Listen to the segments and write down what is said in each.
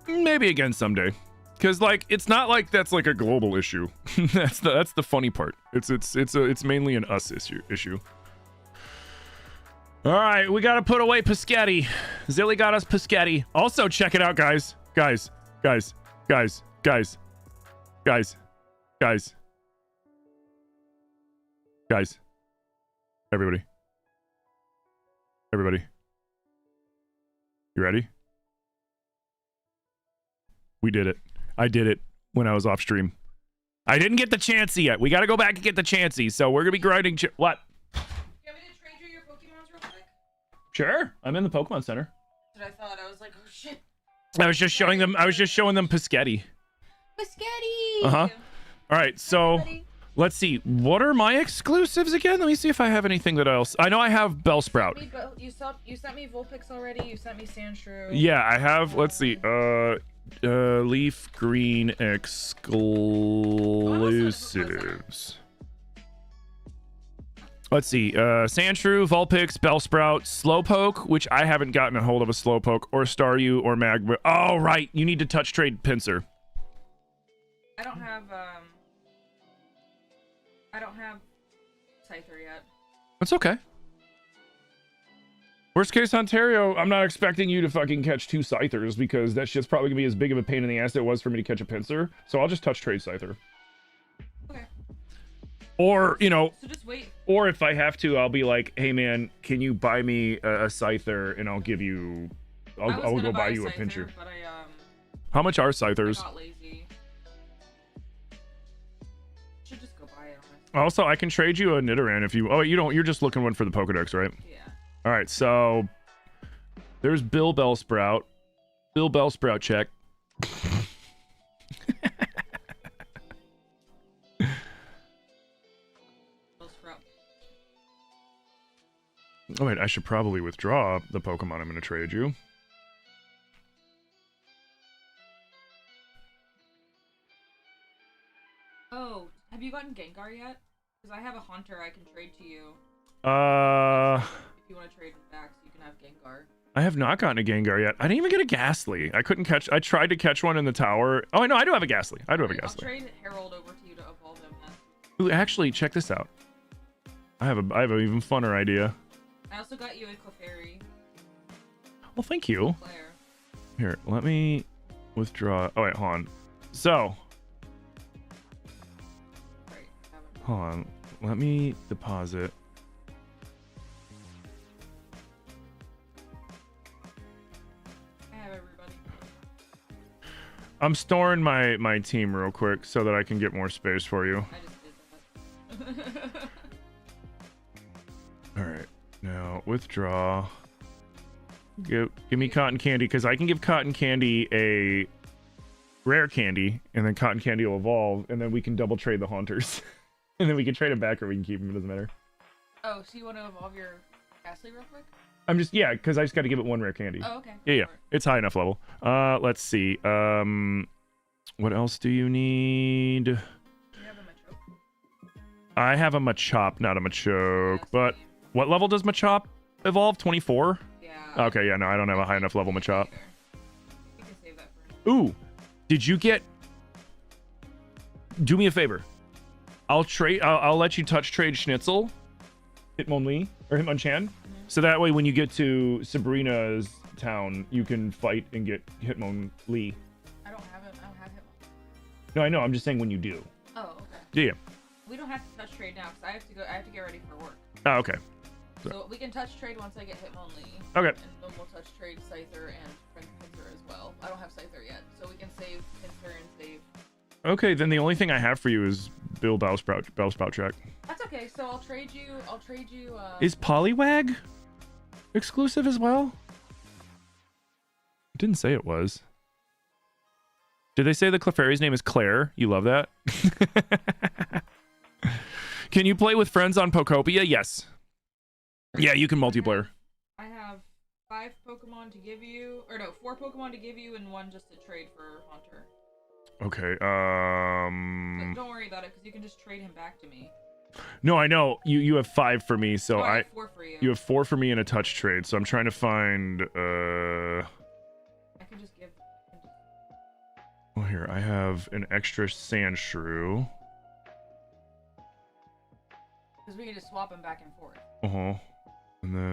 Maybe again someday. Because like it's not like that's like a global issue. that's the funny part. It's mainly an us issue. All right, we gotta put away Pescetti. Zilly got us Pescetti. Also, check it out, guys. Guys. Everybody. You ready? We did it. I did it when I was off stream. I didn't get the Chansey yet. We got to go back and get the Chansey. So we're going to be grinding. What? You want me to trade you your Pokemons real quick? Sure. I'm in the Pokemon Center. That's what I thought. I was like, oh shit. I was just showing them Pescetti. Pescetti! Uh-huh. All right. So let's see. What are my exclusives again? Let me see if I have anything that else. I know I have Bellsprout. You sent me Vulpix already. You sent me Sandshrew. Yeah, I have. Let's see. Leaf green exclusives. Let's see. Sandshrew, Vulpix, Bellsprout, Slowpoke, which I haven't gotten a hold of a Slowpoke, or Staryu, or Magma. Oh, right. You need to touch trade Pinsir. I don't have Scyther yet. That's okay. Worst case Ontario, I'm not expecting you to fucking catch 2 Scythers because that shit's probably gonna be as big of a pain in the ass as it was for me to catch a Pinsir. So I'll just touch trade Scyther. Okay. Or, you know, so just wait. Or if I have to, I'll be like, hey man, can you buy me a Scyther and I'll give you, I'll go buy you a Pinsir. But How much are Scythers? I got lazy. Should just go buy it. Honestly. Also, I can trade you a Nidoran if you, oh, you don't, you're just looking one for the Pokedex, right? Yeah. All right, so there's Bill Bellsprout. Bill Bellsprout check. Oh wait, I should probably withdraw the Pokemon I'm going to trade you. Oh, have you gotten Gengar yet? Because I have a Haunter I can trade to you. If you want to trade it back, so you can have Gengar. I have not gotten a Gengar yet. I didn't even get a Ghastly. I couldn't catch. I tried to catch one in the tower. Oh, no, I do have a Ghastly. I do have a Ghastly. I'll trade Herald over to you to evolve him then. Ooh, actually, check this out. I have an even funner idea. I also got you a Clefairy. Well, thank you. Claire. Here, let me withdraw. Oh wait, hold on. So, Right. hold on. Let me deposit. I'm storing my team real quick so that I can get more space for you. I just did that. All right, now withdraw. Give me Cotton Candy because I can give Cotton Candy a rare candy, and then Cotton Candy will evolve, and then we can double trade the Haunters, and then we can trade them back or we can keep them. It doesn't matter. Oh, so you want to evolve your Ghastly real quick? I'm just because I just got to give it one rare candy. Oh, okay. Yeah, it's high enough level. Let's see. What else do you need? Do you have a Machoke? I have a Machop, not a Machoke. Yeah, but what level does Machop evolve? 24? Yeah. Okay, yeah, no, I don't have a high enough level Machop. You can save that for Ooh, did you get? Do me a favor. I'll let you touch trade Schnitzel, Hitmonlee or Hitmonchan. So that way, when you get to Sabrina's town, you can fight and get Hitmonlee. I don't have him. No, I know. I'm just saying when you do. Oh, okay. Yeah. We don't have to touch trade now because I have to get ready for work. Oh, okay. So we can touch trade once I get Hitmonlee. Okay. And then we'll touch trade Scyther and Pinsir as well. I don't have Scyther yet, so we can save Pinsir and save. Okay, then the only thing I have for you is Bill Bellsprout check. That's okay. So I'll trade you. Is Poliwag exclusive as well? Didn't say it was. Did they say the Clefairy's name is Claire? You love that? Can you play with friends on Pokopia? Yes. Yeah, you can multiplayer. I have 5 Pokemon to give you, or no, 4 Pokemon to give you and 1 just to trade for Haunter. Okay. But don't worry about it because you can just trade him back to me. No, I know you have 5 for me, so I have 4 for you. You have 4 for me in a touch trade, so I'm trying to find. I can just give. Oh, here, I have an extra sand shrew. Because we can just swap them back and forth. Uh-huh. And then...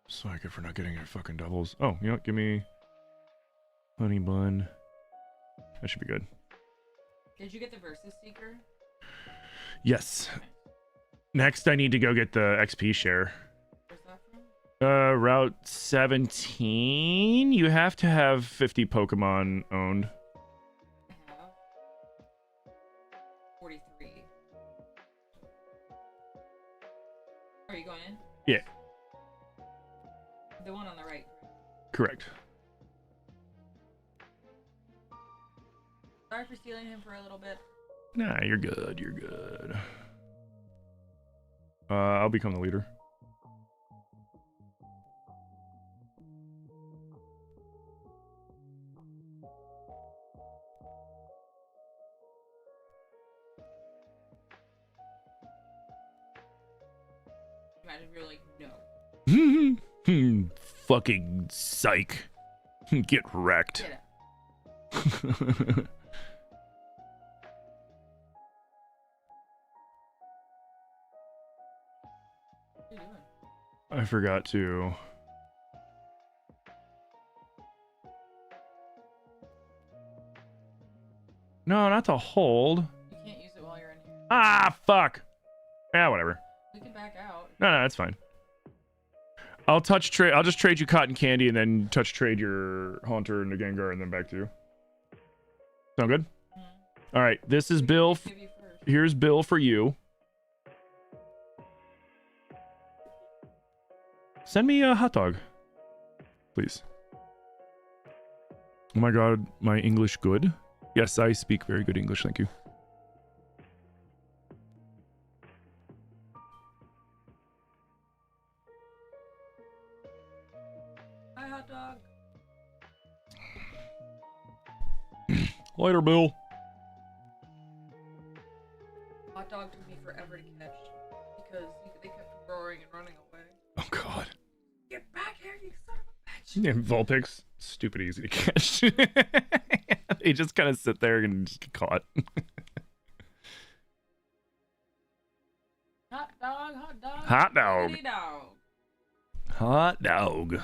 Psych if we're not getting any fucking doubles. Oh, you know what? Give me honey bun. That should be good. Did you get the Versus Seeker? Yes. Next, I need to go get the XP share. Where's that from? Route 17. You have to have 50 Pokemon owned. I have 43. Are you going in? Yeah. The one on the right. Correct. Sorry for stealing him for a little bit. Nah, you're good. You're good. I'll become the leader. Imagine if you're like, no. Fucking psych. Get wrecked. Get I What are you doing? forgot to. No, not to hold. You can't use it while you're in here. Ah, fuck. Yeah, whatever. We can back out. No, that's fine. I'll just trade you cotton candy and then touch trade your Haunter and the Gengar and then back to you. Sound good? Mm-hmm. All right, this is Bill. Give you first. Here's Bill for you. Send me a hot dog, please. Oh my god, my English good? Yes, I speak very good English, thank you. Hi, hot dog. Later, Bill. Hot dog took me forever to catch because they kept roaring and running away. Oh god. Get back here, you son of a bitch! And Vulpix, stupid easy to catch. They just kind of sit there and just get caught. Hot dog, hot dog. Hot dog. Kitty dog. Hot dog.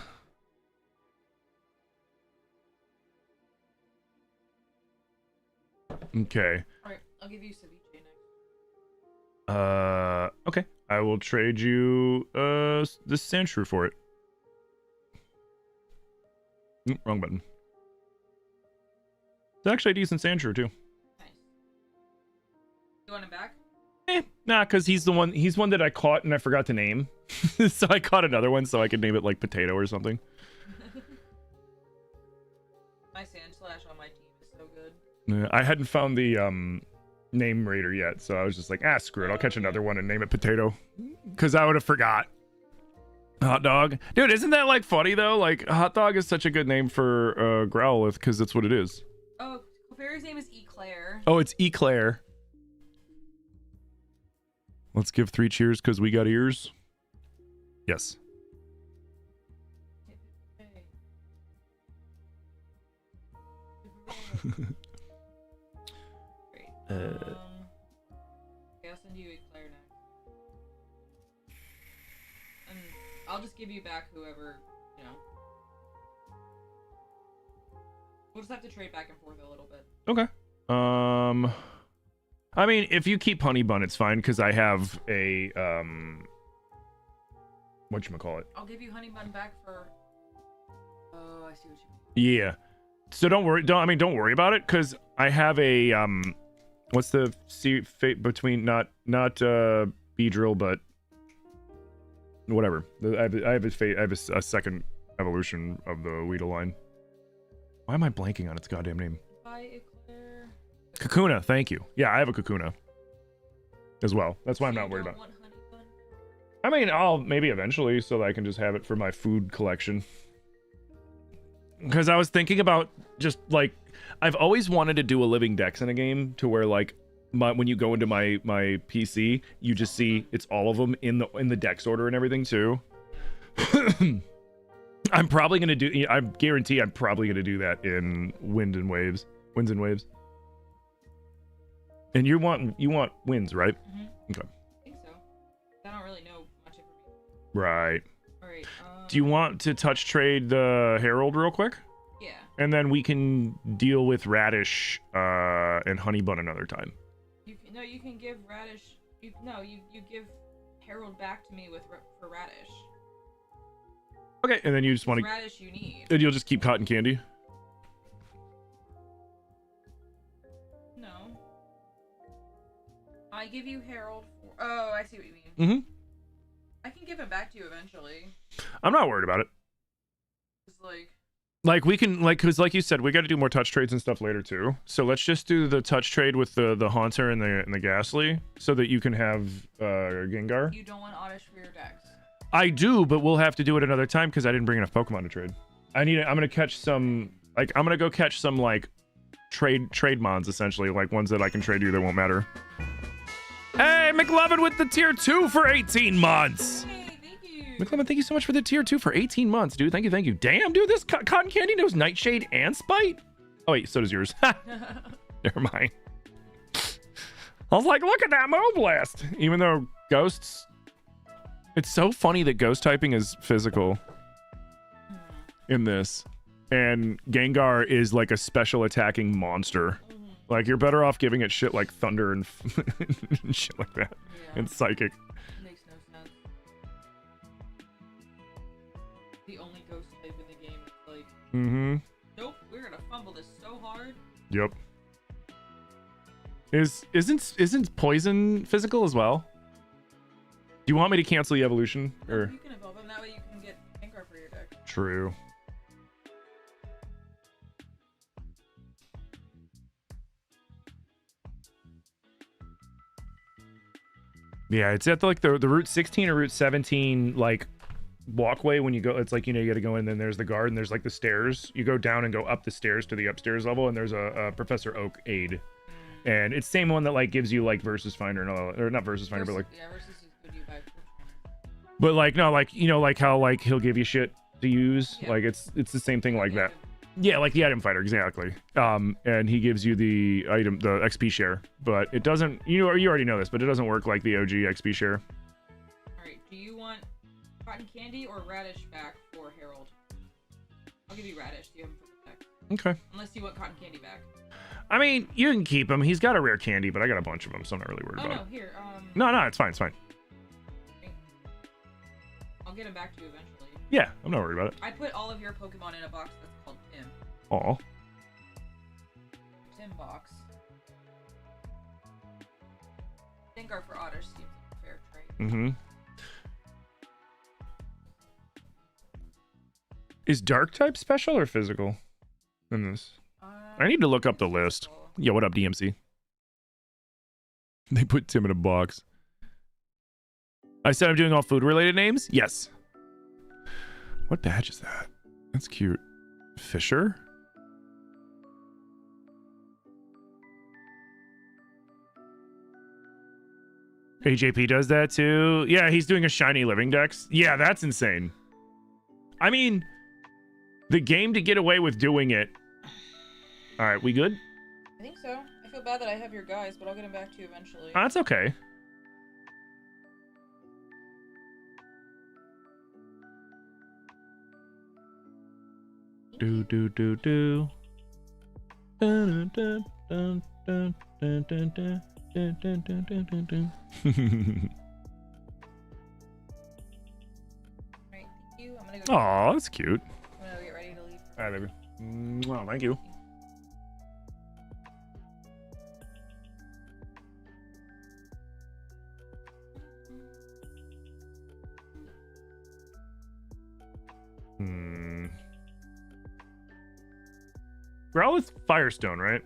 Okay. Alright, I'll give you ceviche next. Okay. I will trade you this sand shrew for it. Wrong button. It's actually a decent sand shrew too. Nice. You want him back? Nah, because he's one that I caught and I forgot to name. So I caught another one so I could name it like Potato or something. My sand slash on my team is so good. I hadn't found the name raider yet, so I was just like, screw it, I'll catch another one and name it Potato. Because I would have forgot. Hot dog. Dude, isn't that like funny though? Like, hot dog is such a good name for Growlithe because that's what it is. Oh, Clefairy's name is Eclair. Oh, it's Eclair. Let's give 3 cheers because we got ears. Yes. Hey. Great. Okay, I'll send you Eclair next. And I'll just give you back whoever, you know. We'll just have to trade back and forth a little bit. Okay. I mean, if you keep Honey Bun, it's fine because I have a whatchamacallit. I'll give you Honey Bun back for. Oh, I see what you mean. Yeah. So don't worry. Don't worry about it because I have a what's the fate between not Beedrill but whatever. I have a fate. I have a second evolution of the Weedle line. Why am I blanking on its goddamn name? Bye, Eclair. Kakuna, thank you. Yeah, I have a Kakuna as well. That's why I'm not worried about. Want Honey Bun? I mean, I'll maybe eventually so that I can just have it for my food collection. Because I was thinking about just like I've always wanted to do a living dex in a game to where like when you go into my PC, you just see it's all of them in the dex order and everything too. I'm probably gonna do. I guarantee I'm probably gonna do that in Winds and Waves. And you want winds, right? Mm-hmm. Okay. I think so. I don't really know much information. Right. All right. Do you want to touch trade the Herald real quick? Yeah. And then we can deal with Radish and Honeybun another time. You can give Radish. You give Herald back to me for Radish. Okay, and then you just want to Radish you need. And you'll just keep cotton candy. No. I give you Herald for. Oh, I see what you mean. Mm-hmm. I can give it back to you eventually. I'm not worried about it. It's like we can because like you said, we got to do more touch trades and stuff later too. So let's just do the touch trade with the Haunter and the Ghastly, so that you can have Gengar. You don't want Oddish for your decks. I do, but we'll have to do it another time because I didn't bring enough Pokemon to trade. I'm gonna catch some I'm gonna go catch some trade mons, essentially, like ones that I can trade you that won't matter. Hey, McLovin with the tier 2 for 18 months. Hey, thank you. McLovin, thank you so much for the tier 2 for 18 months, dude. Thank you. Damn, dude, this cotton candy knows Nightshade and Spite. Oh wait, so does yours. Never mind. I was like, look at that Moblast. Even though Ghosts. It's so funny that ghost typing is physical in this, and Gengar is like a special attacking monster. Like, you're better off giving it shit like thunder and shit like that, and psychic. Makes no sense. The only ghost type in the game is like, nope, we're gonna fumble this so hard. Yep. Isn't poison physical as well? Do you want me to cancel the evolution? Or you can evolve them, that way you can get Gengar for your deck. True. Yeah, it's at the Route 16 or Route 17 walkway when you go. It's you got to go in, then there's the guard, and there's the stairs. You go down and go up the stairs to the upstairs level, and there's a Professor Oak aid. And it's the same one that gives you Versus Finder and all, or not Versus Finder, but yeah, Versus is good you buy. But how he'll give you shit to use. Yeah. It's the same thing like that. Yeah, like the item fighter, exactly. And he gives you the XP share, but it doesn't. You already know this, but it doesn't work like the OG XP share. All right, do you want cotton candy or Radish back for Herald? I'll give you Radish. Do you have him for the deck? Okay. Unless you want cotton candy back. I mean, you can keep him. He's got a rare candy, but I got a bunch of them, so I'm not really worried about it. Oh no, here. No, it's fine. I'll get him back to you eventually. Yeah, I'm not worried about it. I put all of your Pokemon in a box that's called Tim. Aw. Tim box. Gengar for Oddish seems like a fair trade. Mm-hmm. Is Dark type special or physical in this? I need to look up the list. Yo, what up, DMC? They put Tim in a box. I said I'm doing all food-related names? Yes. What badge is that? That's cute. Fisher? AJP does that too? Yeah, he's doing a shiny living dex. Yeah, that's insane. I mean, the game to get away with doing it. All right, we good? I think so. I feel bad that I have your guys, but I'll get them back to you eventually. That's okay. Do. Dun, dun, dun, dun, dun, dun, dun, dun, dun, dun, dun, dun, dun. Alright, thank you. I'm gonna go. Aw, that's cute. I'm gonna get ready to leave. Alright, baby. Well, thank you. Growl is Firestone, right?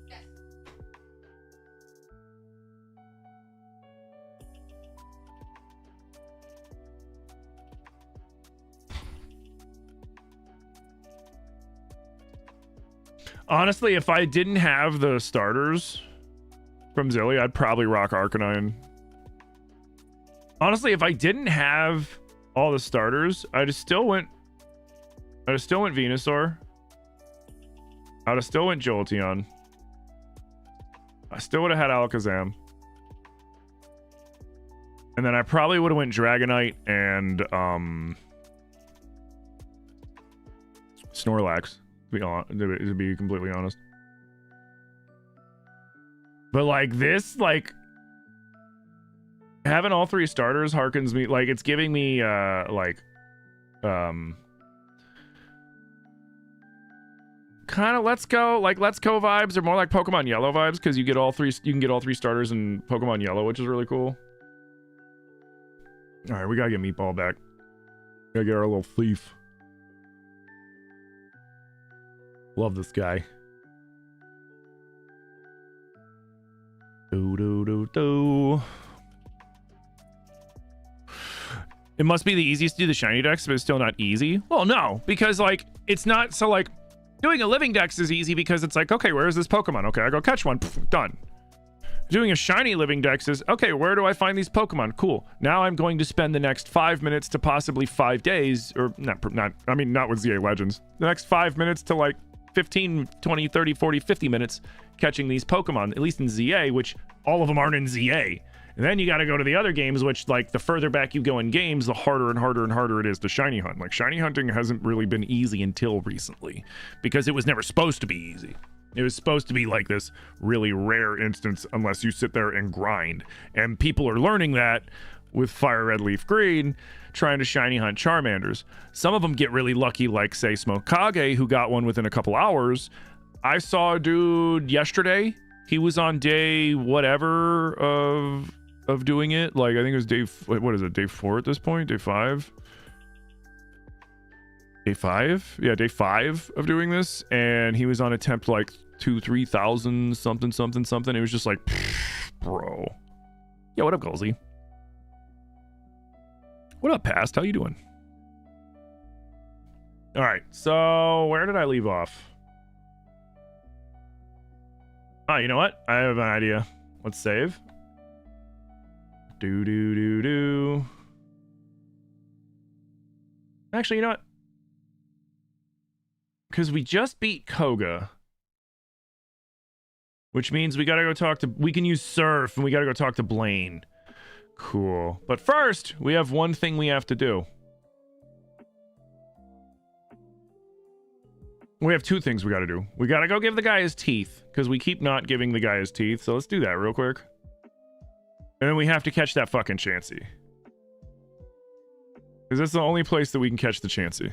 Yes. Honestly, if I didn't have the starters, from Zilly, I'd probably rock Arcanine. Honestly, if I didn't have all the starters, I'd have still went Venusaur. I'd have still went Jolteon. I still would have had Alakazam. And then I probably would have went Dragonite and Snorlax, to be completely honest. But like this, like having all three starters harkens me, like it's giving me kind of let's go vibes, or more like Pokemon Yellow vibes, because you can get all three starters in Pokemon Yellow, which is really cool. All right, we gotta get Meatball back. Gotta get our little thief. Love this guy. Do. It must be the easiest to do the shiny dex, but it's still not easy. Well, no, because like it's not. So like doing a living dex is easy because it's like, okay, where is this Pokemon? Okay, I go catch one. Pff, done. Doing a shiny living dex is, okay, where do I find these Pokemon? Cool. Now I'm going to spend the next 5 minutes to possibly 5 days, or not with ZA Legends. The next 5 minutes to like 15, 20, 30, 40, 50 minutes catching these Pokemon, at least in ZA, which all of them aren't in ZA. And then you got to go to the other games, which like the further back you go in games, the harder and harder and harder it is to shiny hunt. Like shiny hunting hasn't really been easy until recently because it was never supposed to be easy. It was supposed to be like this really rare instance unless you sit there and grind. And people are learning that with Fire Red Leaf Green, trying to shiny hunt Charmanders. Some of them get really lucky, like say Smokage, who got one within a couple hours. I saw a dude yesterday. He was on day whatever of doing it. Like I think it was day, what is it, day 4 at this point? Day 5? Day 5? Yeah, day 5 of doing this. And he was on attempt like 2,000-3,000 something. It was just like, bro. Yeah, what up, Golsey? What up, Past? How you doing? All right, so where did I leave off? Oh, you know what? I have an idea. Let's save. Do. Actually, you know what? Because we just beat Koga, which means we gotta go talk to, we can use Surf, and we gotta go talk to Blaine. Cool. But first, we have one thing we have to do. We have 2 things we gotta do. We gotta go give the guy his teeth, because we keep not giving the guy his teeth, so let's do that real quick. And then we have to catch that fucking Chansey. Because that's the only place that we can catch the Chansey.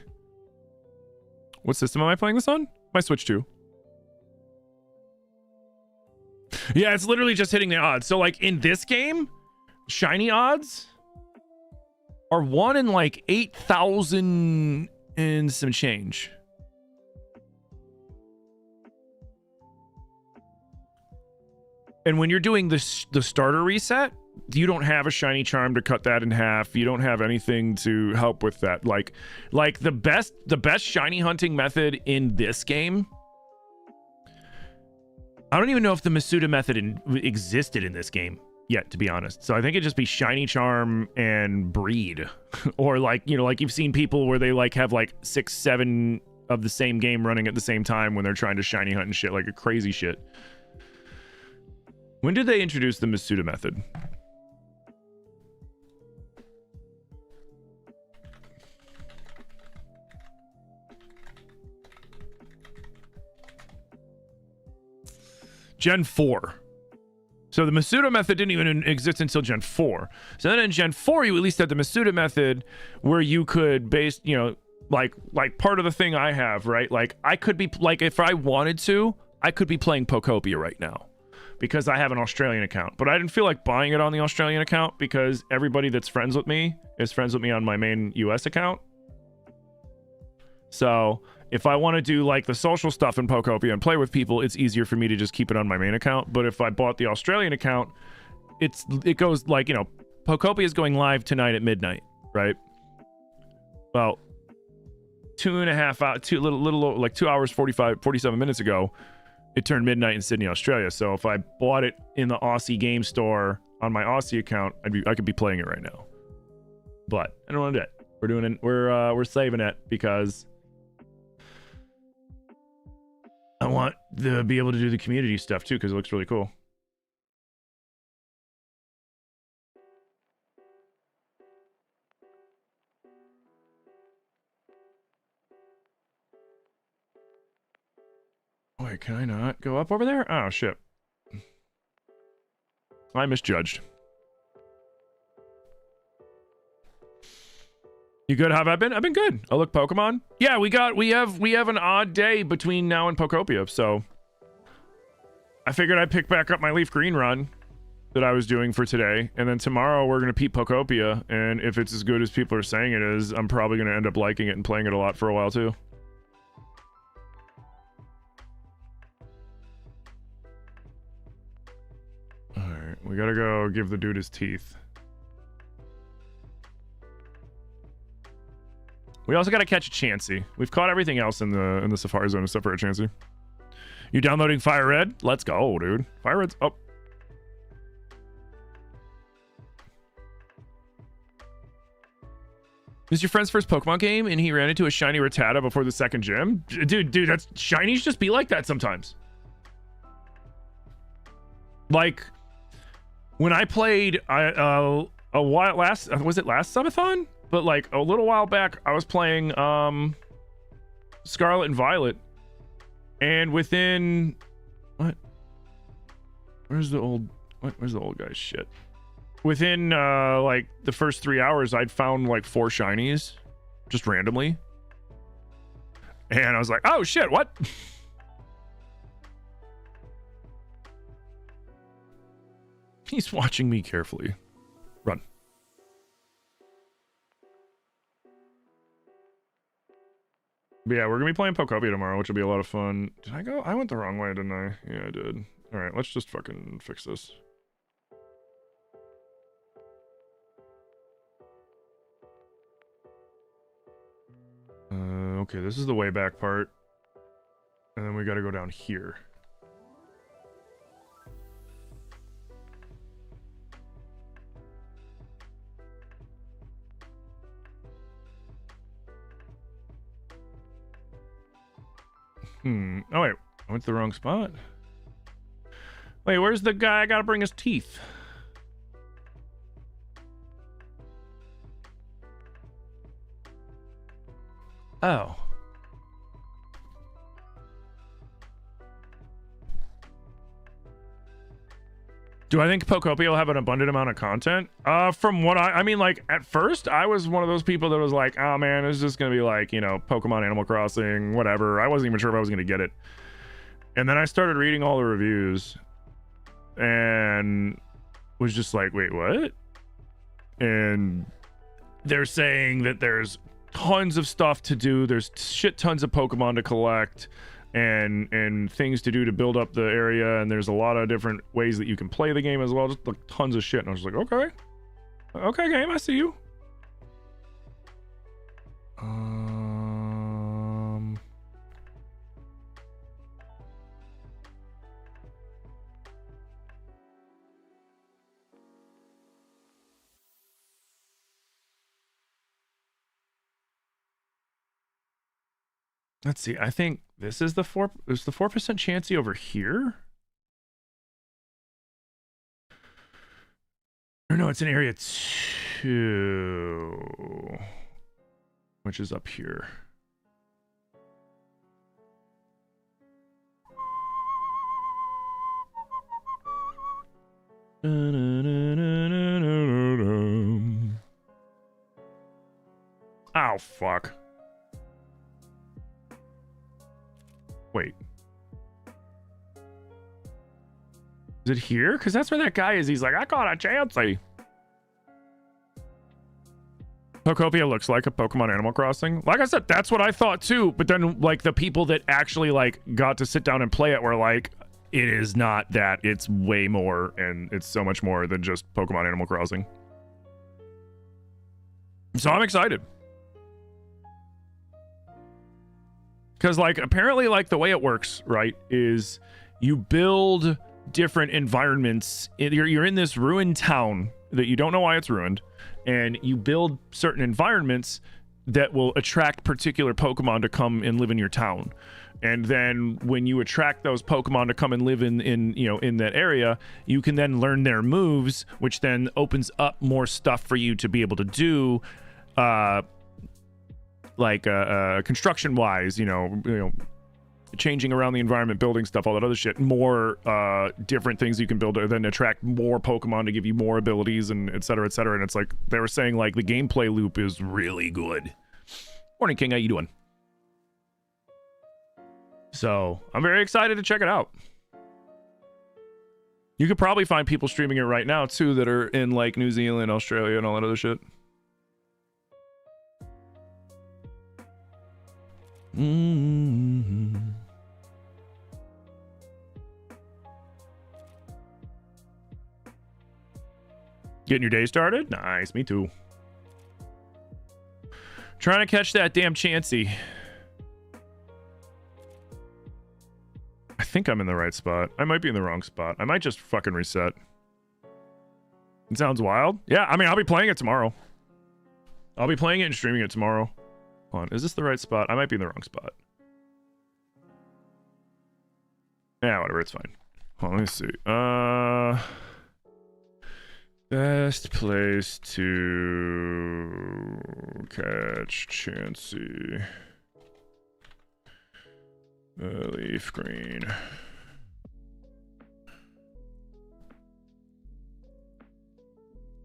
What system am I playing this on? My Switch 2. Yeah, it's literally just hitting the odds. So like in this game, shiny odds are 1 in like 8,000 and some change. And when you're doing the starter reset, you don't have a shiny charm to cut that in half. You don't have anything to help with that. Like the best shiny hunting method in this game, I don't even know if the Masuda method existed in this game yet, to be honest. So I think it'd just be shiny charm and breed. Or like, you know, like you've seen people where they like have like 6, 7 of the same game running at the same time when they're trying to shiny hunt and shit, like a crazy shit. When did they introduce the Masuda method? Gen 4. So the Masuda method didn't even exist until Gen 4. So then in Gen 4, you at least had the Masuda method where you could base, you know, like part of the thing I have, right? Like I could be, like if I wanted to, I could be playing Pokopia right now because I have an Australian account. But I didn't feel like buying it on the Australian account because everybody that's friends with me is friends with me on my main US account. So if I want to do like the social stuff in Pokopia and play with people, it's easier for me to just keep it on my main account. But if I bought the Australian account, it goes like, you know, Pokopia is going live tonight at midnight, right? Well, 2.5 hours, like 2 hours, 47 minutes ago, it turned midnight in Sydney, Australia. So if I bought it in the Aussie game store on my Aussie account, I could be playing it right now. But I don't want to do it. We're doing it. We're saving it because I want to be able to do the community stuff too, because it looks really cool. Wait, can I not go up over there? Oh, shit. I misjudged. You good? How have I been? I've been good. Oh, look, Pokemon. Yeah, we have an odd day between now and Pokopia, so I figured I'd pick back up my Leaf Green run that I was doing for today, and then tomorrow we're gonna peep Pokopia, and if it's as good as people are saying it is, I'm probably gonna end up liking it and playing it a lot for a while too. Alright, we gotta go give the dude his teeth. We also gotta catch a Chansey. We've caught everything else in the Safari Zone except for a Chansey. You downloading Fire Red? Let's go, dude. Fire Red's up. This is your friend's first Pokemon game, and he ran into a shiny Rattata before the second gym? Dude, that's shinies just be like that sometimes. Like, when I played a while was it last subathon? But like a little while back, I was playing Scarlet and Violet, and within where's the old guy's shit? Within like the first 3 hours, I'd found like 4 shinies just randomly, and I was like, oh shit, what? He's watching me carefully. Run. But yeah, we're gonna be playing Pokopia tomorrow, which will be a lot of fun. Did I go? I went the wrong way, didn't I? Yeah, I did. All right, let's just fucking fix this. Okay, this is the way back part, and then we got to go down here. Oh wait, I went to the wrong spot. Wait, where's the guy I gotta bring his teeth? Oh. Do I think Pokopia will have an abundant amount of content? From what I mean, like, at first, I was one of those people that was like, oh man, it's just gonna be like, you know, Pokemon Animal Crossing, whatever. I wasn't even sure if I was gonna get it. And then I started reading all the reviews and was just like, wait, what? And they're saying that there's tons of stuff to do. There's shit tons of Pokemon to collect and things to do to build up the area, and there's a lot of different ways that you can play the game as well. Just like tons of shit. And I was like, okay game, I see you. Let's see. I think this is the 4%. Is the 4% Chansey over here? Or no, it's in area 2, which is up here. Oh, fuck. Wait. Is it here? Because that's where that guy is. He's like, I caught a Chansey. Pokopia looks like a Pokemon Animal Crossing. Like I said, that's what I thought too. But then, like, the people that actually, like, got to sit down and play it were like, it is not that. It's way more, and it's so much more than just Pokemon Animal Crossing. So I'm excited. Because, like, apparently, like, the way it works, right, is you build different environments. You're in this ruined town that you don't know why it's ruined, and you build certain environments that will attract particular Pokemon to come and live in your town. And then when you attract those Pokemon to come and live in that area, you can then learn their moves, which then opens up more stuff for you to be able to do, construction wise, changing around the environment, building stuff, all that other shit. More different things you can build to then attract more Pokemon to give you more abilities, and et cetera, et cetera. And it's like they were saying, like, the gameplay loop is really good. Morning, King. How you doing? So I'm very excited to check it out. You could probably find people streaming it right now too that are in like New Zealand, Australia, and all that other shit. Getting your day started? Nice, me too. Trying to catch that damn Chansey. I think I'm in the right spot. I might be in the wrong spot. I might just fucking reset. It sounds wild. Yeah, I mean, I'll be playing it tomorrow. I'll be playing it and streaming it tomorrow. Hold on, is this the right spot? I might be in the wrong spot. Yeah, whatever, it's fine. Hold on, let me see. Best place to catch Chansey. Leaf green.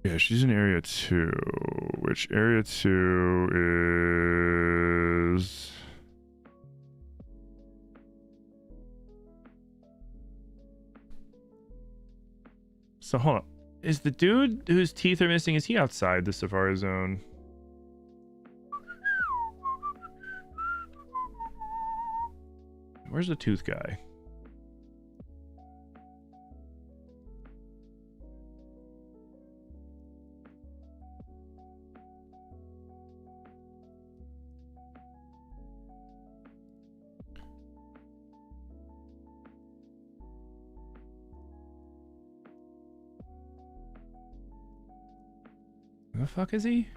Yeah, she's in area 2. Which area 2 is... So hold on. Is the dude whose teeth are missing, is he outside the Safari Zone? Where's the tooth guy? Where the fuck is he?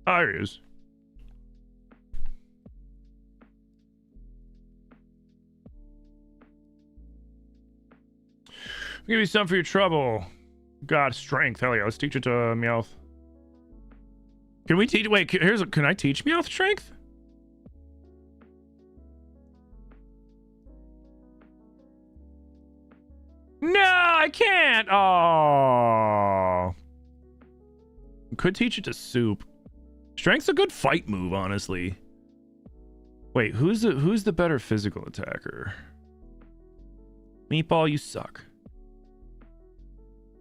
Oh, there he is. I'll give you some for your trouble. God, strength. Hell yeah, let's teach it to Meowth. Can we teach? Wait, can I teach Meowth strength? No, I can't. Oh, could teach it to Soup. Strength's a good fight move, honestly. Wait, who's the better physical attacker? Meatball, you suck.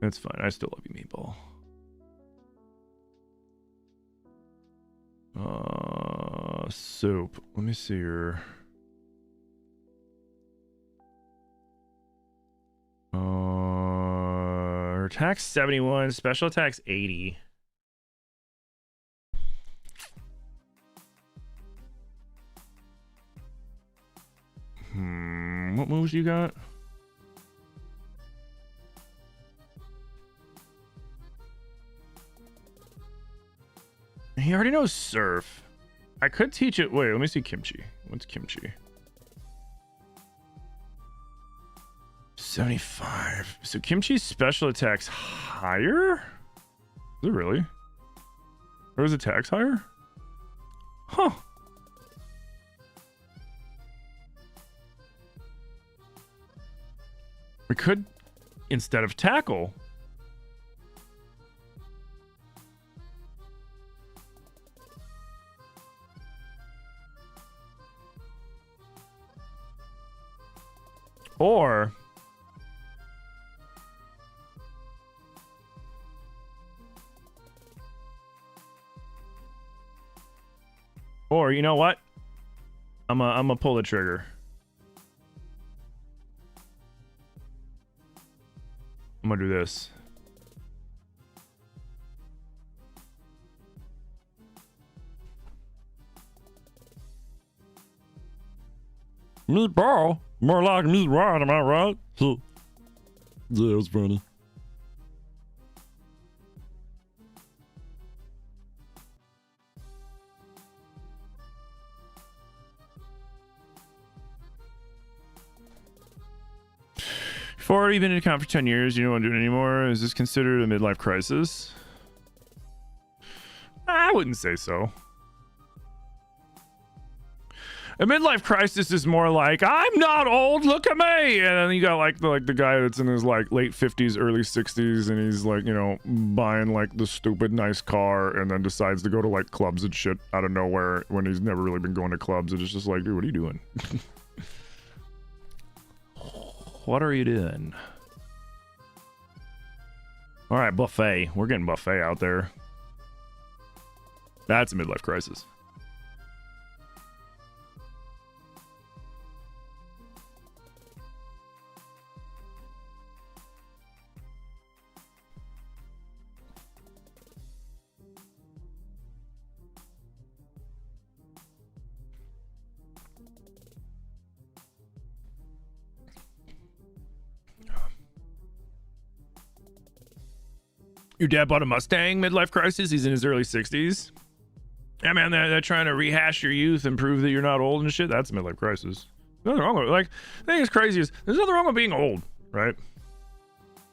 That's fine. I still love you, Meatball. Soup. Let me see your... her attack's 71, special attack's 80. What moves you got? He already knows Surf. I could teach it. Wait, let me see Kimchi. What's Kimchi? 75. So Kimchi's special attack's higher? Is it really? Or his attack's higher? Huh. We could, instead of tackle, or you know what? I'm gonna pull the trigger. I'm gonna do this. Meatball? More like meat right, am I right? Yeah, it was funny. You've already been in account for 10 years. You don't want to do it anymore. Is this considered a midlife crisis? I wouldn't say so. A midlife crisis is more like, I'm not old, look at me. And then you got like the guy that's in his like late 50s, early 60s, and he's like, you know, buying like the stupid nice car and then decides to go to like clubs and shit out of nowhere when he's never really been going to clubs. And it's just like, dude, what are you doing? What are you doing? All right, buffet. We're getting buffet out there. That's a midlife crisis. Your dad bought a Mustang, midlife crisis. He's in his early 60s. Yeah, man, they're trying to rehash your youth and prove that you're not old and shit. That's a midlife crisis. Nothing wrong with it. Like, the thing that's crazy is there's nothing wrong with being old, right?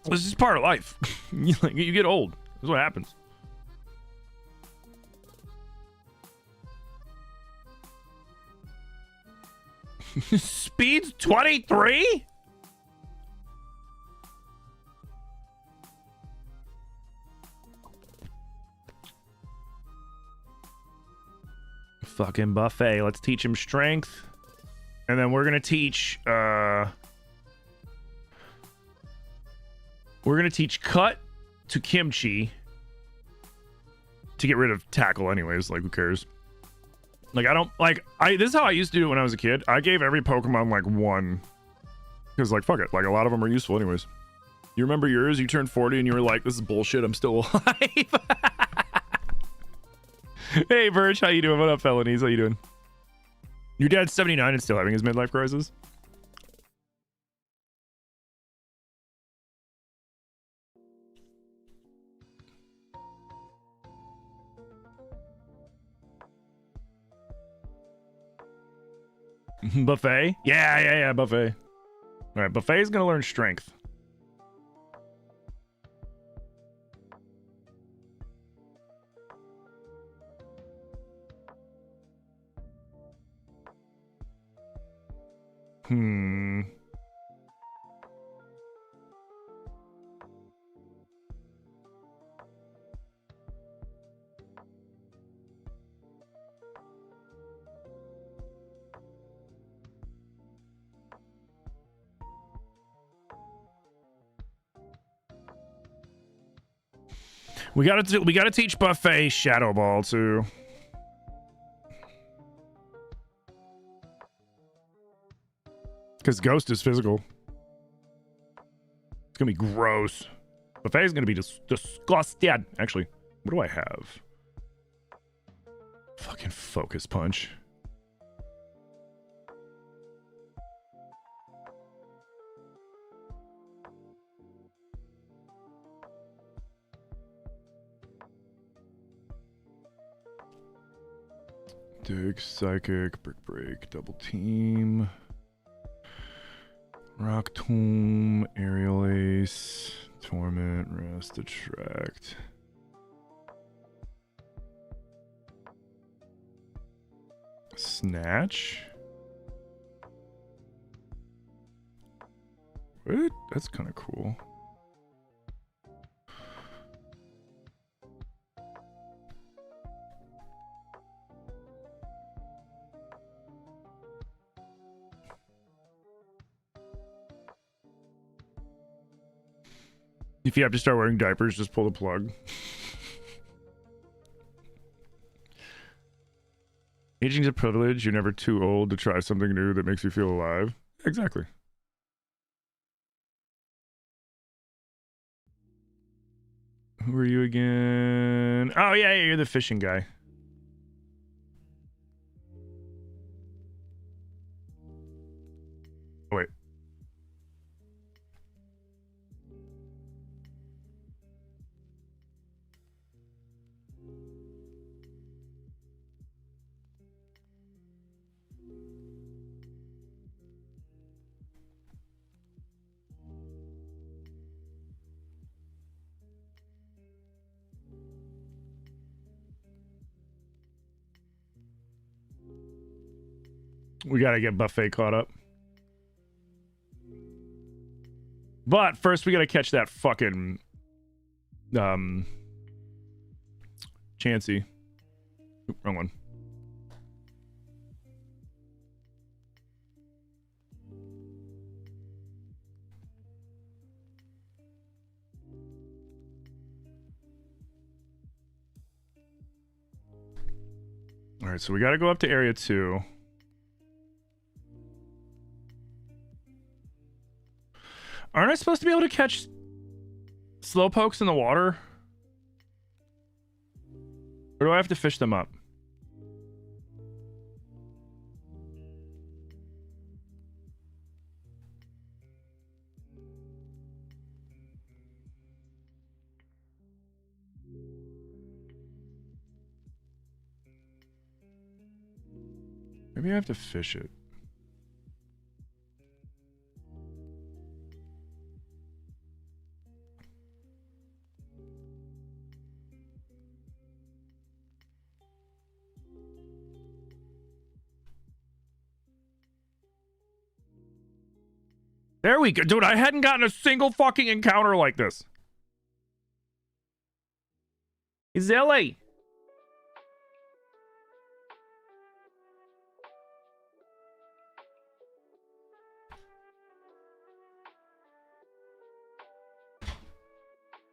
This is part of life. You get old. That's what happens. Speed's 23? Fucking buffet. Let's teach him strength. And then we're gonna teach cut to kimchi to get rid of tackle anyways. Like, who cares? Like, this is how I used to do it when I was a kid. I gave every Pokemon like one, because like, fuck it, like a lot of them are useful anyways. You remember yours? You turned 40 and you were like, this is bullshit, I'm still alive. Hey Birch, how you doing? What up, felonies? How you doing? Your dad's 79 and still having his midlife crisis? Buffet? Yeah, buffet. All right, buffet's gonna learn strength. We gotta teach Buffet Shadow Ball too. Because Ghost is physical. It's gonna be gross. Buffet's gonna be disgusted. Actually, what do I have? Fucking Focus Punch. Dig, Psychic, Brick Break, Double Team, Rock Tomb, Aerial Ace, Torment, Rest, Attract. Snatch? What? That's kind of cool. If you have to start wearing diapers, just pull the plug. Aging's a privilege. You're never too old to try something new that makes you feel alive. Exactly. Who are you again? Oh, yeah, you're the fishing guy. We gotta get Buffet caught up. But first we gotta catch that fucking Chansey. Oop, wrong one. All right, so we got to go up to area 2. Aren't I supposed to be able to catch slowpokes in the water? Or do I have to fish them up? Maybe I have to fish it. There we go. Dude, I hadn't gotten a single fucking encounter like this. Zelda.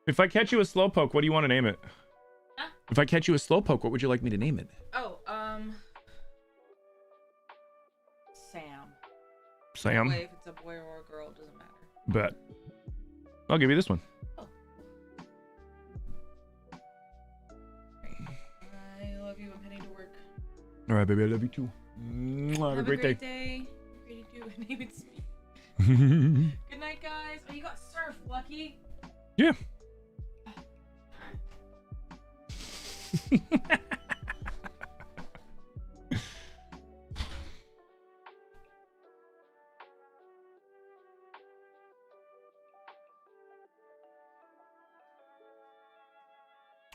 If I catch you a slowpoke, what do you want to name it? Huh? If I catch you a slowpoke, what would you like me to name it? Oh, Sam. Sam? That way, if it's a boy or a girl, it doesn't matter. Bet. I'll give you this one. Oh. I love you. I'm heading to work. All right, baby. I love you too. Have a great day. Great to name it me. Good night, guys. Oh, you got surf, Lucky. Yeah.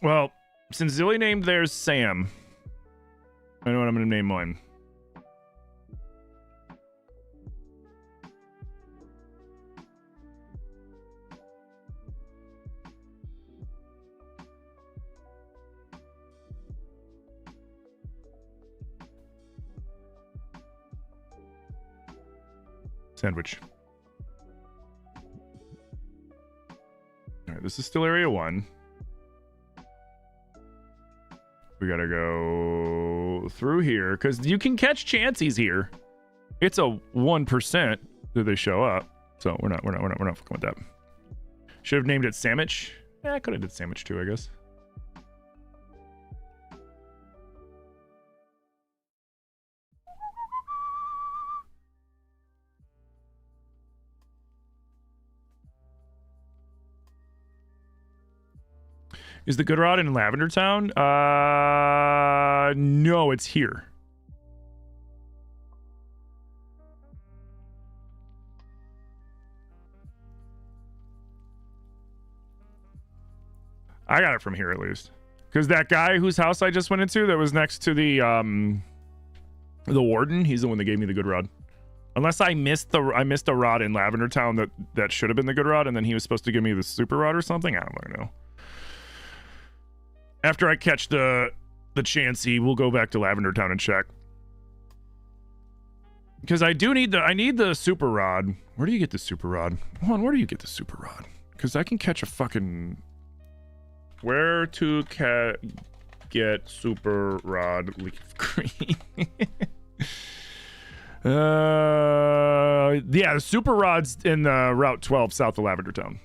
Well, since Zilly named theirs Sam, I know what I'm going to name mine. Sandwich. All right, this is still area 1. We gotta go through here because you can catch Chanseys here. It's a 1% that they show up, so we're not fucking with that. Should have named it Sandwich. Yeah, I could have did Sandwich too, I guess. Is the good rod in Lavender Town? No, it's here. I got it from here at least. Because that guy whose house I just went into that was next to the warden, he's the one that gave me the good rod. Unless I missed a rod in Lavender Town that should have been the good rod, and then he was supposed to give me the super rod or something. I don't know. After I catch the Chansey, we'll go back to Lavender Town and check. Because I need the super rod. Where do you get the super rod? Hold on, where do you get the super rod? Because I can catch a fucking... Where to get super rod leaf green? Yeah, the super rod's in Route 12 south of Lavender Town.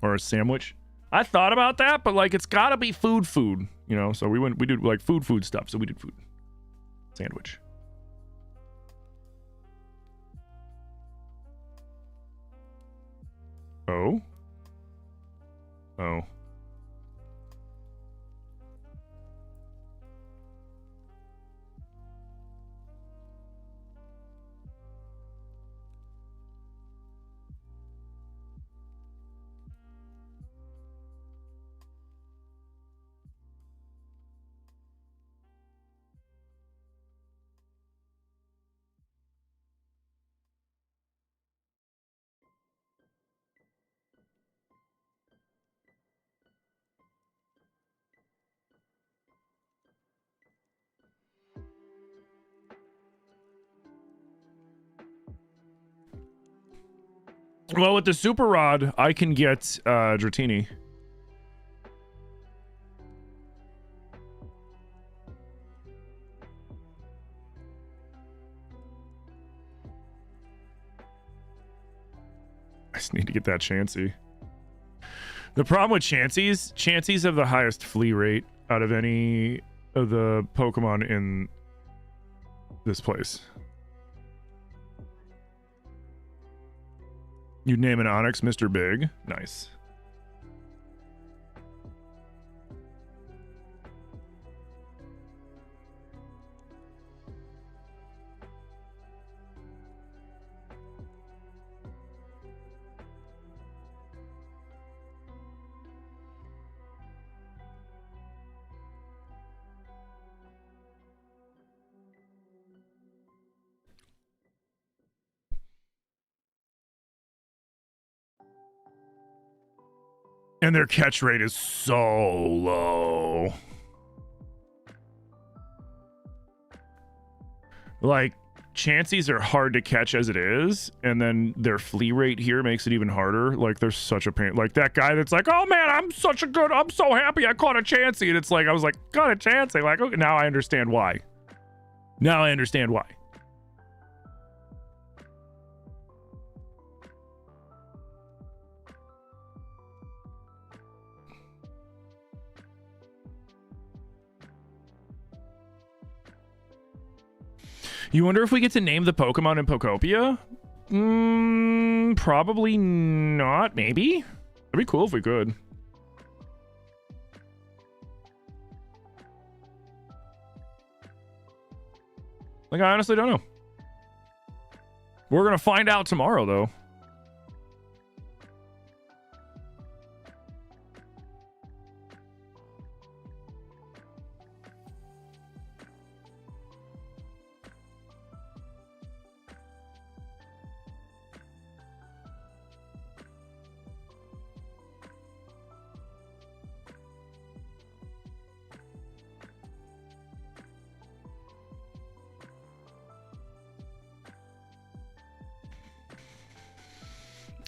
Or a sandwich. I thought about that, but like it's gotta be food, you know. So we did like food stuff. So we did food. Sandwich. Oh. Oh. Well, with the super rod, I can get Dratini. I just need to get that Chansey. The problem with Chanseys have the highest flee rate out of any of the Pokemon in this place. You'd name an Onix Mr. Big. Nice. And their catch rate is so low. Like, Chanseys are hard to catch as it is, and then their flee rate here makes it even harder. Like, there's such a pain. Like, that guy that's like, oh man, I'm so happy I caught a Chansey. And it's like, I was like, caught a Chansey. Like, okay, now I understand why. Now I understand why. You wonder if we get to name the Pokemon in Pokopia? Probably not. Maybe. That'd be cool if we could. Like, I honestly don't know. We're gonna find out tomorrow, though.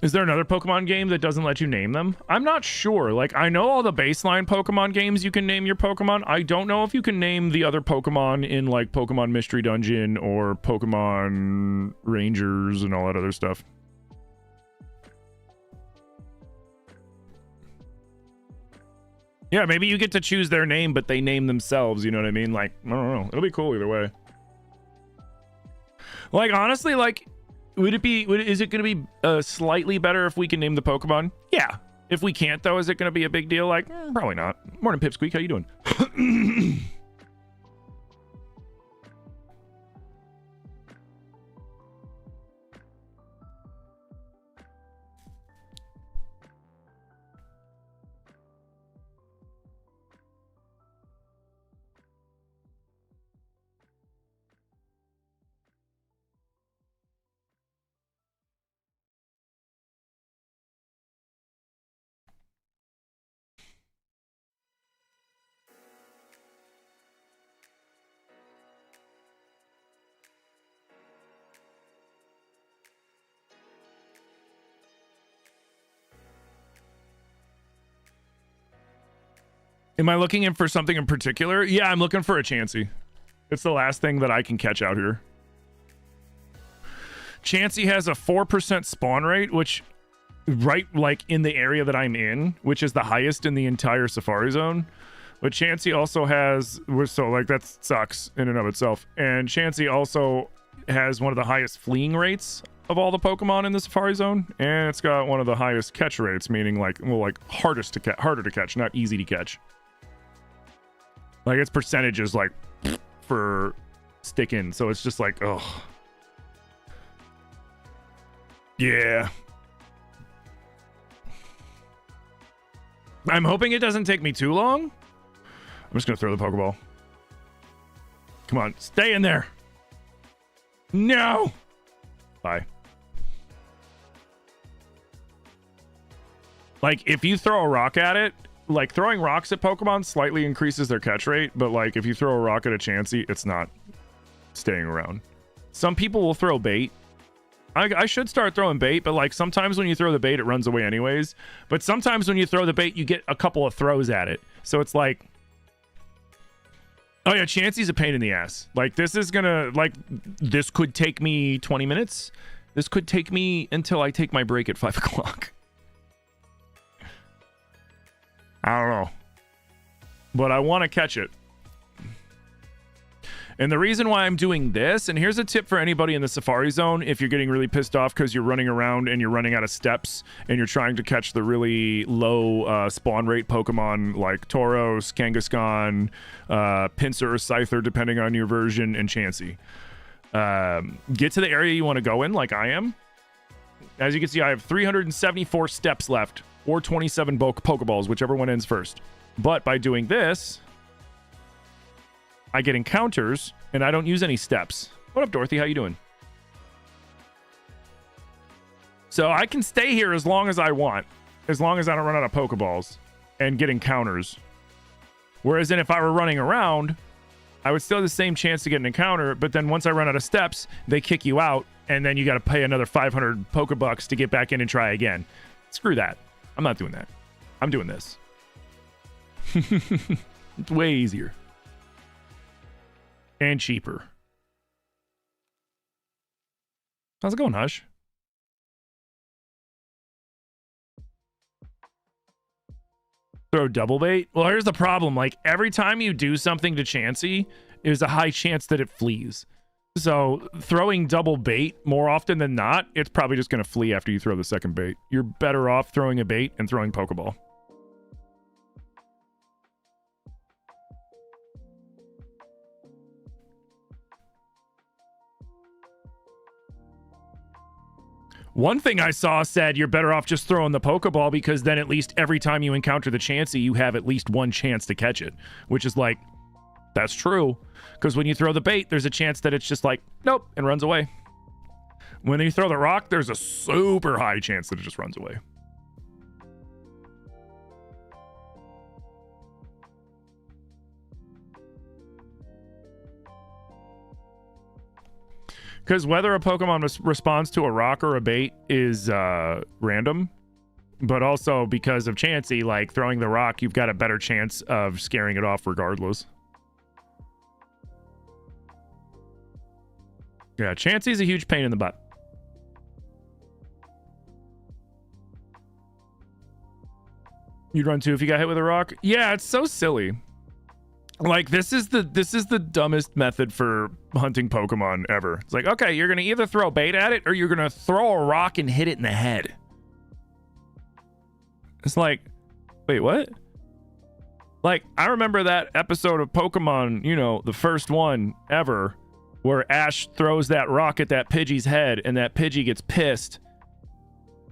Is there another Pokemon game that doesn't let you name them? I'm not sure. Like, I know all the baseline Pokemon games you can name your Pokemon. I don't know if you can name the other Pokemon in, like, Pokemon Mystery Dungeon or Pokemon Rangers and all that other stuff. Yeah, maybe you get to choose their name, but they name themselves, you know what I mean? Like, I don't know. It'll be cool either way. Like, honestly, like... is it going to be slightly better if we can name the Pokemon? Yeah. If we can't, though, is it going to be a big deal? Like, probably not. Morning, Pipsqueak. How you doing? Am I looking in for something in particular? Yeah, I'm looking for a Chansey. It's the last thing that I can catch out here. Chansey has a 4% spawn rate, which right like in the area that I'm in, which is the highest in the entire Safari Zone. But Chansey also has, so like that sucks in and of itself. And Chansey also has one of the highest fleeing rates of all the Pokemon in the Safari Zone, and it's got one of the highest catch rates, meaning like, well, like harder to catch, not easy to catch. Like, its percentage is like for sticking, so it's just like, oh yeah. I'm hoping it doesn't take me too long. I'm just gonna throw the Pokeball. Come on, stay in there. No. Bye. Like, if you throw a rock at it, like, throwing rocks at Pokemon slightly increases their catch rate, but, like, if you throw a rock at a Chansey, it's not staying around. Some people will throw bait, I should start throwing bait, but like sometimes when you throw the bait, it runs away anyways. But sometimes when you throw the bait, you get a couple of throws at it. So it's like, oh yeah, Chansey's a pain in the ass. Like this is gonna, like, this could take me 20 minutes. This could take me until I take my break at 5 o'clock. I don't know. But I want to catch it. And the reason why I'm doing this, and here's a tip for anybody in the Safari Zone, if you're getting really pissed off because you're running around and you're running out of steps and you're trying to catch the really low spawn rate Pokemon like Tauros, Kangaskhan, Pinsir or Scyther, depending on your version, and Chansey. Get to the area you want to go in, like I am. As you can see, I have 374 steps left, or 27 Pokeballs, whichever one ends first. But by doing this, I get encounters, and I don't use any steps. What up, Dorothy? How you doing? So I can stay here as long as I want, as long as I don't run out of Pokeballs and get encounters. Whereas then if I were running around, I would still have the same chance to get an encounter, but then once I run out of steps, they kick you out, and then you got to pay another 500 Pokebucks to get back in and try again. Screw that. I'm not doing that. I'm doing this. It's way easier. And cheaper. How's it going, Hush? Throw double bait? Well, here's the problem. Like, every time you do something to Chansey, there's a high chance that it flees. So, throwing double bait, more often than not, it's probably just going to flee after you throw the second bait. You're better off throwing a bait and throwing Pokeball. One thing I saw said you're better off just throwing the Pokeball because then at least every time you encounter the Chansey, you have at least one chance to catch it. Which is like, that's true. Because when you throw the bait, there's a chance that it's just like, nope, and runs away. When you throw the rock, there's a super high chance that it just runs away. Because whether a Pokemon responds to a rock or a bait is random, but also because of Chansey, like throwing the rock, you've got a better chance of scaring it off regardless. Yeah, Chansey's a huge pain in the butt. You'd run too if you got hit with a rock? Yeah, it's so silly. Like, this is the dumbest method for hunting Pokemon ever. It's like, okay, you're gonna either throw bait at it or you're gonna throw a rock and hit it in the head. It's like, wait, what? Like, I remember that episode of Pokemon, you know, the first one ever, where Ash throws that rock at that Pidgey's head and that Pidgey gets pissed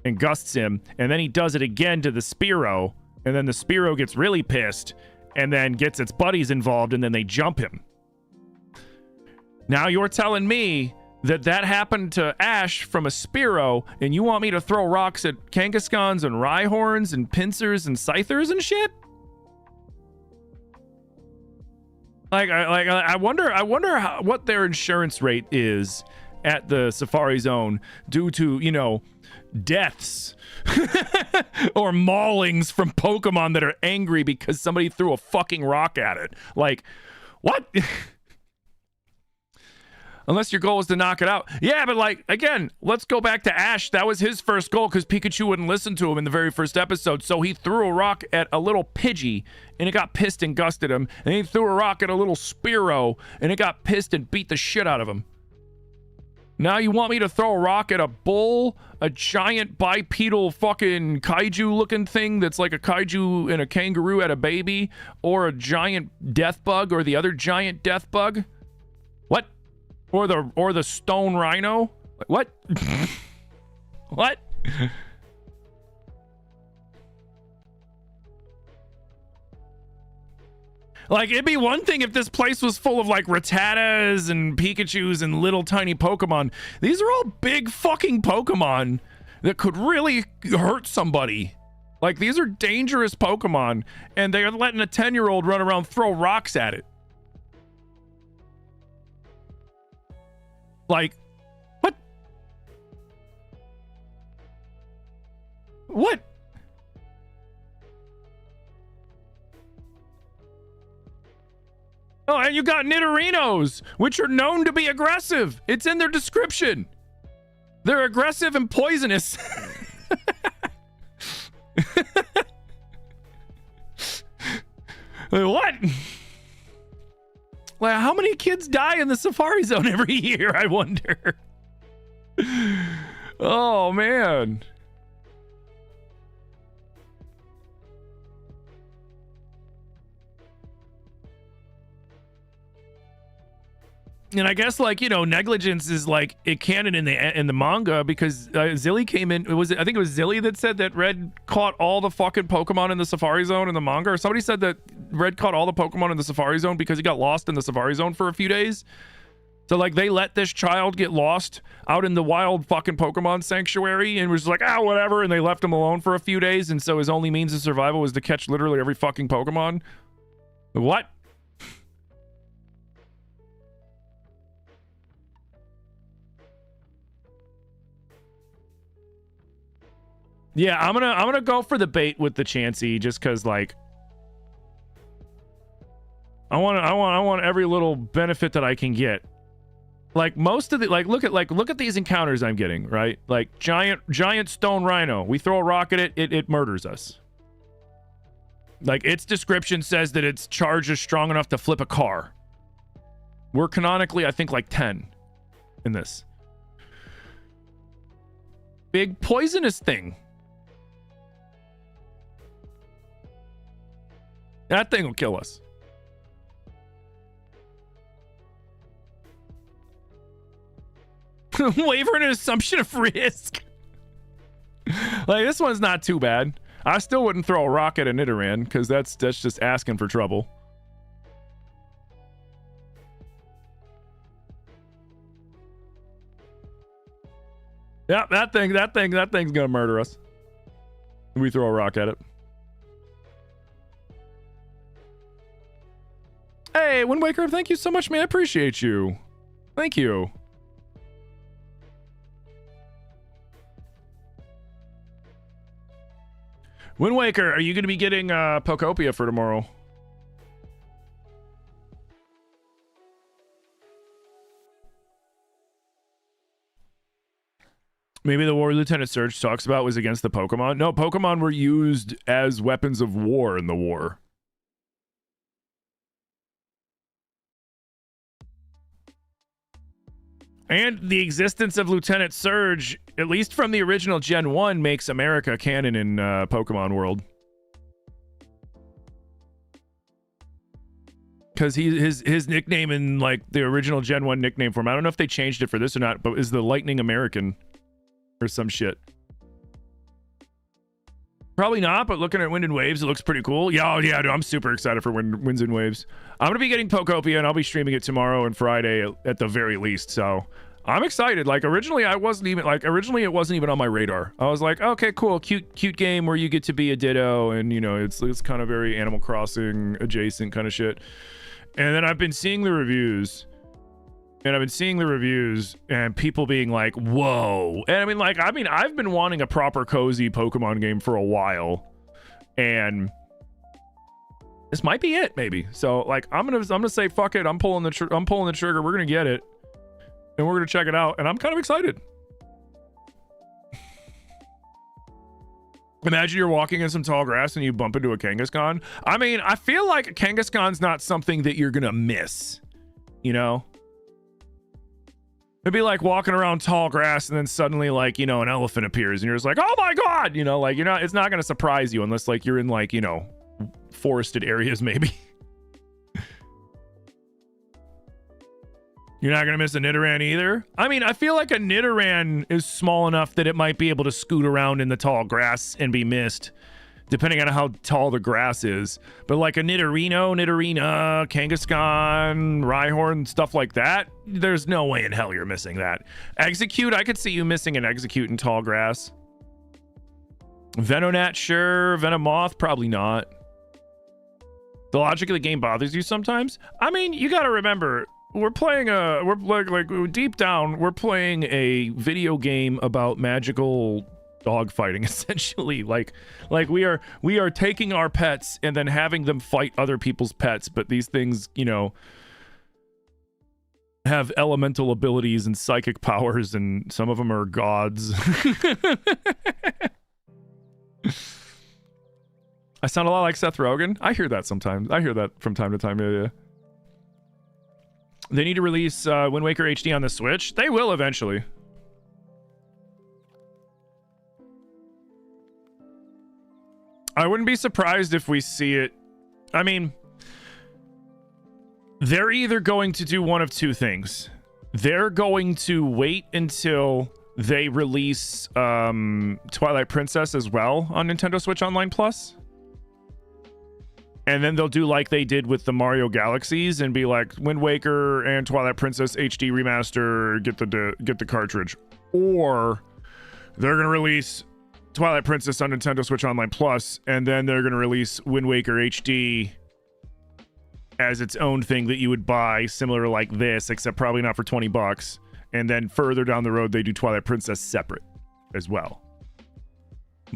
and gusts him, and then he does it again to the Spearow, and then the Spearow gets really pissed and then gets its buddies involved, and then they jump him. Now you're telling me that that happened to Ash from a Spearow, and you want me to throw rocks at Kangaskhan's and Rhyhorns and Pinsers and Scythers and shit? I wonder what their insurance rate is at the Safari Zone due to, you know, deaths or maulings from Pokemon that are angry because somebody threw a fucking rock at it. Like, what? Unless your goal is to knock it out. Yeah, but like, again, let's go back to Ash. That was his first goal because Pikachu wouldn't listen to him in the very first episode. So he threw a rock at a little Pidgey and it got pissed and gusted him. And he threw a rock at a little Spearow and it got pissed and beat the shit out of him. Now you want me to throw a rock at a bull, a giant bipedal fucking kaiju looking thing that's like a kaiju and a kangaroo at a baby, or a giant death bug, or the other giant death bug? What? Or the stone rhino? What? What? Like, it'd be one thing if this place was full of, like, Rattatas and Pikachus and little tiny Pokemon. These are all big fucking Pokemon that could really hurt somebody. Like, these are dangerous Pokemon, and they're letting a 10-year-old run around throw rocks at it. Like, what? What? Oh, and you got Nidorinos, which are known to be aggressive. It's in their description. They're aggressive and poisonous. What? Like, how many kids die in the Safari Zone every year, I wonder? Oh, man. And I guess, like, you know, negligence is like a canon in the manga because Zilly came in. I think it was Zilly that said that Red caught all the fucking Pokemon in the Safari Zone in the manga, or somebody said that Red caught all the Pokemon in the Safari Zone because he got lost in the Safari Zone for a few days. So, like, they let this child get lost out in the wild fucking Pokemon sanctuary and was like, whatever, and they left him alone for a few days, and so his only means of survival was to catch literally every fucking Pokemon. What? Yeah, I'm gonna go for the bait with the Chansey just because, like, I want every little benefit that I can get. Like, most of the, like, look at these encounters I'm getting, right? Like, giant stone rhino. We throw a rock at it, it murders us. Like, its description says that its charge is strong enough to flip a car. We're canonically, I think, like 10 in this. Big poisonous thing. That thing will kill us. Waiver an assumption of risk. Like, this one's not too bad. I still wouldn't throw a rock at a Nidoran because that's just asking for trouble. Yeah, that thing's gonna murder us. We throw a rock at it. Hey, Wind Waker, thank you so much, man. I appreciate you. Thank you. Wind Waker, are you going to be getting Pokopia for tomorrow? Maybe the war Lieutenant Surge talks about was against the Pokemon? No, Pokemon were used as weapons of war in the war. And the existence of Lieutenant Surge, at least from the original Gen 1, makes America canon in Pokemon world. Because his nickname in, like, the original Gen 1 nickname form, I don't know if they changed it for this or not, but is the Lightning American or some shit. Probably not, but looking at Wind and Waves, it looks pretty cool. Yeah, dude, I'm super excited for Winds and Waves. I'm going to be getting Pokopia, and I'll be streaming it tomorrow and Friday at the very least, so I'm excited. Like, originally it wasn't even on my radar. I was like, okay, cool, cute game where you get to be a Ditto, and, you know, it's kind of very Animal Crossing adjacent kind of shit. And then I've been seeing the reviews, and people being like, whoa. And I've been wanting a proper cozy Pokemon game for a while, and this might be it, maybe. So, like, I'm gonna say fuck it. I'm pulling the trigger. We're gonna get it, and we're gonna check it out. And I'm kind of excited. Imagine you're walking in some tall grass and you bump into a Kangaskhan. I mean, I feel like a Kangaskhan's not something that you're gonna miss, you know? It'd be like walking around tall grass and then suddenly, like, you know, an elephant appears and you're just like, oh my god, you know, like, it's not gonna surprise you unless, like, you're in, like, you know, forested areas maybe. You're not gonna miss a Nidoran either? I mean, I feel like a Nidoran is small enough that it might be able to scoot around in the tall grass and be missed, depending on how tall the grass is. But like a Nidorina, Kangaskhan, Rhyhorn, stuff like that, there's no way in hell you're missing that. Execute, I could see you missing an Execute in tall grass. Venonat, sure. Venomoth, probably not. The logic of the game bothers you sometimes? I mean, you gotta remember, we're deep down, we're playing a video game about magical dog fighting essentially. Like we are taking our pets and then having them fight other people's pets, but these things, you know, have elemental abilities and psychic powers, and some of them are gods. I sound a lot like Seth Rogen. I hear that sometimes. I hear that from time to time. Yeah. They need to release Wind Waker HD on the Switch. They will eventually. I wouldn't be surprised if we see it. I mean, they're either going to do one of two things. They're going to wait until they release Twilight Princess as well on Nintendo Switch Online Plus. And then they'll do like they did with the Mario Galaxies and be like, Wind Waker and Twilight Princess HD Remaster, get the cartridge. Or they're going to release Twilight Princess on Nintendo Switch Online Plus, and then they're going to release Wind Waker HD as its own thing that you would buy, similar like this, except probably not for $20. And then further down the road, they do Twilight Princess separate as well.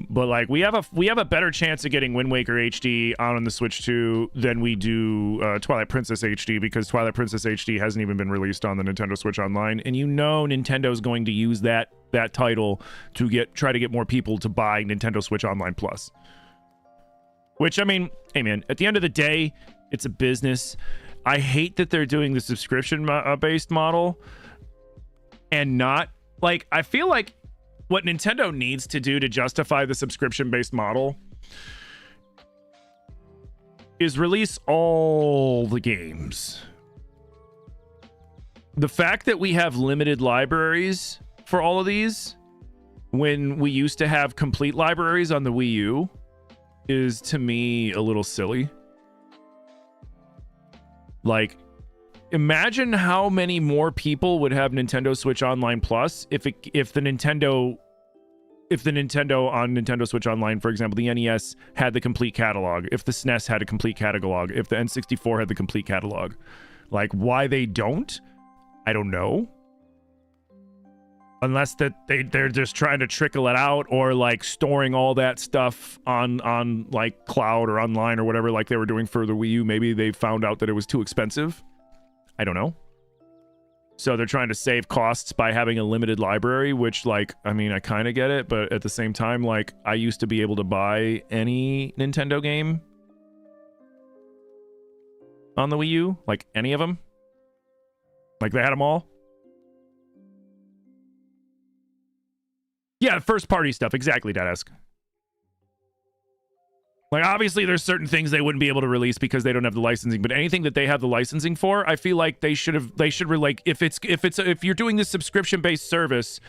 But like we have a better chance of getting Wind Waker HD on the Switch 2 than we do Twilight Princess HD, because Twilight Princess HD hasn't even been released on the Nintendo Switch Online, and you know Nintendo's going to use that title to try to get more people to buy Nintendo Switch Online Plus. Which, I mean, hey man, at the end of the day, it's a business. I hate that they're doing the subscription based model and not like, I feel like what Nintendo needs to do to justify the subscription-based model is release all the games. The fact that we have limited libraries for all of these, when we used to have complete libraries on the Wii U, is to me a little silly. Like, imagine how many more people would have Nintendo Switch Online Plus if the Nintendo on Nintendo Switch Online, for example, the NES had the complete catalog, if the SNES had a complete catalog, if the N64 had the complete catalog. Like, why they don't, I don't know. Unless that they're just trying to trickle it out, or like storing all that stuff on like cloud or online or whatever, like they were doing for the Wii U. Maybe they found out that it was too expensive. I don't know. So they're trying to save costs by having a limited library, which, like, I mean, I kind of get it, but at the same time, like, I used to be able to buy any Nintendo game on the Wii U, like any of them. Like, they had them all. Yeah, first party stuff, exactly, Dadask. Like, obviously, there's certain things they wouldn't be able to release because they don't have the licensing, but anything that they have the licensing for, I feel like they should like, if you're doing this subscription-based service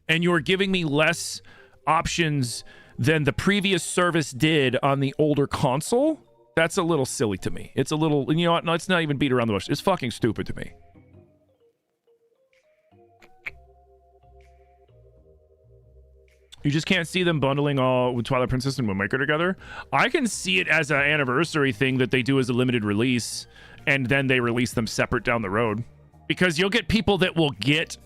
and you're giving me less options than the previous service did on the older console, that's a little silly to me. It's a little, you know what? No, let's not even beat around the bush. It's fucking stupid to me. You just can't see them bundling all with Twilight Princess and Wind Waker together. I can see it as an anniversary thing that they do as a limited release, and then they release them separate down the road. Because you'll get people that will get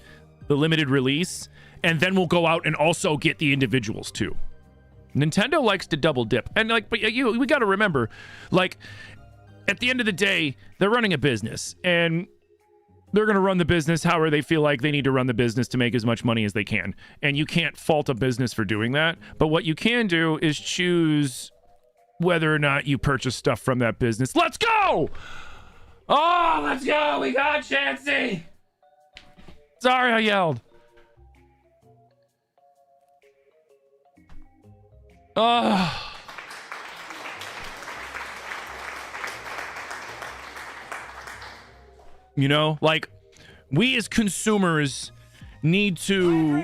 the limited release, and then will go out and also get the individuals too. Nintendo likes to double dip. And like, but we got to remember, like, at the end of the day, they're running a business, and they're going to run the business however they feel like they need to run the business to make as much money as they can. And you can't fault a business for doing that. But what you can do is choose whether or not you purchase stuff from that business. Let's go! Oh, let's go! We got Chansey! Sorry I yelled. Oh. You know, like, we as consumers need to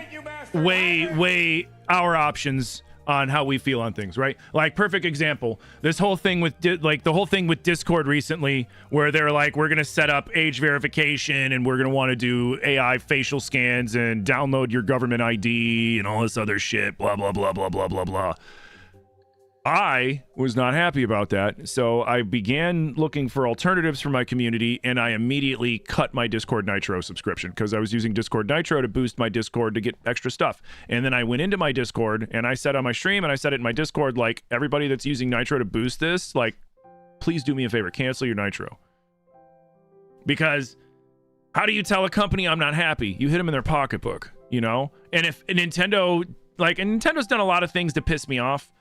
weigh our options on how we feel on things, right? Like, perfect example, this whole thing with the whole thing with Discord recently, where they're like, we're gonna set up age verification and we're gonna want to do AI facial scans and download your government ID and all this other shit, blah blah blah blah blah blah blah. I was not happy about that, so I began looking for alternatives for my community, and I immediately cut my Discord Nitro subscription because I was using Discord Nitro to boost my Discord to get extra stuff. And then I went into my Discord, and I said on my stream, and I said it in my Discord, like, everybody that's using Nitro to boost this, like, please do me a favor, cancel your Nitro. Because how do you tell a company I'm not happy? You hit them in their pocketbook, you know? And if Nintendo, like, and Nintendo's done a lot of things to piss me off,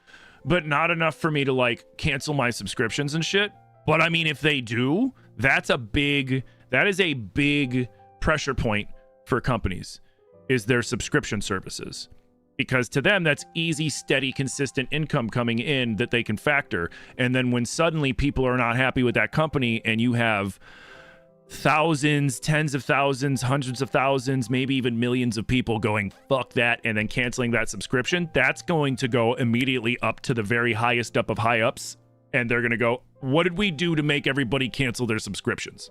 but not enough for me to like cancel my subscriptions and shit. But I mean, if they do, that is a big pressure point for companies, is their subscription services. Because to them, that's easy, steady, consistent income coming in that they can factor. And then when suddenly people are not happy with that company and you have thousands, tens of thousands, hundreds of thousands, maybe even millions of people going, fuck that, and then canceling that subscription, that's going to go immediately up to the very highest up of high ups. And they're going to go, what did we do to make everybody cancel their subscriptions?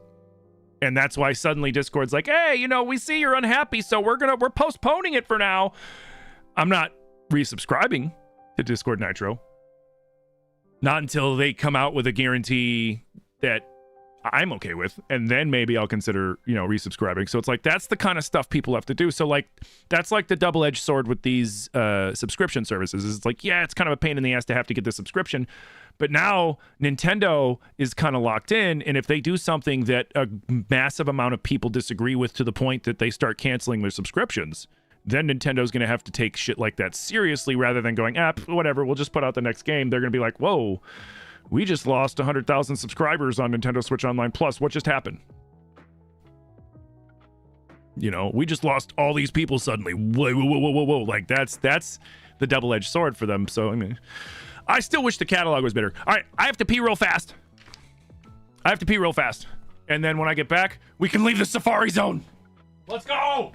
And that's why suddenly Discord's like, hey, you know, we see you're unhappy, so we're postponing it for now. I'm not resubscribing to Discord Nitro. Not until they come out with a guarantee that I'm okay with, and then maybe I'll consider, you know, resubscribing. So it's like, that's the kind of stuff people have to do. So like, that's like the double-edged sword with these subscription services. It's like, yeah, it's kind of a pain in the ass to have to get the subscription, but now Nintendo is kind of locked in, and if they do something that a massive amount of people disagree with to the point that they start canceling their subscriptions, then Nintendo's going to have to take shit like that seriously rather than going, whatever, we'll just put out the next game. They're going to be like, whoa, we just lost 100,000 subscribers on Nintendo Switch Online Plus. What just happened? You know, we just lost all these people suddenly. Whoa. Like, that's the double-edged sword for them. So, I mean, I still wish the catalog was better. All right, I have to pee real fast. And then when I get back, we can leave the Safari Zone. Let's go!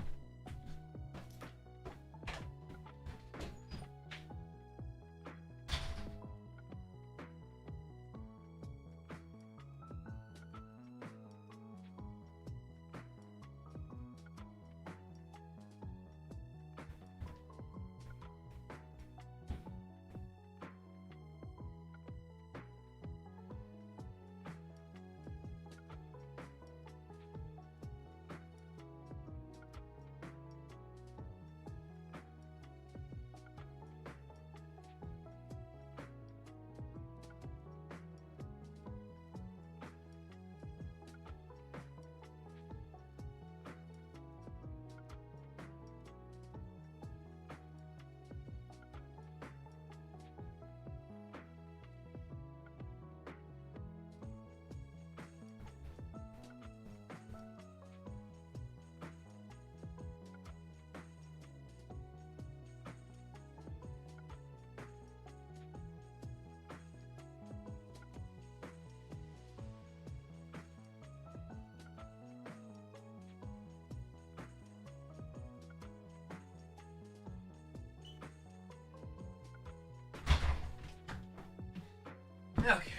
Okay.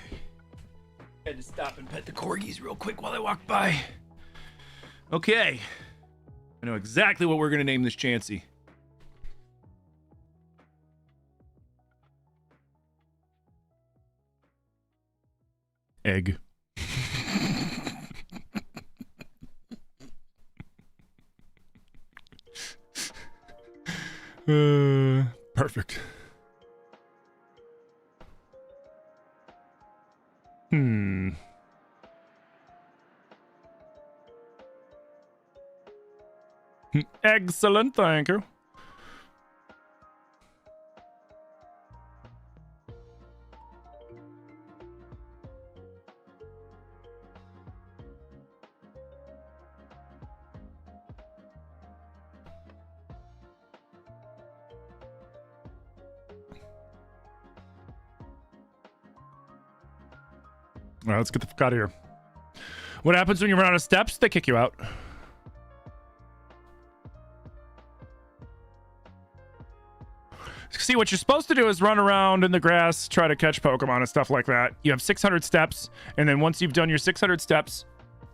Had to stop and pet the corgis real quick while I walked by. Okay. I know exactly what we're going to name this Chansey. Egg. Perfect. Excellent, thank you. All right, let's get the fuck out of here. What happens when you run out of steps? They kick you out. See, what you're supposed to do is run around in the grass, try to catch Pokemon and stuff like that. You have 600 steps, and then once you've done your 600 steps,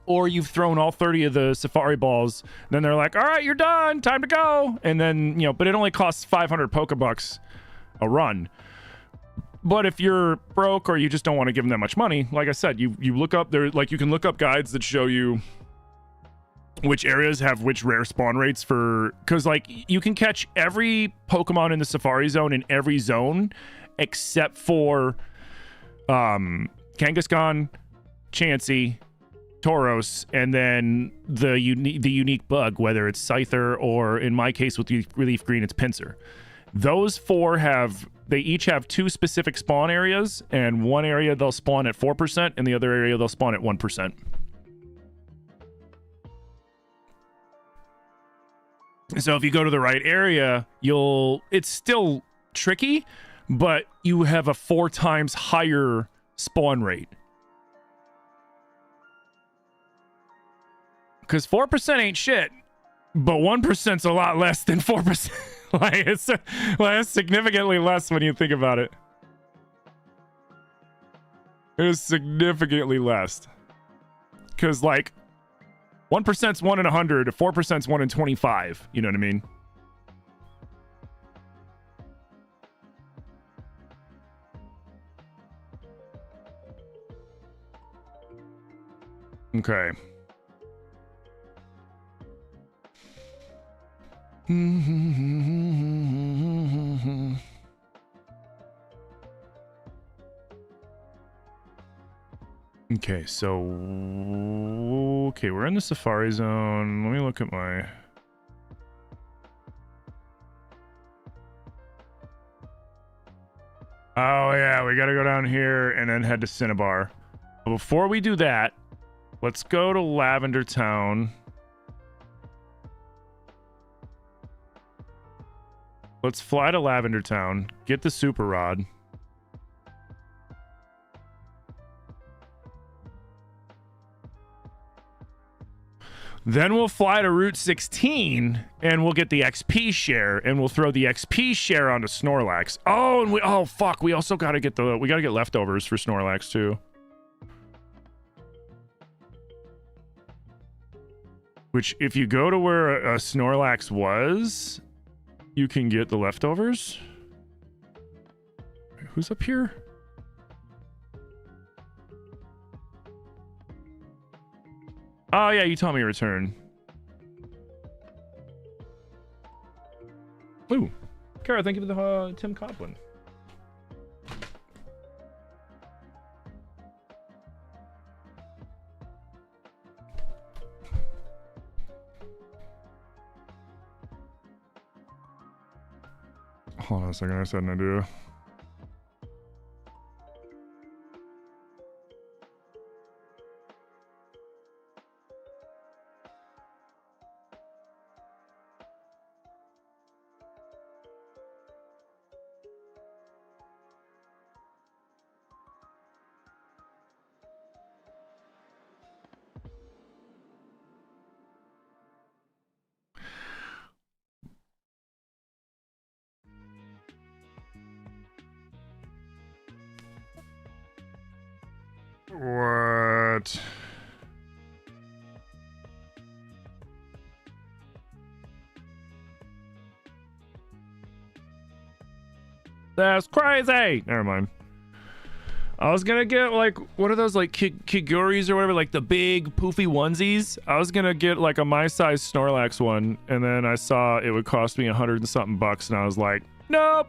or you've thrown all 30 of the Safari balls, then they're like, all right, you're done, time to go. And then, you know, but it only costs 500 Pokebucks a run. But if you're broke or you just don't want to give them that much money, like I said, you look up there, like you can look up guides that show you which areas have which rare spawn rates for, because like you can catch every Pokemon in the Safari Zone in every zone except for Kangaskhan, Chansey, Tauros, and then the unique bug, whether it's Scyther or in my case with Relief Green, it's Pinsir. Those four they each have two specific spawn areas, and one area they'll spawn at 4% and the other area they'll spawn at 1%. So if you go to the right area, it's still tricky, but you have a 4 times higher spawn rate. Because 4% ain't shit, but 1%'s a lot less than 4%. Like, it's significantly less when you think about it. It is significantly less. Because, like, 1%'s 1 in 100, 4%'s 1 in 25. You know what I mean? Okay. Okay, so we're in the Safari Zone. Let me look at my oh yeah, we gotta go down here and then head to Cinnabar. But before we do that, let's go to Lavender Town. Let's fly to Lavender Town, get the Super Rod. Then we'll fly to Route 16 and we'll get the XP share and we'll throw the XP share onto Snorlax. Oh, and oh fuck, we also gotta get leftovers for Snorlax too. Which if you go to where a Snorlax was, you can get the leftovers. Who's up here? Oh yeah, you taught me return. Ooh, Kara, thank you for the Tim Coplin. Hold on a second, I just had an idea. What? That's crazy. Never mind. I was gonna get like what are those like Kiguris or whatever, like the big poofy onesies. I was gonna get like a my size Snorlax one, and then I saw it would cost me $100 and something, and I was like, nope.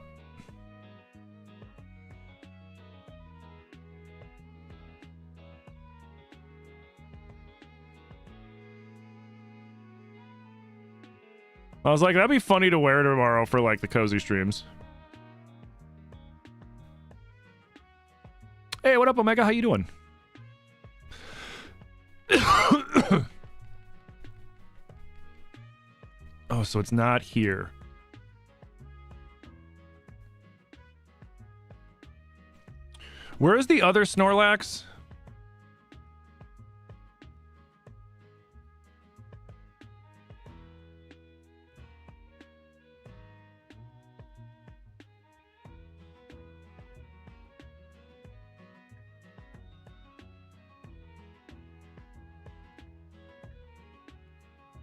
I was like, that'd be funny to wear tomorrow for like the cozy streams. Hey, what up, Omega? How you doing? Oh, so it's not here. Where is the other Snorlax?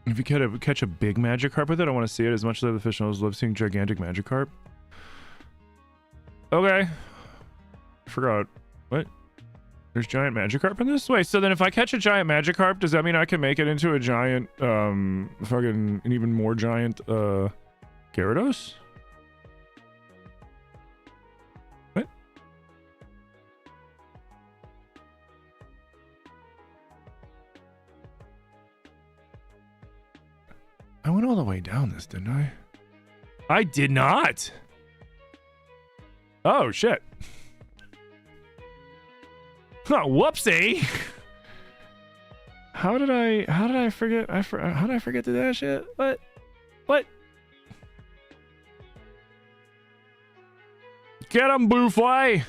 If you catch a big Magikarp with it, I want to see it as much as the fish knows. Love seeing gigantic Magikarp. Okay. forgot. What? There's giant Magikarp in this? Wait, so then if I catch a giant Magikarp, does that mean I can make it into a giant, fucking, an even more giant, Gyarados? What? I went all the way down this, didn't I? I did not! Oh, shit. Oh, whoopsie! How did I forget? How did I forget to do that shit? What? Get him, Boofly!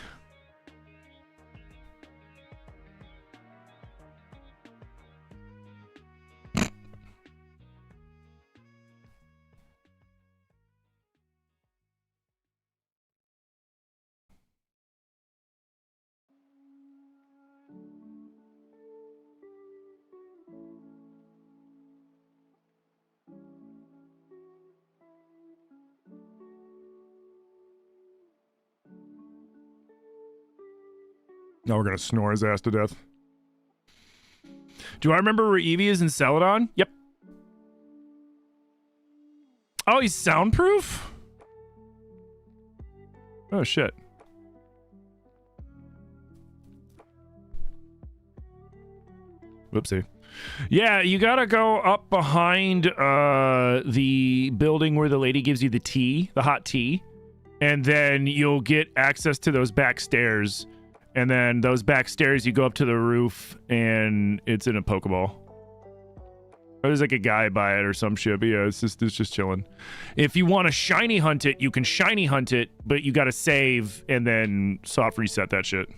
Now we're gonna snore his ass to death. Do I remember where Eevee is in Celadon? Yep. Oh, he's soundproof? Oh, shit. Whoopsie. Yeah, you gotta go up behind the building where the lady gives you the tea, the hot tea, and then you'll get access to those back stairs. And then those back stairs, you go up to the roof, and it's in a Pokeball. There's like a guy by it or some shit, but yeah, it's just chilling. If you want to shiny hunt it, you can shiny hunt it, but you gotta save and then soft reset that shit.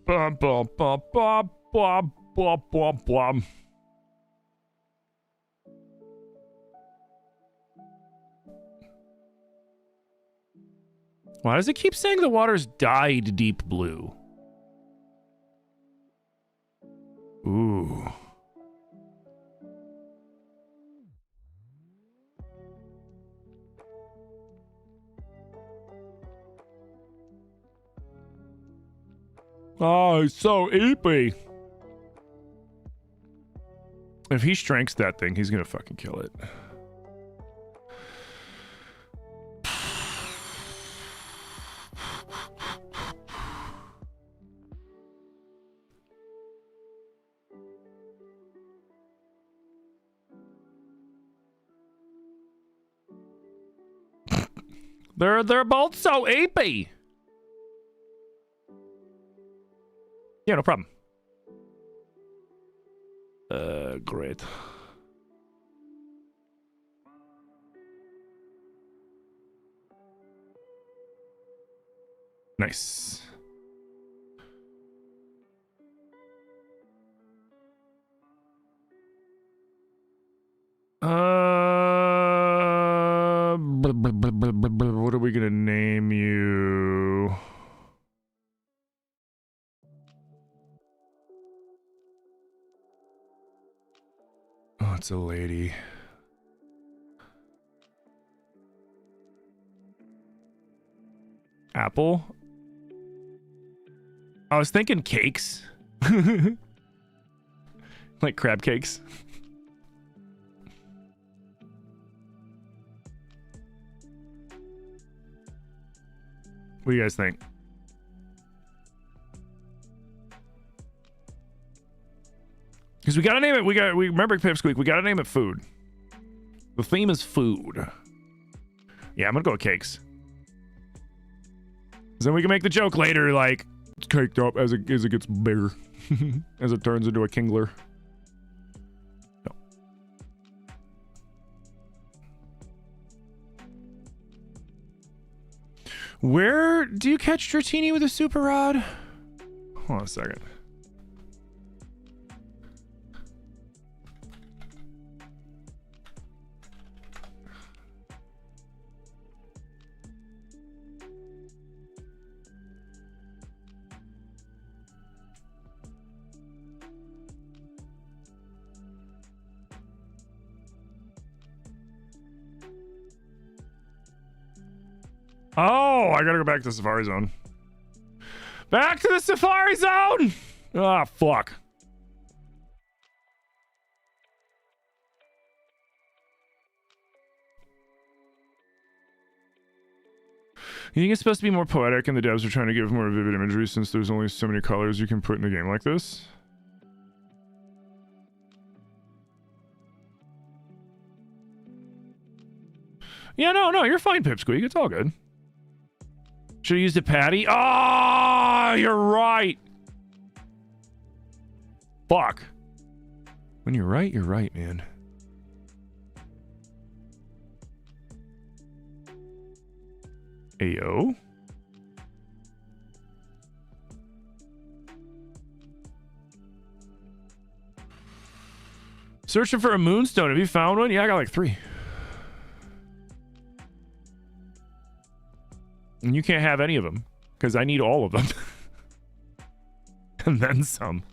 Bum, bum, bum, bum, bum, bum, bum, bum. Why does it keep saying the water's dyed deep blue? Ooh. Oh, he's so eepy. If he strengths that thing, he's gonna fucking kill it. They're both so apey. Yeah, no problem. Great. Nice. What are we gonna name you? Oh, it's a lady. Apple? I was thinking cakes. Like crab cakes. What do you guys think? Because we gotta name it. We remember Pipsqueak. We gotta name it food. The theme is food. Yeah, I'm gonna go with cakes. Then we can make the joke later, like it's caked up as it gets bigger, as it turns into a Kingler. No. Where do you catch Dratini with a super rod? Hold on a second. Oh, I gotta go back to the Safari Zone. Back to the Safari Zone! Ah, fuck. You think it's supposed to be more poetic and the devs are trying to give more vivid imagery since there's only so many colors you can put in a game like this? Yeah, no, you're fine, Pipsqueak. It's all good. Should have used a patty. Ah, you're right. Fuck. When you're right, man. Ayo. Searching for a moonstone. Have you found one? Yeah, I got like 3. And you can't have any of them because I need all of them. And then some.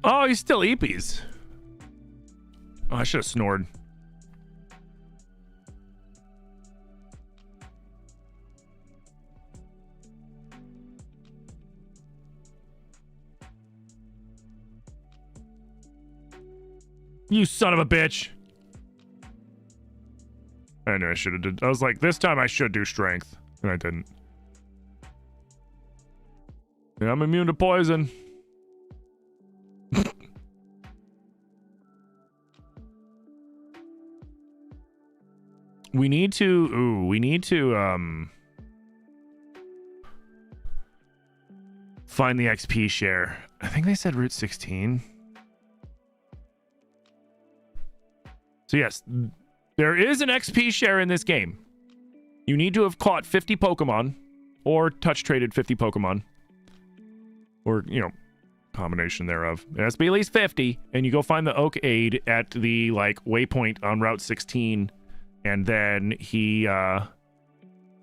Oh, he's still Eepees. Oh, I should have snored. You son of a bitch. I knew I should have did. I was like, this time I should do strength. And I didn't. Yeah, I'm immune to poison. We need to find the XP share. I think they said Route 16. So yes, there is an XP share in this game. You need to have caught 50 Pokemon or touch traded 50 Pokemon. Or, you know, combination thereof. It has to be at least 50, and you go find the Oak Aid at the, like, waypoint on Route 16, and then he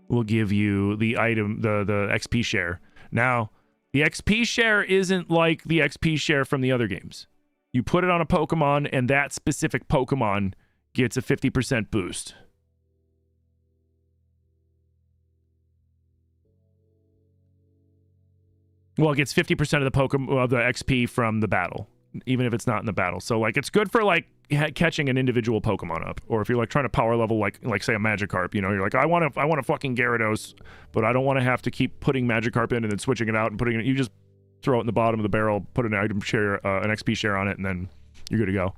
will give you the item, the XP share. Now, the XP share isn't like the XP share from the other games. You put it on a Pokemon, and that specific Pokemon gets a 50% boost. Well, it gets 50% of the Pokemon, of the XP from the battle, even if it's not in the battle. So, like, it's good for, like, catching an individual Pokemon up. Or if you're, like, trying to power level, like say, a Magikarp, you know, you're like, I want a fucking Gyarados, but I don't want to have to keep putting Magikarp in and then switching it out and putting it. You just throw it in the bottom of the barrel, put an item share, an XP share on it, and then you're good to go.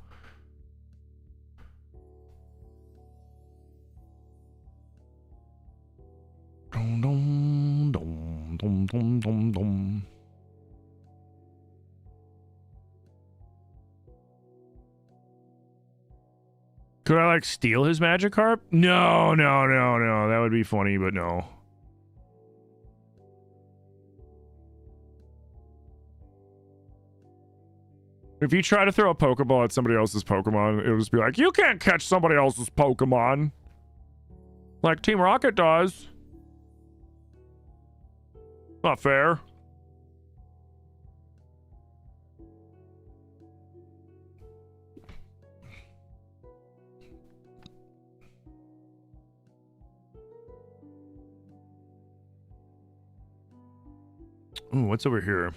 Dum, dum, dum, dum, dum, dum, dum. Could I, like, steal his Magikarp? No. That would be funny, but no. If you try to throw a Pokeball at somebody else's Pokemon, it'll just be like, you can't catch somebody else's Pokemon. Like Team Rocket does. Not fair. Ooh, what's over here?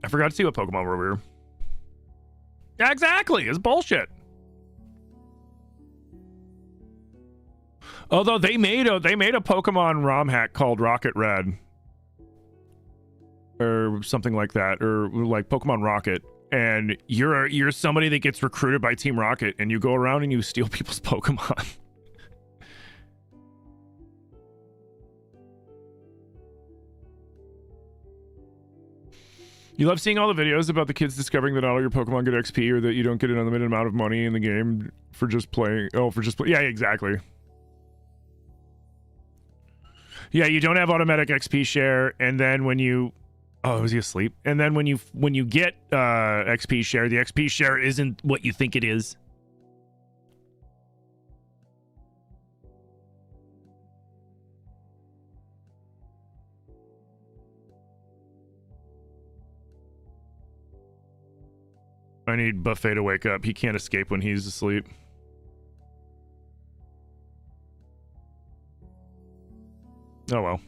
I forgot to see what Pokemon were over here. Yeah, exactly. It's bullshit. Although they made a Pokemon ROM hack called Rocket Red. Or something like that. Or like Pokemon Rocket. And you're somebody that gets recruited by Team Rocket and you go around and you steal people's Pokemon. You love seeing all the videos about the kids discovering that not all your Pokemon get XP or that you don't get an unlimited amount of money in the game for just playing. Oh, for just play. Yeah, exactly. Yeah, you don't have automatic XP share, and then when you... Oh, was he asleep? And then when you get XP share, the XP share isn't what you think it is. I need Buffet to wake up. He can't escape when he's asleep. Oh well.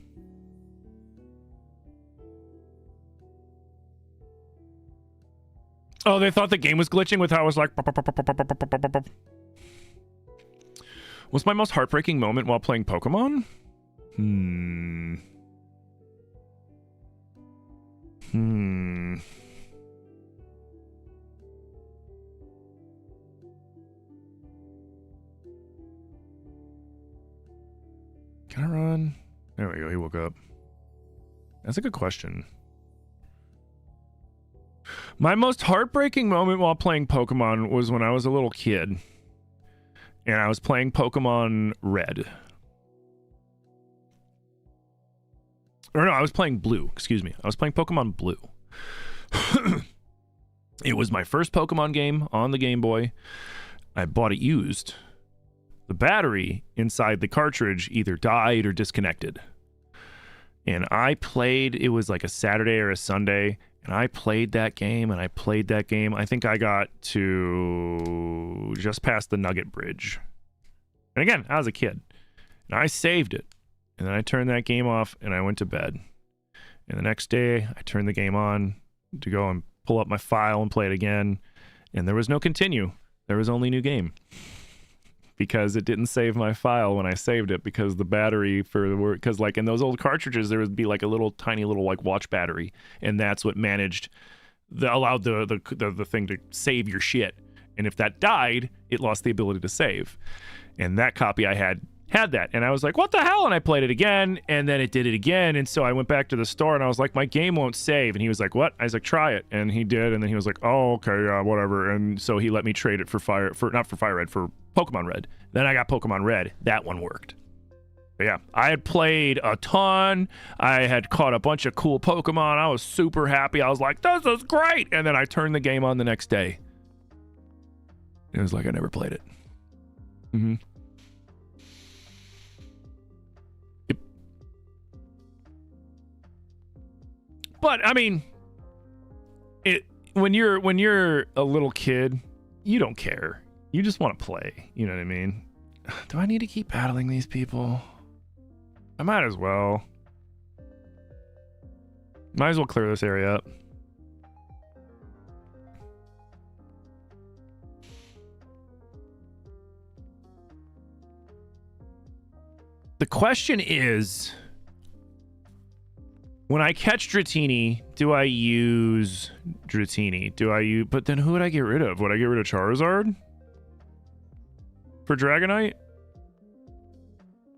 Oh, they thought the game was glitching with how I was like... What's my most heartbreaking moment while playing Pokemon? Can I run? There we go, he woke up. That's a good question. My most heartbreaking moment while playing Pokemon was when I was a little kid. And I was playing Pokemon Red. Or no, I was playing Blue. Excuse me. I was playing Pokemon Blue. It was my first Pokemon game on the Game Boy. I bought it used. The battery inside the cartridge either died or disconnected. And I played, it was like a Saturday or a Sunday, and I played that game, and I played that game. I think I got to just past the Nugget Bridge. And again, I was a kid. And I saved it. And then I turned that game off, and I went to bed. And the next day, I turned the game on to go and pull up my file and play it again. And there was no continue. There was only new game. Because it didn't save my file when I saved it, because the battery for the work, because like in those old cartridges there would be like a little tiny little like watch battery, and that's what managed allowed the thing to save your shit. And if that died, it lost the ability to save. And that copy I had that, and I was like, what the hell? And I played it again, and then it did it again. And so I went back to the store and I was like, my game won't save. And he was like, what? I was like, try it. And he did, and then he was like, oh, okay, yeah, whatever. And so he let me trade it for not for Fire Red, for Pokemon Red. Then I got Pokemon Red. That one worked. But yeah, I had played a ton. I had caught a bunch of cool Pokemon. I was super happy. I was like, this is great. And then I turned the game on the next day. It was like I never played it. Mm-hmm. Yep. But I mean, when you're a little kid, you don't care. You just want to play. You know what I mean? Do I need to keep battling these people? I might as well. Might as well clear this area up. The question is, when I catch Dratini, do I use Dratini? But then who would I get rid of? Would I get rid of Charizard? For Dragonite?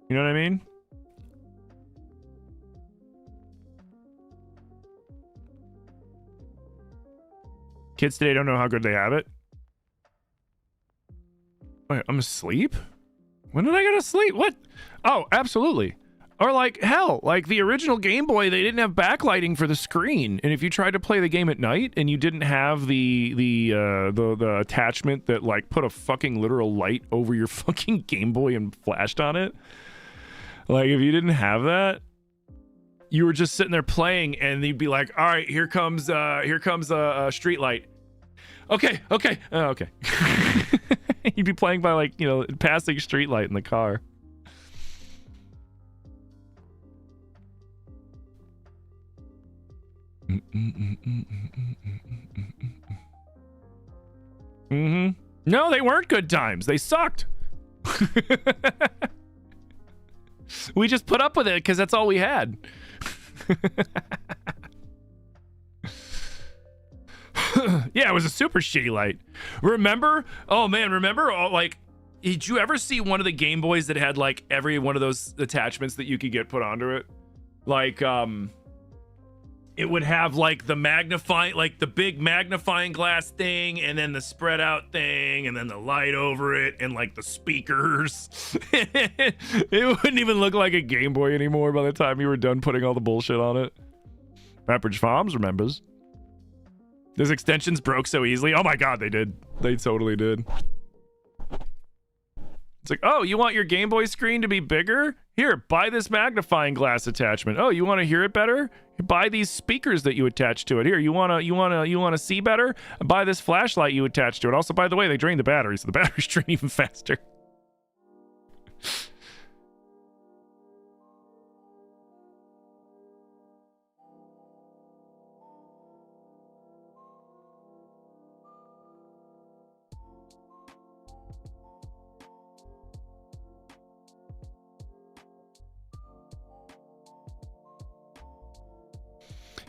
You know what I mean? Kids today don't know how good they have it. Wait, I'm asleep? When did I go to sleep? What? Oh, absolutely. Or like, hell, like the original Game Boy, they didn't have backlighting for the screen. And if you tried to play the game at night and you didn't have the attachment that like put a fucking literal light over your fucking Game Boy and flashed on it, like if you didn't have that, you were just sitting there playing and you'd be like, all right, here comes a street light. Okay. Okay. You'd be playing by like, you know, passing street light in the car. Mm-hmm. No, they weren't good times. They sucked. We just put up with it because that's all we had. Yeah, it was a super shitty light. Remember? Oh man, remember? Oh, like, did you ever see one of the Game Boys that had like every one of those attachments that you could get put onto it? Like, it would have like the magnifying, like the big magnifying glass thing, and then the spread out thing, and then the light over it, and like the speakers. It wouldn't even look like a Game Boy anymore by the time you were done putting all the bullshit on it. Pepperidge Farms remembers. Those extensions broke so easily. Oh my god, they did. They totally did. It's like, oh, you want your Game Boy screen to be bigger? Here, buy this magnifying glass attachment. Oh, you want to hear it better? Buy these speakers that you attach to it. Here, you wanna see better? Buy this flashlight you attach to it. Also, by the way, they drain the battery, so the batteries drain even faster.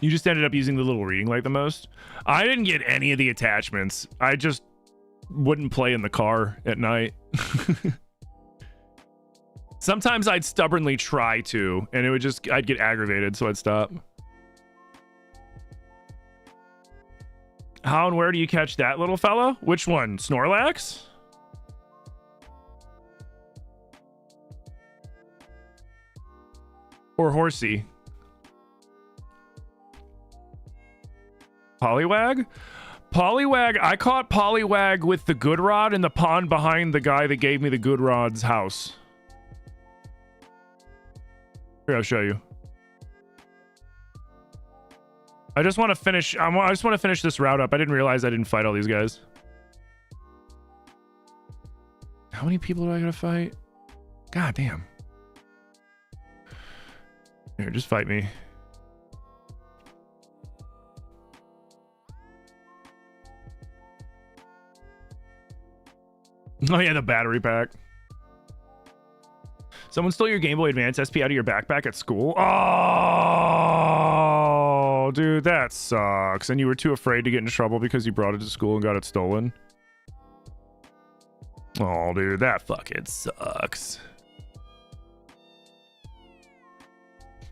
You just ended up using the little reading light the most. I didn't get any of the attachments. I just wouldn't play in the car at night. Sometimes I'd stubbornly try to, and it would just, I'd get aggravated, so I'd stop. How and where do you catch that little fella? Which one? Snorlax? Or Horsey? Poliwag? Poliwag, I caught Poliwag with the good rod in the pond behind the guy that gave me the good rod's house. Here, I'll show you. I just want to finish, I just want to finish this route up. I didn't realize I didn't fight all these guys. How many people do I gotta fight? God damn. Here, just fight me. Oh yeah, the battery pack. Someone stole your Game Boy Advance SP out of your backpack at school? Oh, dude, that sucks. And you were too afraid to get in trouble because you brought it to school and got it stolen? Oh, dude, that fucking sucks.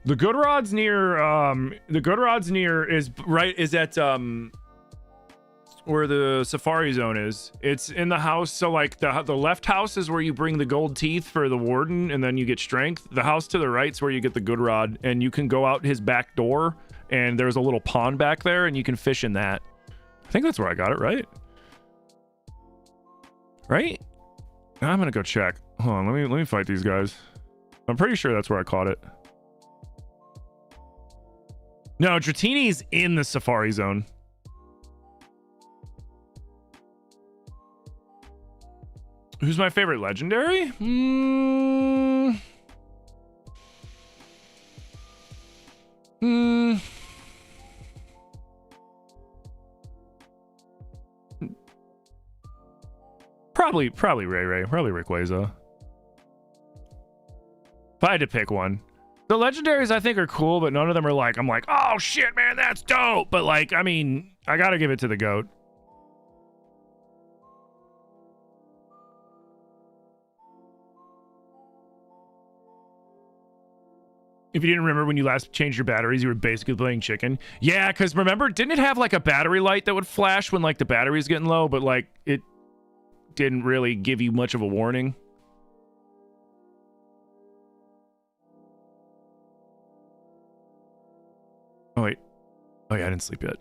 The Good Rod's near, is at, where the Safari Zone is. It's in the house, so like the left house is where you bring the gold teeth for the warden and then you get strength. The house to the right's where you get the good rod, and you can go out his back door and there's a little pond back there and you can fish in that. I think that's where I got it, right? Right? I'm gonna go check. Hold on, let me fight these guys. I'm pretty sure that's where I caught it. No, Dratini's in the Safari Zone. Who's my favorite legendary? Probably Ray, probably Rayquaza. If I had to pick one. The legendaries I think are cool, but none of them are like, I'm like, oh shit, man, that's dope. But like, I mean, I gotta give it to the GOAT. If you didn't remember when you last changed your batteries, you were basically playing chicken. Yeah, because remember, didn't it have like a battery light that would flash when like the battery's getting low, but like it didn't really give you much of a warning? Oh wait. Oh yeah, I didn't sleep yet.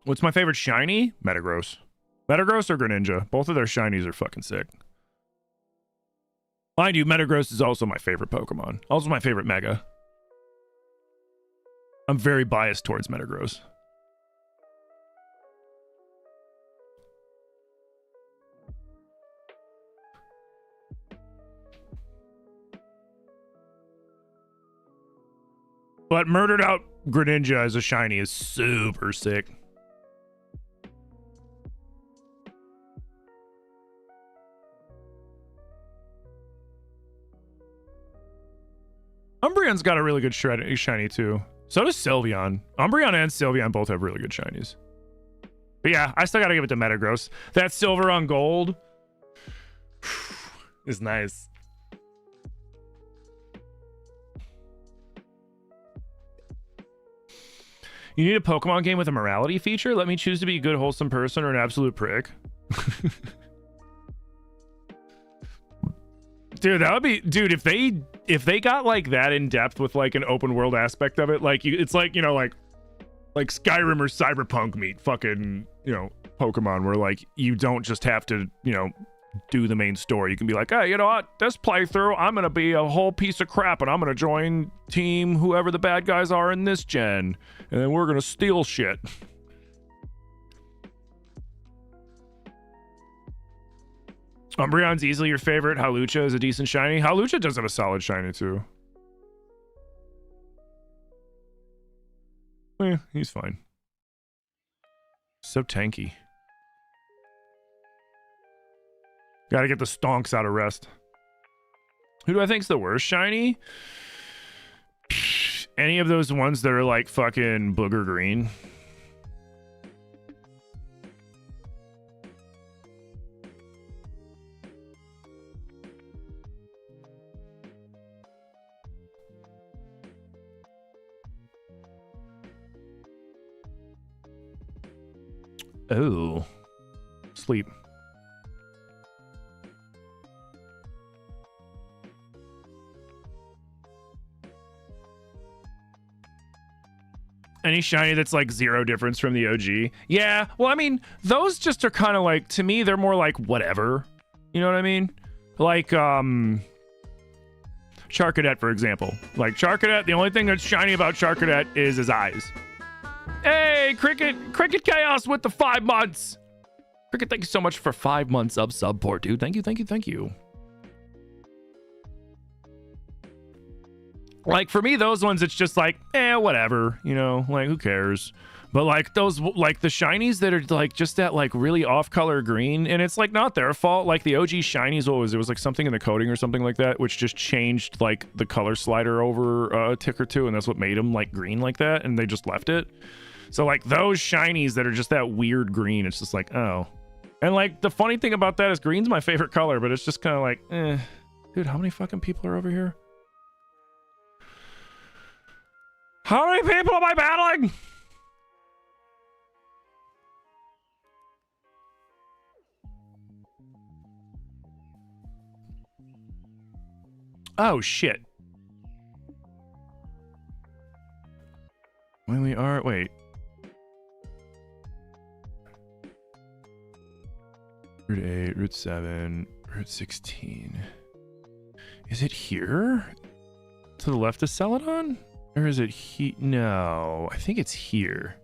What's my favorite shiny? Metagross. Metagross or Greninja. Both of their shinies are fucking sick. Mind you, Metagross is also my favorite Pokemon. Also my favorite Mega. I'm very biased towards Metagross. But Murdered Out Greninja as a shiny is super sick. Umbreon's got a really good shiny too. So does Sylveon. Umbreon and Sylveon both have really good shinies. But yeah, I still gotta give it to Metagross. That silver on gold is nice. You need a Pokemon game with a morality feature? Let me choose to be a good, wholesome person or an absolute prick. Dude, that would be, dude, if they got like that in depth with like an open world aspect of it, like it's like, you know, like Skyrim or Cyberpunk meet fucking, you know, Pokemon, where like you don't just have to, you know, do the main story. You can be like, hey, you know what, this playthrough I'm gonna be a whole piece of crap and I'm gonna join team whoever the bad guys are in this gen, and then we're gonna steal shit. Umbreon's easily your favorite. Hawlucha is a decent shiny. Hawlucha does have a solid shiny too. Eh, he's fine. So tanky. Gotta get the stonks out of rest. Who do I think's the worst shiny? Any of those ones that are like fucking booger green. Oh, sleep. Any shiny that's like zero difference from the OG? Yeah, well, I mean, those just are kind of like, to me, they're more like whatever. You know what I mean? Like, Charcadet, for example. Like, Charcadet, the only thing that's shiny about Charcadet is his eyes. Hey, Cricket Chaos with the 5 months. Cricket, thank you so much for 5 months of support, dude. Thank you. Like, for me, those ones, it's just like, whatever, you know, like, who cares? But like those, like the shinies that are like just that like really off-color green, and it's like not their fault. Like the OG shinies, what was it? It was like something in the coating or something like that, which just changed like the color slider over a tick or two, and that's what made them like green like that, and they just left it. So like those shinies that are just that weird green, it's just like, oh. And like the funny thing about that is green's my favorite color, but it's just kind of like, dude, how many fucking people are over here? How many people am I battling? Oh, shit. When we are... Wait. Route 8, Route 7, Route 16. Is it here? To the left of Celadon? Or is it he... No, I think it's here.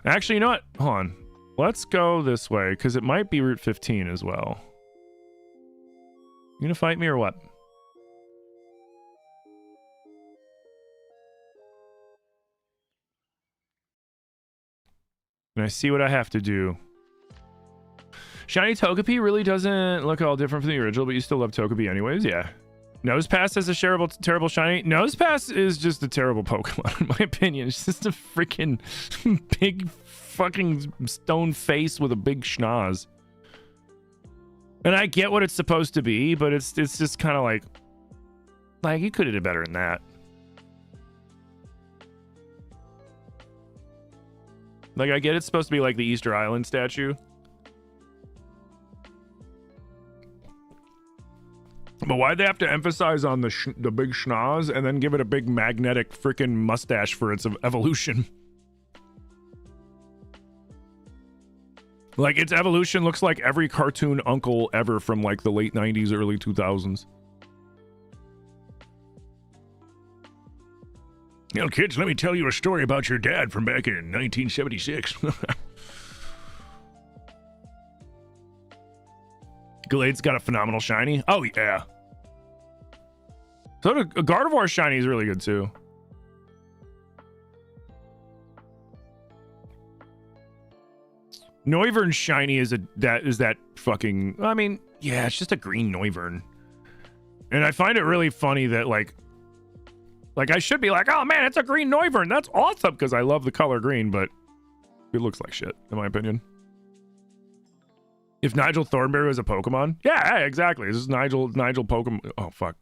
Actually, you know what? Hold on. Let's go this way, because it might be Route 15 as well. You gonna fight me or what? And I see what I have to do. Shiny Togepi really doesn't look all different from the original, but you still love Togepi anyways, yeah. Nosepass has a terrible shiny. Nosepass is just a terrible Pokemon, in my opinion. It's just a freaking big fucking stone face with a big schnoz. And I get what it's supposed to be, but it's just kind of like you could have done better than that. Like, I get it's supposed to be like the Easter Island statue. But why'd they have to emphasize on the big schnoz and then give it a big magnetic freaking mustache for its evolution? Like, its evolution looks like every cartoon uncle ever from like the late 90s, early 2000s. You know, kids, let me tell you a story about your dad from back in 1976. Glade's got a phenomenal shiny. Oh, yeah. So a Gardevoir shiny is really good, too. Noivern shiny is that fucking... I mean, yeah, it's just a green Noivern. And I find it really funny that, like I should be like, oh, man, it's a green Noivern. That's awesome, because I love the color green, but it looks like shit, in my opinion. If Nigel Thornberry was a Pokemon? Yeah, exactly. This is Nigel Pokemon. Oh, fuck.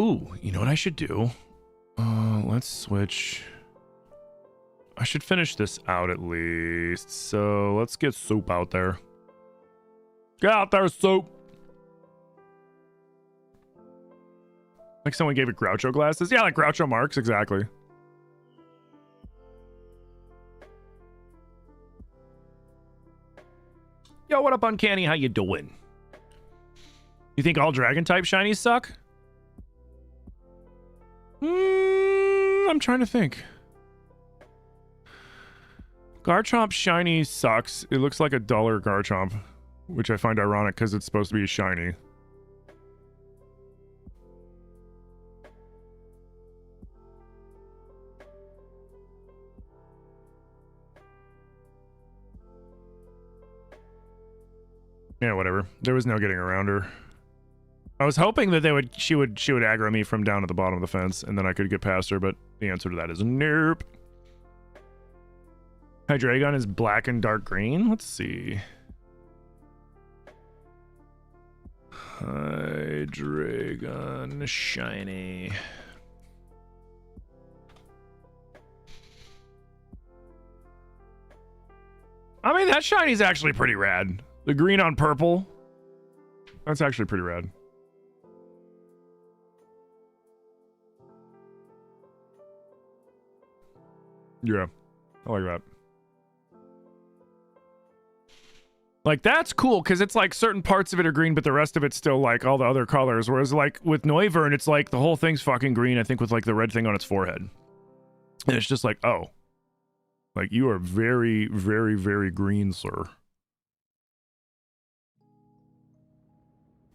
Ooh, you know what I should do? Let's switch. I should finish this out at least. So let's get Soup out there. Get out there, Soup. Like someone gave it Groucho glasses. Yeah, like Groucho Marx, exactly. Yo, what up, Uncanny? How you doing? You think all dragon type shinies suck? I'm trying to think. Garchomp shiny sucks. It looks like a duller Garchomp, which I find ironic because it's supposed to be shiny. Yeah, whatever. There was no getting around her. I was hoping that she would aggro me from down at the bottom of the fence, and then I could get past her, but the answer to that is nope. Hydreigon is black and dark green. Let's see. Hydreigon shiny. I mean, that shiny's actually pretty rad. The green on purple. That's actually pretty rad. Yeah, I like that. Like, that's cool, because it's like certain parts of it are green, but the rest of it's still like all the other colors. Whereas like with Noivern, it's like the whole thing's fucking green, I think, with like the red thing on its forehead. And it's just like, oh. Like, you are very, very, very green, sir.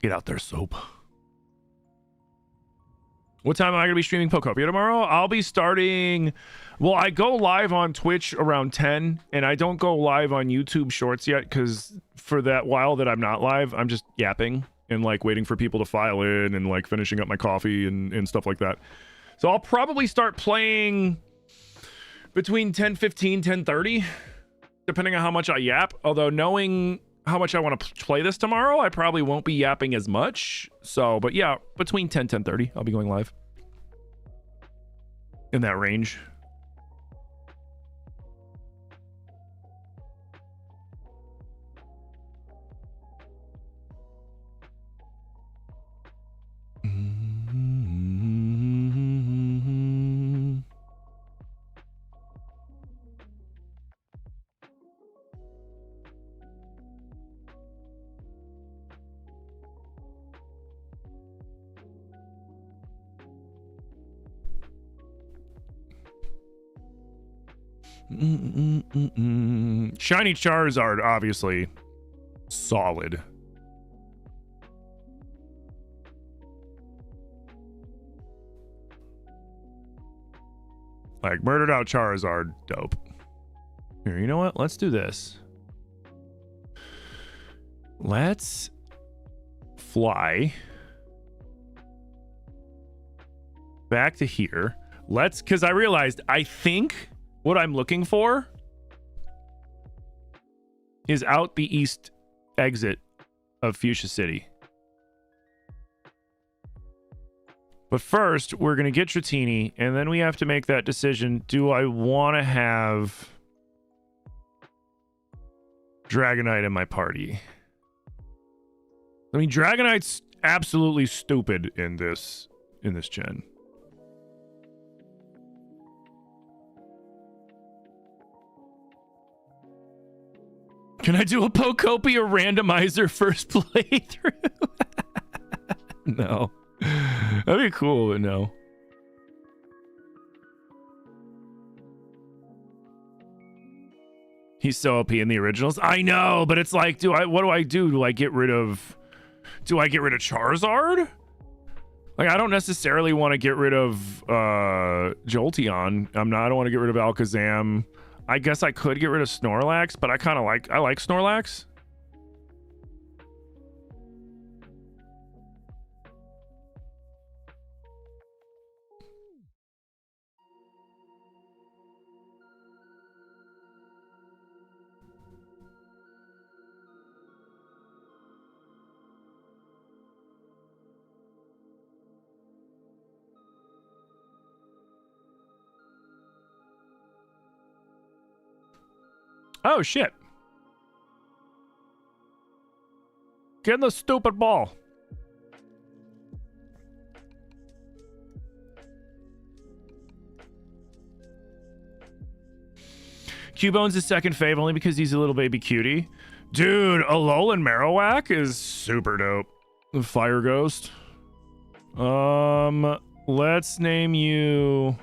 Get out there, Soap. What time am I going to be streaming Pokopia tomorrow? I'll be starting... Well, I go live on Twitch around 10, and I don't go live on YouTube Shorts yet, because for that while that I'm not live, I'm just yapping and, like, waiting for people to file in and, like, finishing up my coffee and stuff like that. So I'll probably start playing between 10:15, 10:30, depending on how much I yap. Although, knowing how much I want to play this tomorrow, I probably won't be yapping as much. So, but yeah, between 10, 10:30, I'll be going live. In that range. Shiny Charizard, obviously. Solid. Like, murdered out Charizard, dope. Here, you know what? Let's do this. Let's fly back to here. Because I realized, I think what I'm looking for is out the east exit of Fuchsia City. But first, we're going to get Dratini, and then we have to make that decision. Do I want to have Dragonite in my party? I mean, Dragonite's absolutely stupid in this gen. Can I do a Pokopia randomizer first playthrough? No. That'd be cool, but no. He's so OP in the originals. I know, but it's like, what do I do? Do I get rid of Charizard? Like, I don't necessarily want to get rid of Jolteon. I don't want to get rid of Alakazam. I guess I could get rid of Snorlax, but I like Snorlax. Oh, shit. Get in the stupid ball. Cubone's his second fave only because he's a little baby cutie. Dude, Alolan Marowak is super dope. The Fire Ghost. Let's name you...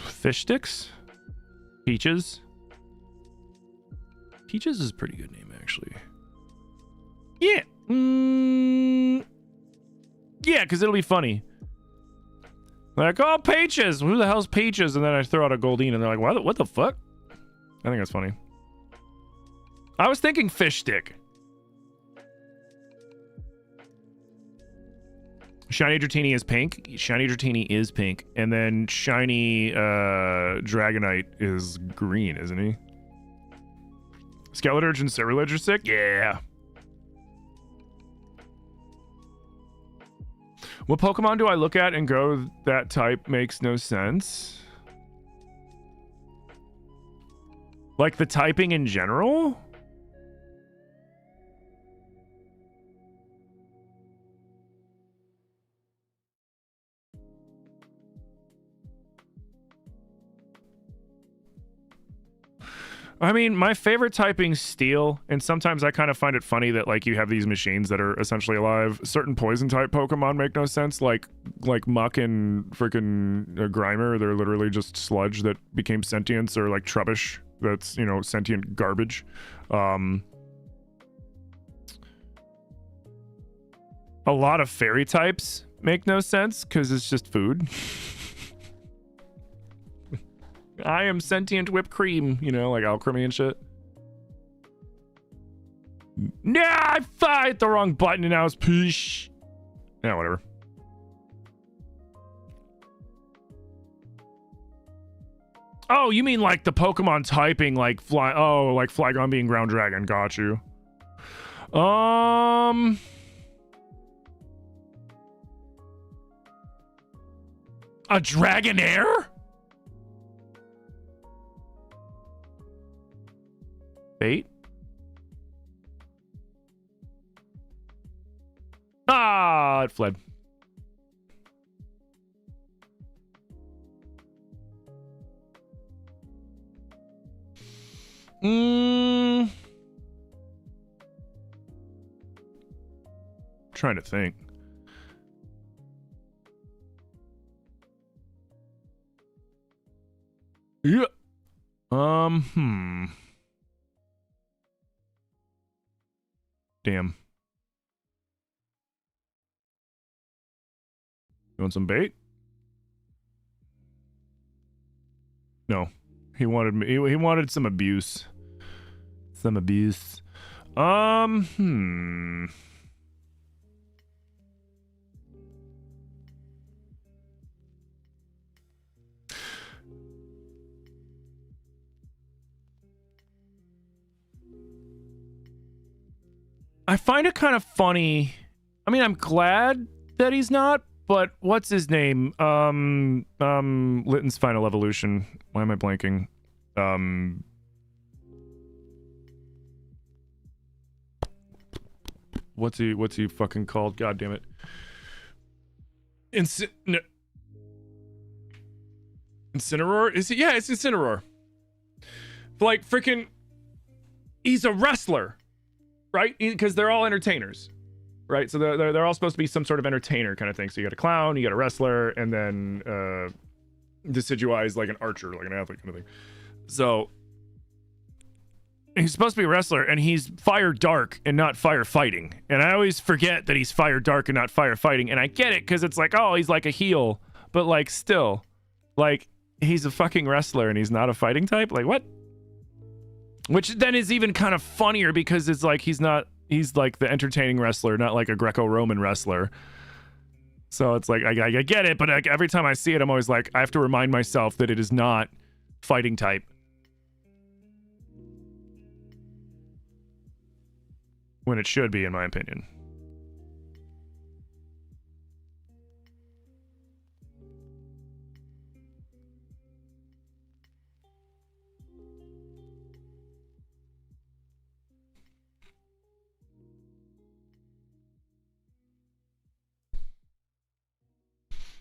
Fish Sticks? Peaches? Peaches is a pretty good name, actually. Yeah. Yeah, because it'll be funny. Like, oh, Peaches! Who the hell's Peaches? And then I throw out a Goldeen, and they're like, what the fuck? I think that's funny. I was thinking Fish Stick. Shiny Dratini is pink. Shiny Dratini is pink. And then Shiny Dragonite is green, isn't he? Skeleturge and Cerulege are sick? Yeah. What Pokemon do I look at and go, that type makes no sense? Like the typing in general? I mean, my favorite typing's Steel, and sometimes I kind of find it funny that like you have these machines that are essentially alive. Certain poison type Pokemon make no sense, like Muck and freaking Grimer. They're literally just sludge that became sentience, or like Trubbish, that's, you know, sentient garbage. A lot of fairy types make no sense because it's just food. I am sentient whipped cream, you know, like alchemy and shit. Nah, I hit the wrong button and now it's push. Yeah, whatever. Oh, you mean like the Pokemon typing, like fly? Oh, like Flygon being Ground Dragon. Got you. A Dragonair? Bait? Ah, it fled. Trying to think. Yeah. Damn. You want some bait? No. He wanted me. He wanted some abuse. Some abuse. I find it kind of funny. I mean, I'm glad that he's not, but what's his name? Litton's Final Evolution. Why am I blanking? What's he fucking called? God damn it. Incineroar? Is it? Yeah, it's Incineroar. Like, freaking, he's a wrestler, right? Because they're all entertainers, right? So they're all supposed to be some sort of entertainer kind of thing. So you got a clown, you got a wrestler, and then Decidueye is like an archer, like an athlete kind of thing. So he's supposed to be a wrestler, and he's fire dark and not fire fighting. And I always forget that he's fire dark and not fire fighting. And I get it because it's like, oh, he's like a heel, but like still, like he's a fucking wrestler and he's not a fighting type. Like what? Which then is even kind of funnier because it's like he's like the entertaining wrestler, not like a Greco-Roman wrestler. So it's like, I get it, but like, every time I see it, I'm always like, I have to remind myself that it is not fighting type. When it should be, in my opinion.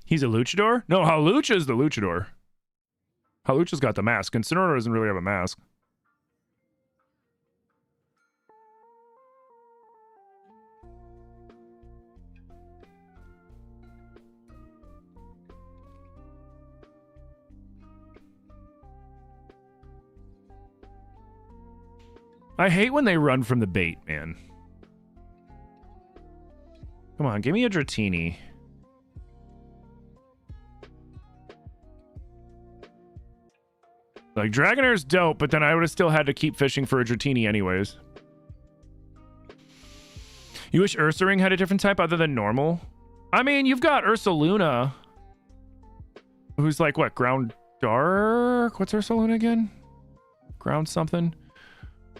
He's a luchador? No, Hawlucha is the luchador. Hawlucha's got the mask. Incineroar doesn't really have a mask. I hate when they run from the bait, man. Come on, give me a Dratini. Like, Dragonair's dope, but then I would have still had to keep fishing for a Dratini anyways. You wish Ursaring had a different type other than normal? I mean, you've got Ursaluna, who's like, what, ground dark? What's Ursaluna again? Ground something?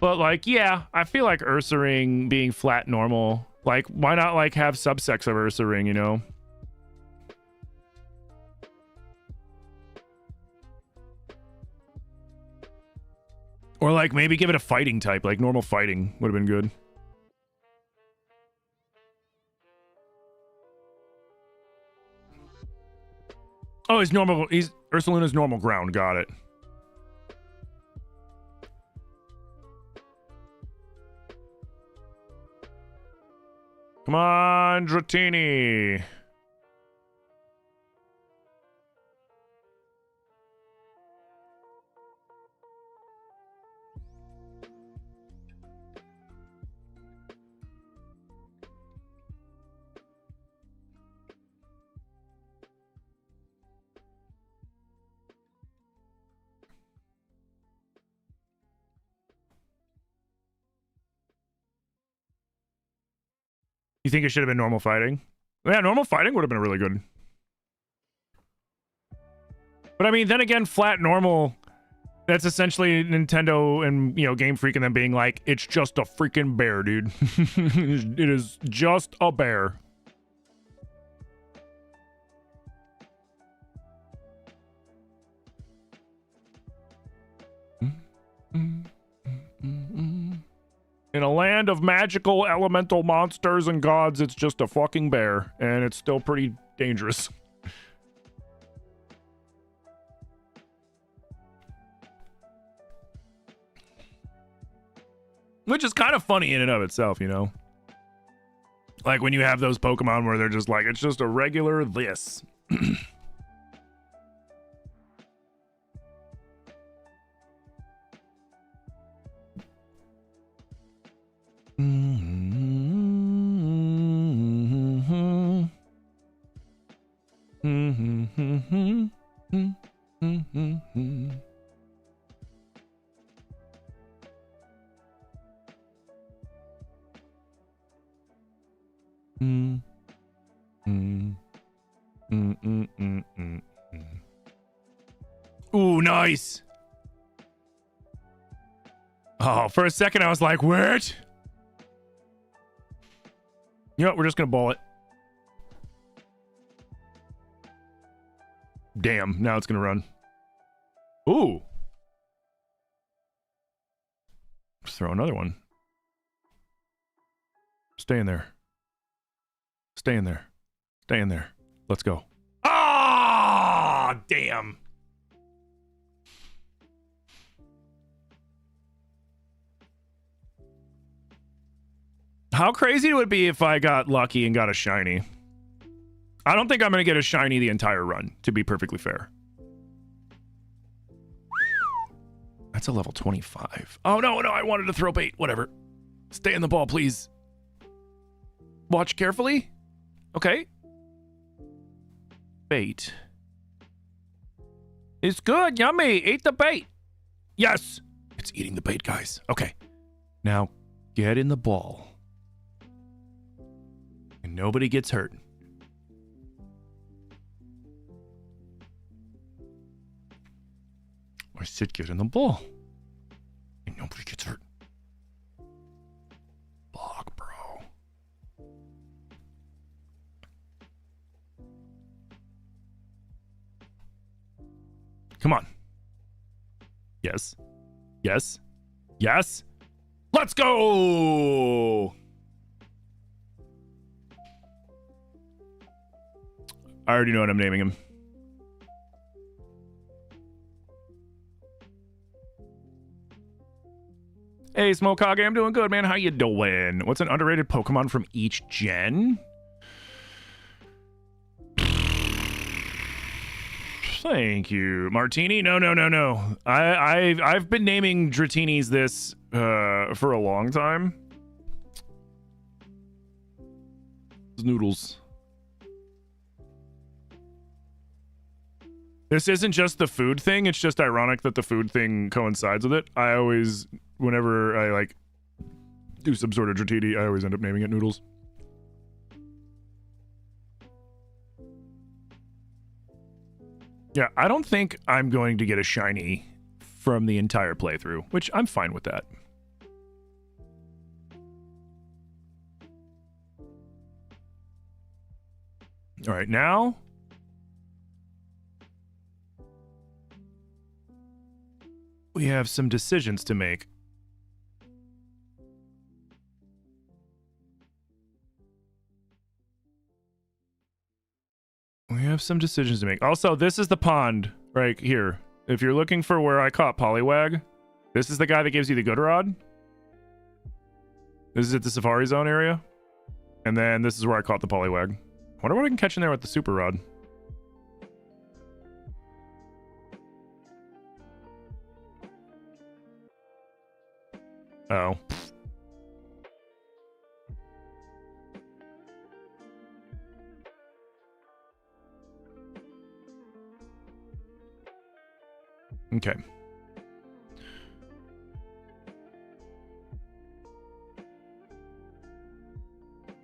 But, like, yeah, I feel like Ursaring being flat normal. Like, why not, like, have subsects of Ursaring, you know? Or, like, maybe give it a fighting type. Like, normal fighting would have been good. Oh, he's normal. He's Ursaluna's normal ground. Got it. Come on, Dratini. You think it should have been normal fighting? Yeah, normal fighting would have been really good. But I mean, then again, flat normal, that's essentially Nintendo and, you know, Game Freak and them being like, it's just a freaking bear, dude. It is just a bear. In a land of magical elemental monsters and gods, it's just a fucking bear, and it's still pretty dangerous. Which is kind of funny in and of itself, you know? Like when you have those Pokemon where they're just like, it's just a regular this. Ooh, nice. Oh, for a second I was like, what? You know what? We're just gonna ball it. Damn, now it's gonna run. Ooh. Just throw another one. Stay in there. Stay in there. Stay in there. Let's go. Ah, damn. How crazy would it be if I got lucky and got a shiny? I don't think I'm going to get a shiny the entire run, to be perfectly fair. That's a level 25. Oh, no, I wanted to throw bait. Whatever. Stay in the ball, please. Watch carefully. Okay. Bait. It's good. Yummy. Eat the bait. Yes. It's eating the bait, guys. Okay. Now, get in the ball. And nobody gets hurt. I said get in the ball. And nobody gets hurt. Fuck, bro. Come on. Yes. Yes. Yes. Let's go! I already know what I'm naming him. Hey, Smokage, I'm doing good, man. How you doing? What's an underrated Pokemon from each gen? Thank you. Martini? No. I've been naming Dratinis this for a long time. Noodles. This isn't just the food thing, it's just ironic that the food thing coincides with it. I always, whenever I like do some sort of Dratini, I always end up naming it Noodles. Yeah, I don't think I'm going to get a shiny from the entire playthrough, which I'm fine with that. All right, now we have some decisions to make. We have some decisions to make. Also, this is the pond right here. If you're looking for where I caught Poliwag, this is the guy that gives you the good rod. This is at the Safari Zone area. And then this is where I caught the Poliwag. I wonder what I can catch in there with the super rod. Oh. Okay.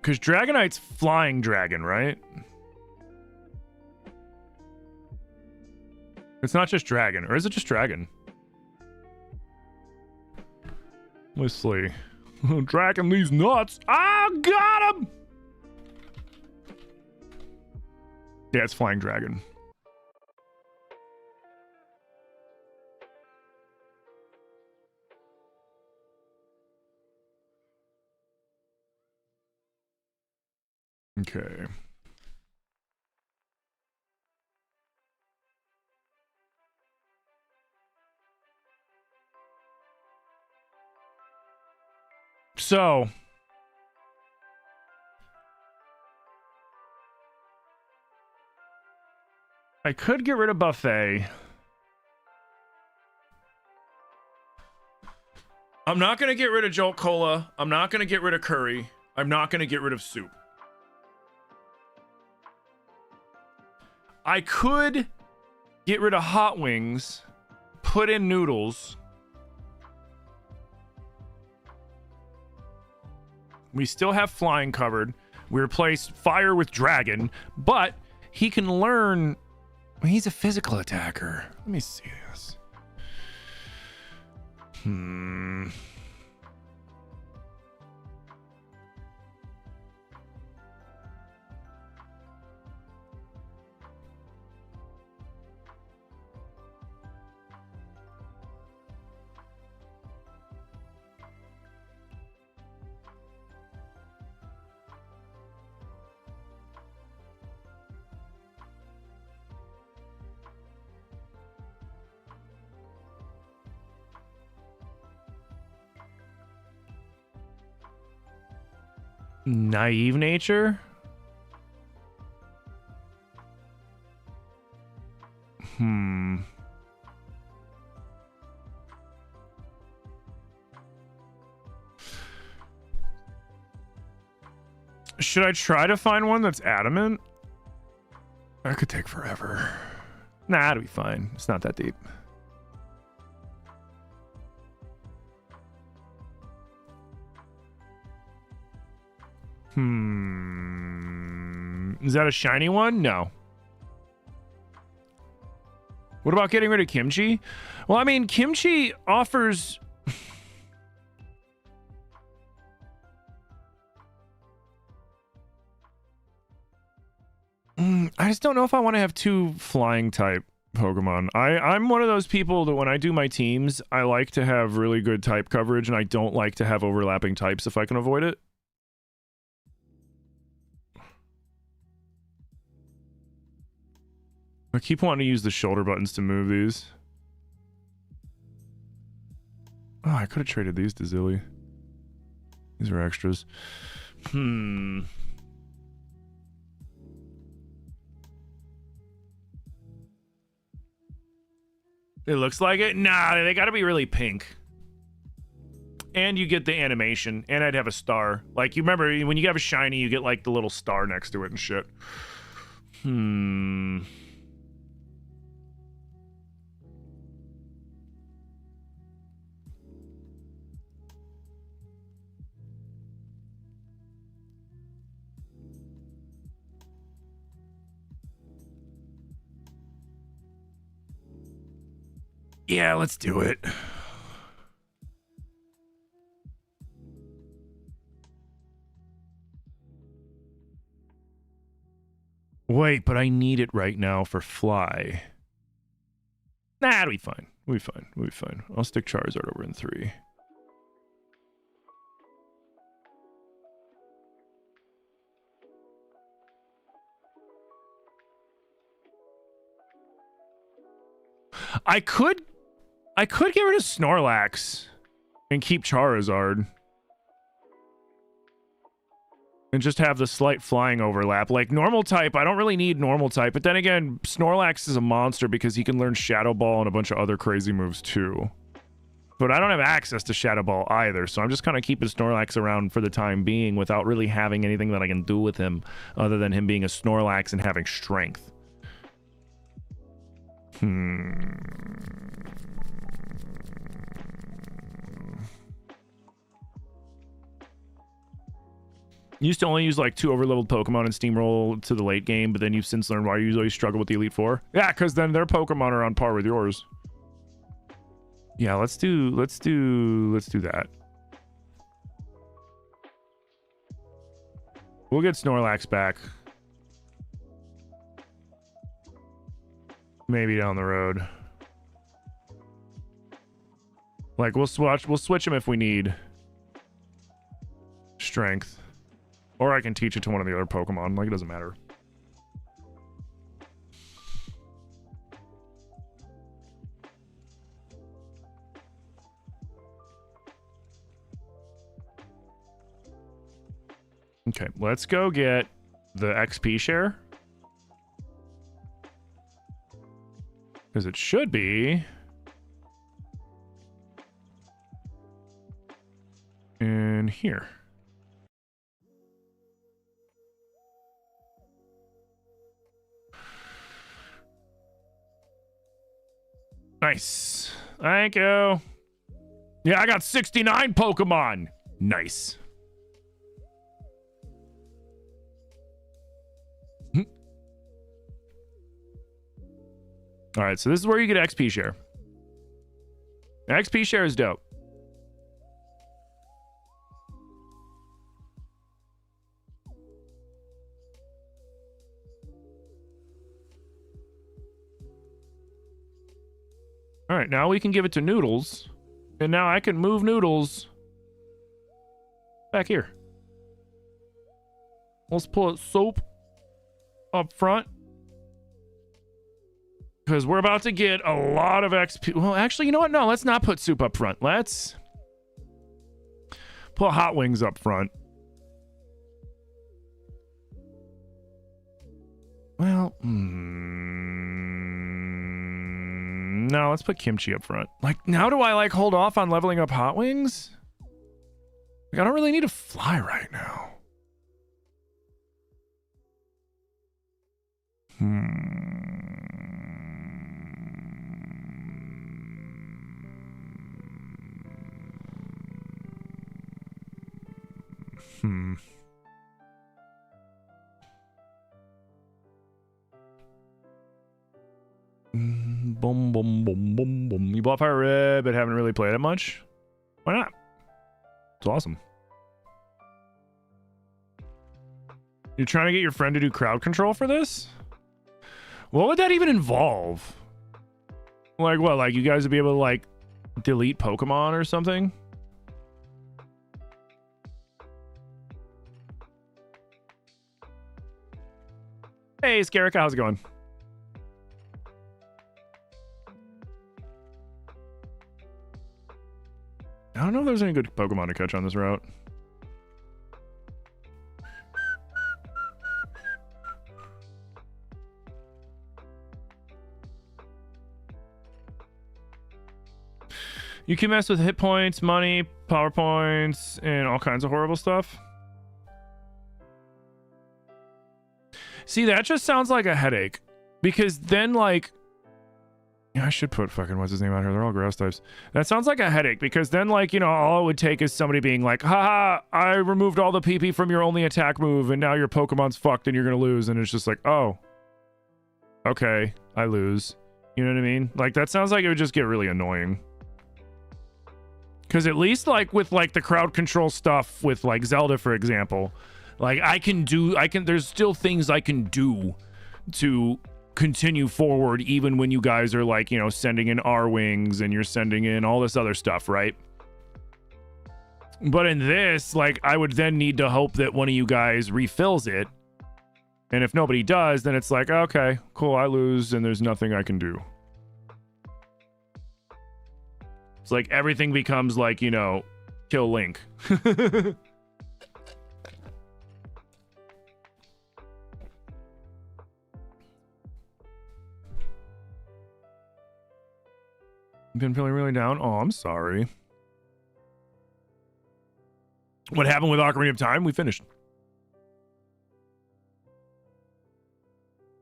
Because Dragonite's flying dragon, right? It's not just dragon, or is it just dragon? Let's see. Dragon these nuts. Oh, got him! Yeah, it's flying dragon. Okay. So, I could get rid of Buffet. I'm not going to get rid of Jolt Cola. I'm not going to get rid of Curry. I'm not going to get rid of Soup. I could get rid of Hot Wings, put in Noodles. We still have Flying covered. We replaced Fire with Dragon, but he can learn. He's a physical attacker. Let me see this. Naive nature? Should I try to find one that's adamant? That could take forever. Nah, it'll be fine. It's not that deep. Is that a shiny one? No. What about getting rid of Kimchi? Well, I mean, Kimchi offers... I just don't know if I want to have two flying type Pokemon. I'm one of those people that when I do my teams, I like to have really good type coverage, and I don't like to have overlapping types if I can avoid it. I keep wanting to use the shoulder buttons to move these. Oh, I could have traded these to Zilly. These are extras. It looks like it. Nah, they gotta be really pink. And you get the animation. And I'd have a star. Like, you remember, when you have a shiny, you get, like, the little star next to it and shit. Yeah, let's do it. Wait, but I need it right now for fly. Nah, it'll be fine. We'll be fine. We'll be fine. I'll stick Charizard over in 3. I could get rid of Snorlax and keep Charizard. And just have the slight flying overlap. Like, normal type, I don't really need normal type. But then again, Snorlax is a monster because he can learn Shadow Ball and a bunch of other crazy moves too. But I don't have access to Shadow Ball either, so I'm just kind of keeping Snorlax around for the time being without really having anything that I can do with him other than him being a Snorlax and having strength. You used to only use like 2 overleveled Pokemon and steamroll to the late game, but then you've since learned why you usually struggle with the Elite Four. Yeah, because then their Pokemon are on par with yours. Yeah, let's do that. We'll get Snorlax back. Maybe down the road. Like, we'll switch him if we need strength. Or I can teach it to one of the other Pokemon. Like, it doesn't matter. Okay, let's go get the XP share. Because it should be in here. Nice. Thank you. Yeah, I got 69 Pokemon. Nice. All right, so this is where you get XP share. XP share is dope. All right, now we can give it to Noodles. And now I can move Noodles back here. Let's put Soap up front. Because we're about to get a lot of XP. Well, actually, you know what? No, let's not put Soup up front. Let's put Hot Wings up front. Well, no, let's put Kimchi up front. Like, now do I, like, hold off on leveling up Hot Wings? Like, I don't really need to fly right now. Boom, boom, boom, boom, boom. You bought Fire Red, but haven't really played it much? Why not? It's awesome. You're trying to get your friend to do crowd control for this? What would that even involve? Like what? Like you guys would be able to like delete Pokemon or something? Hey, Scarrick, how's it going? don't know if there's any good Pokemon to catch on this route. You can mess with hit points, money, power points, and all kinds of horrible stuff. See, that just sounds like a headache. Because then, like... Yeah, I should put fucking what's his name out here. They're all grass types. That sounds like a headache. Because then, like, you know, all it would take is somebody being like, haha, I removed all the PP from your only attack move, and now your Pokemon's fucked and you're gonna lose. And it's just like, oh. Okay, I lose. You know what I mean? Like, that sounds like it would just get really annoying. Because at least, like, with, like, the crowd control stuff with, like, Zelda, for example, like, there's still things I can do to continue forward even when you guys are, like, you know, sending in R-Wings and you're sending in all this other stuff, right? But in this, like, I would then need to hope that one of you guys refills it. And if nobody does, then it's like, okay, cool, I lose and there's nothing I can do. It's like everything becomes like, you know, kill Link. Been feeling really down? Oh, I'm sorry. What happened with Ocarina of Time? We finished.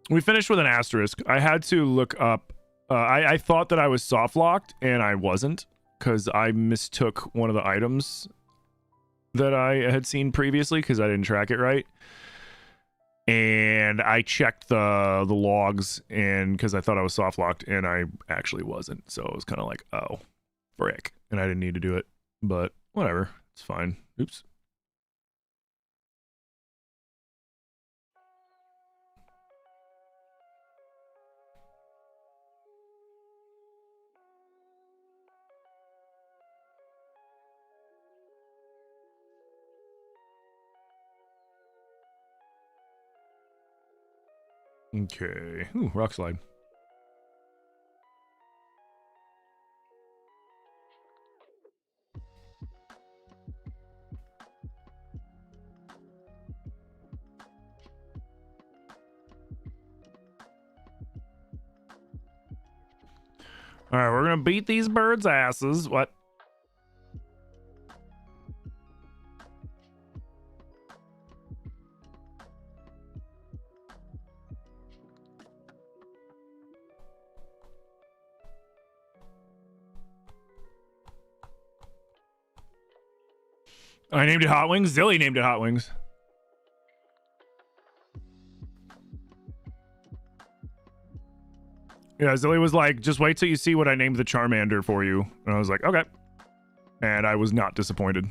We finished with an asterisk. I had to look up. I thought that I was soft locked, and I wasn't, because I mistook one of the items that I had seen previously because I didn't track it right. And I checked the logs, and because I thought I was soft locked, and I actually wasn't. So it was kind of like, oh, frick. And I didn't need to do it, but whatever. It's fine. Oops. Okay. Ooh, rock slide. All right, we're gonna beat these birds' asses. What? I named it Hot Wings. Zilly named it Hot Wings. Yeah, Zilly was like, just wait till you see what I named the Charmander for you. And I was like, okay. And I was not disappointed.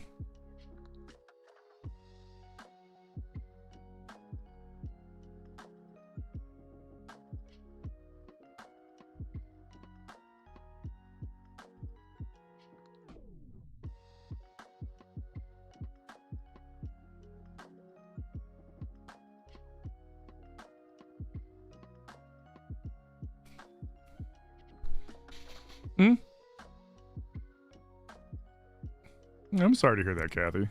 Hmm? I'm sorry to hear that, Kathy.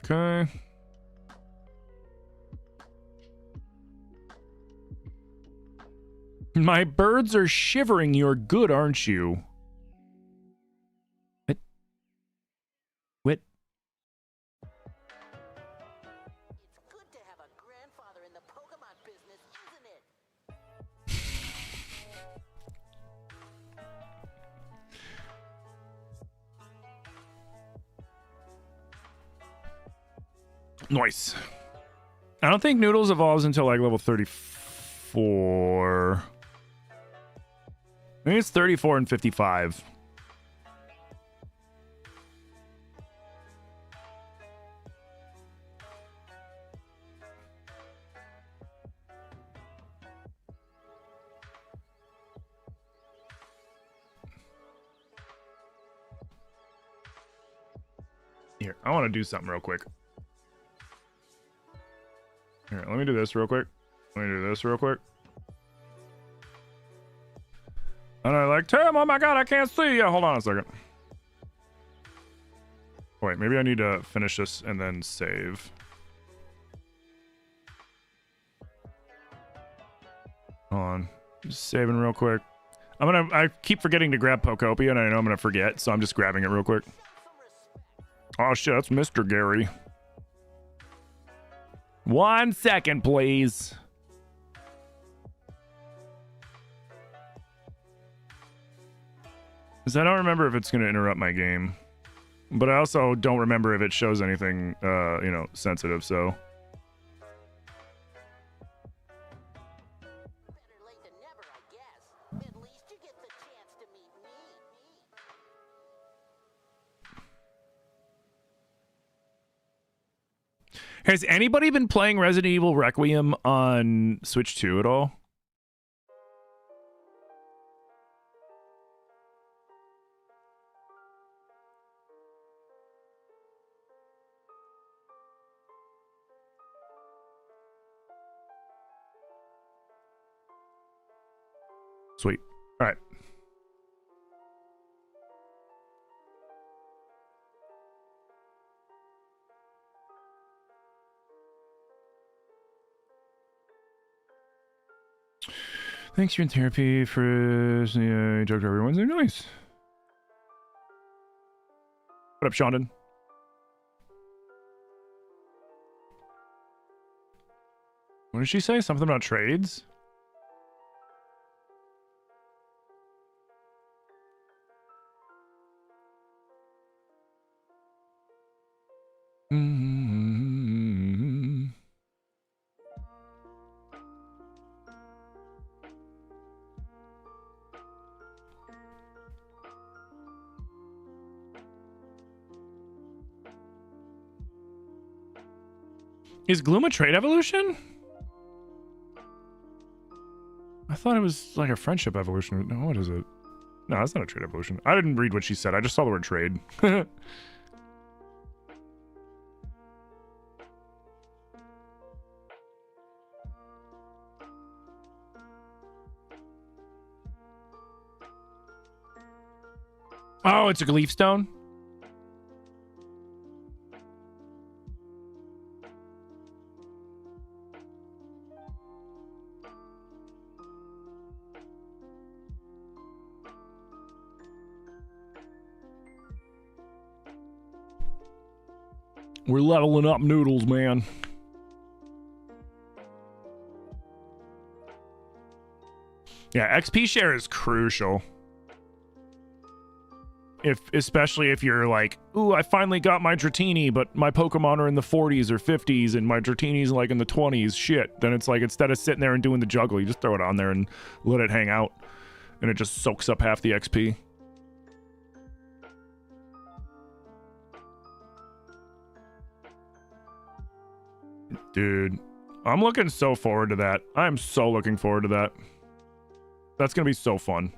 Okay. My birds are shivering. You're good, aren't you? What? What? It's good to have a grandfather in the Pokemon business, isn't it? Nice. I don't think Noodles evolves until like level 34. I think it's 34 and 55. Here, I want to do something real quick. Here, let me do this real quick. Let me do this real quick. And I like, Tim, oh my god, I can't see you. Hold on a second. Wait, maybe I need to finish this and then save. Hold on. Just saving real quick. I keep forgetting to grab Pokopia, and I know I'm gonna forget, so I'm just grabbing it real quick. Oh shit, that's Mr. Gary. 1 second, please. Because I don't remember if it's gonna interrupt my game. But I also don't remember if it shows anything, you know, sensitive, so. Better late than never, I guess. At least you get the chance to meet me. Has anybody been playing Resident Evil Requiem on Switch 2 at all? Sweet. All right. Thanks, you're in therapy for Dr. Every Wednesday. Nice. What up, Shondon? What did she say? Something about trades? Is Gloom a trade evolution? I thought it was like a friendship evolution. No, what is it? No, that's not a trade evolution. I didn't read what she said. I just saw the word trade. Oh, it's a leaf stone? We're leveling up noodles, man. Yeah, XP share is crucial. Especially if you're like, ooh, I finally got my Dratini, but my Pokemon are in the 40s or 50s, and my Dratini's like in the 20s. Shit. Then it's like, instead of sitting there and doing the juggle, you just throw it on there and let it hang out. And it just soaks up half the XP. Dude, I'm looking so forward to that. I'm so looking forward to that. That's gonna be so fun.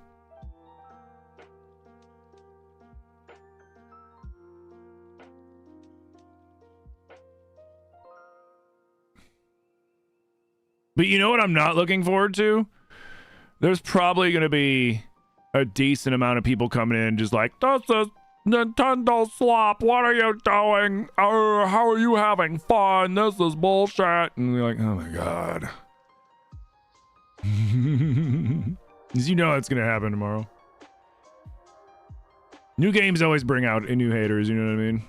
But you know what I'm not looking forward to? There's probably gonna be a decent amount of people coming in just like, this is Nintendo slop, what are you doing? How are you having fun? This is bullshit. And you're like, oh my god. Because you know it's gonna happen tomorrow. New games always bring out new haters, you know what I mean?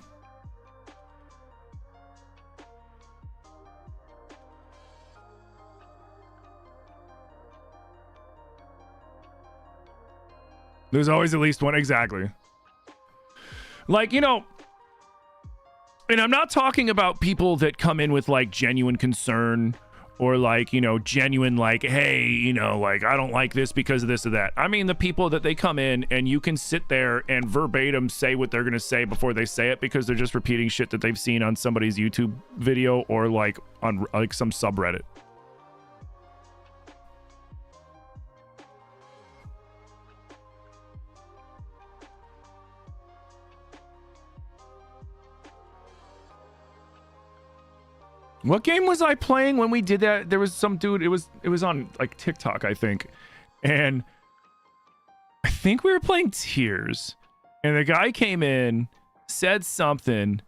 There's always at least one, exactly. Like, you know, and I'm not talking about people that come in with like genuine concern or like, you know, genuine like, hey, you know, like I don't like this because of this or that. I mean the people that they come in and you can sit there and verbatim say what they're gonna say before they say it because they're just repeating shit that they've seen on somebody's YouTube video or like on like some subreddit. What game was I playing when we did that? There was some dude, it was on like TikTok, I think. And I think we were playing Tears. And the guy came in, said something,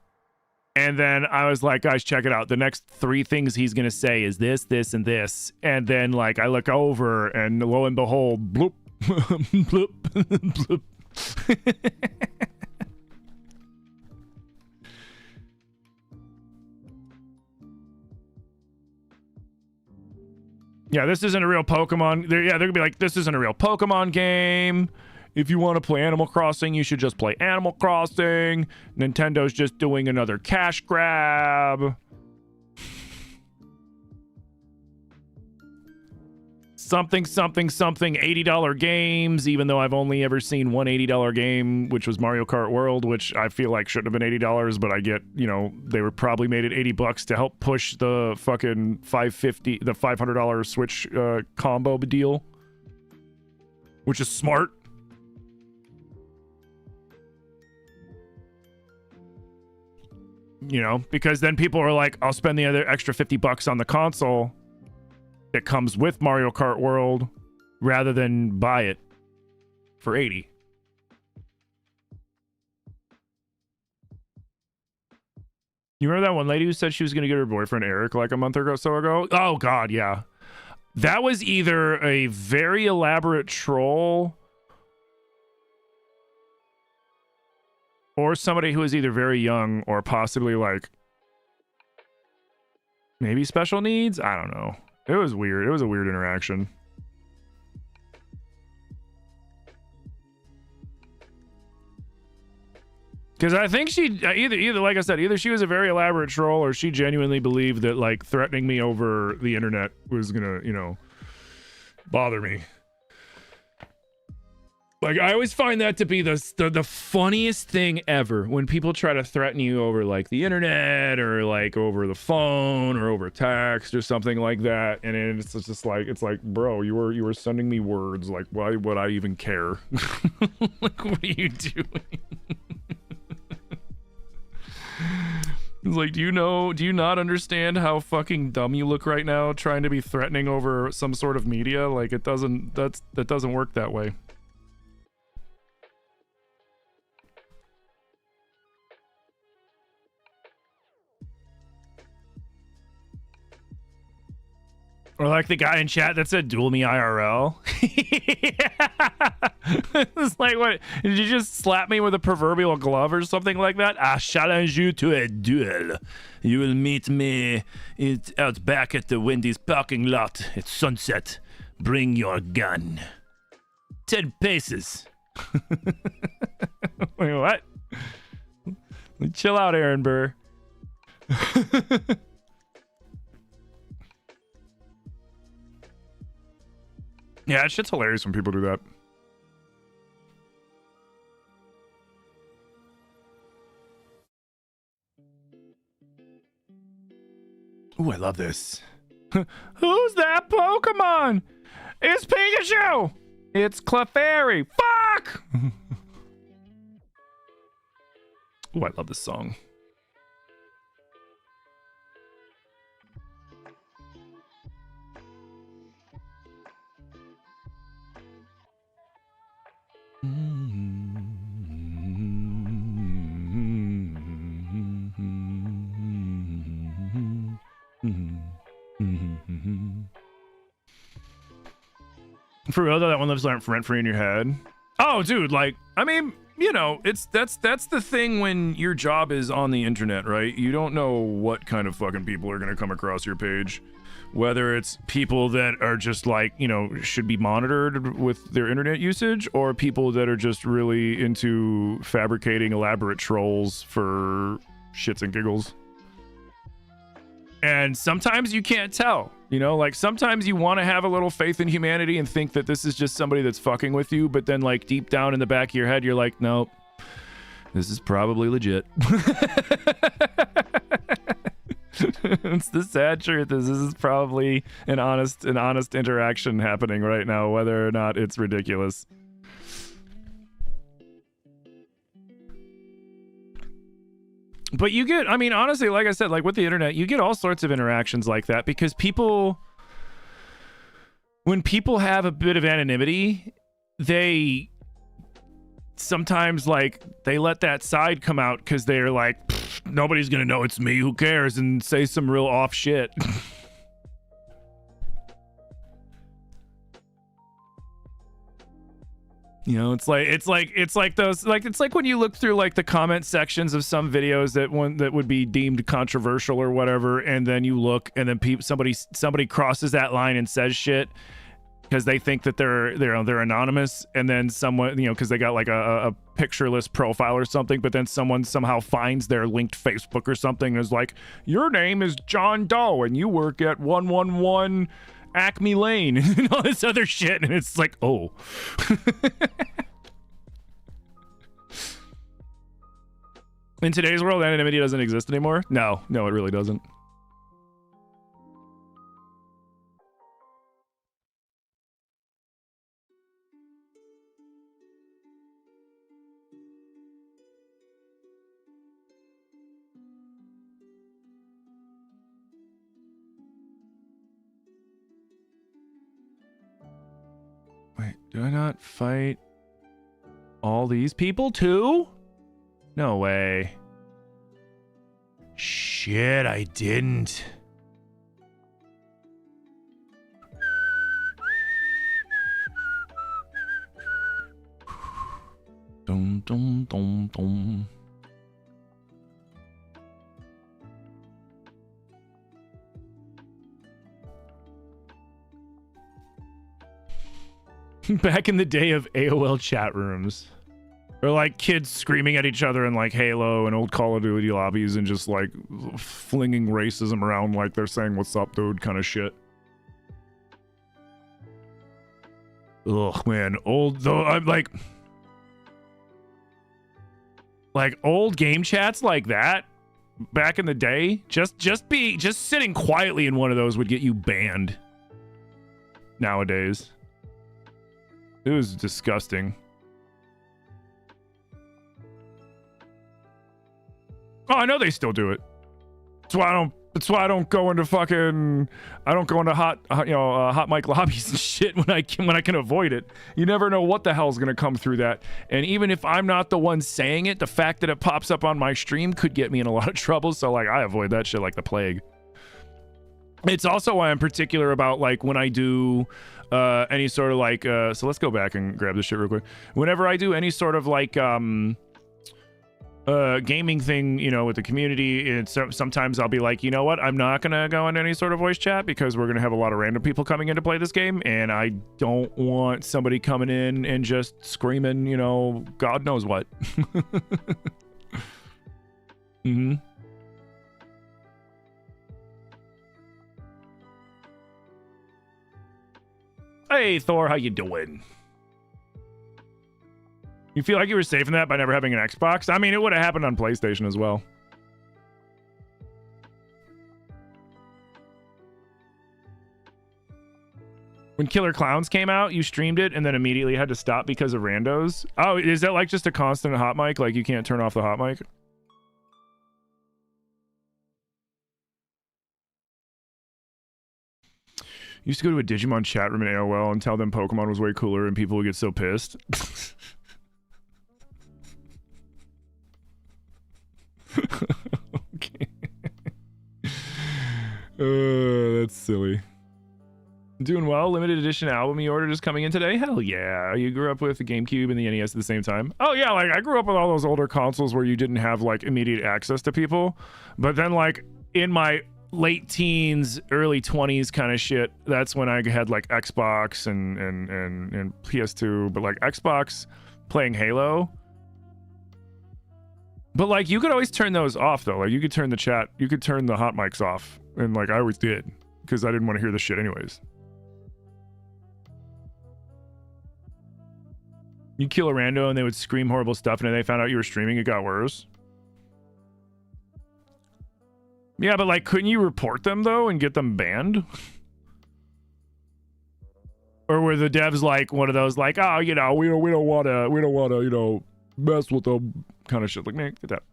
and then I was like, guys, check it out. The next 3 things he's gonna say is this, this, and this. And then like I look over and lo and behold, bloop, bloop, bloop. Yeah, this isn't a real Pokemon. They're gonna be like, this isn't a real Pokemon game. If you want to play Animal Crossing, you should just play Animal Crossing. Nintendo's just doing another cash grab. Something, something, something, $80 games, even though I've only ever seen one $80 game, which was Mario Kart World, which I feel like shouldn't have been $80, but I get, you know, they were probably made it $80 to help push the fucking $500 Switch combo deal, which is smart. You know, because then people are like, I'll spend the other extra $50 on the console that comes with Mario Kart World rather than buy it for $80. You remember that one lady who said she was going to get her boyfriend Eric like a month or so ago? Oh, God, yeah. That was either a very elaborate troll or somebody who was either very young or possibly like maybe special needs. I don't know. It was weird. It was a weird interaction. Because I think she either like I said, either she was a very elaborate troll or she genuinely believed that like threatening me over the internet was gonna, you know, bother me. Like, I always find that to be the funniest thing ever when people try to threaten you over like the internet or like over the phone or over text or something like that, and it's just like, it's like, bro, you were sending me words, like why would I even care? Like, what are you doing? It's like, do you not understand how fucking dumb you look right now trying to be threatening over some sort of media? Like, that doesn't work that way. Or like the guy in chat that said duel me IRL. It's like, what? Did you just slap me with a proverbial glove or something like that? I challenge you to a duel. You will meet me out back at the Wendy's parking lot at sunset. Bring your gun. 10 paces. Wait, what? Chill out, Aaron Burr. Yeah, that shit's hilarious when people do that. Ooh, I love this. Who's that Pokemon? It's Pikachu! It's Clefairy! Fuck! Ooh, I love this song. For real though, that one lives rent free in your head. Oh, dude, like, I mean, you know, that's the thing when your job is on the internet, right? You don't know what kind of fucking people are gonna come across your page. Whether it's people that are just like, you know, should be monitored with their internet usage, or people that are just really into fabricating elaborate trolls for shits and giggles. And sometimes you can't tell, you know, like sometimes you want to have a little faith in humanity and think that this is just somebody that's fucking with you, but then like deep down in the back of your head, you're like, nope, this is probably legit. It's the sad truth is this is probably an honest interaction happening right now, whether or not it's ridiculous. But you get, I mean, honestly, like I said, like with the internet, you get all sorts of interactions like that because when people have a bit of anonymity, they sometimes like they let that side come out because they're like, nobody's gonna know it's me, who cares, and say some real off shit. You know, it's like those, like, it's like when you look through like the comment sections of some videos that would be deemed controversial or whatever, and then you look and then somebody crosses that line and says shit because they think that they're anonymous, and then someone, you know, because they got like a pictureless profile or something, but then someone somehow finds their linked Facebook or something and is like, your name is John Doe and you work at 111 Acme Lane and all this other shit, and it's like, oh. In today's world, anonymity doesn't exist anymore. No, it really doesn't. Wait, did I not fight all these people too? No way. Shit, I didn't. Dum dum dum dum. Back in the day of AOL chat rooms. Or like kids screaming at each other in like Halo and old Call of Duty lobbies and just like flinging racism around like they're saying what's up, dude, kind of shit. Ugh, man, old though. I'm like old game chats like that back in the day. Just sitting quietly in one of those would get you banned. Nowadays, it was disgusting. Oh, I know they still do it. That's why I don't go into fucking. I don't go into hot mic lobbies and shit when I can avoid it. You never know what the hell's gonna come through that. And even if I'm not the one saying it, the fact that it pops up on my stream could get me in a lot of trouble. So like, I avoid that shit like the plague. It's also why I'm particular about like when I do any sort of like. So let's go back and grab this shit real quick. Whenever I do any sort of like gaming thing, you know, with the community, sometimes I'll be like, you know what, I'm not gonna go into any sort of voice chat because we're gonna have a lot of random people coming in to play this game, and I don't want somebody coming in and just screaming, you know, God knows what. Mm-hmm. Hey Thor, how you doing? You feel like you were safe in that by never having an Xbox? I mean, it would have happened on PlayStation as well. When Killer Clowns came out, you streamed it and then immediately had to stop because of randos. Oh, is that like just a constant hot mic? Like you can't turn off the hot mic? Used to go to a Digimon chat room in AOL and tell them Pokemon was way cooler and people would get so pissed. Okay. That's silly. Doing well. Limited edition album you ordered is coming in today. Hell yeah. You grew up with the GameCube and the NES at the same time. Oh yeah, like I grew up with all those older consoles where you didn't have like immediate access to people. But then like in my late teens, early 20s kind of shit, that's when I had like Xbox and PS2, but like Xbox playing Halo. But like you could always turn those off though. Like you could turn the chat, you could turn the hot mics off, and like I always did because I didn't want to hear the shit anyways. You kill a rando and they would scream horrible stuff, and then they found out you were streaming, it got worse. Yeah, but like couldn't you report them though and get them banned? Or were the devs like one of those like, oh, you know, we don't wanna, you know, mess with them kind of shit? Like, man, get that.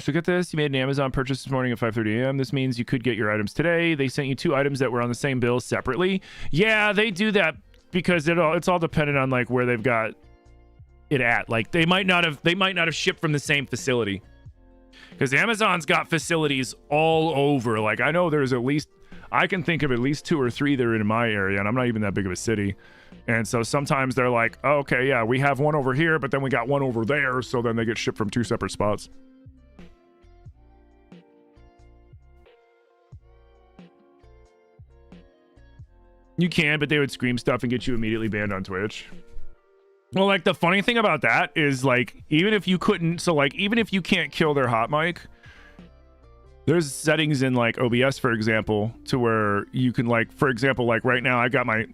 So get this, you made an Amazon purchase this morning at 5:30 a.m. This means you could get your items today. They sent you 2 items that were on the same bill separately. Yeah, they do that because it's all dependent on like where they've got it at. Like they might not have shipped from the same facility. Because Amazon's got facilities all over. Like I know there's I can think of at least 2 or 3 that are in my area, and I'm not even that big of a city. And so sometimes they're like, oh, okay, yeah, we have one over here, but then we got one over there. So then they get shipped from 2 separate spots. You can, but they would scream stuff and get you immediately banned on Twitch. Well, like the funny thing about that is like, even if you can't kill their hot mic, there's settings in like OBS, for example, to where you can like, for example, like right now I got my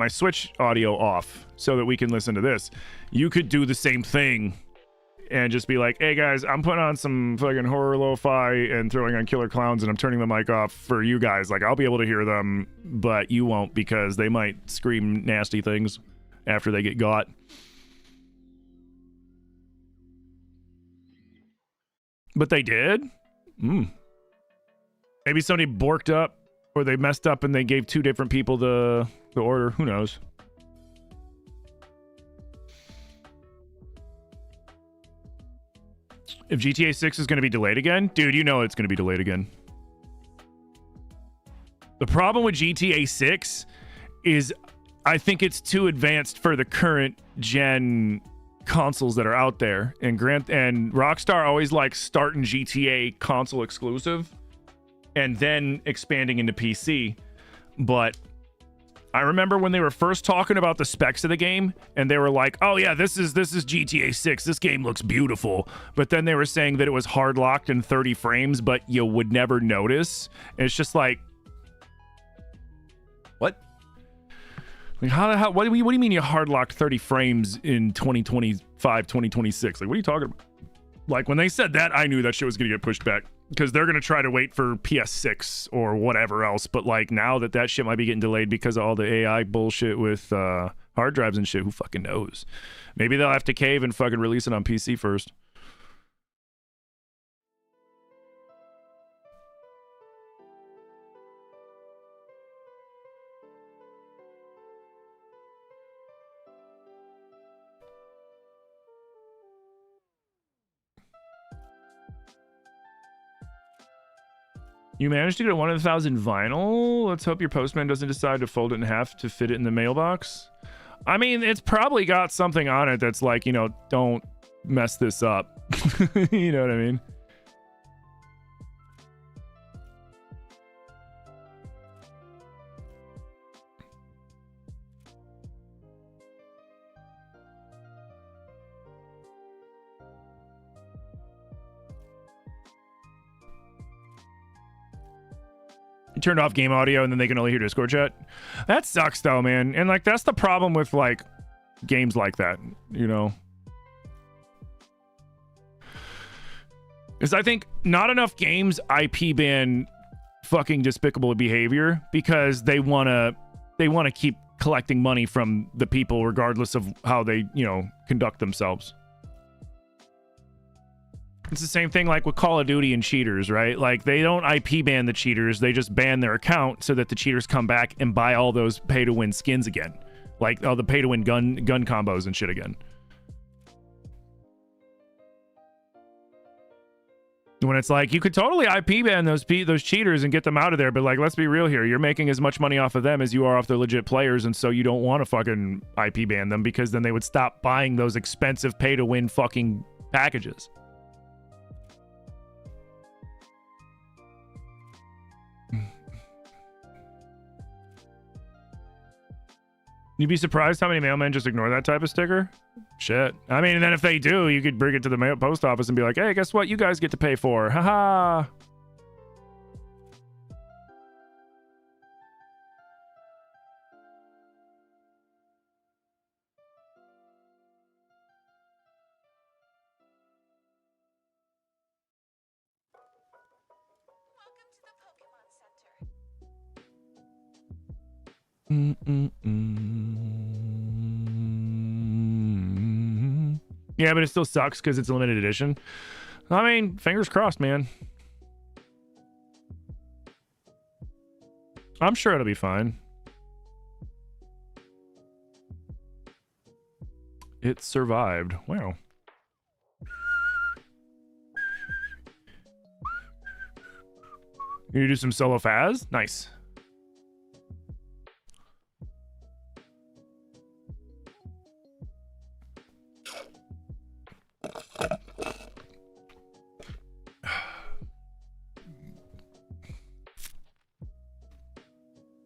Switch audio off so that we can listen to this. You could do the same thing and just be like, hey guys, I'm putting on some fucking horror lo-fi and throwing on Killer Clowns and I'm turning the mic off for you guys. Like I'll be able to hear them, but you won't because they might scream nasty things after they get got. But they did? Maybe somebody borked up or they messed up and they gave 2 different people the order. Who knows? If GTA 6 is going to be delayed again, dude, you know it's going to be delayed again. The problem with GTA 6 is I think it's too advanced for the current gen consoles that are out there. And Rockstar always likes starting GTA console exclusive and then expanding into PC. But I remember when they were first talking about the specs of the game and they were like, oh yeah, this is GTA 6. This game looks beautiful. But then they were saying that it was hard locked in 30 frames, but you would never notice. And it's just like, what? Like what do you mean you hard locked 30 frames in 2025, 2026? Like, what are you talking about? Like when they said that, I knew that shit was going to get pushed back. Because they're going to try to wait for PS6 or whatever else. But like now that shit might be getting delayed because of all the AI bullshit with hard drives and shit, who fucking knows? Maybe they'll have to cave and fucking release it on PC first. You managed to get a 1,000 vinyl. Let's hope your postman doesn't decide to fold it in half to fit it in the mailbox. I mean, it's probably got something on it that's like, you know, don't mess this up. You know what I mean? Turned off game audio and then they can only hear Discord chat. That sucks though, man. And like that's the problem with like games like that, you know. Is I think not enough games IP ban fucking despicable behavior because they want to keep collecting money from the people regardless of how they, you know, conduct themselves. It's the same thing like with Call of Duty and cheaters, right? Like they don't IP ban the cheaters, they just ban their account so that the cheaters come back and buy all those pay to win skins again. Like all the pay to win gun combos and shit again. When it's like you could totally IP ban those cheaters and get them out of there, but like let's be real here, you're making as much money off of them as you are off the legit players, and so you don't want to fucking IP ban them because then they would stop buying those expensive pay to win fucking packages. You'd be surprised how many mailmen just ignore that type of sticker? Shit. I mean, and then if they do, you could bring it to the post office and be like, hey, guess what? You guys get to pay for. Haha. Yeah, but it still sucks because it's a limited edition. I mean, fingers crossed, man. I'm sure it'll be fine. It survived. Wow. You do some solo Faz? Nice.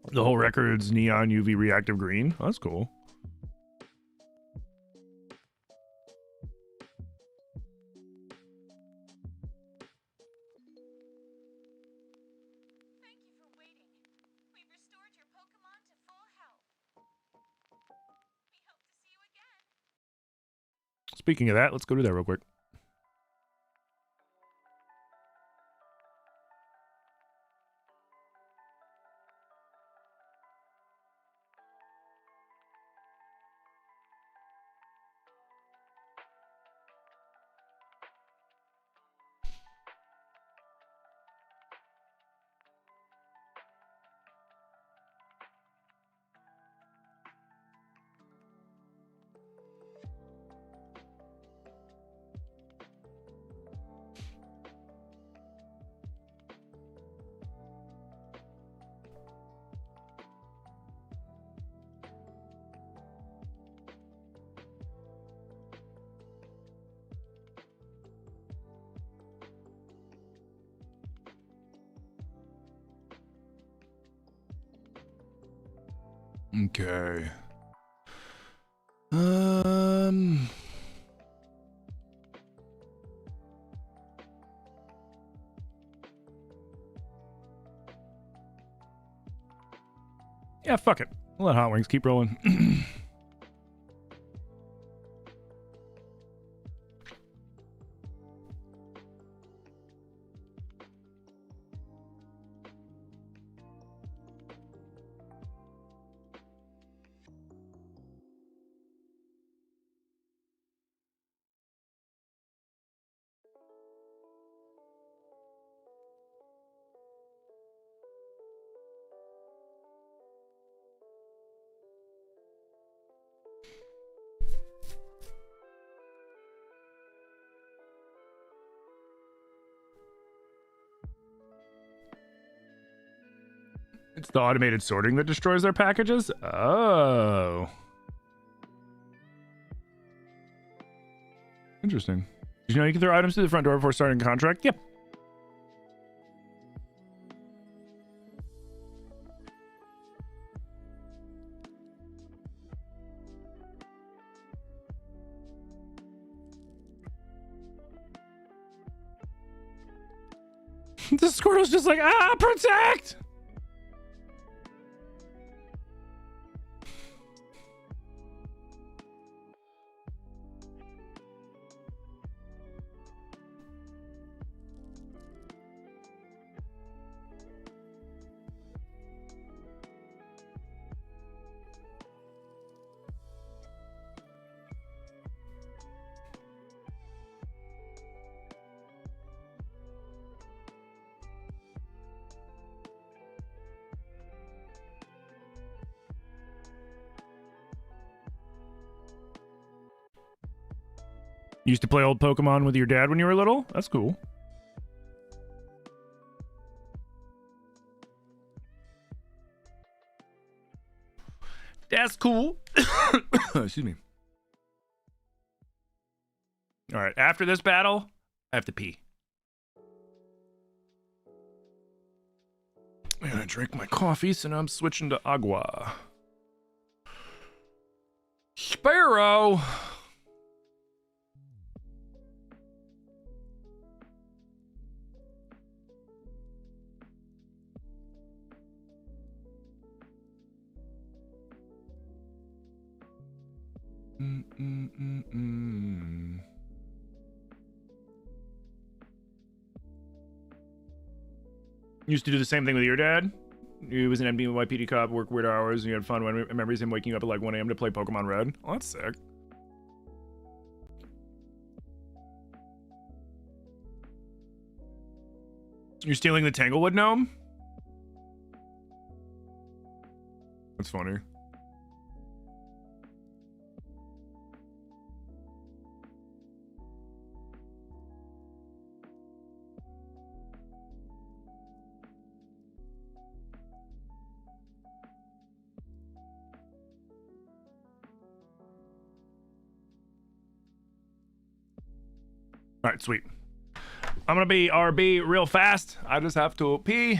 The whole record's neon UV reactive green. Oh, that's cool. Thank you for waiting. We've restored your Pokemon to full health. We hope to see you again. Speaking of that, let's go do that real quick. Okay. Yeah, fuck it. We'll let Hot Wings keep rolling. It's the automated sorting that destroys their packages? Oh. Interesting. Did you know you can throw items through the front door before starting a contract? Yep. The Squirtle's just like, ah, protect! You used to play old Pokemon with your dad when you were little? That's cool. That's cool. Excuse me. All right, after this battle, I have to pee. I'm gonna drink my coffee, so now I'm switching to agua. Sparrow! You used to do the same thing with your dad? He was an NYPD cop, worked weird hours, and you had fun. When memories him waking up at like 1 a.m. to play Pokemon Red. Oh, that's sick. You're stealing the Tanglewood gnome? That's funny. All right, sweet. I'm gonna be RB real fast. I just have to pee.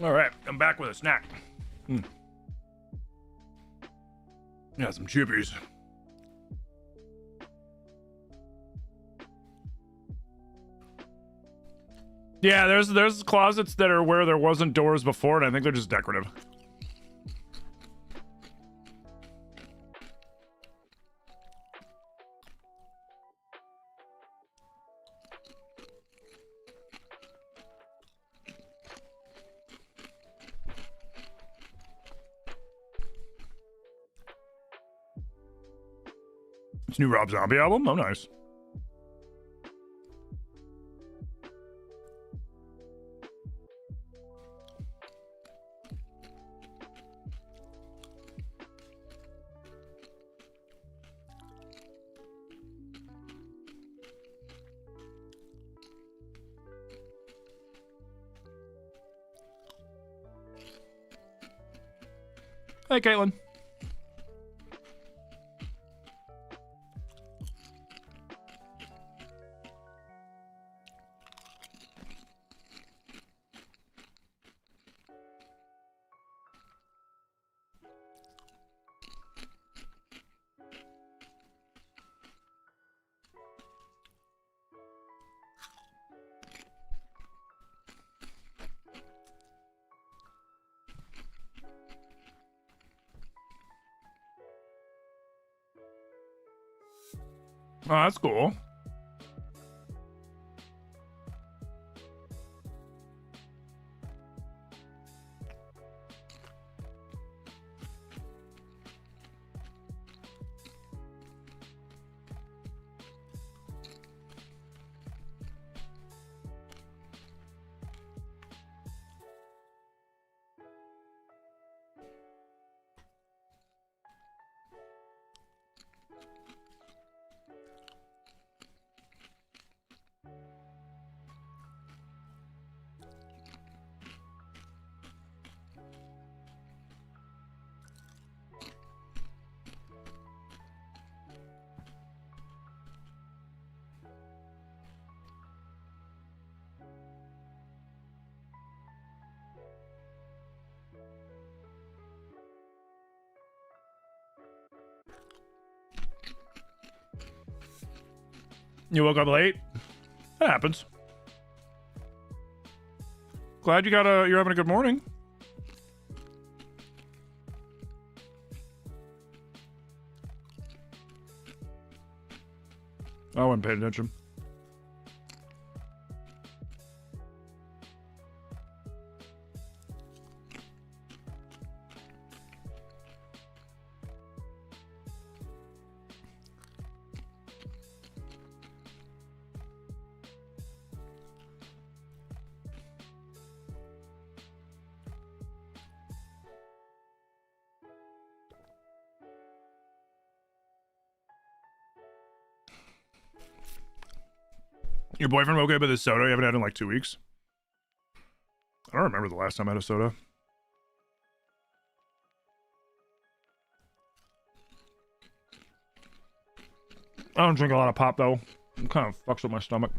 All right, I'm back with a snack. Yeah, some chippies. Yeah, there's closets that are where there wasn't doors before, and I think they're just decorative. It's new Rob Zombie album? Oh, nice. Hey, Caitlin. Oh, that's cool. You woke up late? That happens. Glad you're having a good morning. I wasn't paying attention. Your boyfriend woke up with a soda you haven't had in like 2 weeks? I don't remember the last time I had a soda. I don't drink a lot of pop though. It kind of fucks with my stomach.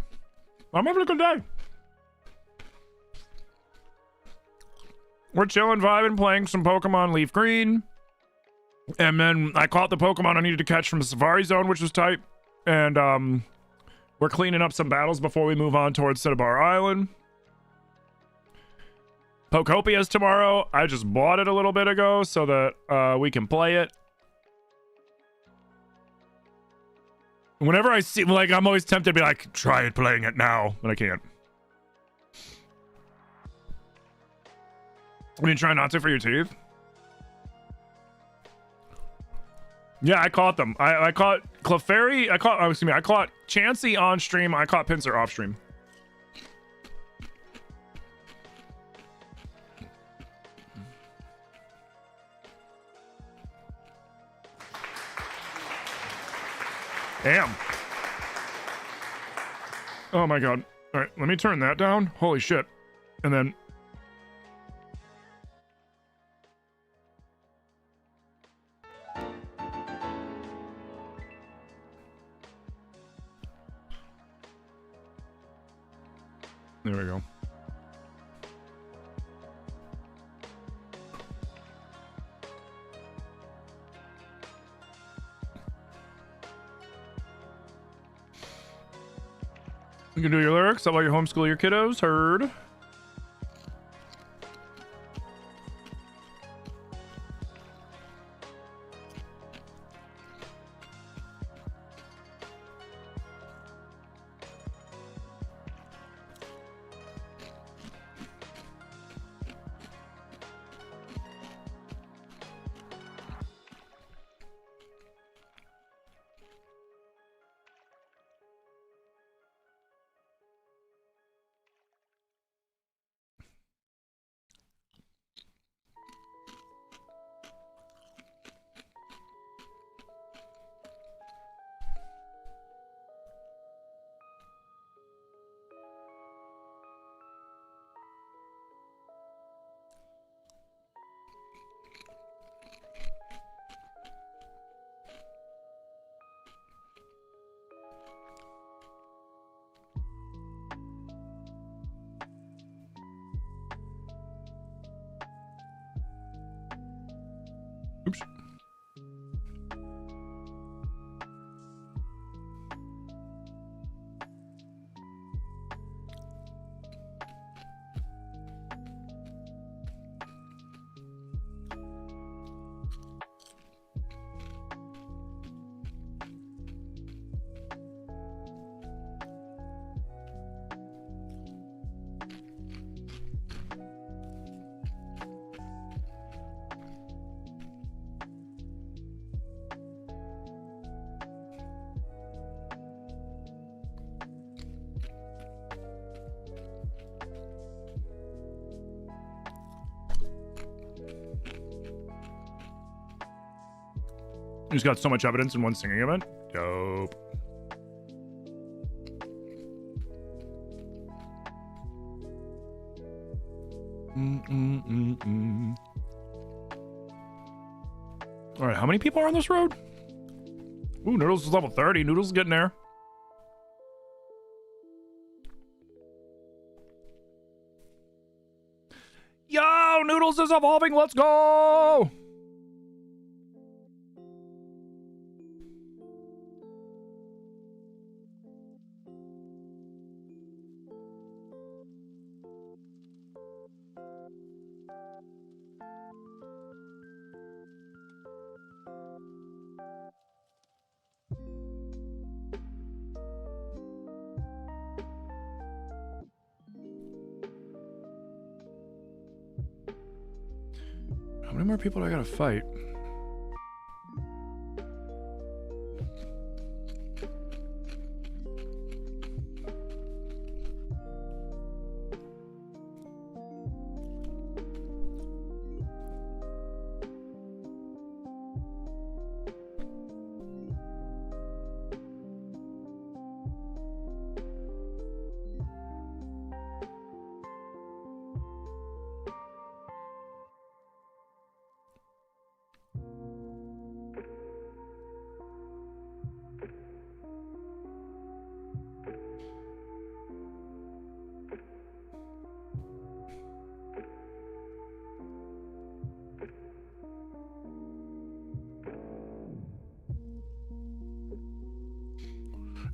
I'm having a good day. We're chilling, vibing, playing some Pokemon Leaf Green. And then I caught the Pokemon I needed to catch from the Safari Zone, which was tight. And we're cleaning up some battles before we move on towards Cinnabar Island. Pokopia's tomorrow. I just bought it a little bit ago so that we can play it. Whenever I see, like, I'm always tempted to be like, try it playing it now, but I can't. I mean, try not to for your teeth. Yeah, I caught them. I caught Clefairy. I caught Chansey on stream. I caught Pinsir off stream. Damn. Oh my god. All right, let me turn that down. Holy shit. And then... There we go. You can do your lyrics. How about you homeschool your kiddos? Heard. Oops. He's got so much evidence in one singing event. Dope. All right, how many people are on this road? Ooh, Noodles is level 30. Noodles is getting there. Yo, Noodles is evolving. Let's go. How many more people do I gotta fight?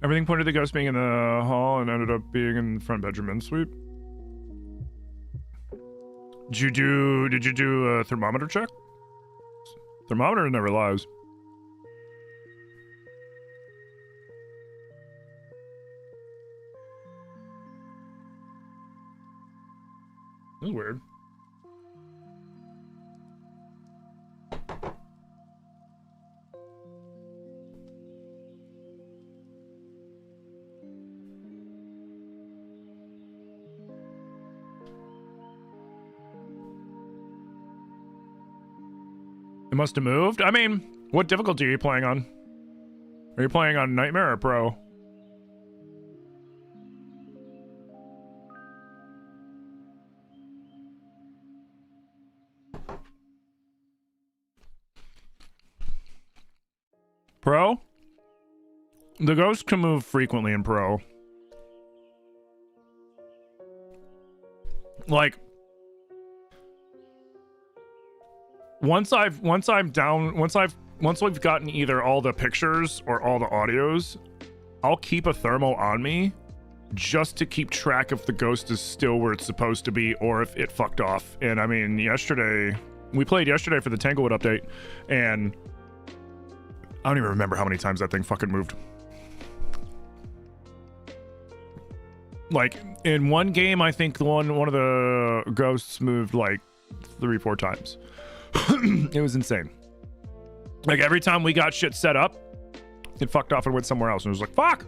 Everything pointed to the ghost being in the hall and ended up being in the front bedroom and suite. Did you do a thermometer check? Thermometer never lies. This is weird. It must have moved. I mean, what difficulty are you playing on? Are you playing on Nightmare or Pro? Pro? The ghost can move frequently in Pro. Like, once we've gotten either all the pictures or all the audios, I'll keep a thermo on me just to keep track if the ghost is still where it's supposed to be or if it fucked off. And I mean, we played yesterday for the Tanglewood update, and I don't even remember how many times that thing fucking moved. Like, in one game, I think one of the ghosts moved like 3-4 times. It was insane. Like, every time we got shit set up, it fucked off and went somewhere else, and it was like, fuck!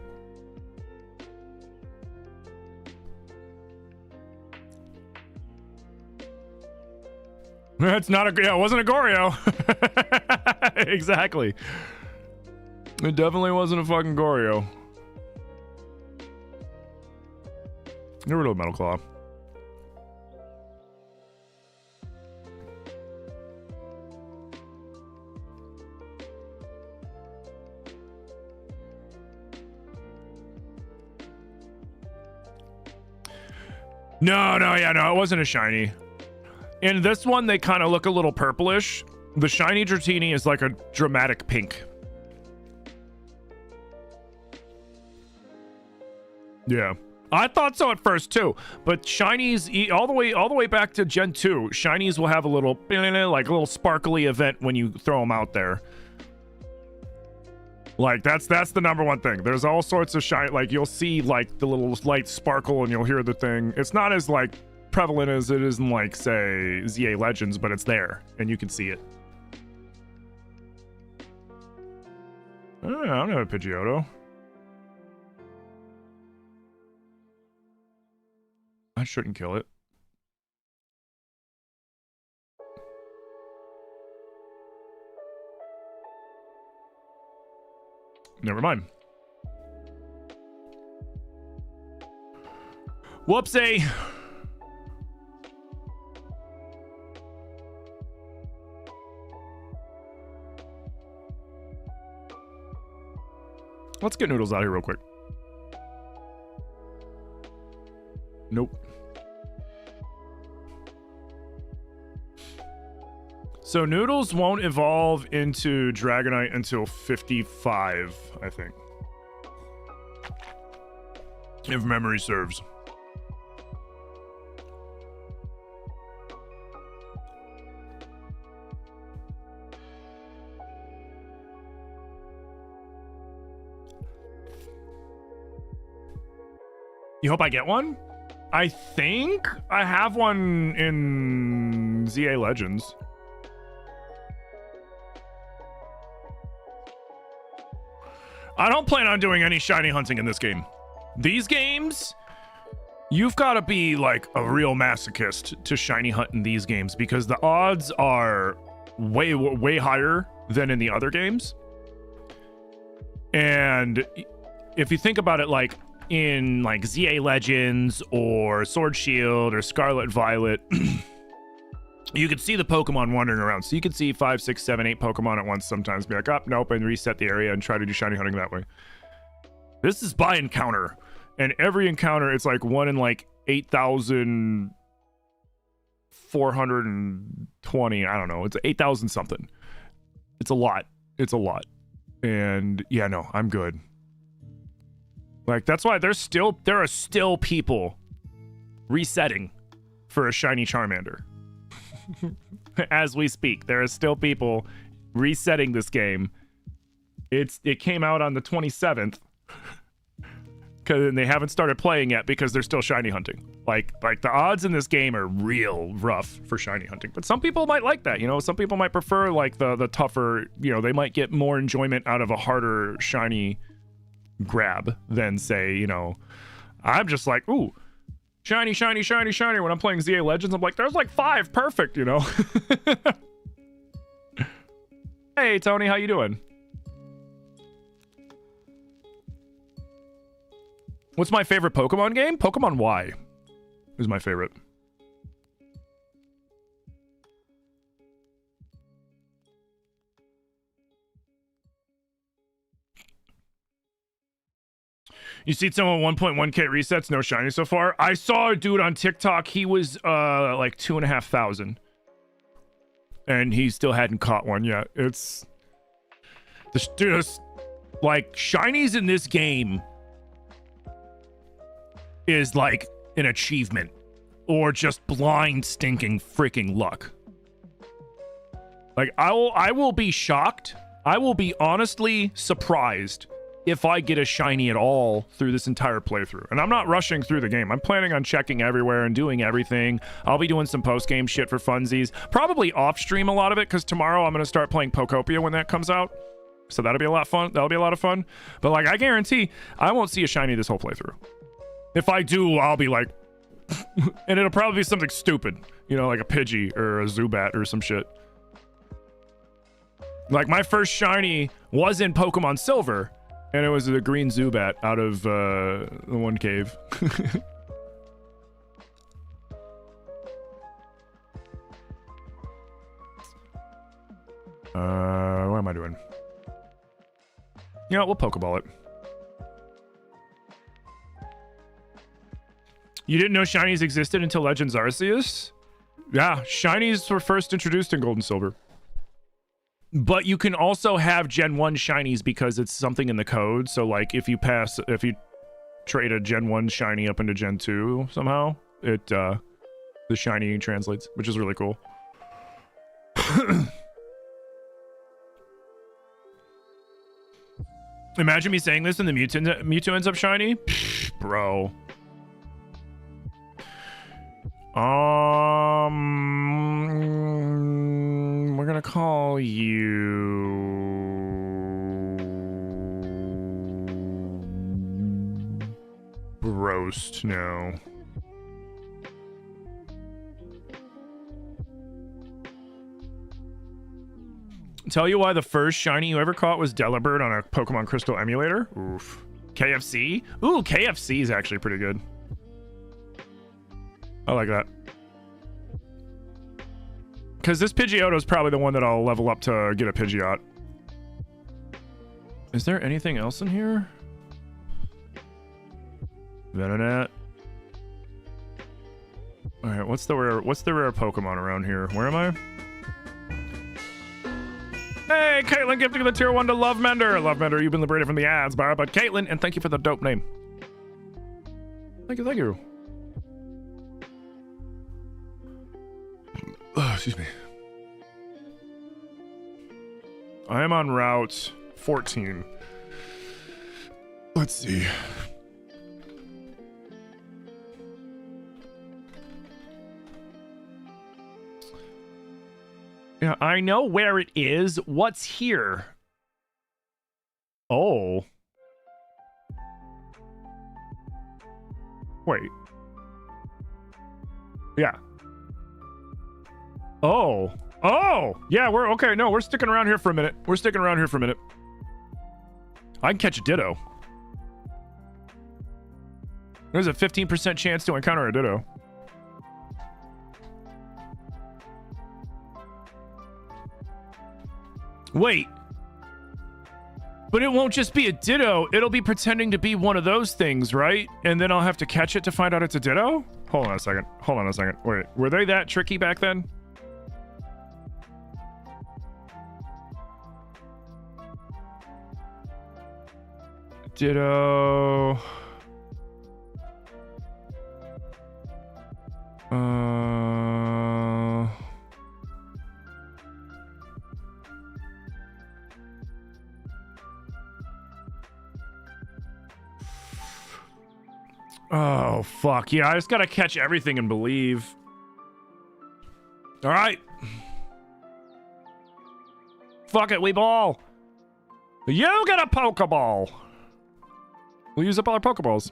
It's not it wasn't a Goryo. Exactly. It definitely wasn't a fucking Goryo. Get rid of Metal Claw. No, it wasn't a shiny. In this one, they kind of look a little purplish. The shiny Dratini is like a dramatic pink. Yeah. I thought so at first too, but shinies all the way back to Gen 2, shinies will have a little like a little sparkly event when you throw them out there. Like that's the number one thing. There's all sorts of shiny, like you'll see like the little light sparkle and you'll hear the thing. It's not as like prevalent as it is in like say ZA Legends, but it's there and you can see it. I don't have a Pidgeotto. I shouldn't kill it. Never mind. Whoopsie. Let's get Noodles out here real quick. Nope. So Noodles won't evolve into Dragonite until 55, I think. If memory serves. You hope I get one? I think I have one in ZA Legends. I don't plan on doing any shiny hunting in this game. These games, you've got to be like a real masochist to shiny hunt in these games because the odds are way higher than in the other games. And if you think about it, like in like ZA Legends or Sword Shield or Scarlet Violet, you could see the Pokemon wandering around. So you could see 5, 6, 7, 8 Pokemon at once sometimes. Be like, oh, nope, and reset the area and try to do shiny hunting that way. This is by encounter. And every encounter, it's like 1 in like 8,420. I don't know. It's 8,000 something. It's a lot. It's a lot. And yeah, no, I'm good. Like, that's why there are still people resetting for a shiny Charmander. As we speak, there are still people resetting this game. It came out on the 27th. And they haven't started playing yet because they're still shiny hunting. Like the odds in this game are real rough for shiny hunting. But some people might like that, you know. Some people might prefer like the tougher, you know, they might get more enjoyment out of a harder shiny grab than say, you know, I'm just like, ooh, shiny when I'm playing ZA Legends. I'm like, there's like 5 perfect, you know. Hey Tony, how you doing? What's my favorite Pokemon game? Pokemon Y is my favorite. You see someone 1.1k resets, no shiny so far? I saw a dude on TikTok, he was like 2,500. And he still hadn't caught one yet. It's like shinies in this game is like an achievement or just blind stinking freaking luck. Like I will be shocked. I will be honestly surprised if I get a shiny at all through this entire playthrough. And I'm not rushing through the game. I'm planning on checking everywhere and doing everything. I'll be doing some post-game shit for funsies. Probably off-stream a lot of it because tomorrow I'm going to start playing Pokopia when that comes out. So that'll be a lot of fun. That'll be a lot of fun. But like I guarantee I won't see a shiny this whole playthrough. If I do, I'll be like... and it'll probably be something stupid. You know, like a Pidgey or a Zubat or some shit. Like my first shiny was in Pokemon Silver. And it was a green Zubat out of the one cave. What am I doing? You know, we'll Pokeball it. You didn't know shinies existed until Legends Arceus? Yeah, shinies were first introduced in Gold and Silver. But you can also have Gen 1 shinies because it's something in the code. So like if you trade a Gen 1 shiny up into Gen 2 somehow, the shiny translates, which is really cool. Imagine me saying this and the Mewtwo ends up shiny? Pfft, bro. We're gonna call you Roast now. Tell you why the first shiny you ever caught was Delibird on a Pokemon Crystal emulator? Oof. KFC? Ooh, KFC is actually pretty good. I like that. Because this Pidgeotto is probably the one that I'll level up to get a Pidgeot. Is there anything else in here? Venonat. Alright, what's the rare Pokemon around here? Where am I? Hey, Caitlin gifting the tier 1 to Lovemender. Lovemender, you've been liberated from the ads bar, but Caitlin, and thank you for the dope name. Thank you, thank you. Oh, excuse me. I am on route 14. Let's see. Yeah, I know where it is. What's here? Oh. Wait. Yeah. Oh. Oh! Yeah, we're okay. No, we're sticking around here for a minute. We're sticking around here for a minute. I can catch a Ditto. There's a 15% chance to encounter a Ditto. Wait. But it won't just be a Ditto. It'll be pretending to be one of those things, right? And then I'll have to catch it to find out it's a Ditto? Hold on a second. Hold on a second. Wait, were they that tricky back then? Ditto. Oh, fuck. Yeah, I just gotta catch everything and believe. All right. Fuck it, we ball. You get a Pokeball. We'll use up all our Pokeballs.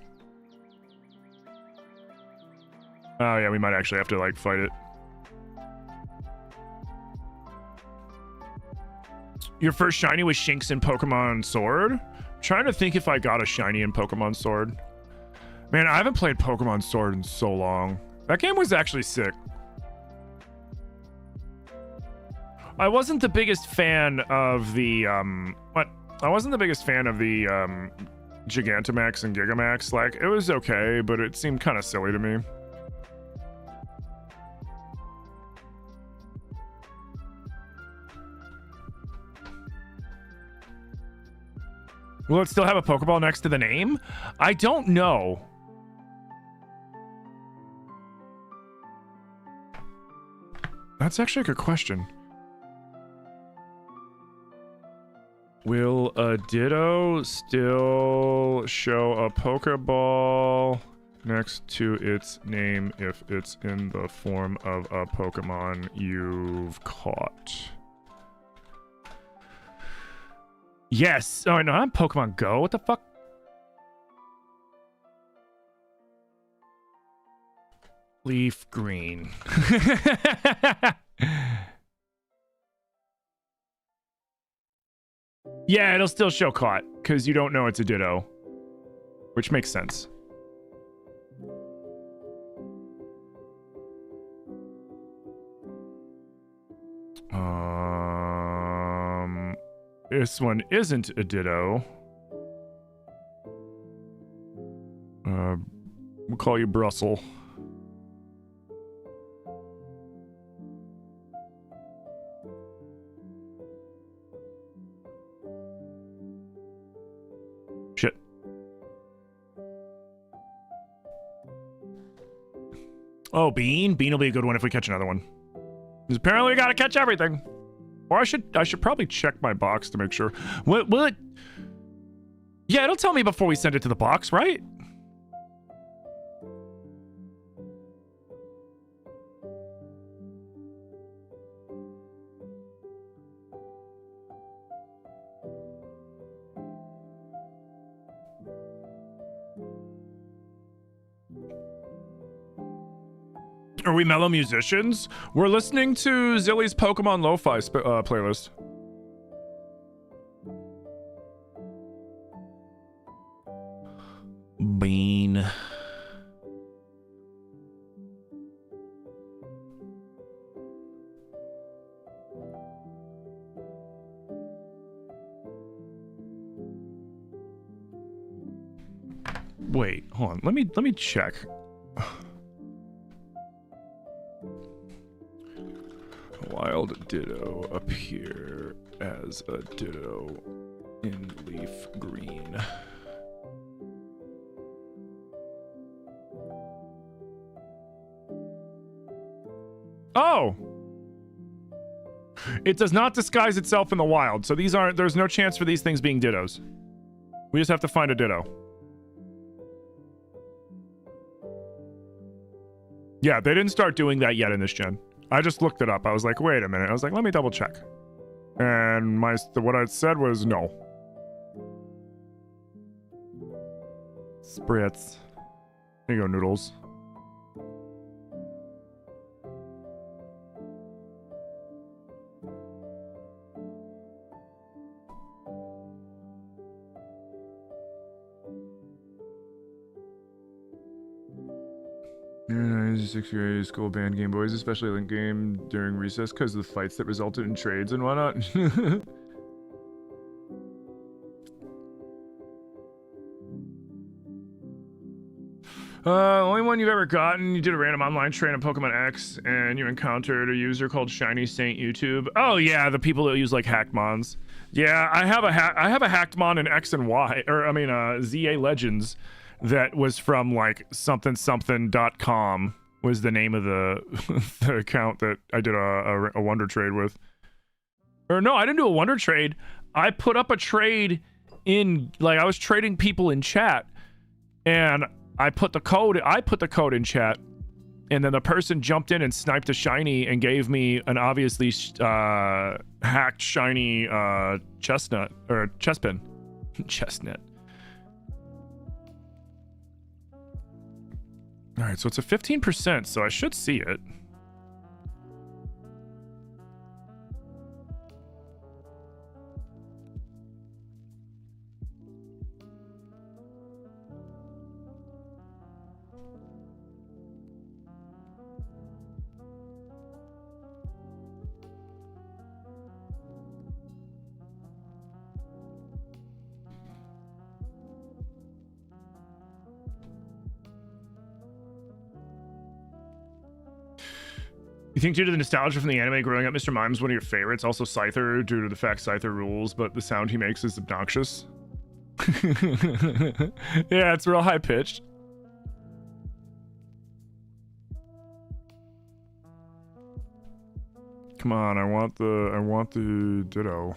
Oh, yeah, we might actually have to, like, fight it. Your first shiny was Shinx in Pokemon Sword? I'm trying to think if I got a shiny in Pokemon Sword. Man, I haven't played Pokemon Sword in so long. That game was actually sick. I wasn't the biggest fan of the, I wasn't the biggest fan of the, Gigantamax and Gigamax. Like, it was okay, but it seemed kind of silly to me. Will it still have a Pokeball next to the name? I don't know. That's actually a good question. Will a Ditto still show a Pokeball next to its name if it's in the form of a Pokemon you've caught? Yes. Oh, no, I'm Pokemon Go. What the fuck? Leaf green. Yeah, it'll still show caught because you don't know it's a Ditto, which makes sense. This one isn't a Ditto. We'll call you Brussels. Shit. Oh, Bean? Bean will be a good one if we catch another one. Because apparently we gotta catch everything. Or I should probably check my box to make sure. Will it? Yeah, it'll tell me before we send it to the box, right? Are we mellow musicians? We're listening to Zilly's Pokemon Lo-Fi playlist. Bean. Wait, hold on. Let me check. Wild Ditto appear as a Ditto in leaf green. Oh! It does not disguise itself in the wild, so these aren't, there's no chance for these things being Dittos. We just have to find a Ditto. Yeah, they didn't start doing that yet in this gen. I just looked it up. I was like, wait a minute. I was like, let me double check. And what I said was no. Spritz. Here you go, Noodles. Sixth grade school banned Game Boys, especially link game during recess because of the fights that resulted in trades and whatnot. Only one you've ever gotten. You did a random online train of Pokemon X, and you encountered a user called Shiny Saint YouTube. Oh yeah, the people that use like hacked mons. Yeah, I have a hacked mon in X and Y, or I mean ZA Legends, that was from like something.com. Was the name of the the account that I did a wonder trade with. Or no, I didn't do a wonder trade. I put up a trade in, like, I was trading people in chat, and I put the code in chat, and then the person jumped in and sniped a shiny and gave me an obviously hacked shiny chestnut or chestpin. Chestnut. All right, so it's a 15%, so I should see it. You think due to the nostalgia from the anime growing up, Mr. Mime's one of your favorites? Also Scyther, due to the fact Scyther rules, but the sound he makes is obnoxious. Yeah, it's real high-pitched. Come on, I want the Ditto.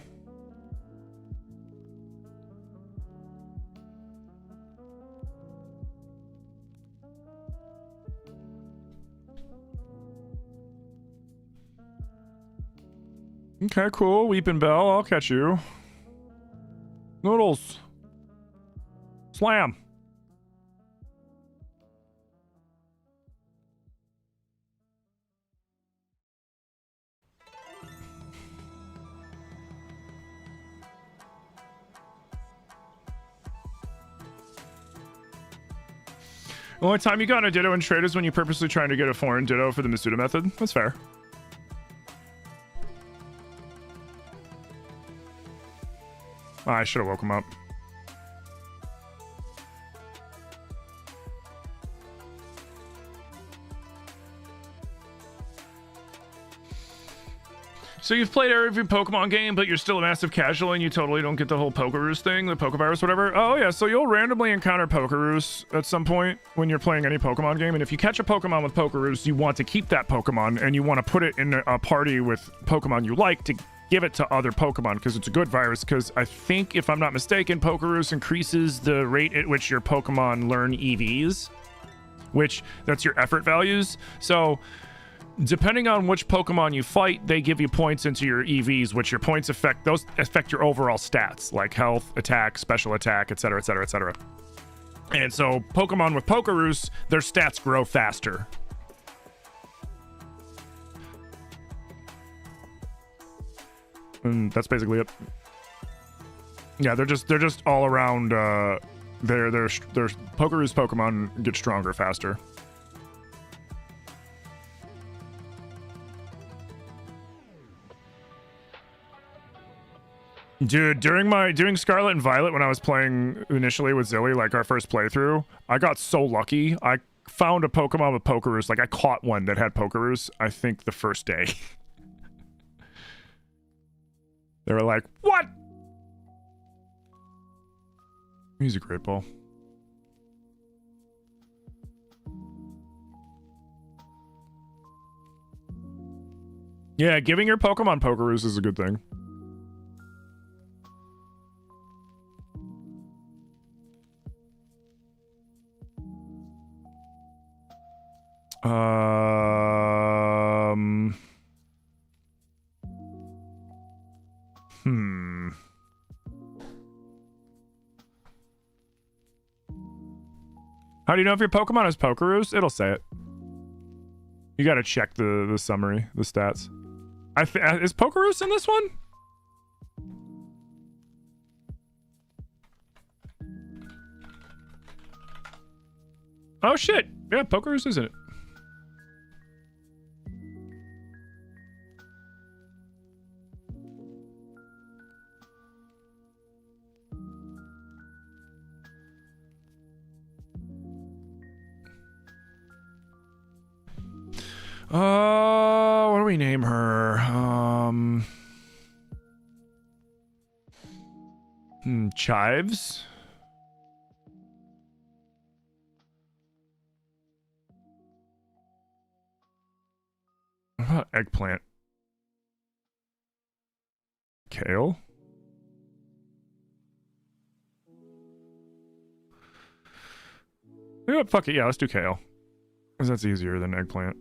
Okay, cool. Weeping Bell, I'll catch you. Noodles. Slam. The only time you got a Ditto in trade is when you're purposely trying to get a foreign Ditto for the Masuda method. That's fair. Oh, I should have woke him up. So you've played every Pokemon game, but you're still a massive casual and you totally don't get the whole Pokerus thing, the Pokevirus, whatever? Oh yeah, so you'll randomly encounter Pokerus at some point when you're playing any Pokemon game, and if you catch a Pokemon with Pokerus, you want to keep that Pokemon, and you want to put it in a party with Pokemon you like to give it to other Pokemon, because it's a good virus, because I think, if I'm not mistaken, Pokerus increases the rate at which your Pokemon learn EVs, which, that's your effort values. So depending on which Pokemon you fight, they give you points into your EVs, which your points affect your overall stats, like health, attack, special attack, etc., etc., etc. And so Pokemon with Pokerus, their stats grow faster. And that's basically it. Yeah, they're just all around their Pokeroo's Pokemon get stronger faster. Dude, during Scarlet and Violet, when I was playing initially with Zilly, like our first playthrough, I got so lucky. I found a Pokemon with Pokeroos. Like, I caught one that had Pokeroos, I think, the first day. They were like, what? He's a great ball. Yeah, giving your Pokemon Pokeroos is a good thing. How do you know if your Pokemon has Pokeroos? It'll say it. You gotta check the summary, the stats. Is Pokeroos in this one? Oh shit! Yeah, Pokeroos is in it. What do we name her? Chives? What about eggplant? Kale? You know what? Fuck it. Yeah, let's do kale. Because that's easier than eggplant.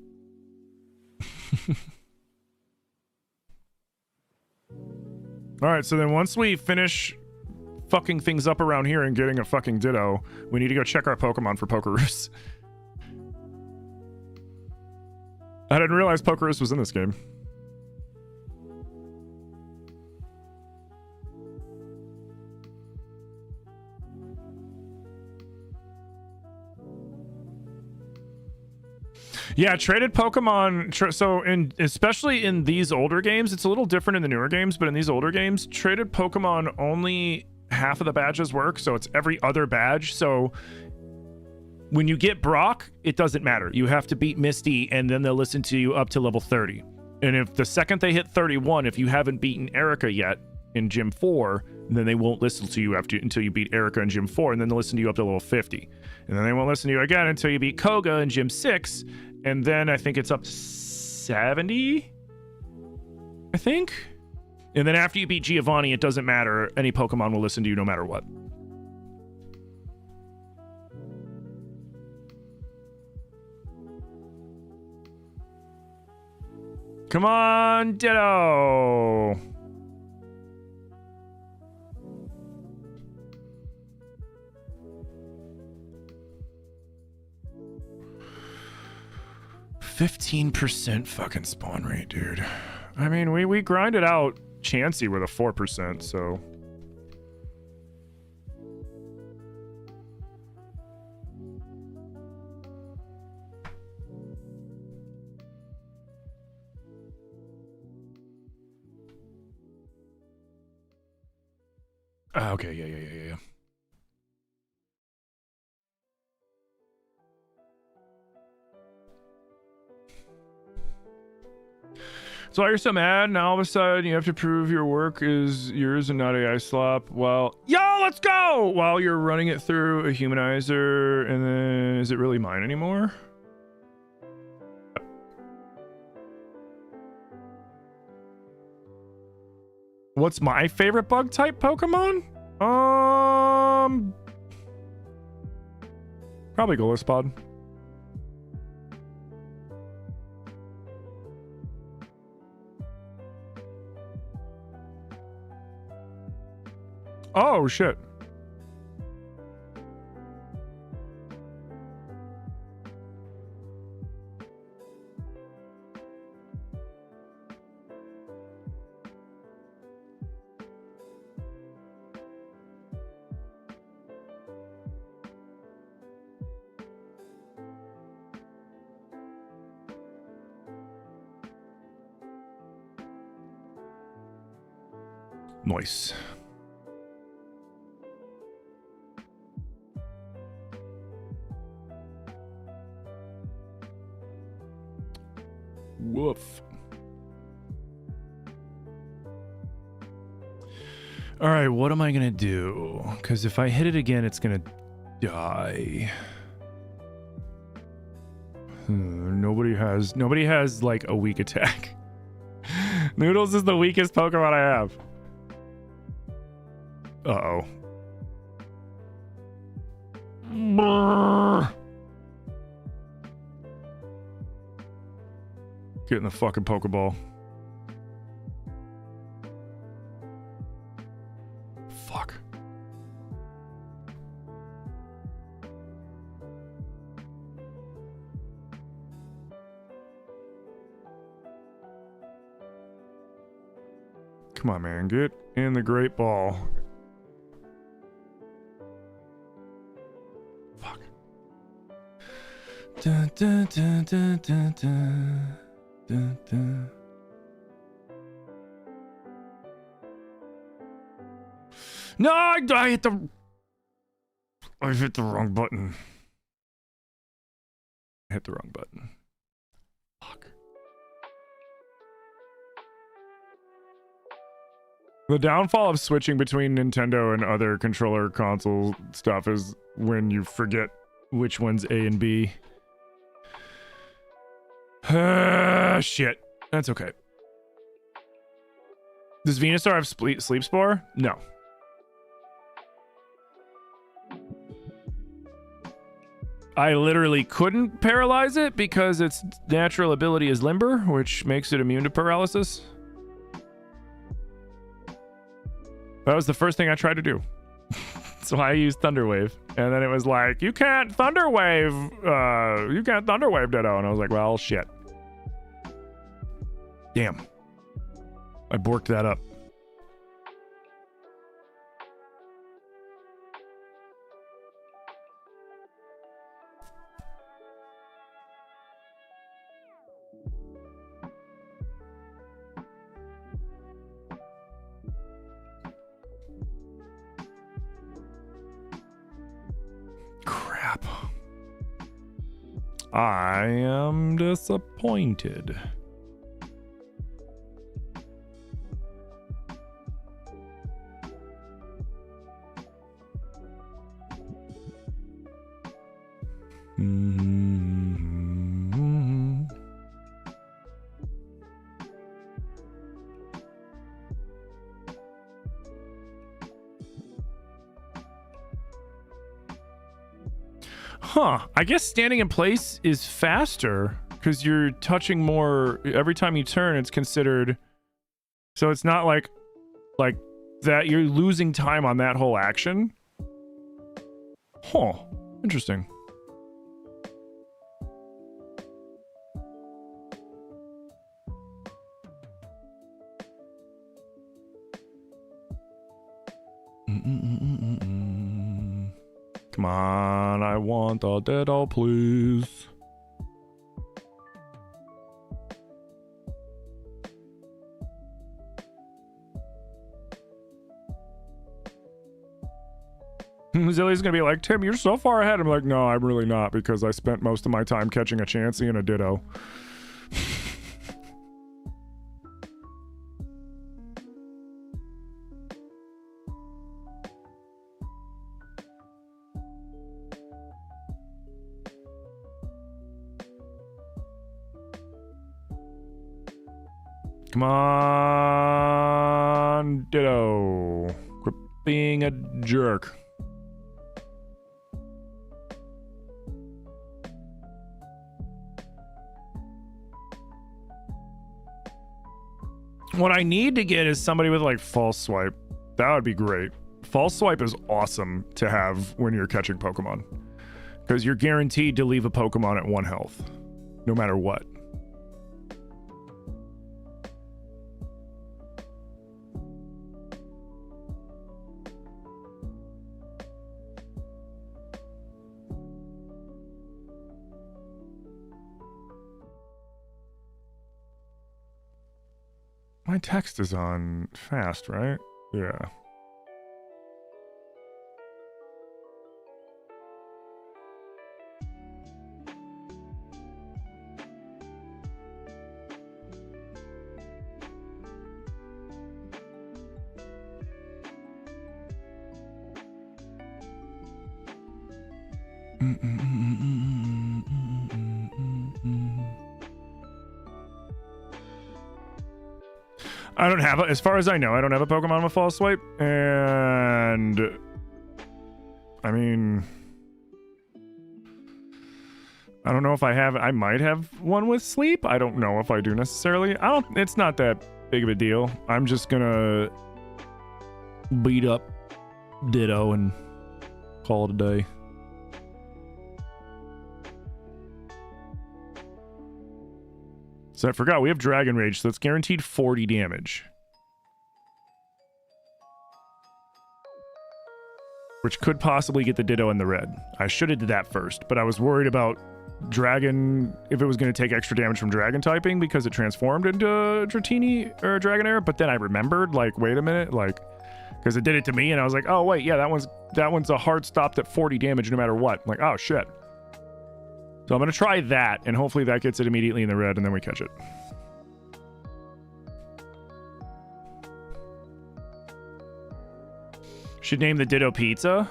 Alright, so then once we finish fucking things up around here and getting a fucking Ditto, we need to go check our Pokemon for Pokeroos. I didn't realize Pokeroos was in this game. Yeah, traded Pokemon. So, especially in these older games, it's a little different in the newer games, but in these older games, traded Pokemon only half of the badges work, so it's every other badge. So, when you get Brock, it doesn't matter. You have to beat Misty, and then they'll listen to you up to level 30. And if the second they hit 31, if you haven't beaten Erica yet in Gym 4, then they won't listen to you until you beat Erica in Gym 4, and then they'll listen to you up to level 50. And then they won't listen to you again until you beat Koga in Gym 6, and then I think it's up to 70, I think. And then after you beat Giovanni, it doesn't matter. Any Pokemon will listen to you no matter what. Come on, Ditto! %, fucking spawn rate, dude. I mean, we grinded out Chansey with a 4%, so... Okay, yeah. So you're so mad, now all of a sudden you have to prove your work is yours and not AI slop. Well, yo, let's go! While you're running it through a humanizer, and then is it really mine anymore? What's my favorite bug type Pokemon? Probably Golispod. Oh shit. Nice. Woof. All right, what am I gonna do? Because if I hit it again, it's gonna die. Nobody has like a weak attack. Noodles is the weakest Pokemon I have. Uh-oh. Get in the fucking Pokeball. Fuck. Come on, man. Get in the Great Ball. Fuck. Dun, dun, dun, dun, dun, dun. Dun, dun. No, I hit the wrong button. I hit the wrong button. Fuck. The downfall of switching between Nintendo and other controller console stuff is when you forget which one's A and B. Shit. That's okay. Does Venusaur have Sleep Spore? No. I literally couldn't paralyze it because its natural ability is Limber, which makes it immune to paralysis. That was the first thing I tried to do. So I used Thunder Wave. And then it was like, you can't Thunder Wave, Ditto. And I was like, well, shit. Damn. I borked that up. Crap. I am disappointed. Huh. I guess standing in place is faster because you're touching more every time you turn. It's considered, so it's not like that you're losing time on that whole action. Huh. Interesting. Come on, I want a Ditto, please. Zilly's gonna be like, Tim, you're so far ahead. I'm like, no, I'm really not, because I spent most of my time catching a Chansey and a Ditto. Come on, Ditto. Quit being a jerk. What I need to get is somebody with like False Swipe. That would be great. False Swipe is awesome to have when you're catching Pokemon, because you're guaranteed to leave a Pokemon at 1 health, no matter what. My text is on fast, right? Yeah. I don't have, as far as I know, I don't have a Pokemon with False Swipe, and I mean, I don't know if I have. I might have one with Sleep. I don't know if I do necessarily. It's not that big of a deal. I'm just gonna beat up Ditto and call it a day. So I forgot, we have Dragon Rage, so it's guaranteed 40 damage. Which could possibly get the Ditto in the red. I should have did that first, but I was worried about Dragon, if it was going to take extra damage from Dragon typing because it transformed into Dratini or Dragonair, but then I remembered, like, wait a minute, like, because it did it to me, and I was like, oh, wait, yeah, that one's a hard stop at 40 damage no matter what. I'm like, oh, shit. So I'm going to try that, and hopefully that gets it immediately in the red, and then we catch it. Should name the Ditto Pizza.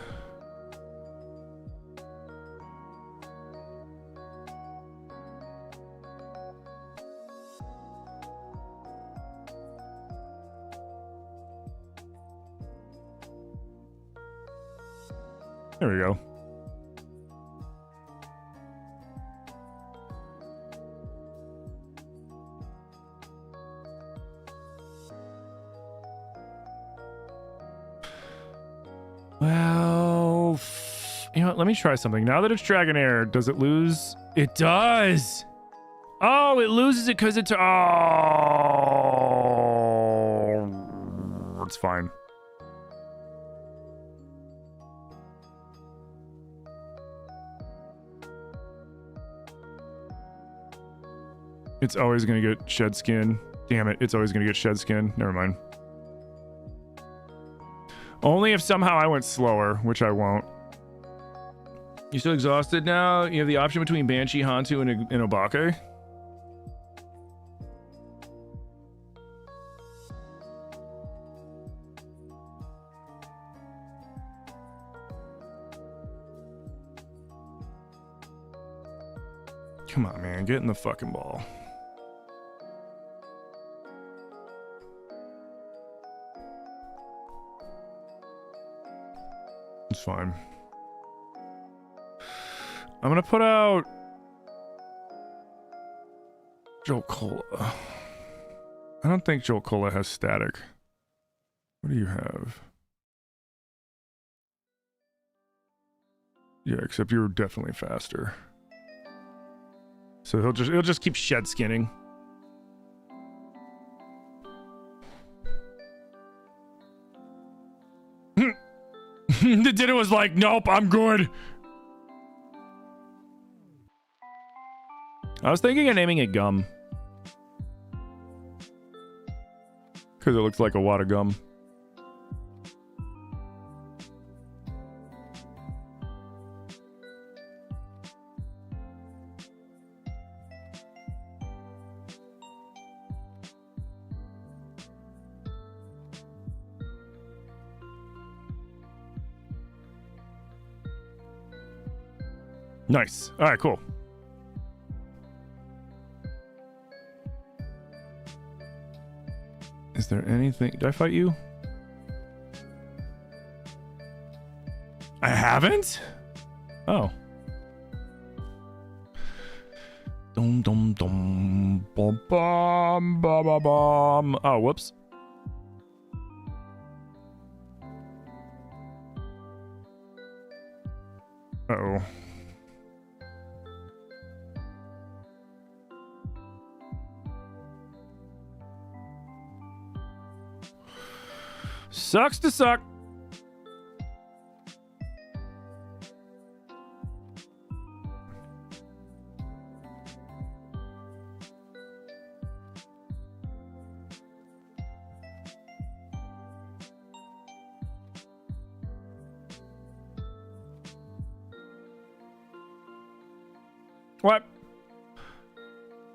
There we go. Well, you know what? Let me try something. Now that it's Dragonair, does it lose? It does! Oh, it loses it because it's... Oh! It's fine. It's always going to get shed skin. Damn it, it's always going to get shed skin. Never mind. Only if somehow I went slower, which I won't. You still exhausted now? You have the option between Banshee, Hantu, and Obake? Come on, man. Get in the fucking ball. It's fine. I'm gonna put out Jolt Cola. I don't think Jolt Cola has static. What do you have? Yeah, except you're definitely faster. So he'll just keep shed skinning. The Ditto was like, nope, I'm good. I was thinking of naming it Gum. Because it looks like a wad of gum. Nice. All right, cool. Is there anything? Did I fight you? I haven't? Oh. Dum dum dum bum bum bum bum bum. Oh, whoops. Uh-oh. Sucks to suck. What?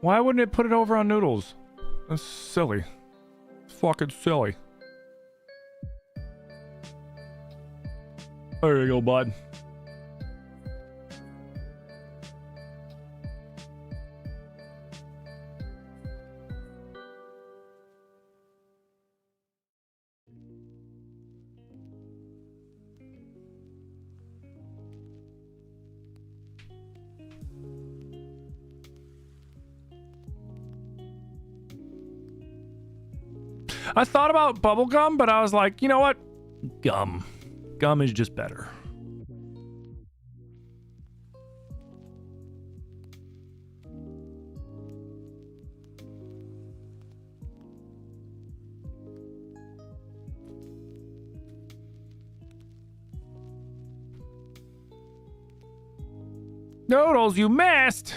Why wouldn't it put it over on noodles? That's silly. It's fucking silly. There you go, bud. I thought about bubblegum, but I was like, you know what? Gum. Gum is just better. Noodles, you missed!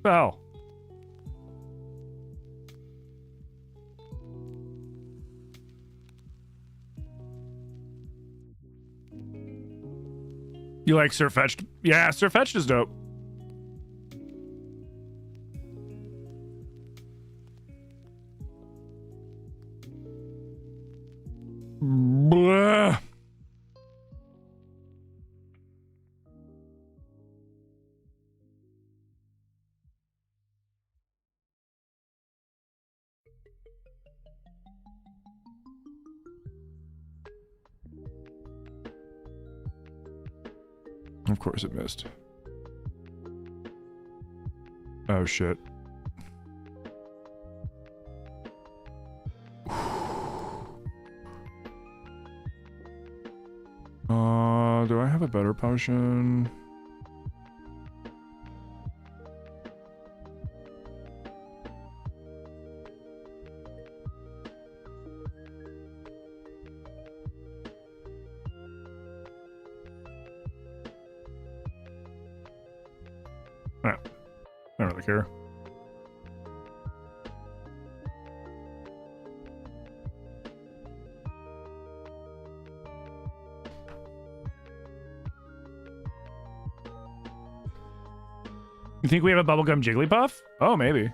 Oh. You like Sirfetch'd? Yeah, Sirfetch'd is dope. Blah. Of course it missed. Oh shit. Do I have a better potion? No, I don't really care. You think we have a bubblegum Jigglypuff? Oh, maybe.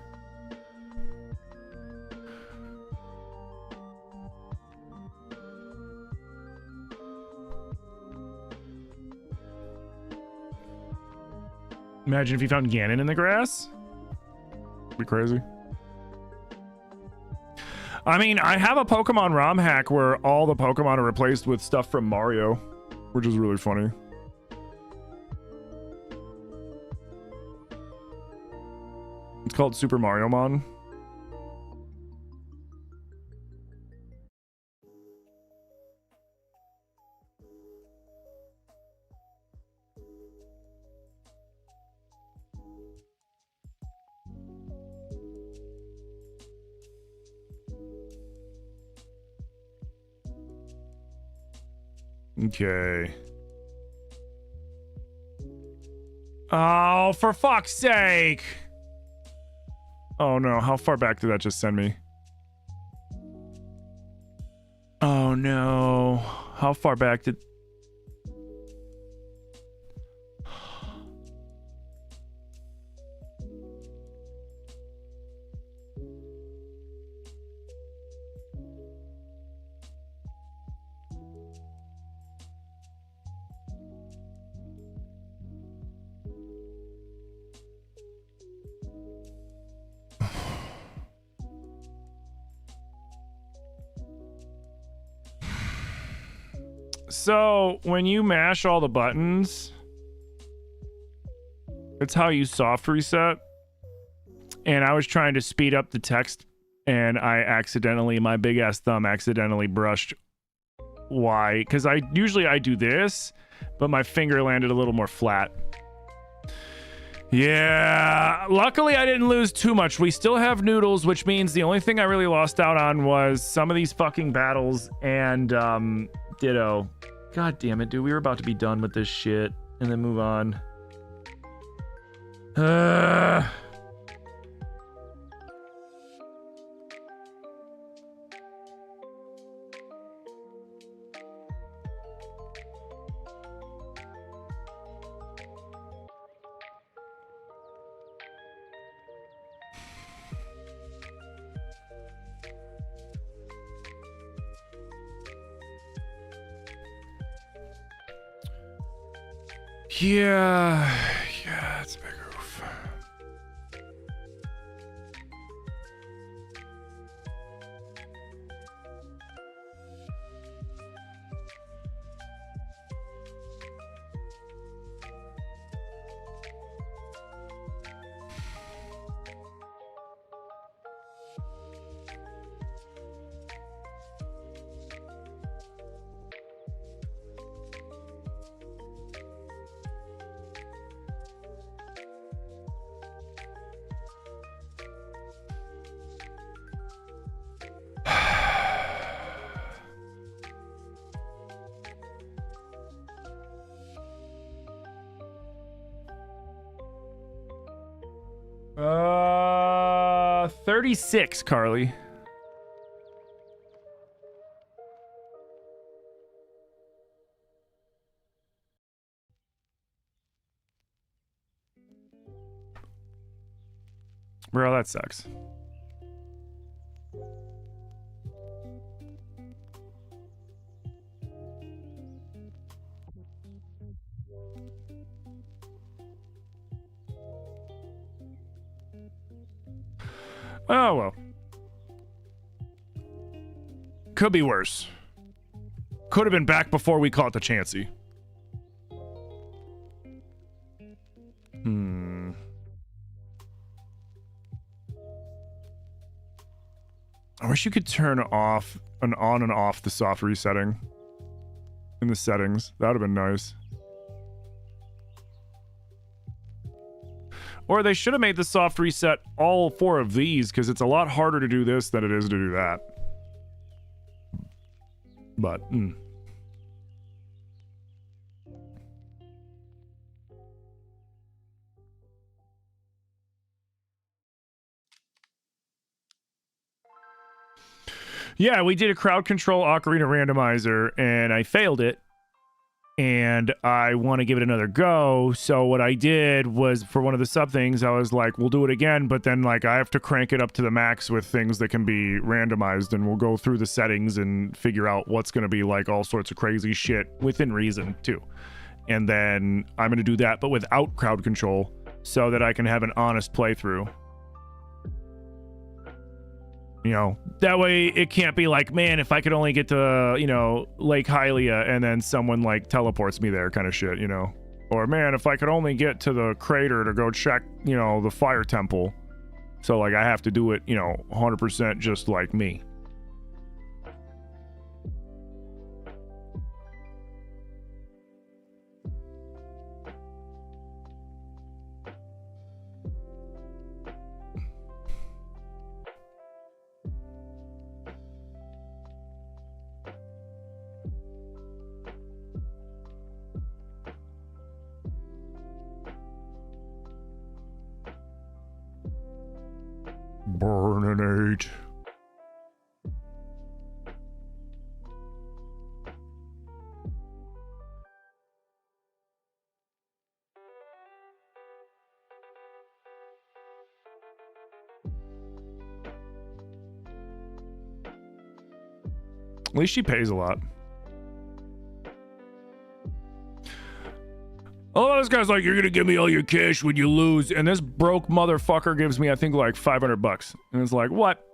Imagine if you found Ganon in the grass. Be crazy. I mean, I have a Pokemon ROM hack where all the Pokemon are replaced with stuff from Mario, which is really funny. It's called Super Mario Mon. Okay. Oh, for fuck's sake! Oh no, how far back did that just send me? Oh no. How far back did... So, when you mash all the buttons, it's how you soft reset. And I was trying to speed up the text, and my big ass thumb accidentally brushed Y. Because usually I do this, but my finger landed a little more flat. Yeah, luckily I didn't lose too much. We still have noodles, which means the only thing I really lost out on was some of these fucking battles and Ditto. God damn it, dude. We were about to be done with this shit and then move on. Yeah. Yeah, it's a big roof. Uh, 36, Carly. Bro, that sucks. Oh, well. Could be worse. Could have been back before we caught the Chansey. I wish you could turn off and on and off the soft resetting in the settings. That would have been nice. Or they should have made the soft reset all 4 of these, because it's a lot harder to do this than it is to do that. But, yeah, we did a crowd control ocarina randomizer, and I failed it. And I want to give it another go. So what I did was, for one of the sub things, I was like, we'll do it again, but then like I have to crank it up to the max with things that can be randomized, and we'll go through the settings and figure out what's going to be like all sorts of crazy shit within reason too. And then I'm going to do that, but without crowd control, so that I can have an honest playthrough. You know, that way it can't be like, man, if I could only get to, you know, Lake Hylia and then someone like teleports me there kind of shit, you know. Or, man, if I could only get to the crater to go check, you know, the fire temple. So, like, I have to do it, you know, 100% just like me. Burninate. At least she pays a lot. Oh, this guy's like, you're gonna give me all your cash when you lose, and this broke motherfucker gives me, I think, like $500, and it's like, what?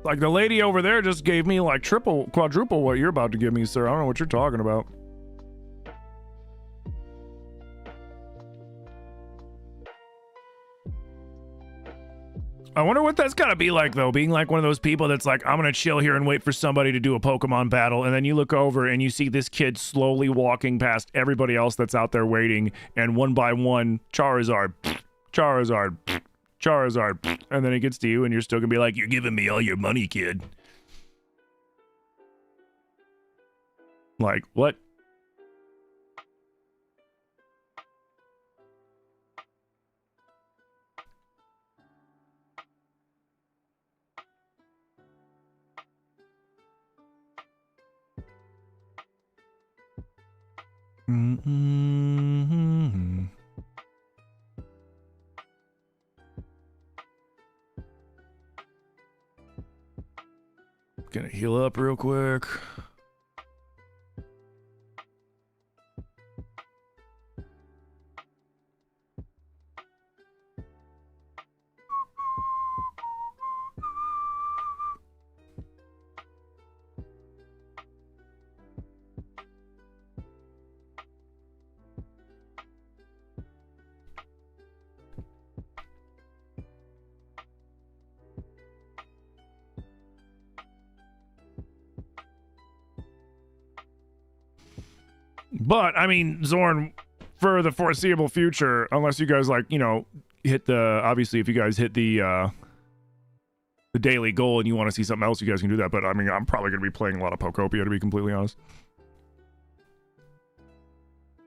Like, the lady over there just gave me like triple, quadruple what you're about to give me, sir. I don't know what you're talking about. I wonder what that's gotta be like, though, being like one of those people that's like, I'm gonna chill here and wait for somebody to do a Pokemon battle, and then you look over and you see this kid slowly walking past everybody else that's out there waiting, and one by one, Charizard, Charizard, Charizard, and then it gets to you and you're still gonna be like, you're giving me all your money, kid. Like, what? Mm-hmm. Gonna heal up real quick. But I mean, Zorn, for the foreseeable future, unless you guys like, you know, hit the, obviously if you guys hit the daily goal and you want to see something else, you guys can do that. But I mean, I'm probably going to be playing a lot of Pokopia, to be completely honest.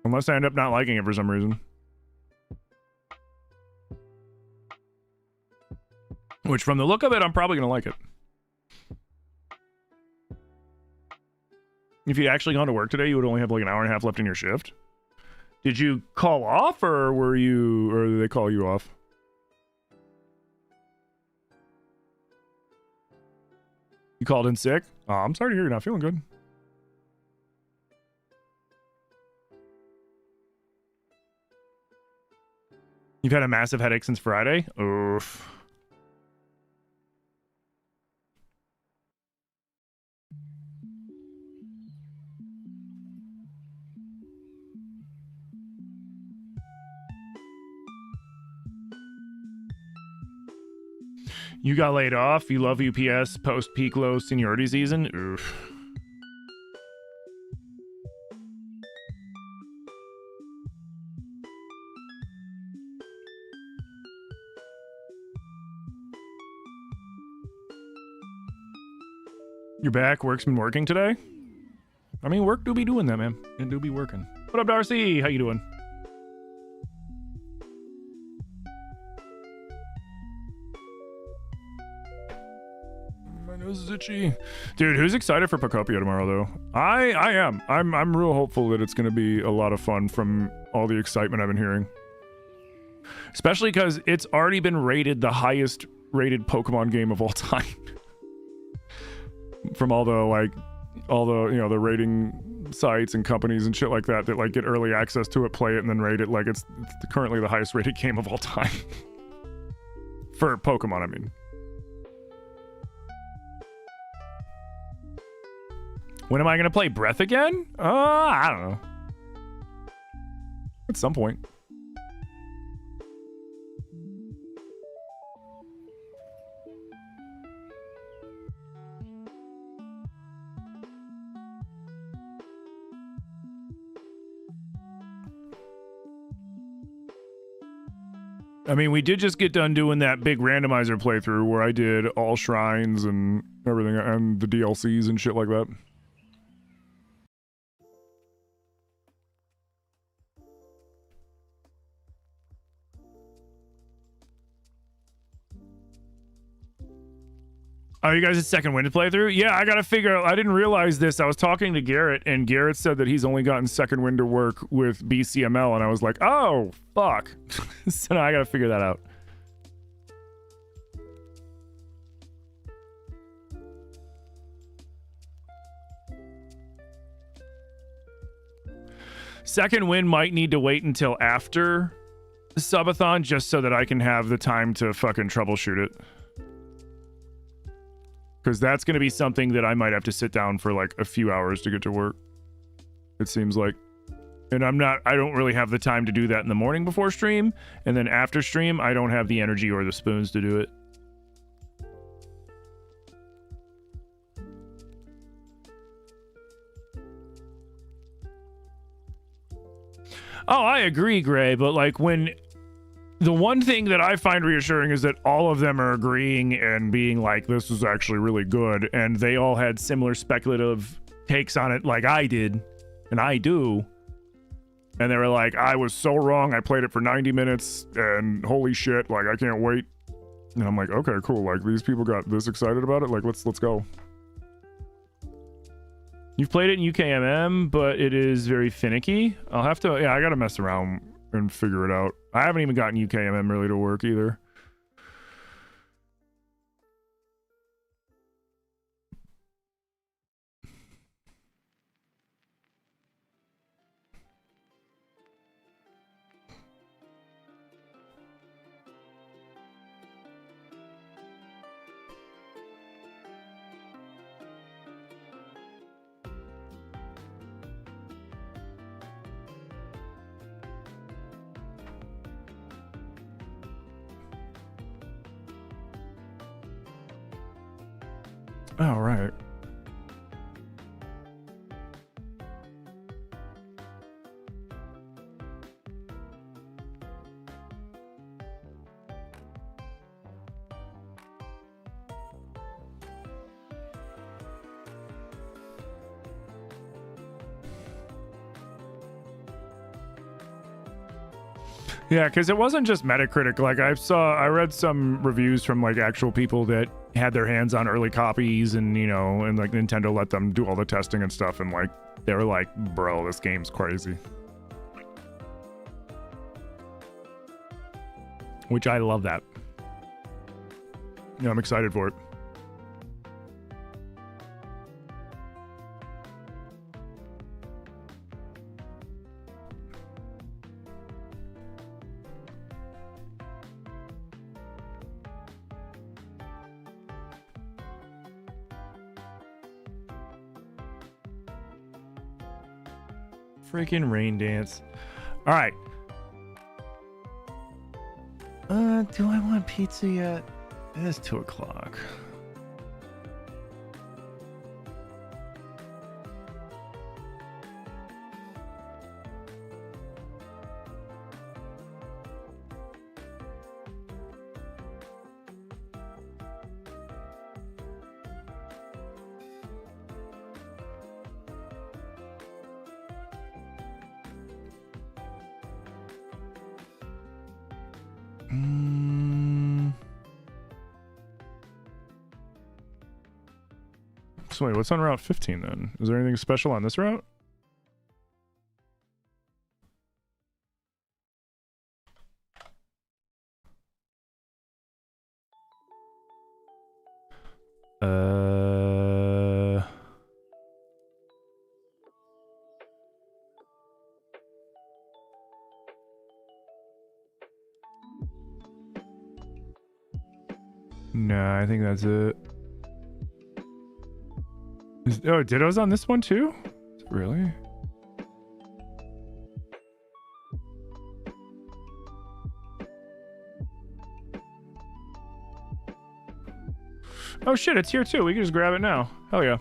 Unless I end up not liking it for some reason. Which from the look of it, I'm probably going to like it. If you'd actually gone to work today, you would only have like an hour and a half left in your shift. Did you call off, or were you, or did they call you off? You called in sick? Oh, I'm sorry to hear you're not feeling good. You've had a massive headache since Friday? Oof. You got laid off? You love UPS post-peak low seniority season? Oof. You're back? Work's been working today? I mean, work do be doing that, man. It do be working. What up, Darcy? How you doing? My nose is itchy. Dude, who's excited for Pokopia tomorrow, though? I am. I'm real hopeful that it's going to be a lot of fun from all the excitement I've been hearing. Especially because it's already been rated the highest rated Pokemon game of all time. From all the, like, all the, you know, the rating sites and companies and shit like that that, like, get early access to it, play it, and then rate it. Like, it's currently the highest rated game of all time. For Pokemon, I mean. When am I going to play Breath again? I don't know. At some point. I mean, we did just get done doing that big randomizer playthrough where I did all shrines and everything and the DLCs and shit like that. Oh, you guys' second wind playthrough? Yeah, I gotta figure out. I didn't realize this. I was talking to Garrett, and Garrett said that he's only gotten second wind to work with BCML, and I was like, oh, fuck. So now I gotta figure that out. Second wind might need to wait until after subathon just so that I can have the time to fucking troubleshoot it. Because that's going to be something that I might have to sit down for like a few hours to get to work. It seems like. And I don't really have the time to do that in the morning before stream. And then after stream, I don't have the energy or the spoons to do it. Oh, I agree, Gray. But like when... The one thing that I find reassuring is that all of them are agreeing and being like, this is actually really good. And they all had similar speculative takes on it like I did. And I do. And they were like, I was so wrong. I played it for 90 minutes and holy shit, like I can't wait. And I'm like, okay, cool. Like these people got this excited about it. Like, let's go. You've played it in UKMM, but it is very finicky. I'll have to, yeah, I got to mess around and figure it out. I haven't even gotten UKMM really to work either. Oh, right. Yeah, because it wasn't just Metacritic. Like I read some reviews from like actual people that had their hands on early copies, and you know, and like Nintendo let them do all the testing and stuff, and like they were like, "Bro, this game's crazy," which I love that. Yeah, I'm excited for it. Freaking rain dance. All right. Do I want pizza yet? It is 2 o'clock. So wait, what's on Route 15 then? Is there anything special on this route? No, I think that's it. Oh, Ditto's on this one too? Really? Oh shit, it's here too. We can just grab it now. Hell yeah.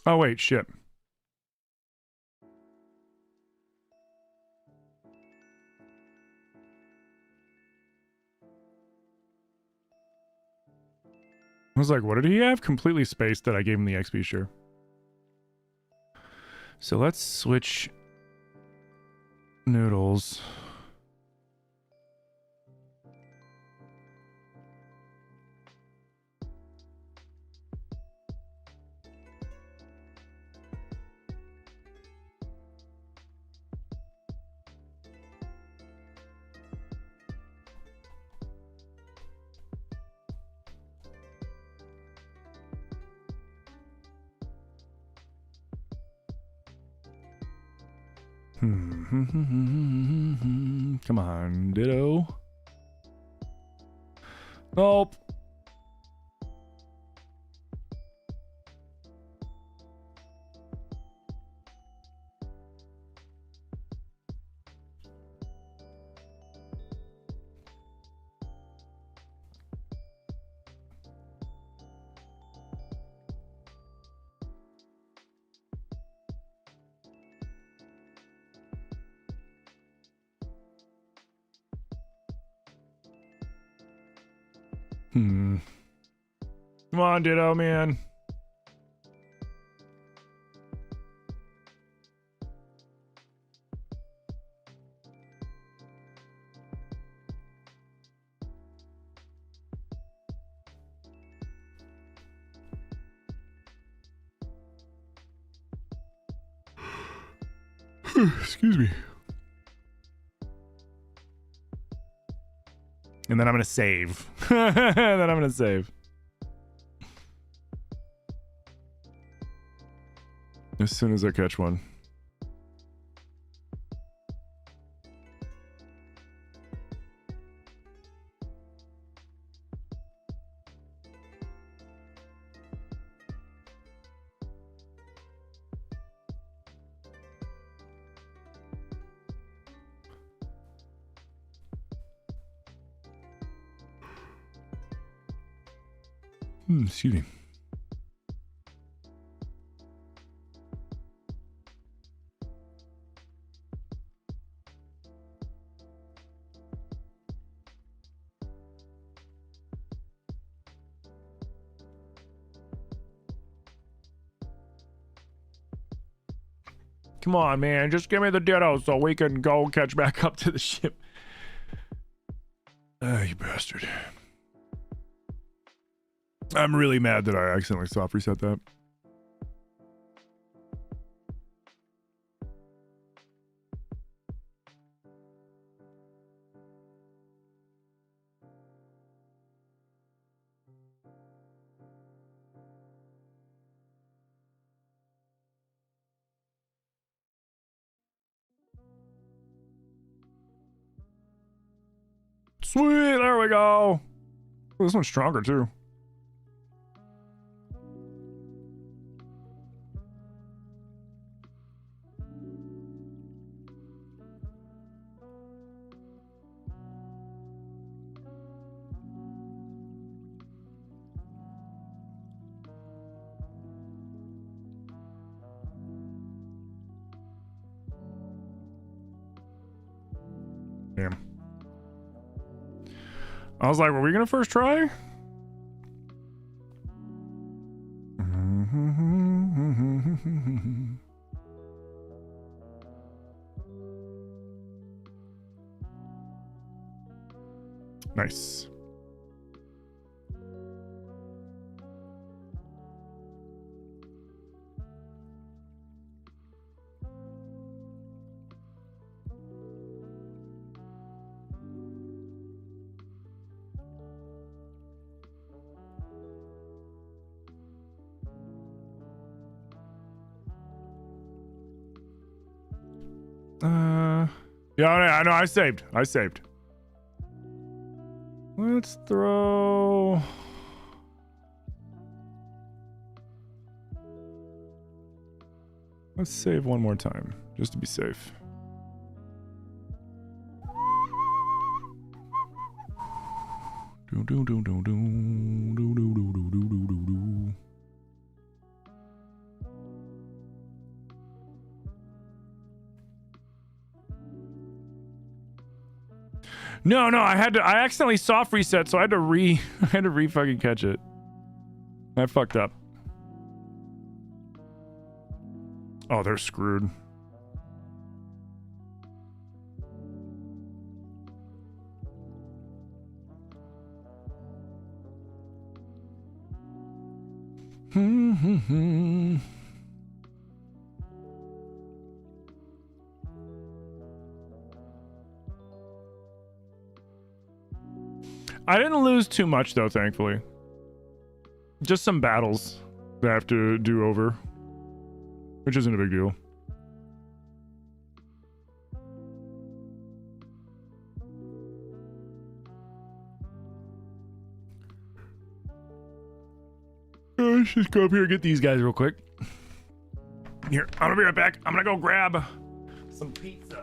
Oh wait, shit. I was like, what did he have? Completely spaced that I gave him the XP, sure. So let's switch noodles. Come on, Ditto. Nope. Come on, Ditto, man. Excuse me. And then I'm gonna save. Then I'm gonna save. As soon as I catch one. Excuse me. Come on, man. Just give me the Ditto so we can go catch back up to the ship. Ah, you bastard. I'm really mad that I accidentally soft reset that. Sweet, there we go. Oh, this one's stronger too. Damn. I was like, were we gonna first try? Nice. Yeah, I know. I saved. Let's throw. Let's save one more time, just to be safe. No, I accidentally soft reset, so I had to re fucking catch it. I fucked up. Oh, they're screwed. I didn't lose too much though, thankfully. Just some battles that I have to do over, which isn't a big deal. Let's just go up here and get these guys real quick. Here, I'm gonna be right back. I'm gonna go grab some pizza.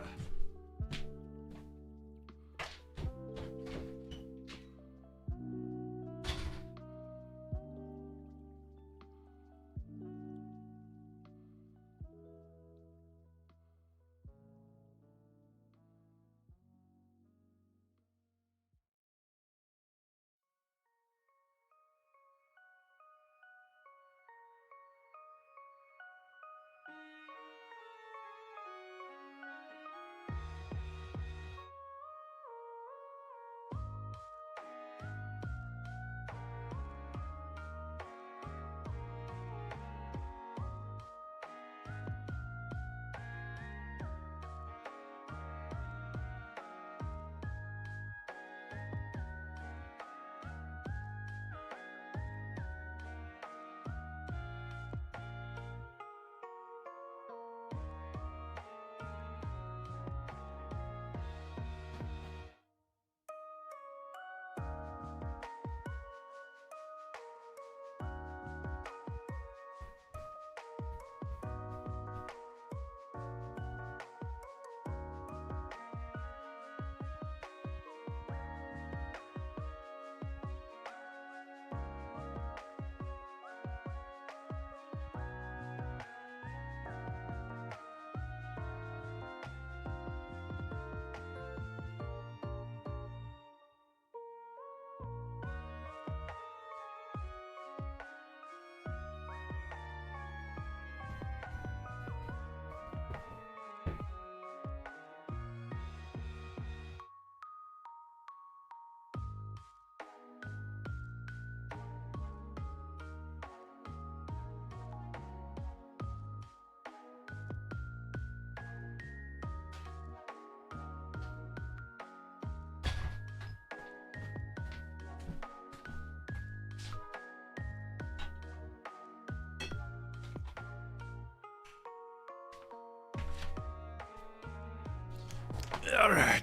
All right.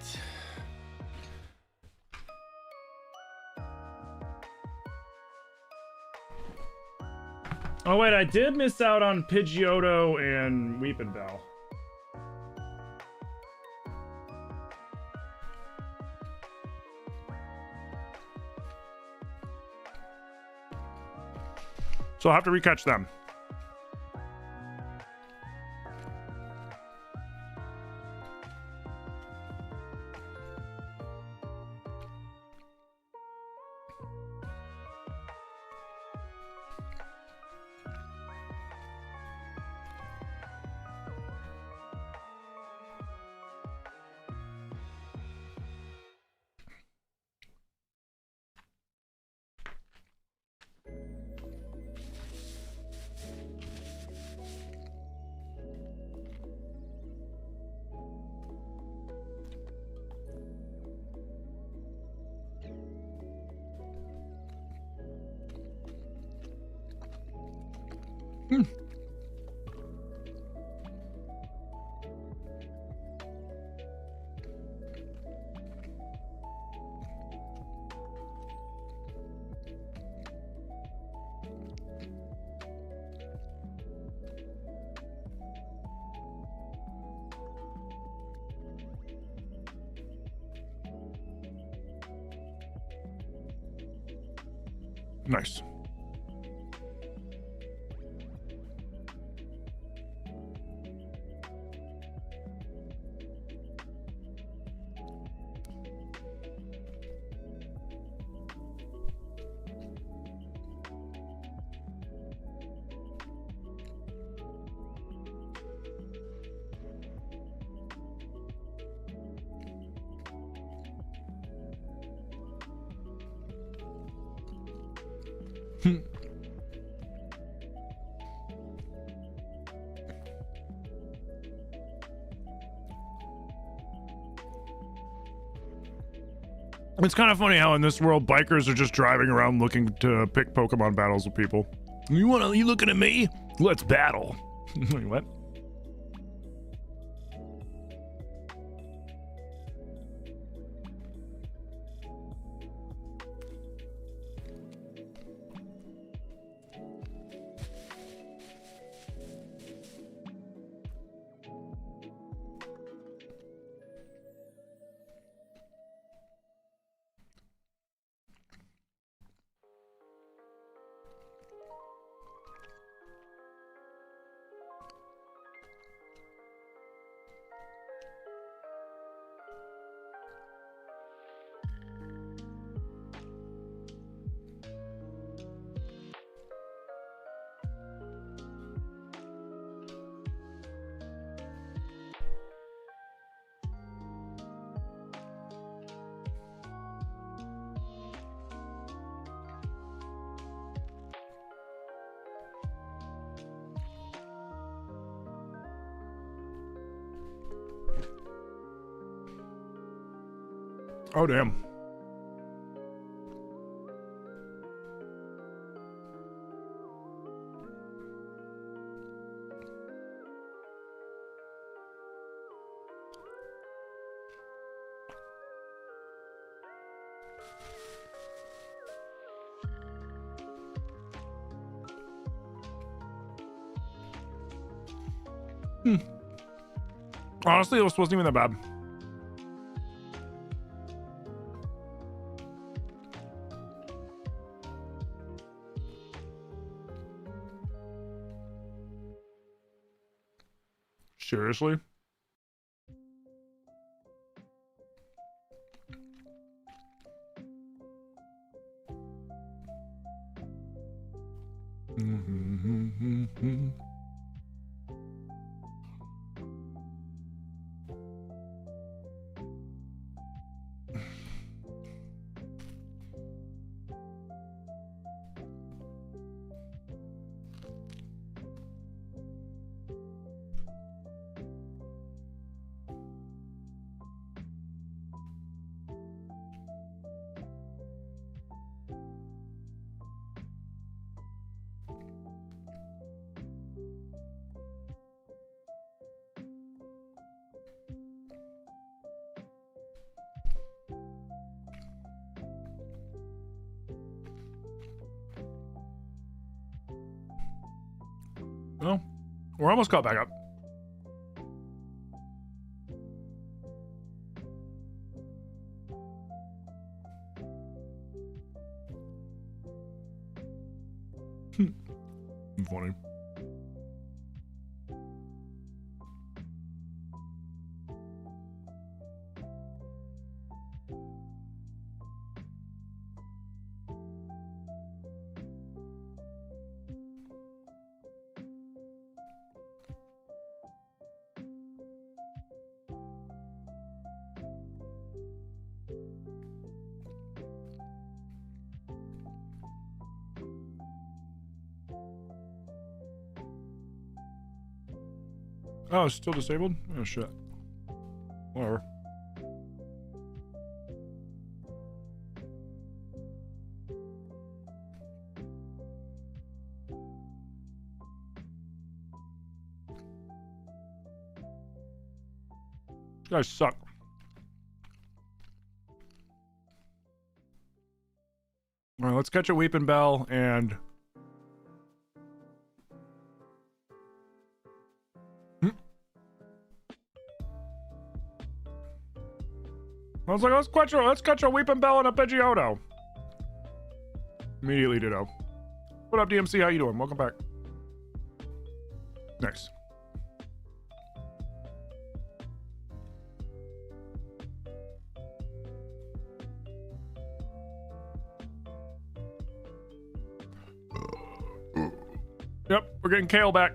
Oh wait, I did miss out on Pidgeotto and Weeping Bell. So I'll have to recatch them. Nice. It's kind of funny how in this world bikers are just driving around looking to pick Pokemon battles with people. You looking at me? Let's battle. Wait, what? Oh, damn. Honestly, it wasn't even that bad. Seriously? Oh, we're almost caught back up. Funny. Oh, it's still disabled? Oh, shit. Whatever. You guys suck. All right, let's catch a Weeping Bell and... I was like, let's catch a Weeping Bell and a Pidgeotto. Immediately Ditto. What up, DMC? How you doing? Welcome back. Nice. Yep, we're getting Kale back.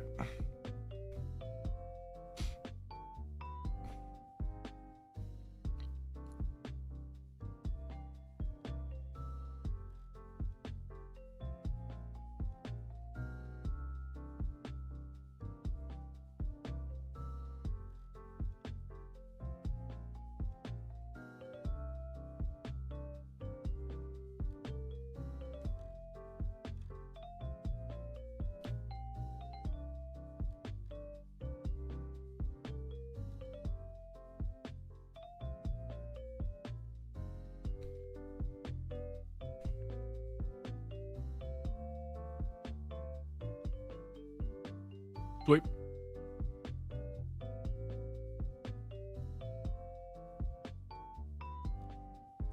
Sweet.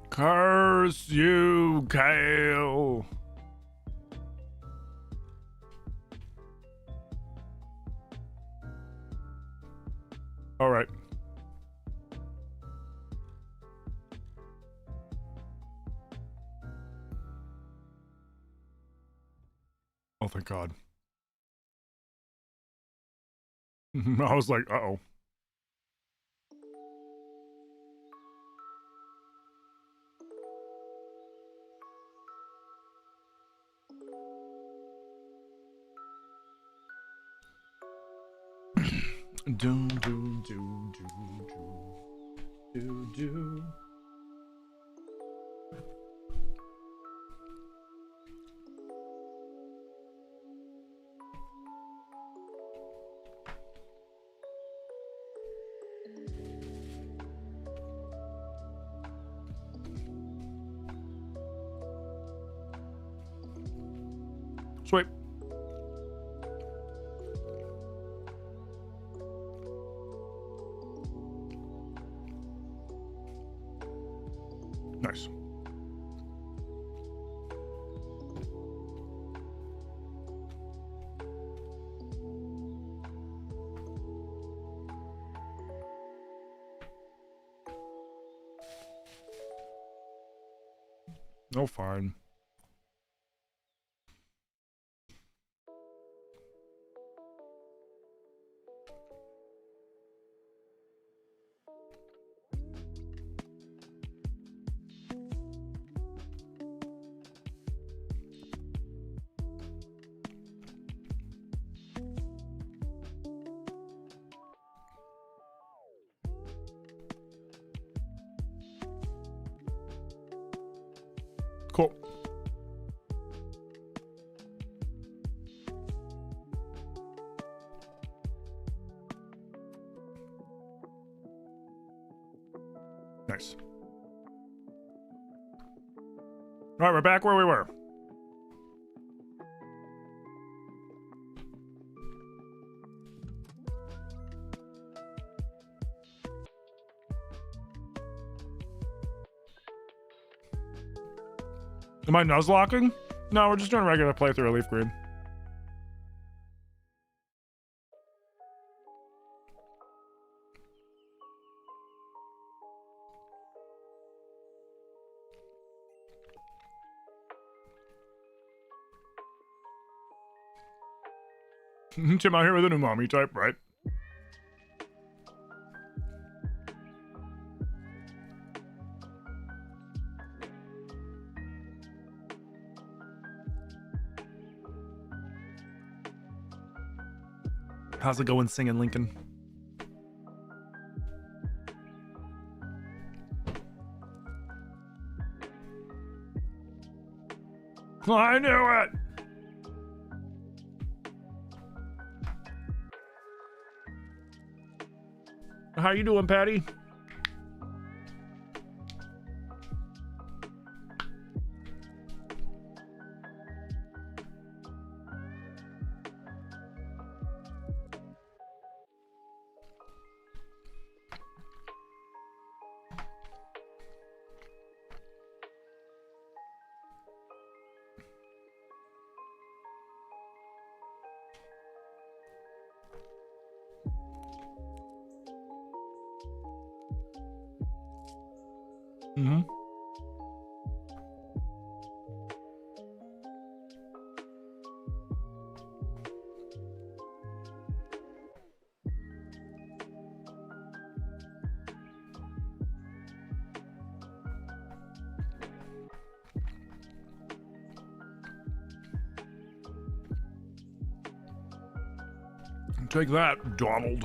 Curse you, Kale. All right. Oh, thank God. I was like, uh-oh. Do do do do do do do. Sweet. Nice. No, fine. Cool. Nice. All right, we're back where we were. Am I nuzlocking? No, we're just doing a regular playthrough of Leaf Green. Tim out here with an umami type, right? How's it going singing, Lincoln? I knew it! How you doing, Patty? Mm-hmm. Take that, Donald.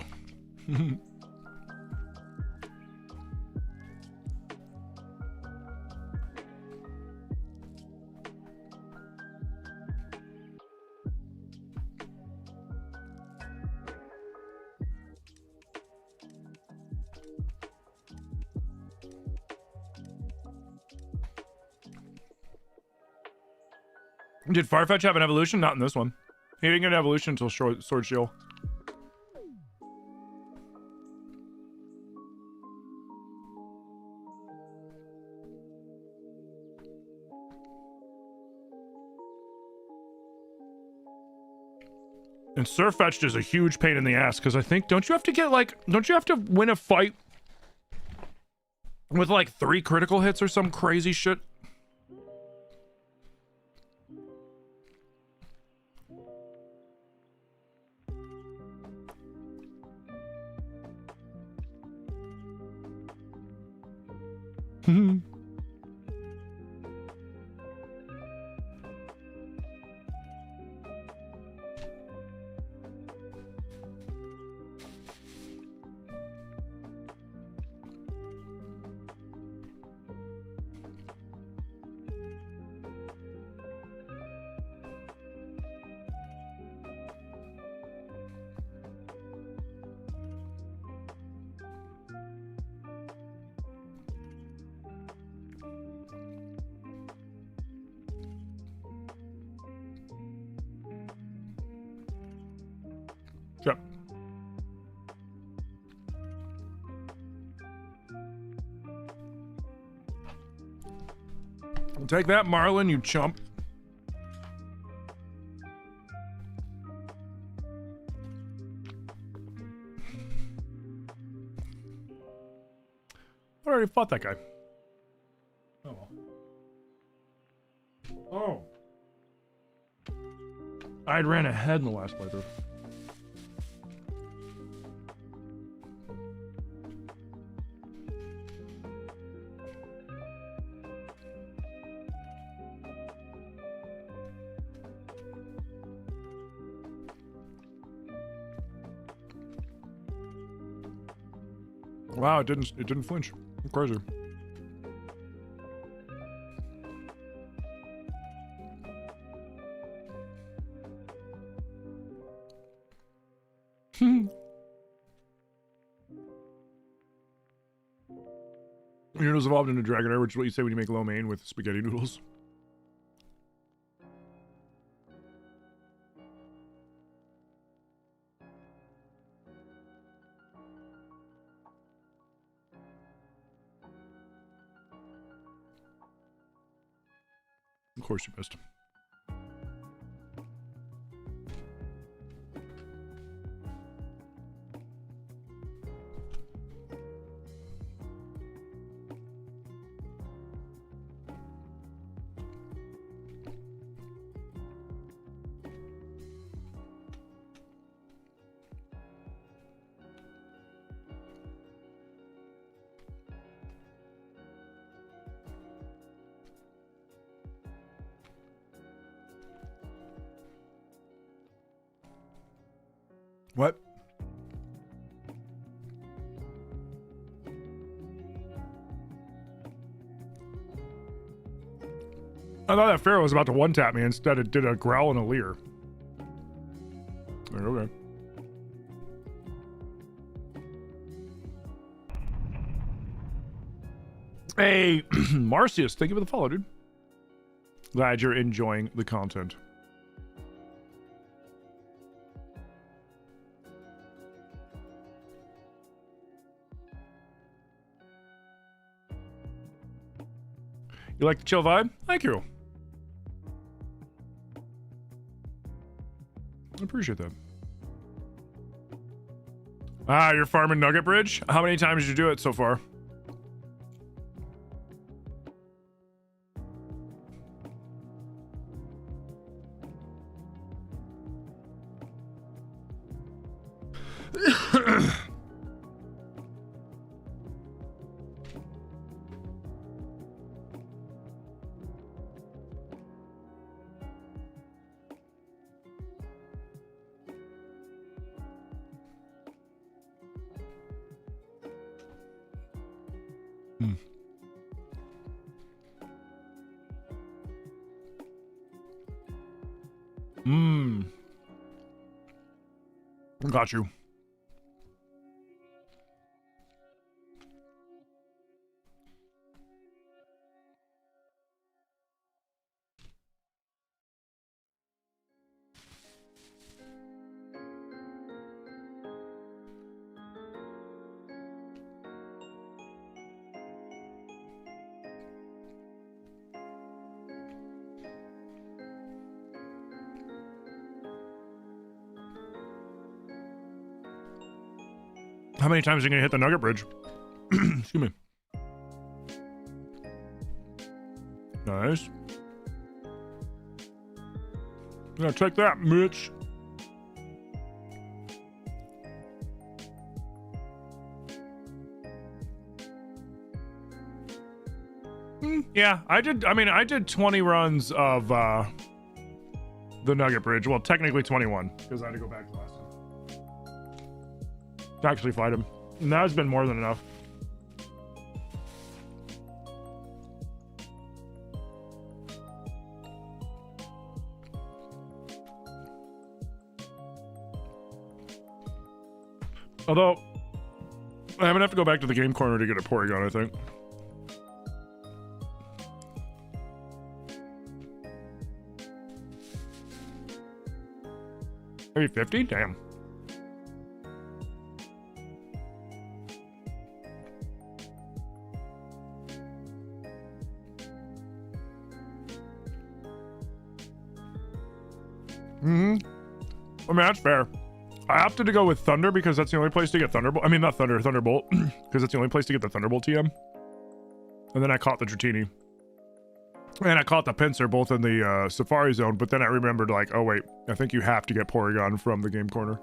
Did Farfetch have an evolution? Not in this one. He didn't get an evolution until Sword Shield. And Surfetched is a huge pain in the ass because I think, don't you have to win a fight with like 3 critical hits or some crazy shit? Yep. Take that, Marlin, you chump. I already fought that guy. Oh well. Oh. I ran ahead in the last playthrough. Wow, it didn't flinch. Crazy. Noodles evolved into Dragonair, which is what you say when you make lo mein with spaghetti noodles. course you missed. What? I thought that Pharaoh was about to one-tap me. Instead, it did a growl and a leer. Okay. Hey, Marcius, thank you for the follow, dude. Glad you're enjoying the content. You like the chill vibe? Thank you. I appreciate that. Ah, you're farming Nugget Bridge? How many times did you do it so far? Got you. How many times are you gonna hit the Nugget Bridge? Excuse me. Nice. Yeah, take that, Mitch. Yeah, I did 20 runs of the Nugget Bridge. Well, technically 21, because I had to go back to last time to actually fight him. And that has been more than enough. Although, I'm gonna have to go back to the game corner to get a Porygon, I think. Maybe 50? Damn. I mean, that's fair. I opted to go with Thunder because that's the only place to get Thunderbolt. I mean, not Thunder, Thunderbolt. Because that's the only place to get the Thunderbolt TM. And then I caught the Dratini. And I caught the Pinsir both in the Safari Zone, but then I remembered, like, oh wait, I think you have to get Porygon from the game corner.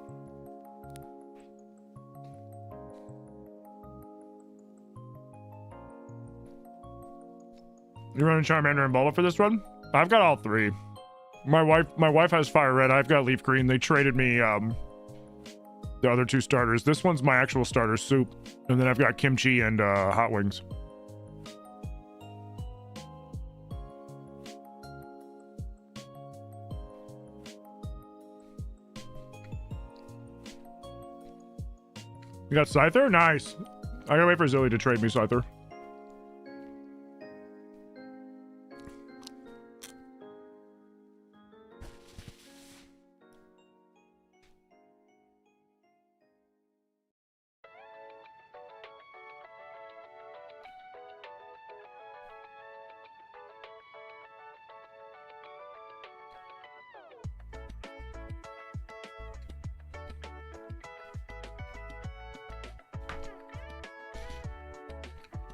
You running Charmander and Bola for this run? I've got all three. My wife has Fire Red. I've got Leaf Green. They traded me the other two starters. This one's my actual starter, Soup, and then I've got Kimchi and Hot Wings. You got Scyther? Nice. I gotta wait for Zilly to trade me Scyther.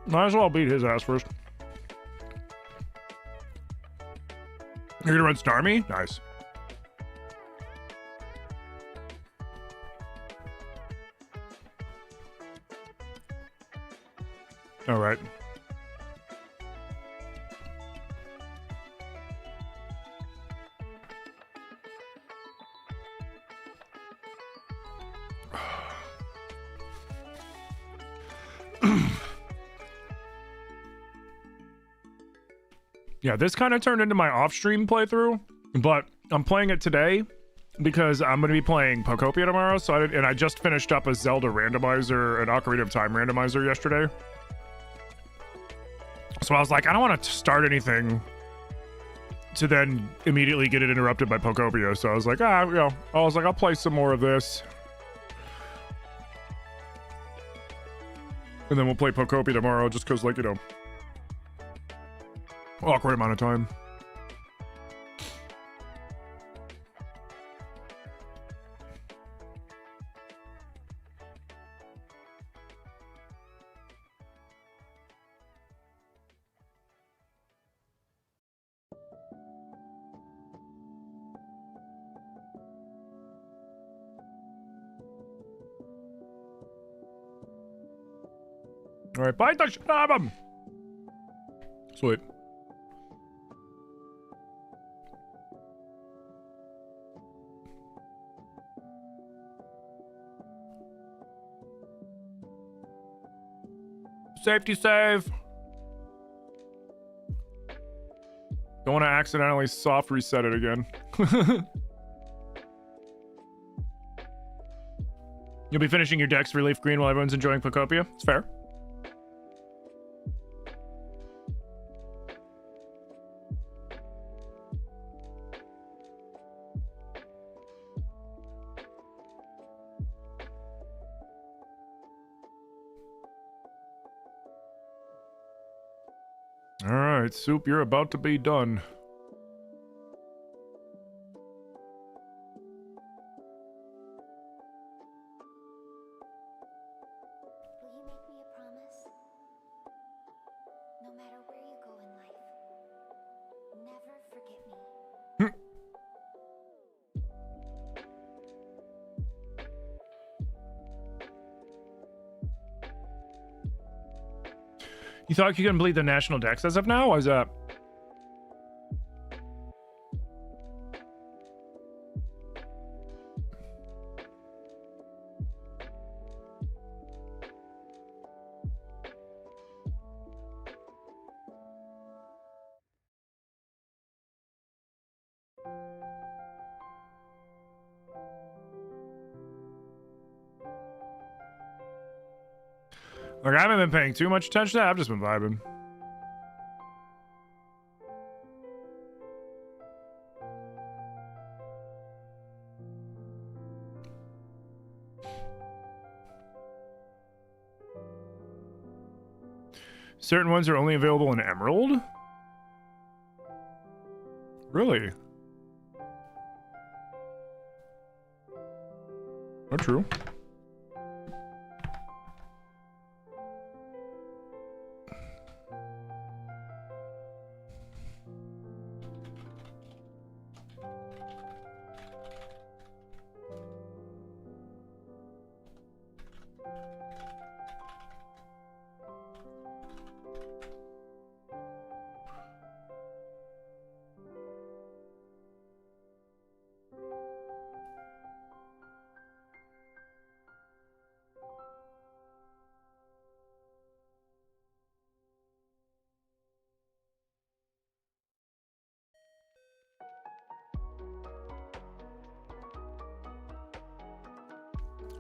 Might as well beat his ass first. You're gonna run Starmie? Nice. All right. Yeah, this kind of turned into my off-stream playthrough, but I'm playing it today because I'm going to be playing Pokopia tomorrow. So I just finished up a Zelda randomizer, an Ocarina of Time randomizer yesterday. So I was like, I don't want to start anything to then immediately get it interrupted by Pokopia. So I was like, I'll play some more of this. And then we'll play Pokopia tomorrow just because, like, awkward amount of time. All right, bye, Tashnabam. Sweet. Safety save. Don't want to accidentally soft reset it again. You'll be finishing your Dex Relief Green while everyone's enjoying Pokopia. It's fair. All right, Soup, you're about to be done. Will you make me a promise? No matter where you go in life, never forget me. You thought you could complete the national dex as of now? Why is that? Like, I haven't been paying too much attention to that. I've just been vibing. Certain ones are only available in Emerald? Really? Not true.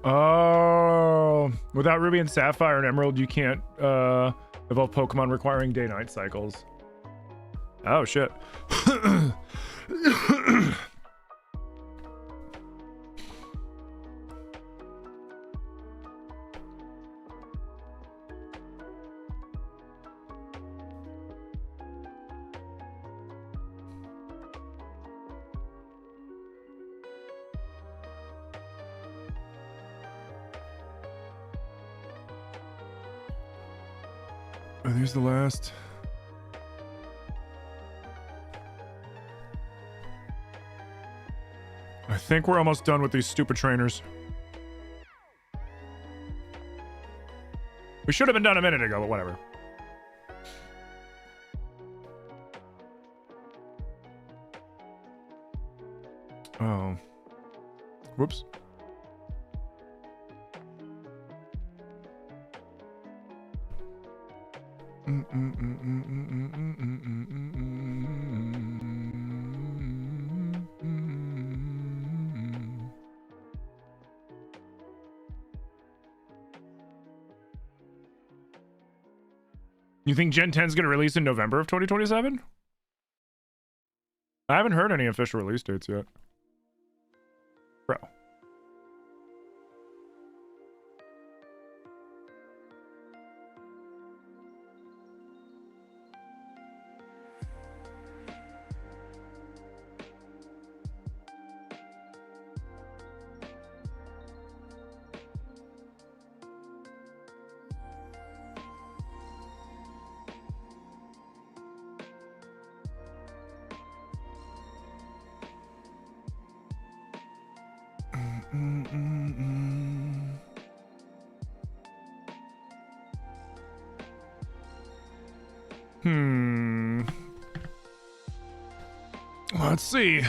Oh, without Ruby and Sapphire and Emerald, you can't evolve Pokemon requiring day-night cycles. Oh, shit. Are these the last? I think we're almost done with these stupid trainers. We should have been done a minute ago, but whatever. Oh. Whoops. You think Gen 10 is going to release in November of 2027? I haven't heard any official release dates yet. Bro. Let's see.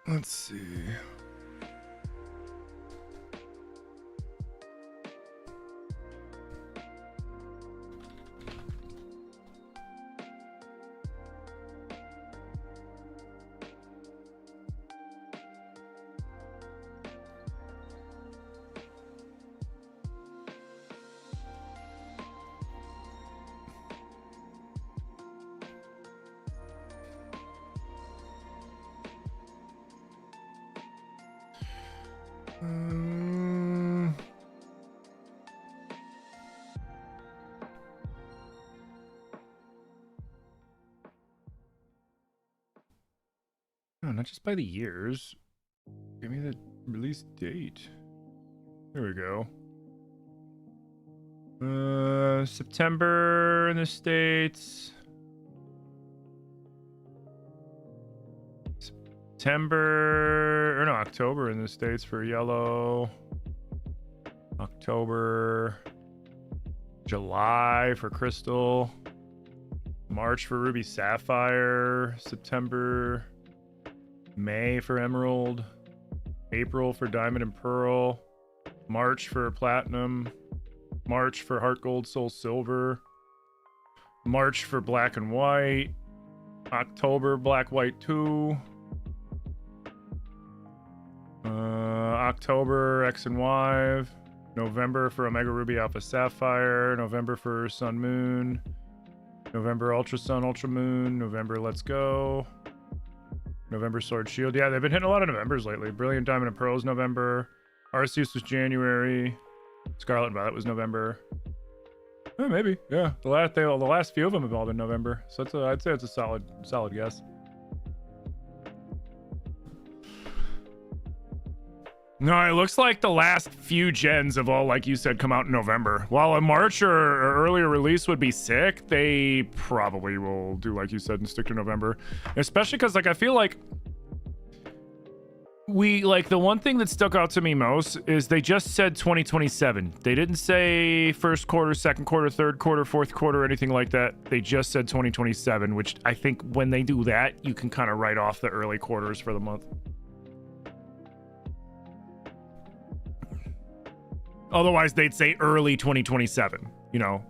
Let's see. No, not just by the years. Give me the release date. There we go. September in the States. October in the States for yellow. October. July for crystal. March for ruby sapphire. September. May for emerald. April for diamond and pearl. March for platinum. March for heart gold soul silver. March for black and white. October black white 2. October X and Y. November for omega ruby alpha sapphire. November for sun moon. November ultra sun ultra moon. November let's go. November sword shield. Yeah, they've been hitting a lot of Novembers lately. Brilliant diamond and pearls November. Arceus was January. Scarlet and Violet was November. Maybe. Yeah. The last few of them have all been November. So I'd say it's a solid guess. No, it looks like the last few gens have all, like you said, come out in November. While a March or earlier release would be sick, they probably will do like you said and stick to November. Especially because, like, I feel like the one thing that stuck out to me most is they just said 2027. They didn't say first quarter, second quarter, third quarter, fourth quarter, anything like that. They just said 2027, which I think when they do that, you can kind of write off the early quarters for the month. Otherwise, they'd say early 2027, you know.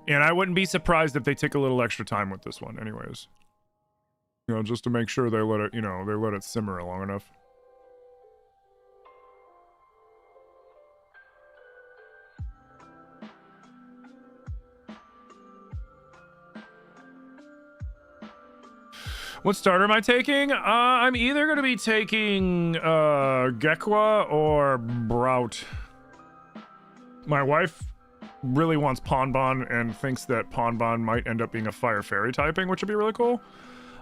And I wouldn't be surprised if they take a little extra time with this one anyways. You know, just to make sure they let it, they let it simmer long enough. What starter am I taking? I'm either going to be taking Gekwa or Brout. My wife really wants Ponbon and thinks that Ponbon might end up being a Fire Fairy typing, which would be really cool.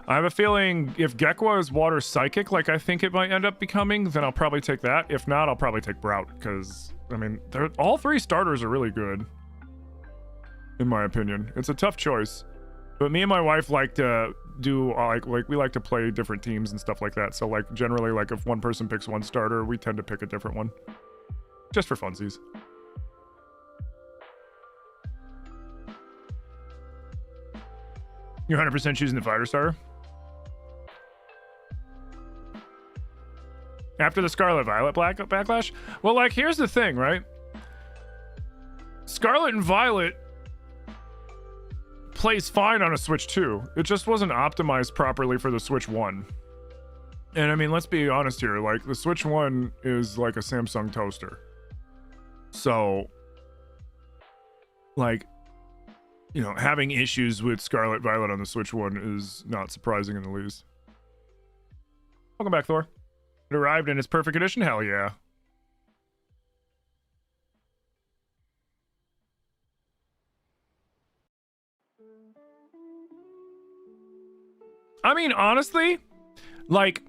I have a feeling if Gekwa is Water Psychic, like I think it might end up becoming, then I'll probably take that. If not, I'll probably take Brout, because, I mean, all three starters are really good, in my opinion. It's a tough choice. But me and my wife like to do, like we like to play different teams and stuff like that. So, like, generally, like, if one person picks one starter, we tend to pick a different one. Just for funsies. You're 100% choosing the fighter starter? After the Scarlet Violet backlash? Well, like, here's the thing, right? Scarlet and Violet plays fine on a Switch 2. It just wasn't optimized properly for the Switch 1. And I mean, let's be honest here. Like, the Switch 1 is like a Samsung toaster. So, like, you know, having issues with Scarlet Violet on the Switch 1 is not surprising in the least. Welcome back, Thor. It arrived in its perfect condition? Hell yeah. I mean, honestly, like,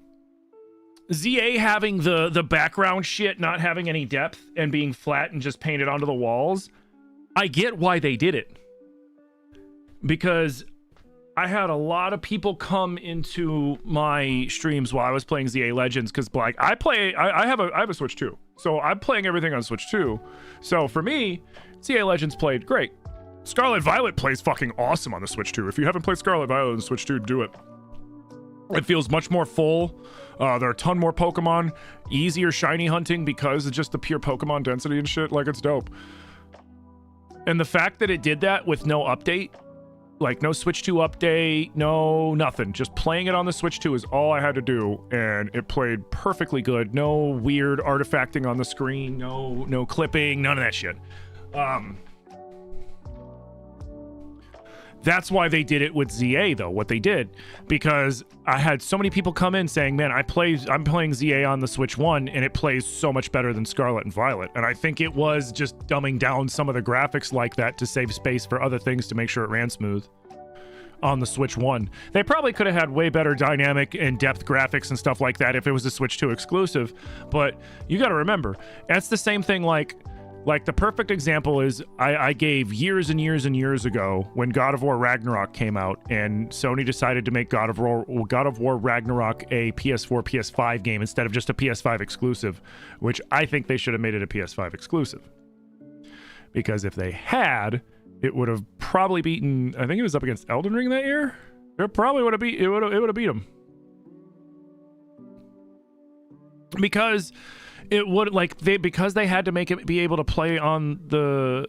ZA having the background shit not having any depth and being flat and just painted onto the walls, I get why they did it. Because I had a lot of people come into my streams while I was playing ZA Legends, because like I have a Switch 2, so I'm playing everything on Switch 2. So for me, ZA Legends played great. Scarlet Violet plays fucking awesome on the Switch 2. If you haven't played Scarlet Violet on the Switch 2, do it. It feels much more full. There are a ton more Pokemon, easier shiny hunting because it's just the pure Pokemon density and shit. Like, it's dope. And the fact that it did that with no update, like no Switch 2 update, no nothing, just playing it on the Switch 2 is all I had to do, and it played perfectly good. No weird artifacting on the screen, no clipping, none of that shit. That's why they did it with ZA, though, what they did, because I had so many people come in saying, man, I'm playing ZA on the Switch 1, and it plays so much better than Scarlet and Violet. And I think it was just dumbing down some of the graphics like that to save space for other things to make sure it ran smooth on the Switch 1. They probably could have had way better dynamic and depth graphics and stuff like that if it was a Switch 2 exclusive. But you got to remember, that's the same thing like the perfect example is I gave years and years and years ago when God of War Ragnarok came out and Sony decided to make God of War Ragnarok a PS4, PS5 game instead of just a PS5 exclusive, which I think they should have made it a PS5 exclusive. Because if they had, it would have probably beaten, I think it was up against Elden Ring that year. It probably would have beat them. Because it would because they had to make it be able to play on the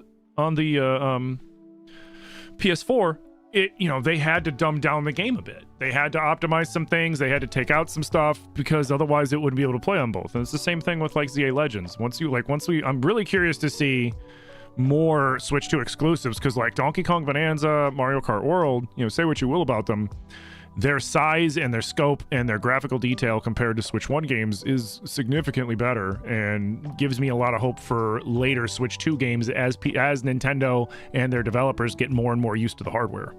PS4. They had to dumb down the game a bit. They had to optimize some things. They had to take out some stuff because otherwise it wouldn't be able to play on both. And it's the same thing with like ZA Legends. I'm really curious to see more Switch 2 exclusives because like Donkey Kong Bonanza, Mario Kart World, say what you will about them, their size and their scope and their graphical detail compared to Switch 1 games is significantly better and gives me a lot of hope for later Switch 2 games as Nintendo and their developers get more and more used to the hardware.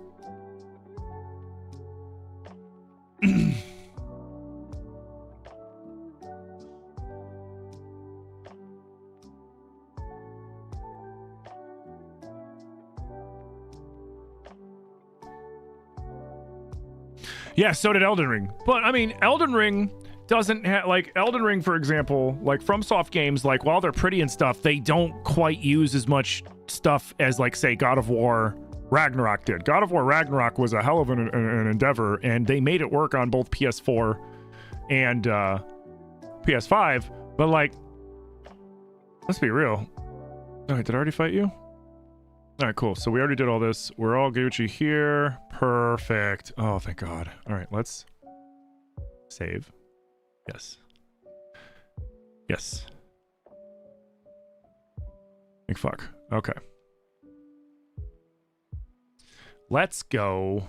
Yeah, so did Elden Ring. But, I mean, Elden Ring doesn't have, Elden Ring, for example, FromSoft games, while they're pretty and stuff, they don't quite use as much stuff as, say, God of War Ragnarok did. God of War Ragnarok was a hell of an endeavor, and they made it work on both PS4 and PS5. But, let's be real. All right, did I already fight you? All right, cool. So we already did all this. We're all Gucci here. Perfect. Oh, thank God. All right, let's save. Yes. Yes. Like fuck. Okay. Let's go.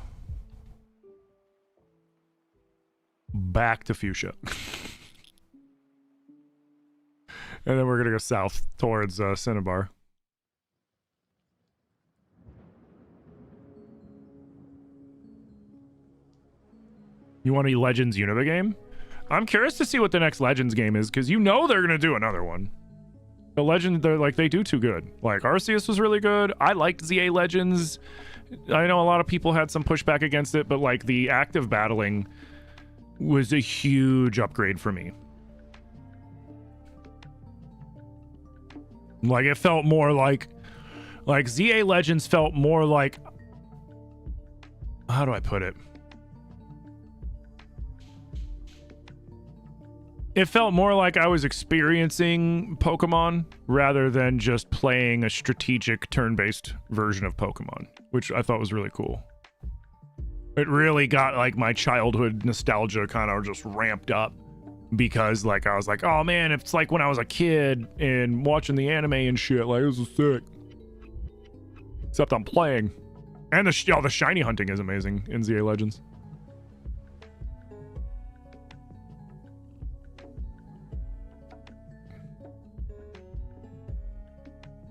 back to Fuchsia. And then we're gonna go south towards Cinnabar. You want a Legends Unova game? I'm curious to see what the next Legends game is, because you know they're gonna do another one. The Legend, they're like, they do too good. Like, Arceus was really good. I liked ZA Legends. I know a lot of people had some pushback against it, but like the active battling was a huge upgrade for me. Like, it felt more like ZA Legends felt more like, how do I put it? It felt more like I was experiencing Pokemon rather than just playing a strategic turn-based version of Pokemon, which I thought was really cool. It really got like my childhood nostalgia kind of just ramped up, because like I was like, oh man, it's like when I was a kid and watching the anime and shit. Like, this is sick. Except I'm playing, and the shiny hunting is amazing in ZA Legends.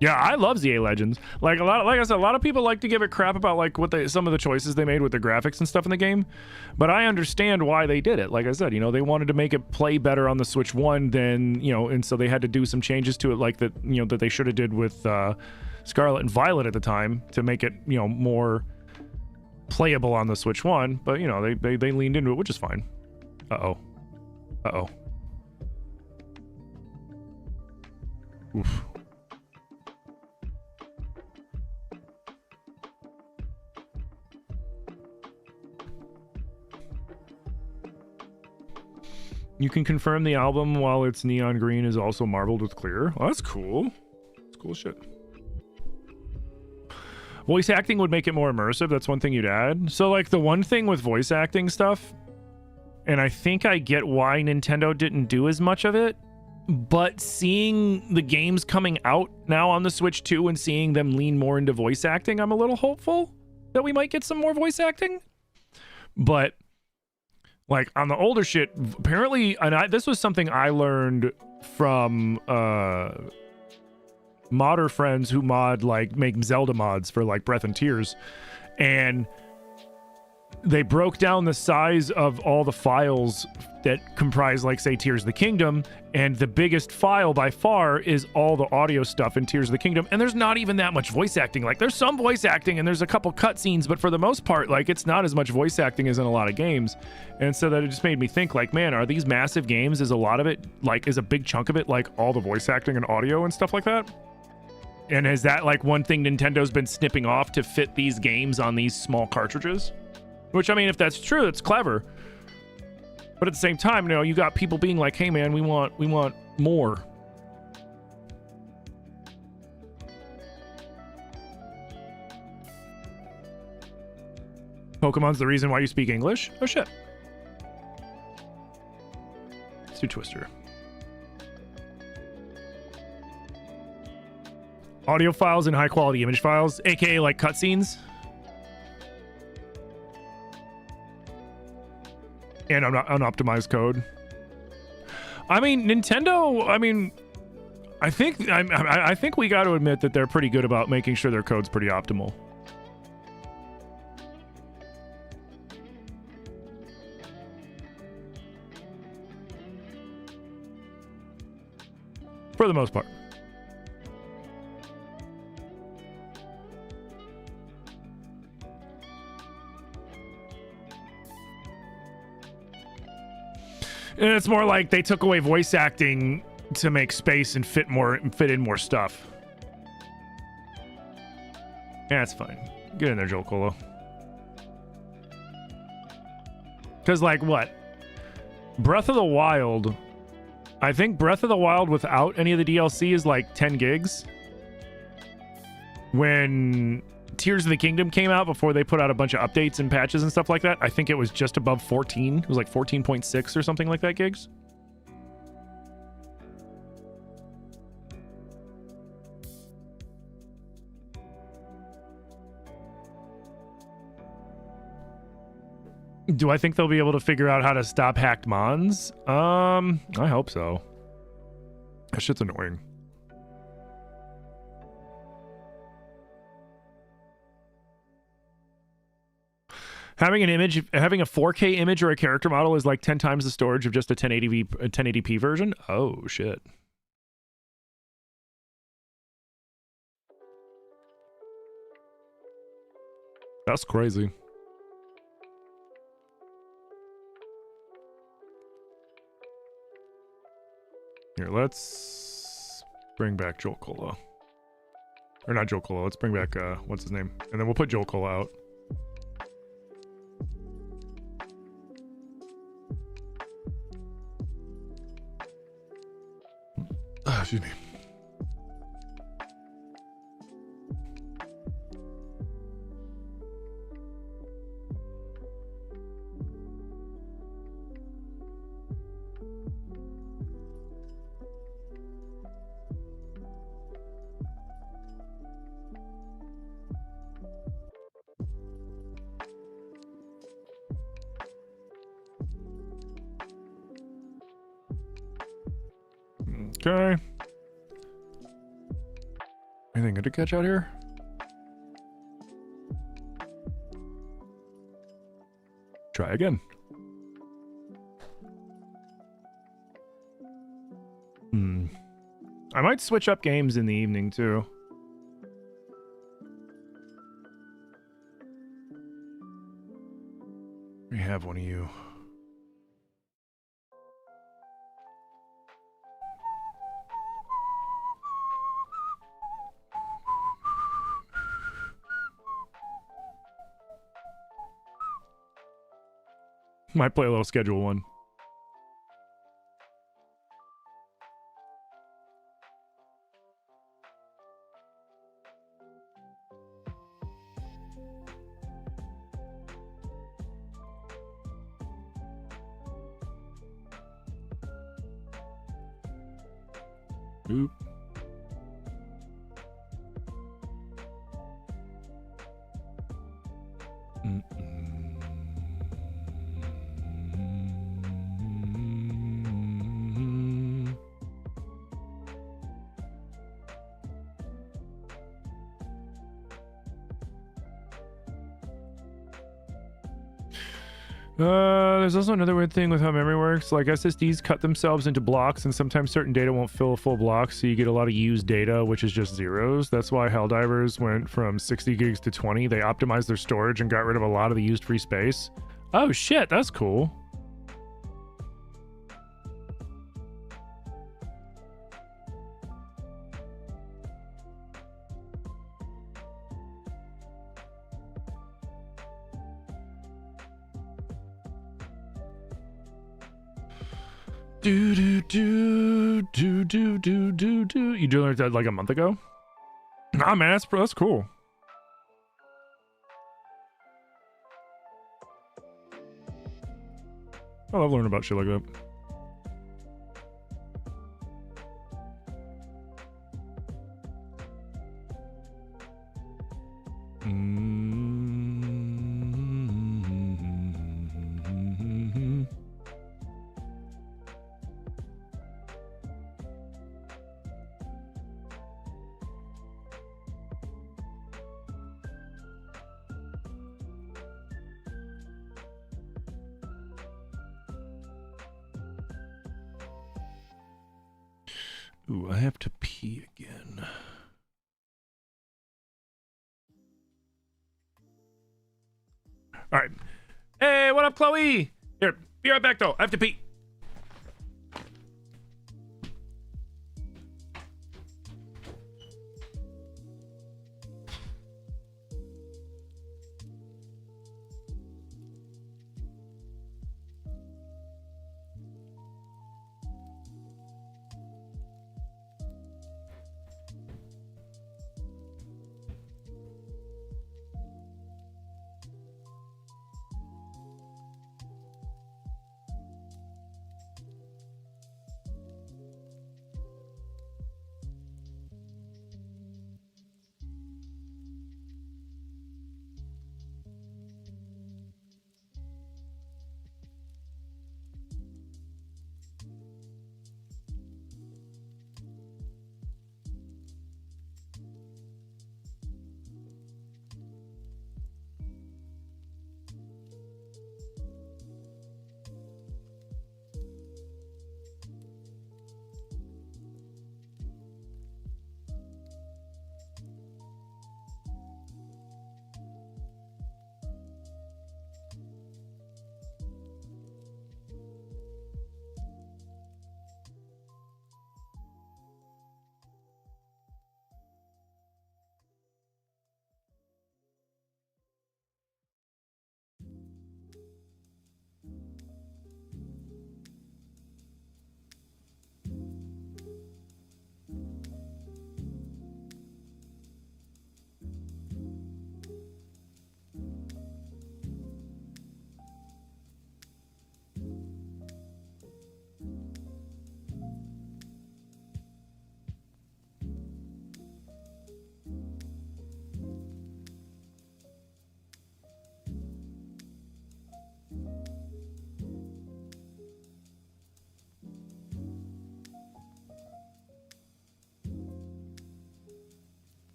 Yeah, I love ZA Legends. Like I said, a lot of people like to give it crap about like some of the choices they made with the graphics and stuff in the game, but I understand why they did it. Like I said, you know, they wanted to make it play better on the Switch 1 than, you know, and so they had to do some changes to it, like that, you know, that they should have did with Scarlet and Violet at the time to make it, you know, more playable on the Switch 1. But you know, they leaned into it, which is fine. Uh-oh. Oof. You can confirm the album while it's neon green is also marbled with clear. Oh, that's cool. That's cool shit. Voice acting would make it more immersive. That's one thing you'd add. So like the one thing with voice acting stuff, and I think I get why Nintendo didn't do as much of it, but seeing the games coming out now on the Switch 2 and seeing them lean more into voice acting, I'm a little hopeful that we might get some more voice acting. But like on the older shit, apparently, and this was something I learned from modder friends who make Zelda mods for like Breath and Tears, and they broke down the size of all the files that comprise, like, say, Tears of the Kingdom, and the biggest file by far is all the audio stuff in Tears of the Kingdom, and there's not even that much voice acting. Like, there's some voice acting and there's a couple cutscenes, but for the most part, like, it's not as much voice acting as in a lot of games. And so that it just made me think, like, man, are these massive games, is a lot of it, like, is a big chunk of it, like, all the voice acting and audio and stuff like that? And is that, like, one thing Nintendo's been snipping off to fit these games on these small cartridges? Which, I mean, if that's true, it's clever. But at the same time, you know, you got people being like, hey, man, we want more. Pokemon's the reason why you speak English? Oh, shit. Let's do Twister. Audio files and high-quality image files, aka, like, cutscenes. And unoptimized code. I mean, Nintendo, I mean, I think we got to admit that they're pretty good about making sure their code's pretty optimal. For the most part. And it's more like they took away voice acting to make space and fit in more stuff. Yeah, it's fine. Get in there, Joel Colo. Because, like, what? Breath of the Wild. I think Breath of the Wild without any of the DLC is like 10 gigs. When Tears of the Kingdom came out, before they put out a bunch of updates and patches and stuff like that, I think it was just above 14. It was like 14.6 or something like that gigs. Do I think they'll be able to figure out how to stop hacked mons? I hope so. That shit's annoying. Having an image, having a 4K image or a character model is like 10 times the storage of just a 1080p version. Oh shit. That's crazy. Here, let's bring back Joel Cola. Or not Joel Cola, let's bring back, what's his name? And then we'll put Joel Cola out. Excuse me. Okay. Anything good to catch out here? Try again. I might switch up games in the evening too. We have one of you. Might play a little schedule one. Oop. There's also another weird thing with how memory works. Like SSDs cut themselves into blocks, and sometimes certain data won't fill a full block, so you get a lot of used data, which is just zeros. That's why Helldivers went from 60 gigs to 20. They optimized their storage and got rid of a lot of the used free space. Oh shit, that's cool. Do do do do do do do do. You learned that like a month ago? Nah, man, that's cool. I love learning about shit like that. Ooh, I have to pee again. All right. Hey, what up, Chloe? Here, be right back, though. I have to pee.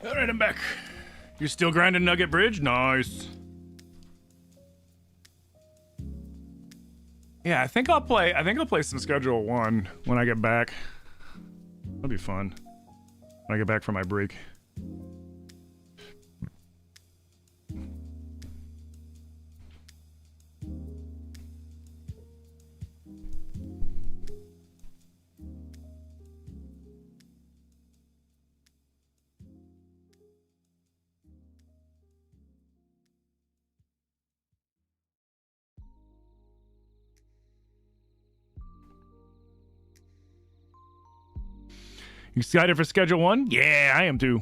All right, I'm back. You're still grinding Nugget Bridge? Nice. Yeah, I think I'll play some Schedule 1 when I get back. That'll be fun. When I get back from my break. You excited for Schedule 1? Yeah, I am too.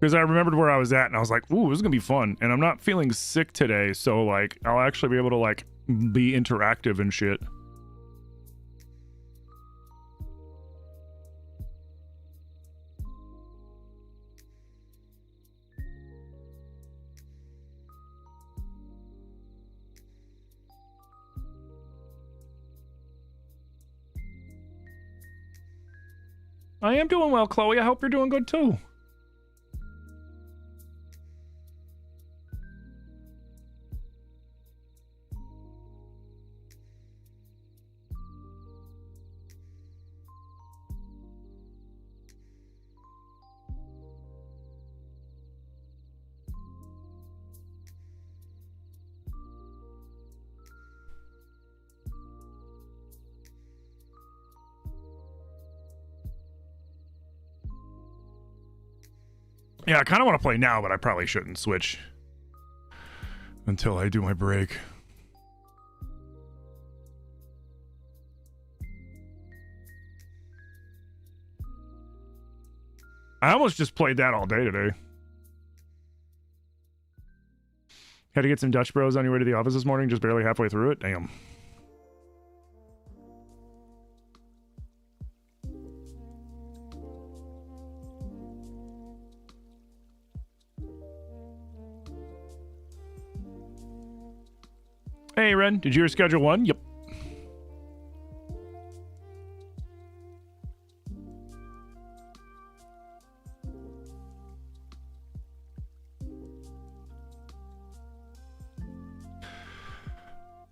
Because I remembered where I was at and I was like, ooh, this is gonna be fun. And I'm not feeling sick today, so like I'll actually be able to like be interactive and shit. I am doing well, Chloe. I hope you're doing good too. Yeah, I kind of want to play now, but I probably shouldn't switch until I do my break. I almost just played that all day today. Had to get some Dutch Bros on your way to the office this morning, just barely halfway through it. Damn. Hey, Ren, did you Schedule 1? Yep.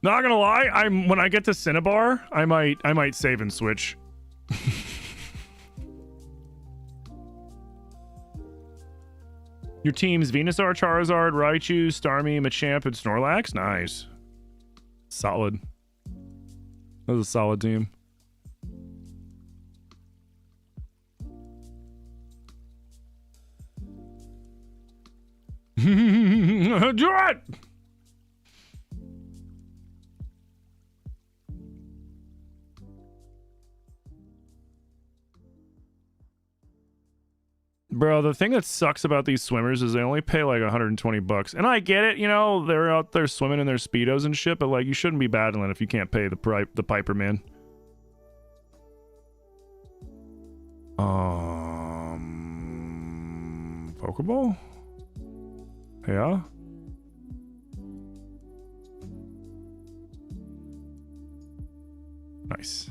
Not gonna lie, when I get to Cinnabar, I might save and switch. Your team's Venusaur, Charizard, Raichu, Starmie, Machamp, and Snorlax? Nice. Solid. That was a solid team. Do it! Bro, the thing that sucks about these swimmers is they only pay like 120 bucks. And I get it, you know, they're out there swimming in their Speedos and shit, but like you shouldn't be battling if you can't pay the Piper, man. Pokeball? Yeah? Nice.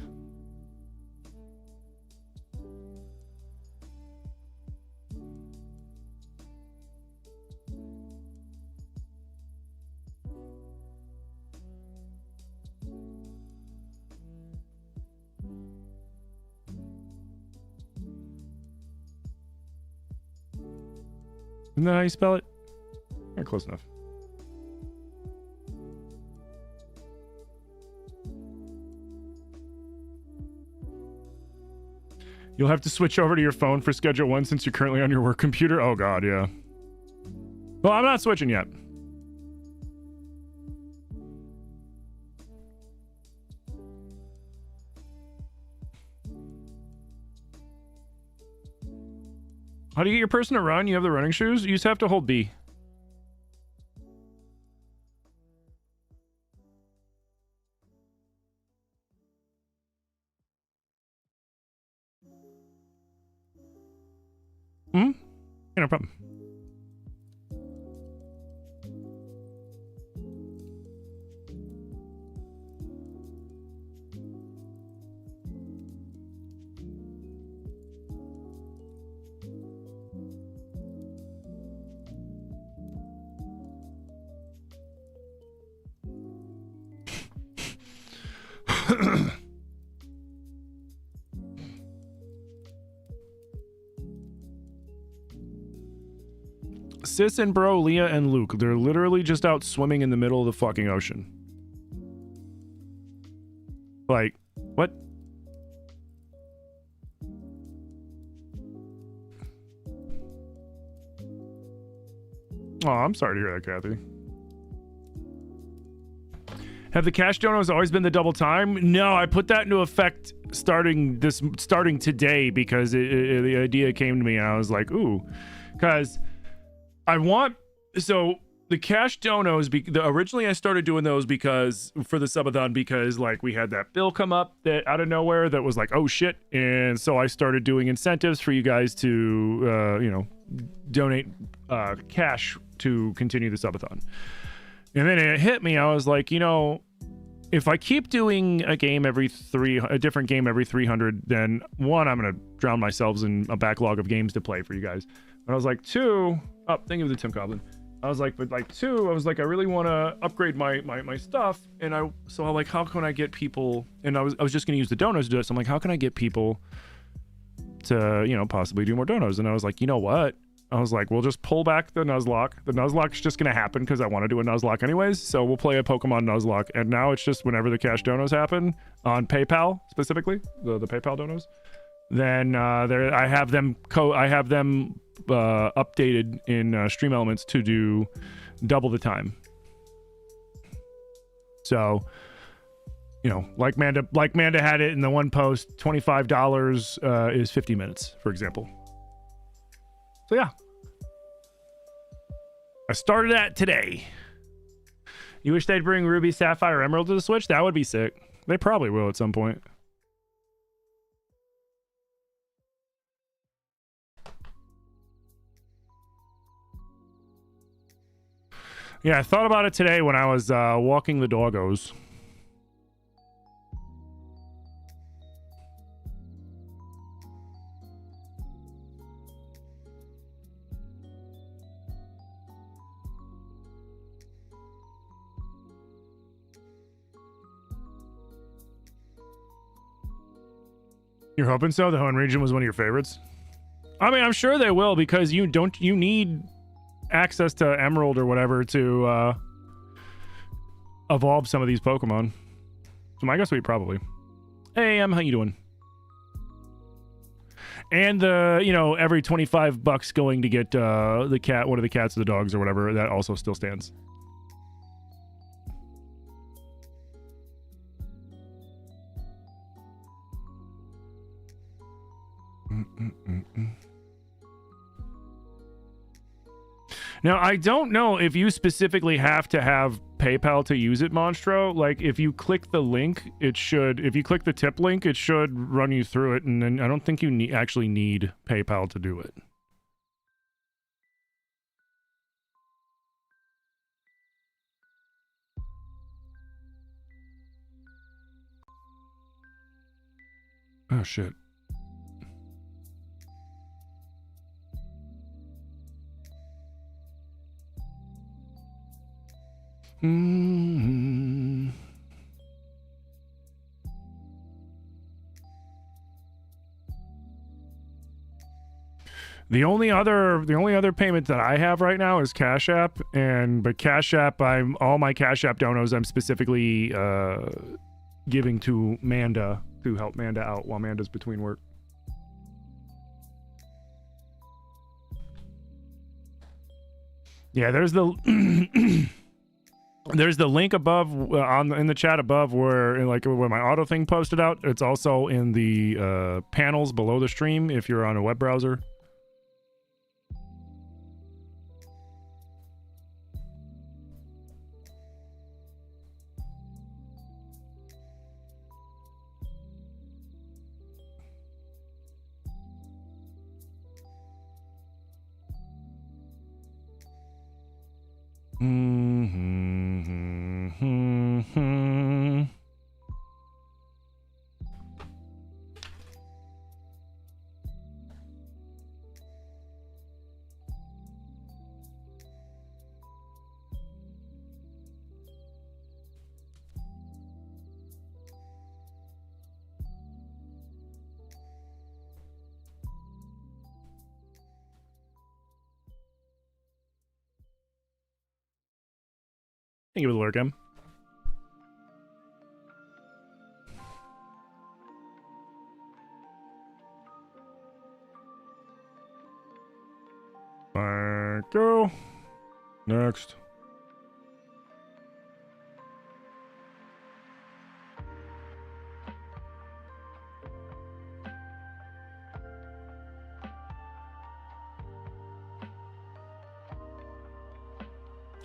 Isn't that how you spell it? Yeah, close enough. You'll have to switch over to your phone for Schedule 1 since you're currently on your work computer? Oh god, yeah. Well, I'm not switching yet. How do you get your person to run? You have the running shoes? You just have to hold B. Yeah, no problem. Sis and bro, Leah and Luke, they're literally just out swimming in the middle of the fucking ocean. Like, what? Oh, I'm sorry to hear that, Kathy. Have the cash donos always been the double time? No, I put that into effect starting today because the idea came to me and I was like, ooh, because I want, so the cash donos, originally I started doing those because for the subathon because like we had that bill come up that out of nowhere that was like, oh shit. And so I started doing incentives for you guys to, you know, donate cash to continue the subathon. And then it hit me. I was like, you know, if I keep doing a different game every 300, then one, I'm going to drown myself in a backlog of games to play for you guys. And I was like, two, thank you for the Tim Coblin. I was like, but like two, I was like, I really want to upgrade my stuff. And I'm like, how can I get people? And I was just going to use the donos to do it. So I'm like, how can I get people to, you know, possibly do more donos? And I was like, you know what? I was like, we'll just pull back the Nuzlocke. The Nuzlocke's just going to happen because I want to do a Nuzlocke anyways. So we'll play a Pokemon Nuzlocke. And now it's just whenever the cash donos happen on PayPal, specifically, the PayPal donos, then I have them updated in Stream Elements to do double the time. So, you know, like Manda had it in the one post, $25 is 50 minutes, for example. So yeah, I started that today. You wish they'd bring Ruby, Sapphire, Emerald to the Switch? That would be sick. They probably will at some point. Yeah, I thought about it today when I was walking the doggos. You're hoping so? The Hoenn region was one of your favorites? I mean, I'm sure they will because you need access to Emerald or whatever to evolve some of these Pokemon. So my guess would be probably. Hey, how you doing? And the, you know, every $25 going to get the cat, one of the cats or the dogs or whatever, that also still stands. Now, I don't know if you specifically have to have PayPal to use it, Monstro. Like, if you click the link, it should... If you click the tip link, it should run you through it, and then I don't think you actually need PayPal to do it. Oh, shit. Mm-hmm. The only other payment that I have right now is Cash App, but Cash App, all my Cash App donos I'm specifically giving to Manda to help Manda out while Manda's between work. Yeah, there's the there's the link above in the chat above where my auto thing posted out. It's also in the panels below the stream if you're on a web browser. Thank you for the lurk, M. Go. Next.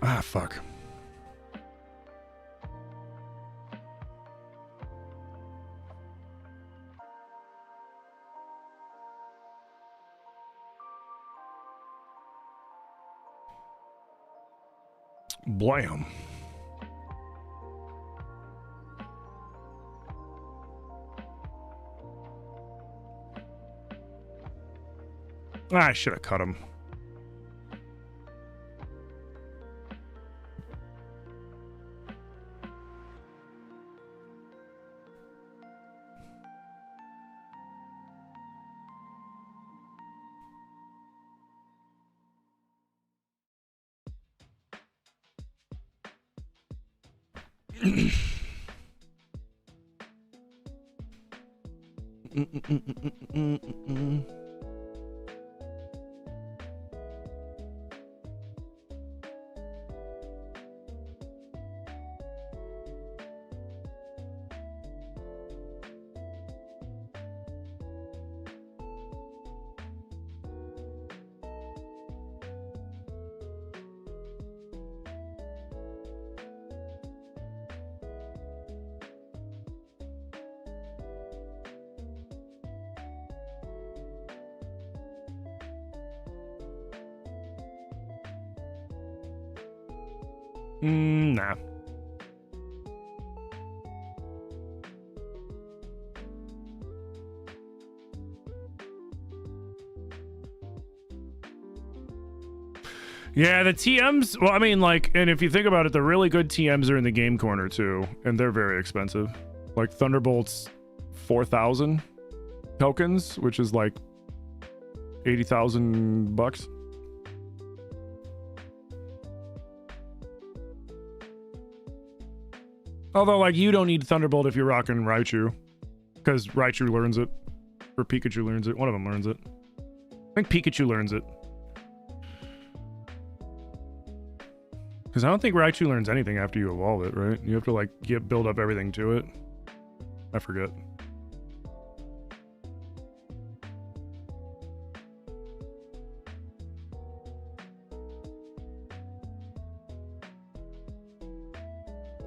Ah, fuck. Blam. I should have cut him. Nah. Yeah, the TMs, well, I mean, like, and if you think about it, the really good TMs are in the game corner, too, and they're very expensive. Like, Thunderbolt's 4,000 tokens, which is like 80,000 bucks. Although, like, you don't need Thunderbolt if you're rocking Raichu, because Raichu learns it, or Pikachu learns it. One of them learns it. I think Pikachu learns it. Because I don't think Raichu learns anything after you evolve it, right? You have to, like, build up everything to it. I forget.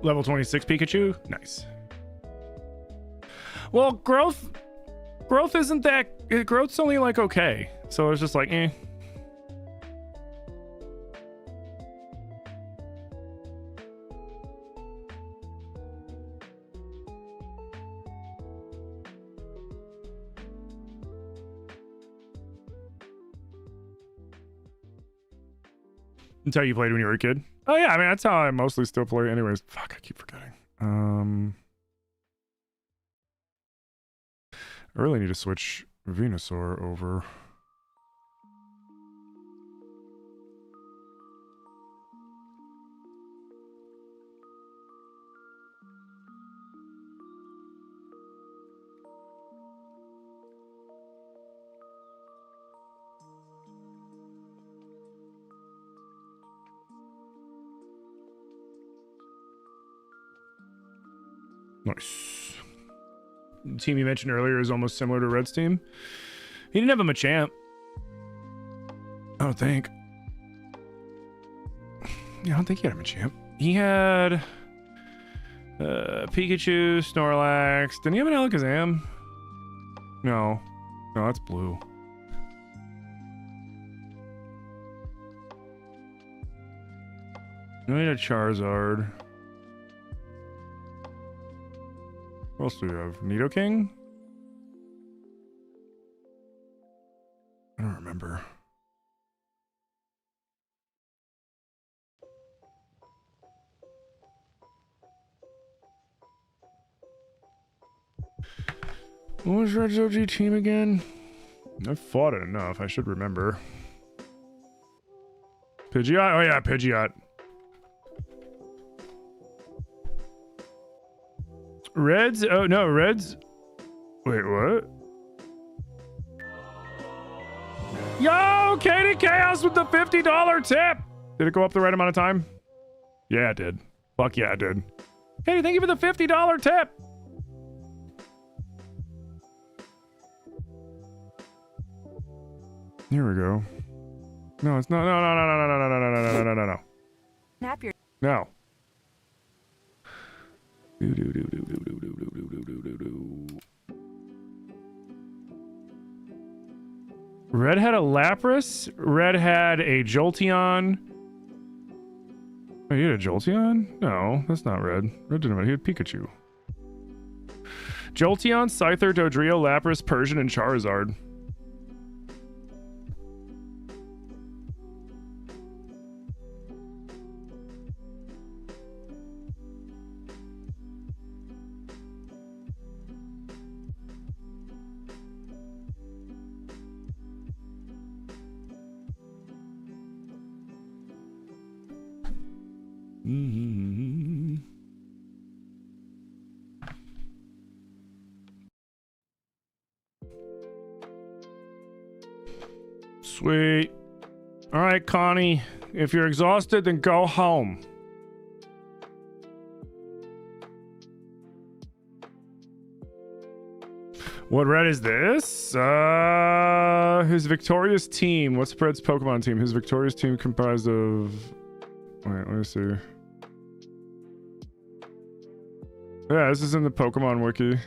Level 26 Pikachu? Nice. Well, growth isn't that... Growth's only, like, okay. So it's just like, eh. That's how you played when you were a kid? Oh yeah, I mean, that's how I mostly still play anyways. Fuck, I keep forgetting. I really need to switch Venusaur over. Nice. The team you mentioned earlier is almost similar to Red's team. He didn't have a Machamp. I don't think. Yeah, I don't think he had a Machamp. He had Pikachu, Snorlax. Didn't he have an Alakazam? No. No, that's blue. No, he had a Charizard. What else do we have? Nidoking? I don't remember. What was Red's OG team again? I've fought it enough. I should remember. Pidgeot? Oh yeah, Pidgeot. Reds? Oh, no, Reds. Wait, what? Yo, Katie Chaos with the $50 tip. Did it go up the right amount of time? Yeah, it did. Fuck yeah, it did. Katie, thank you for the $50 tip. Here we go. No, it's not. No, no, no, no, no, no, no, no, no, no, no, no, no. Snap your. No. Red had a Lapras. Red had a Jolteon. Oh, you had a Jolteon? No, that's not Red. Red didn't have it. He had Pikachu. Jolteon, Scyther, Dodrio, Lapras, Persian, and Charizard. Mm-hmm. Sweet. All right, Connie. If you're exhausted, then go home. What red is this? His victorious team. What's Fred's Pokemon team? His victorious team comprised of... Wait, let me see. Yeah, this is in the Pokemon wiki.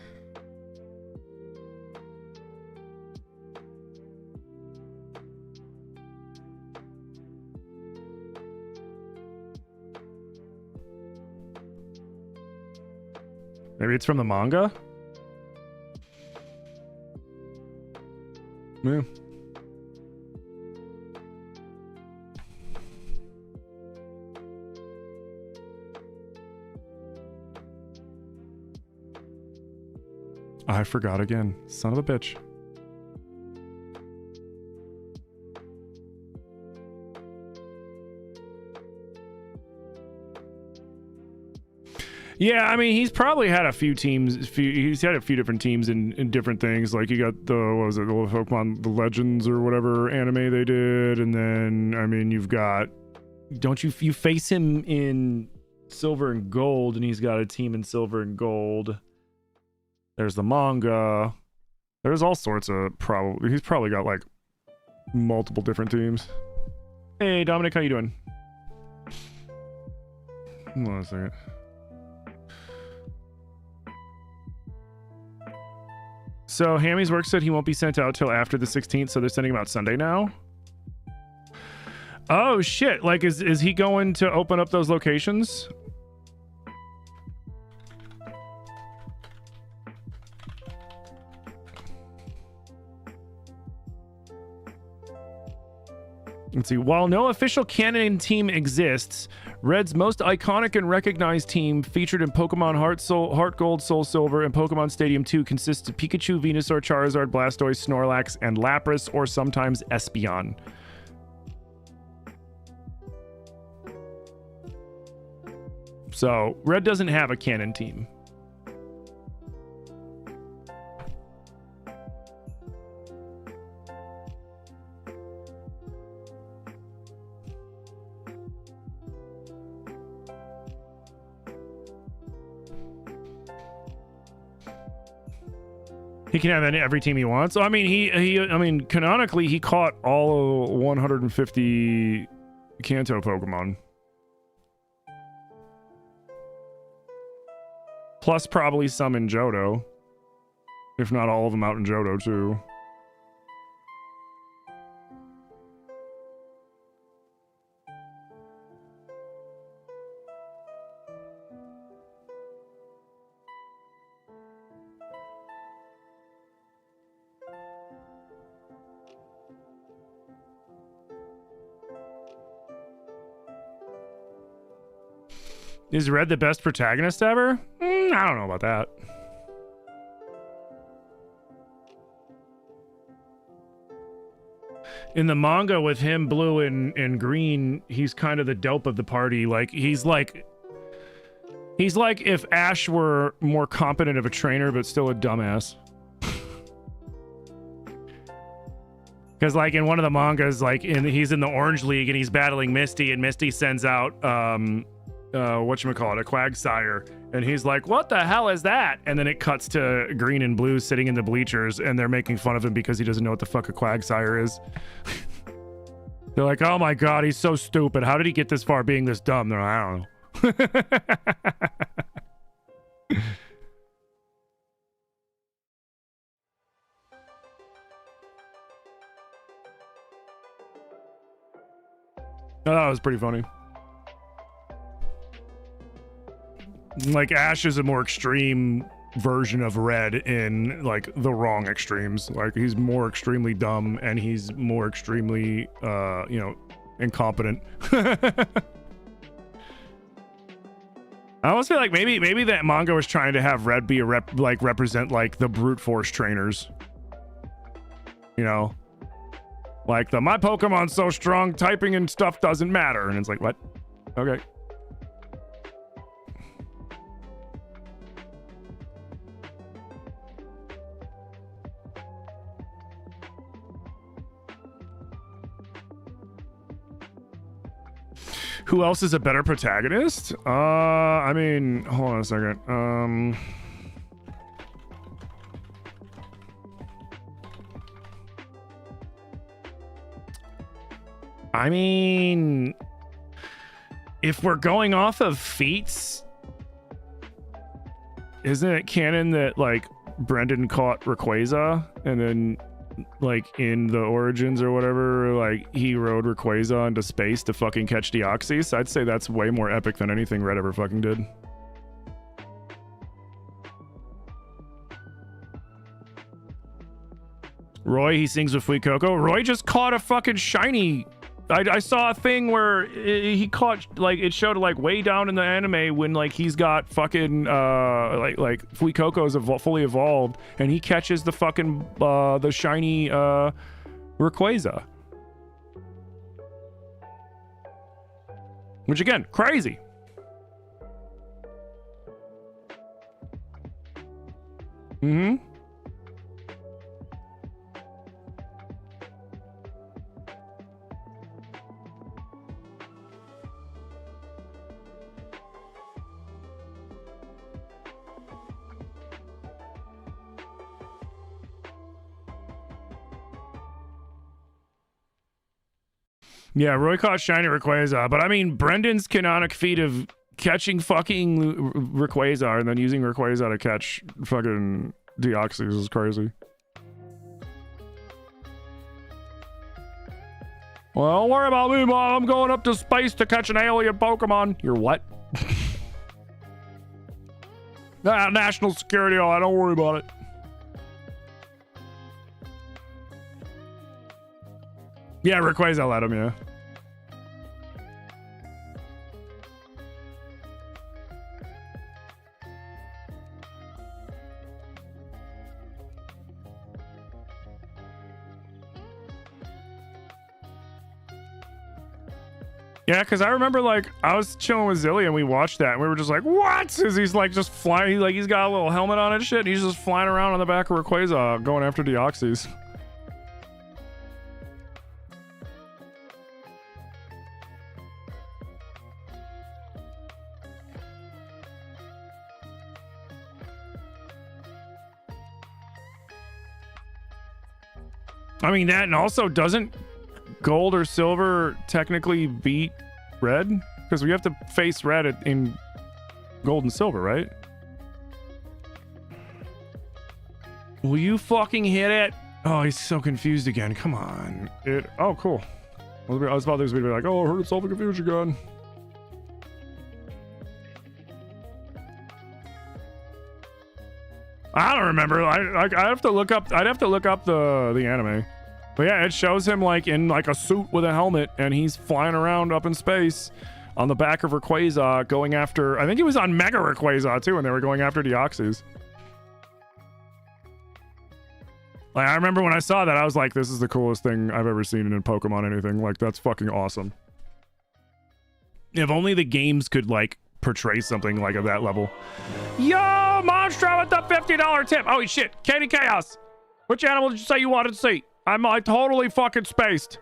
Maybe it's from the manga? Yeah. I forgot again. Son of a bitch. Yeah, I mean, he's probably had a few teams. He's had a few different teams in different things. Like, you got the, what was it, the Pokemon, the Legends or whatever anime they did. And then, I mean, you've got, don't you face him in Silver and Gold, and he's got a team in Silver and Gold. There's the manga. There's all sorts of he's probably got like multiple different teams. Hey, Dominic, how you doing? Hold on a second. So Hammy's work said he won't be sent out till after the 16th, so they're sending him out Sunday now. Oh shit! Like, is he going to open up those locations? Let's see. While no official canon team exists, Red's most iconic and recognized team, featured in Pokemon Heart Gold, Soul Silver, and Pokemon Stadium 2, consists of Pikachu, Venusaur, Charizard, Blastoise, Snorlax, and Lapras, or sometimes Espeon. So, Red doesn't have a canon team. He can have every team he wants. So, I mean, I mean, canonically, he caught all 150 Kanto Pokemon. Plus probably some in Johto. If not all of them out in Johto, too. Is Red the best protagonist ever? I don't know about that. In the manga with him, blue and green, he's kind of the dope of the party. Like, he's like... He's like if Ash were more competent of a trainer, but still a dumbass. Because like in one of the mangas, like he's in the Orange League and he's battling Misty, and Misty sends out whatchamacallit, a Quagsire, and he's like, what the hell is that? And then it cuts to Green and Blue sitting in the bleachers, and they're making fun of him because he doesn't know what the fuck a Quagsire is. They're like, oh my god, he's so stupid. How did he get this far being this dumb? They're like, I don't know. Oh, that was pretty funny. Like Ash is a more extreme version of Red in like the wrong extremes. Like he's more extremely dumb and he's more extremely you know, incompetent. I almost feel like maybe that manga was trying to have Red be a represent like the brute force trainers. You know? Like my Pokemon's so strong, typing and stuff doesn't matter. And it's like, what? Okay. Who else is a better protagonist? I mean, hold on a second. I mean, if we're going off of feats, isn't it canon that like Brendan caught Rayquaza and then like in the Origins or whatever, like he rode Rayquaza into space to fucking catch Deoxys? I'd say that's way more epic than anything Red ever fucking did. Roy, he sings with Fuecoco. Roy just caught a fucking shiny. I saw a thing where he caught, like, it showed like way down in the anime when like he's got fucking like Fuecoco's fully evolved and he catches the fucking the shiny Rayquaza, which again, crazy. Mm-hmm. Yeah, Roy caught shiny Rayquaza, but I mean, Brendan's canonic feat of catching fucking Rayquaza and then using Rayquaza to catch fucking Deoxys is crazy. Well, don't worry about me, Mom. I'm going up to space to catch an alien Pokemon. You're what? National security, all I don't worry about it. Yeah, Rayquaza let him, yeah. Yeah, because I remember, like, I was chilling with Zilly and we watched that and we were just like, what? Is he's like just flying, he's got a little helmet on and shit, and he's just flying around on the back of Rayquaza going after Deoxys. I mean, that, and also doesn't Gold or Silver technically beat Red? Because we have to face Red in Gold and Silver, right? Will you fucking hit it? Oh, he's so confused again. Come on. Oh, cool. I was about to be like, oh, I heard it's all confused again. I don't remember. I have to look up. I'd have to look up the anime. But yeah, it shows him like in like a suit with a helmet, and he's flying around up in space on the back of Rayquaza, going after. I think he was on Mega Rayquaza too, and they were going after Deoxys. Like, I remember when I saw that, I was like, "This is the coolest thing I've ever seen in Pokemon anything." Like, that's fucking awesome. If only the games could like portray something like at that level. Yo, Monstro with the $50 tip. Holy shit, Katie Chaos. Which animal did you say you wanted to see? I totally fucking spaced.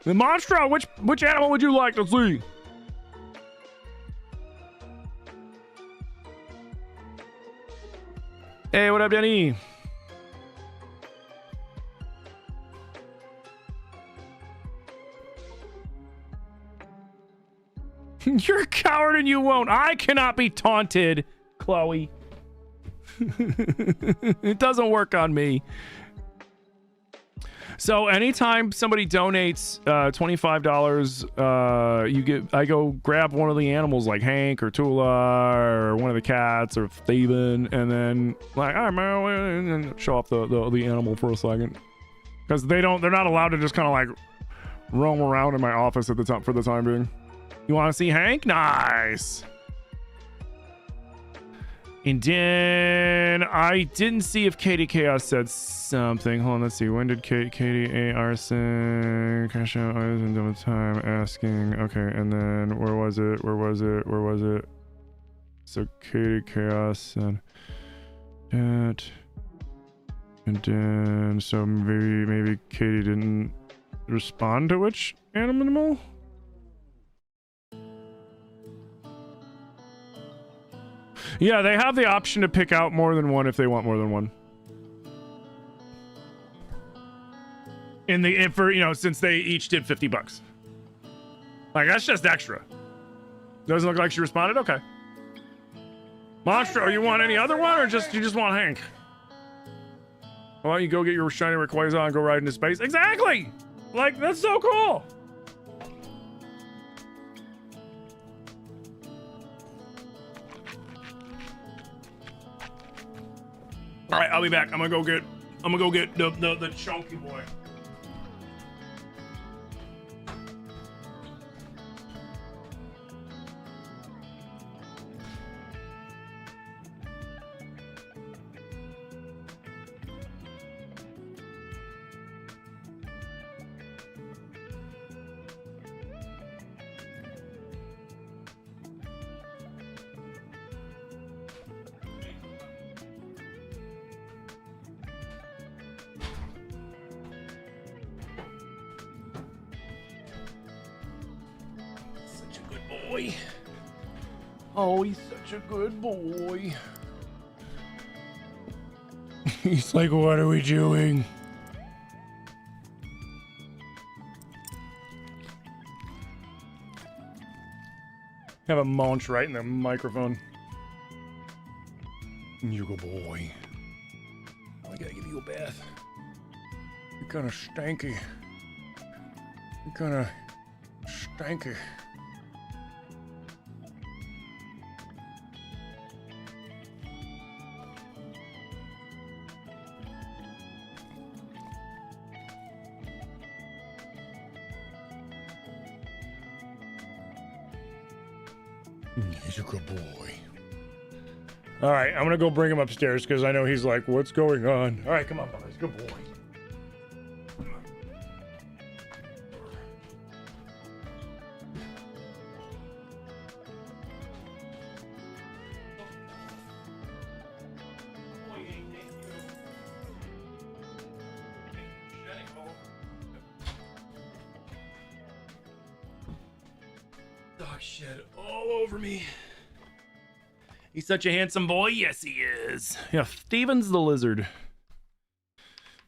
The Monstro, which animal would you like to see? Hey, what up, Denny? You're a coward and you won't. I cannot be taunted, Chloe. It doesn't work on me. So anytime somebody donates $25, I go grab one of the animals like Hank or Tula or one of the cats or Steven, and then like, all right, man, and show off the animal for a second, because they're not allowed to just kind of like roam around in my office at the top for the time being. You want to see Hank? Nice. And then I didn't see if Katie Chaos said something. Hold on, let's see. When did Katie A. Arson cash out? I was in double time asking. Okay, and then where was it? So Katie Chaos said that. And then so maybe Katie didn't respond to which animal? Yeah, they have the option to pick out more than one if they want more than one. Since they each did $50. Like, that's just extra. Doesn't look like she responded? Okay. Monstro, you want any other one, or you just want Hank? Why don't you go get your shiny Rayquaza and go ride into space? Exactly! Like, that's so cool! All right, I'll be back. I'm gonna go get the chunky boy. Oh, he's such a good boy. He's like, what are we doing? Have a munch right in the microphone. You good boy. I gotta give you a bath. You're kinda stanky. You're kinda stanky. He's a good boy. All right, I'm gonna go bring him upstairs because I know he's like, what's going on? All right, come on, boys. Good boy. Dog shit all over me. He's such a handsome boy. Yes, he is. Yeah, Steven's the lizard.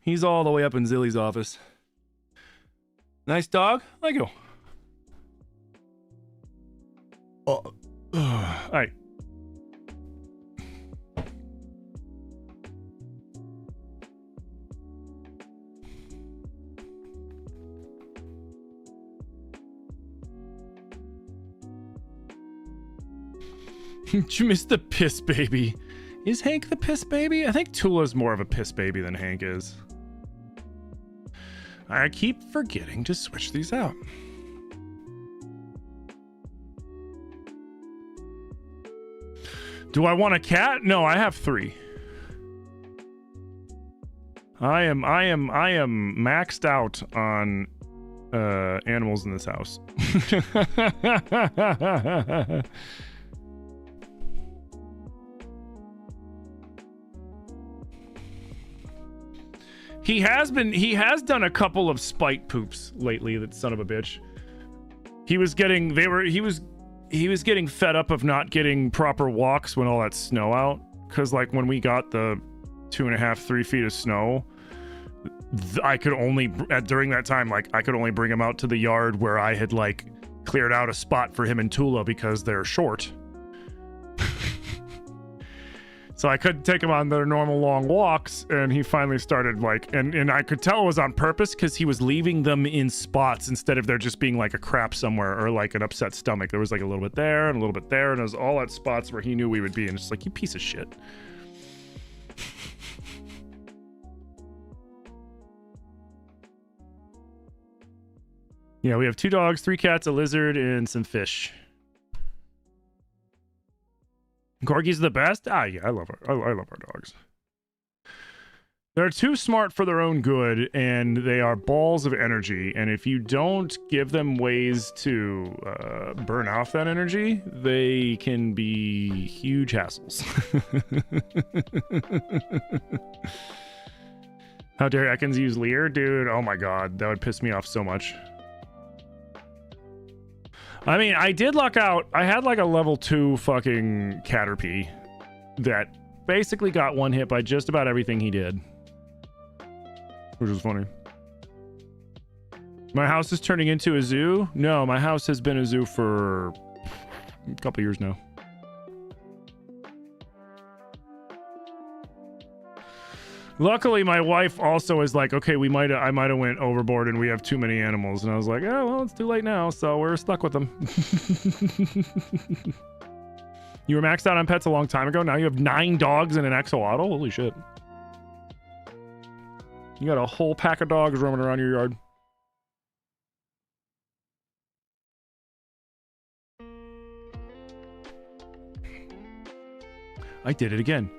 He's all the way up in Zilly's office. Nice dog. Let go. Oh. All right. Did you miss the piss baby? Is Hank the piss baby? I think Tula's more of a piss baby than Hank is. I keep forgetting to switch these out. Do I want a cat? No, I have 3. I am maxed out on animals in this house. He has done a couple of spite poops lately, that son of a bitch. He was getting fed up of not getting proper walks when all that snow out, because like when we got the 2.5-3 feet of snow, I could only during that time, like I could only bring him out to the yard where I had like cleared out a spot for him and Tula because they're short. So I couldn't take him on their normal long walks, and he finally started like, and I could tell it was on purpose because he was leaving them in spots instead of there just being like a crap somewhere or like an upset stomach. There was like a little bit there and a little bit there, and it was all at spots where he knew we would be, and it's like, you piece of shit. Yeah, we have 2 dogs, 3 cats, a lizard, and some fish. Corgis are the best? Ah, yeah, I love our dogs. They're too smart for their own good, and they are balls of energy. And if you don't give them ways to burn off that energy, they can be huge hassles. How dare Ekans use Leer? Dude, oh my god, that would piss me off so much. I mean, I did luck out. I had like a level 2 fucking Caterpie that basically got one hit by just about everything he did. Which was funny. My house is turning into a zoo? No, my house has been a zoo for a couple years now. Luckily, my wife also is like, okay, I might have went overboard and we have too many animals. And I was like, oh, well, it's too late now, so we're stuck with them. You were maxed out on pets a long time ago. Now you have 9 dogs and an axolotl? Holy shit. You got a whole pack of dogs roaming around your yard. I did it again.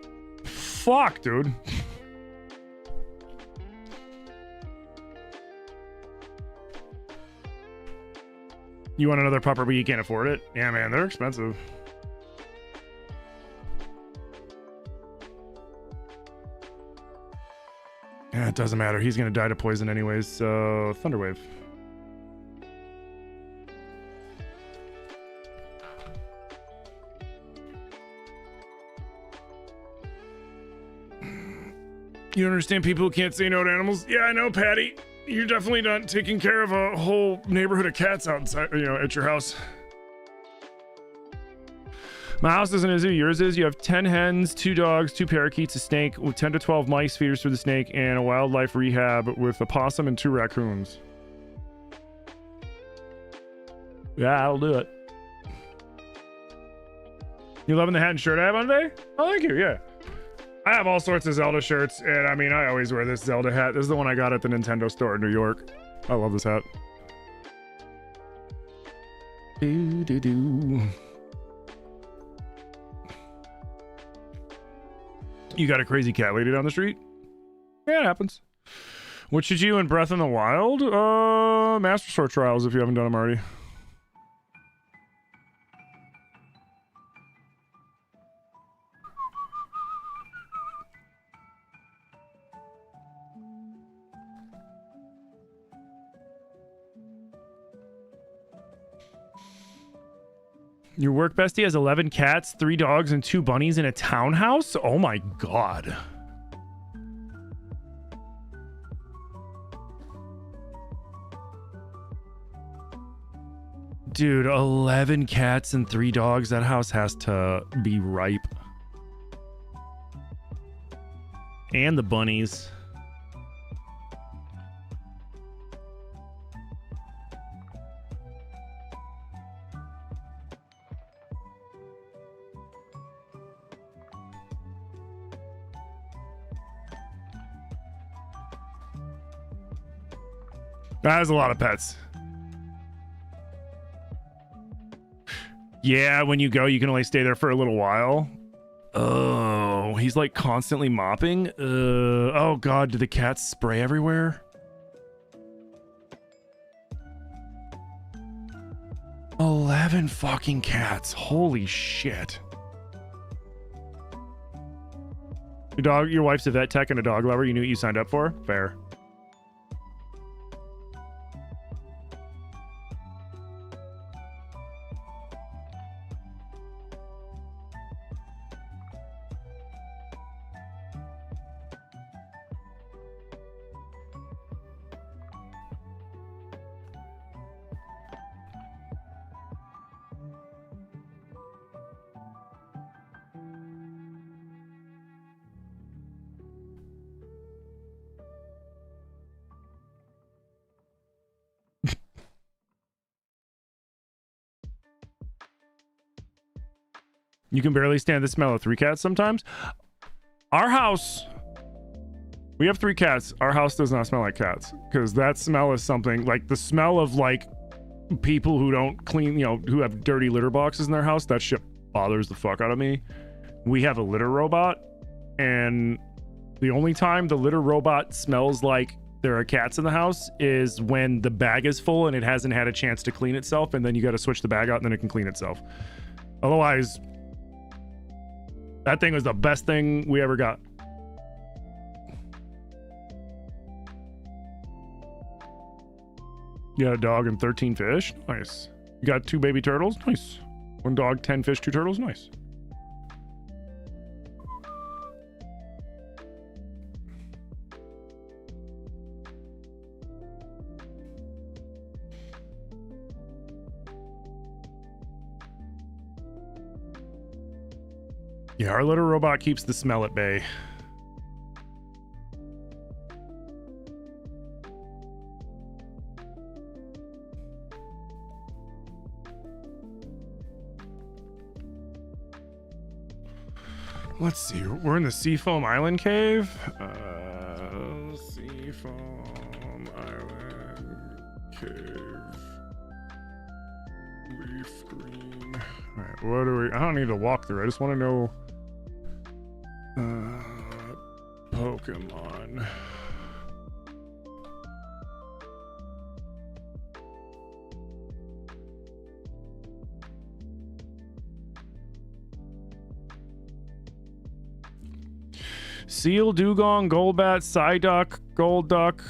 Fuck, dude. You want another pupper, but you can't afford it? Yeah, man, they're expensive. Yeah, it doesn't matter. He's gonna die to poison anyways, so Thunderwave. You don't understand people who can't say no to animals? Yeah, I know, Patty. You're definitely not taking care of a whole neighborhood of cats outside, you know, at your house. My house isn't a zoo. Yours is. You have 10 hens, 2 dogs, 2 parakeets, a snake with 10 to 12 mice feeders for the snake, and a wildlife rehab with a possum and 2 raccoons. Yeah, I'll do it. You loving the hat and shirt I have on today? Oh, thank you. Yeah. I have all sorts of Zelda shirts, and I mean, I always wear this Zelda hat. This is the one I got at the Nintendo store in New York. I love this hat. Do. You got a crazy cat lady down the street? Yeah, it happens. What should you in Breath in the Wild? Master Sword Trials if you haven't done them already. Your work bestie has 11 cats, 3 dogs, and 2 bunnies in a townhouse? Oh my god. Dude, 11 cats and 3 dogs. That house has to be ripe. And the bunnies. That is a lot of pets. Yeah, when you go, you can only stay there for a little while. Oh, he's like constantly mopping. Oh god, do the cats spray everywhere? 11 fucking cats. Holy shit. Your wife's a vet tech and a dog lover. You knew what you signed up for? Fair. You can barely stand the smell of 3 cats sometimes. Our house, we have 3 cats. Our house does not smell like cats because that smell is something like the smell of like people who don't clean, you know, who have dirty litter boxes in their house. That shit bothers the fuck out of me. We have a litter robot, and the only time the litter robot smells like there are cats in the house is when the bag is full and it hasn't had a chance to clean itself, and then you got to switch the bag out and then it can clean itself. Otherwise, that thing was the best thing we ever got. You got a dog and 13 fish? Nice. You got 2 baby turtles? Nice. 1 dog, 10 fish, 2 turtles? Nice. Yeah, our little robot keeps the smell at bay. Let's see. We're in the Seafoam Island Cave. Seafoam Island Cave. Leaf green. All right. What do we? I don't need to walk through. I just want to know. Pokemon. Seal, Dugong, Golbat, Psyduck, Golduck,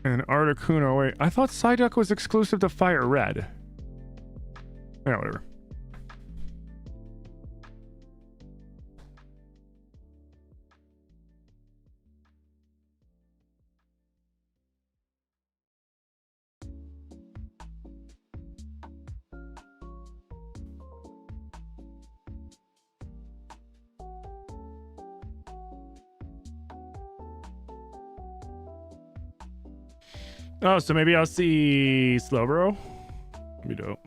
and Articuno. Wait, I thought Psyduck was exclusive to Fire Red. Yeah, whatever. Oh, so maybe I'll see Slowbro. That'd be dope.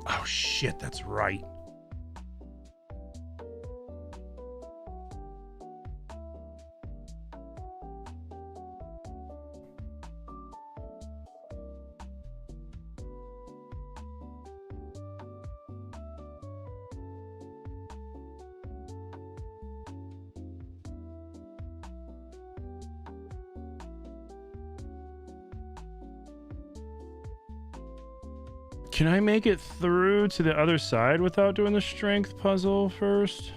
Oh shit, that's right. Can I make it through to the other side without doing the strength puzzle first?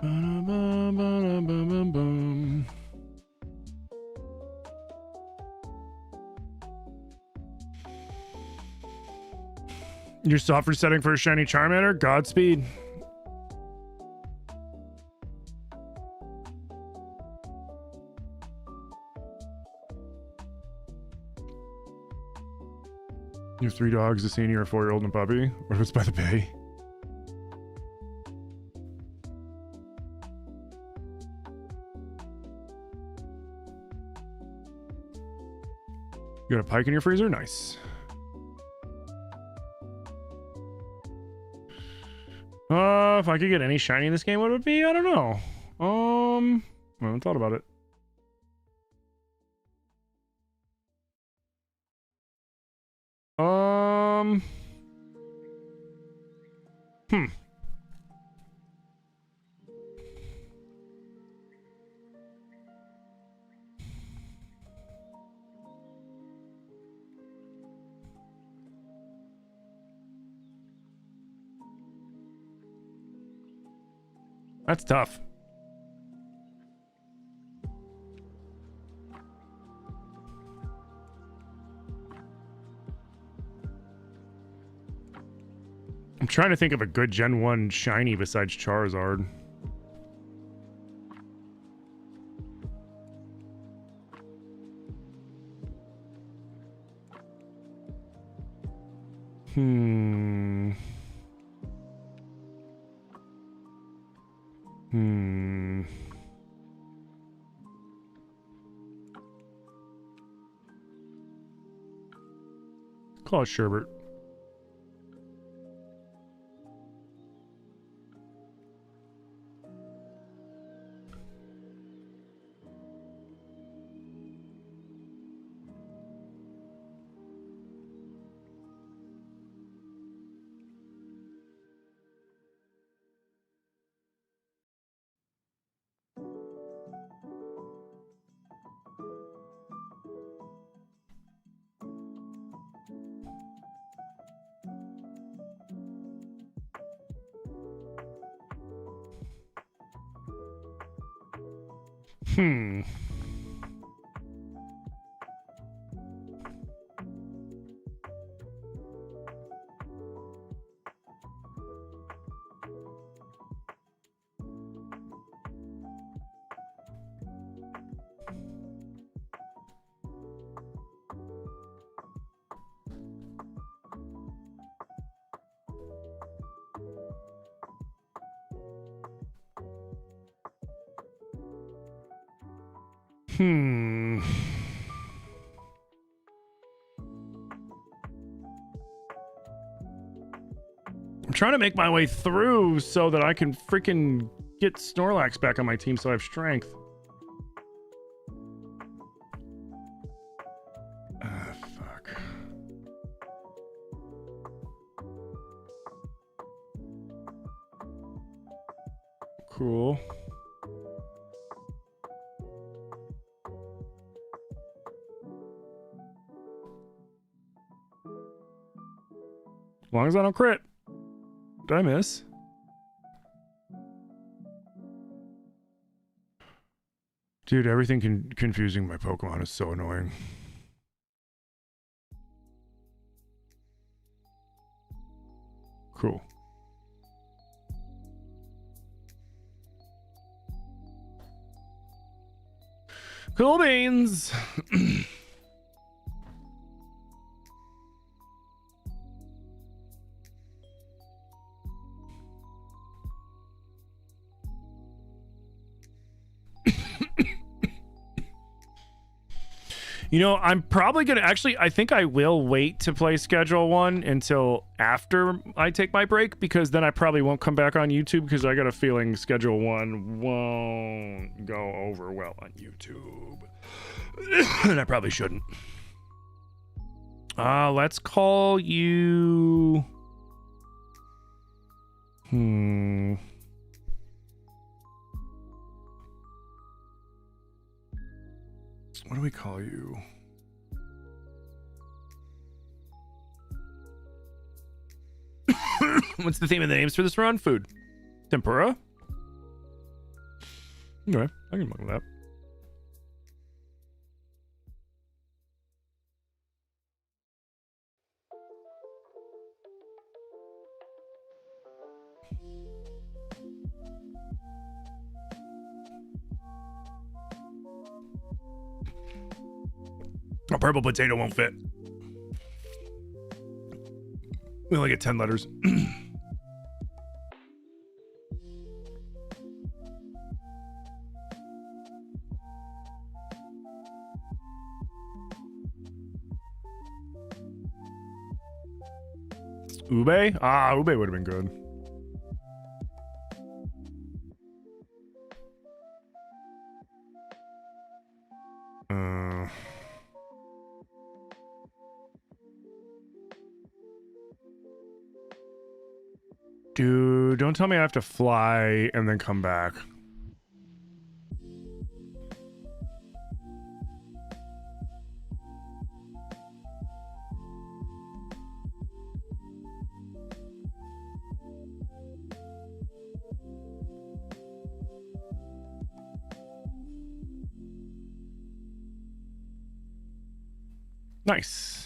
Ba-da-ba-ba-da-ba-ba-bum. Your software setting for a shiny Charmander? Godspeed. You have 3 dogs, a senior, a 4-year-old, and a puppy? What if it's by the bay? You got a pike in your freezer? Nice. If I could get any shiny in this game, what would it be? I don't know. I haven't thought about it. Hmm. That's tough. I'm trying to think of a good Gen 1 shiny besides Charizard. Call it Sherbert. I'm trying to make my way through so that I can freaking get Snorlax back on my team so I have strength. Fuck. Cool. As long as I don't crit. Did I miss? Dude, everything confusing my Pokemon is so annoying. Cool. Cool beans. You know, I'm probably gonna actually, I think I will wait to play Schedule 1 until after I take my break, because then I probably won't come back on YouTube, because I got a feeling Schedule 1 won't go over well on YouTube. And I probably shouldn't. Let's call you... What do we call you? What's the theme of the names for this run? Food. Tempura? Okay, I can look at that. A purple potato won't fit. We only get 10 letters. Ube? Ah, Ube would have been good. Dude, don't tell me I have to fly and then come back. Nice.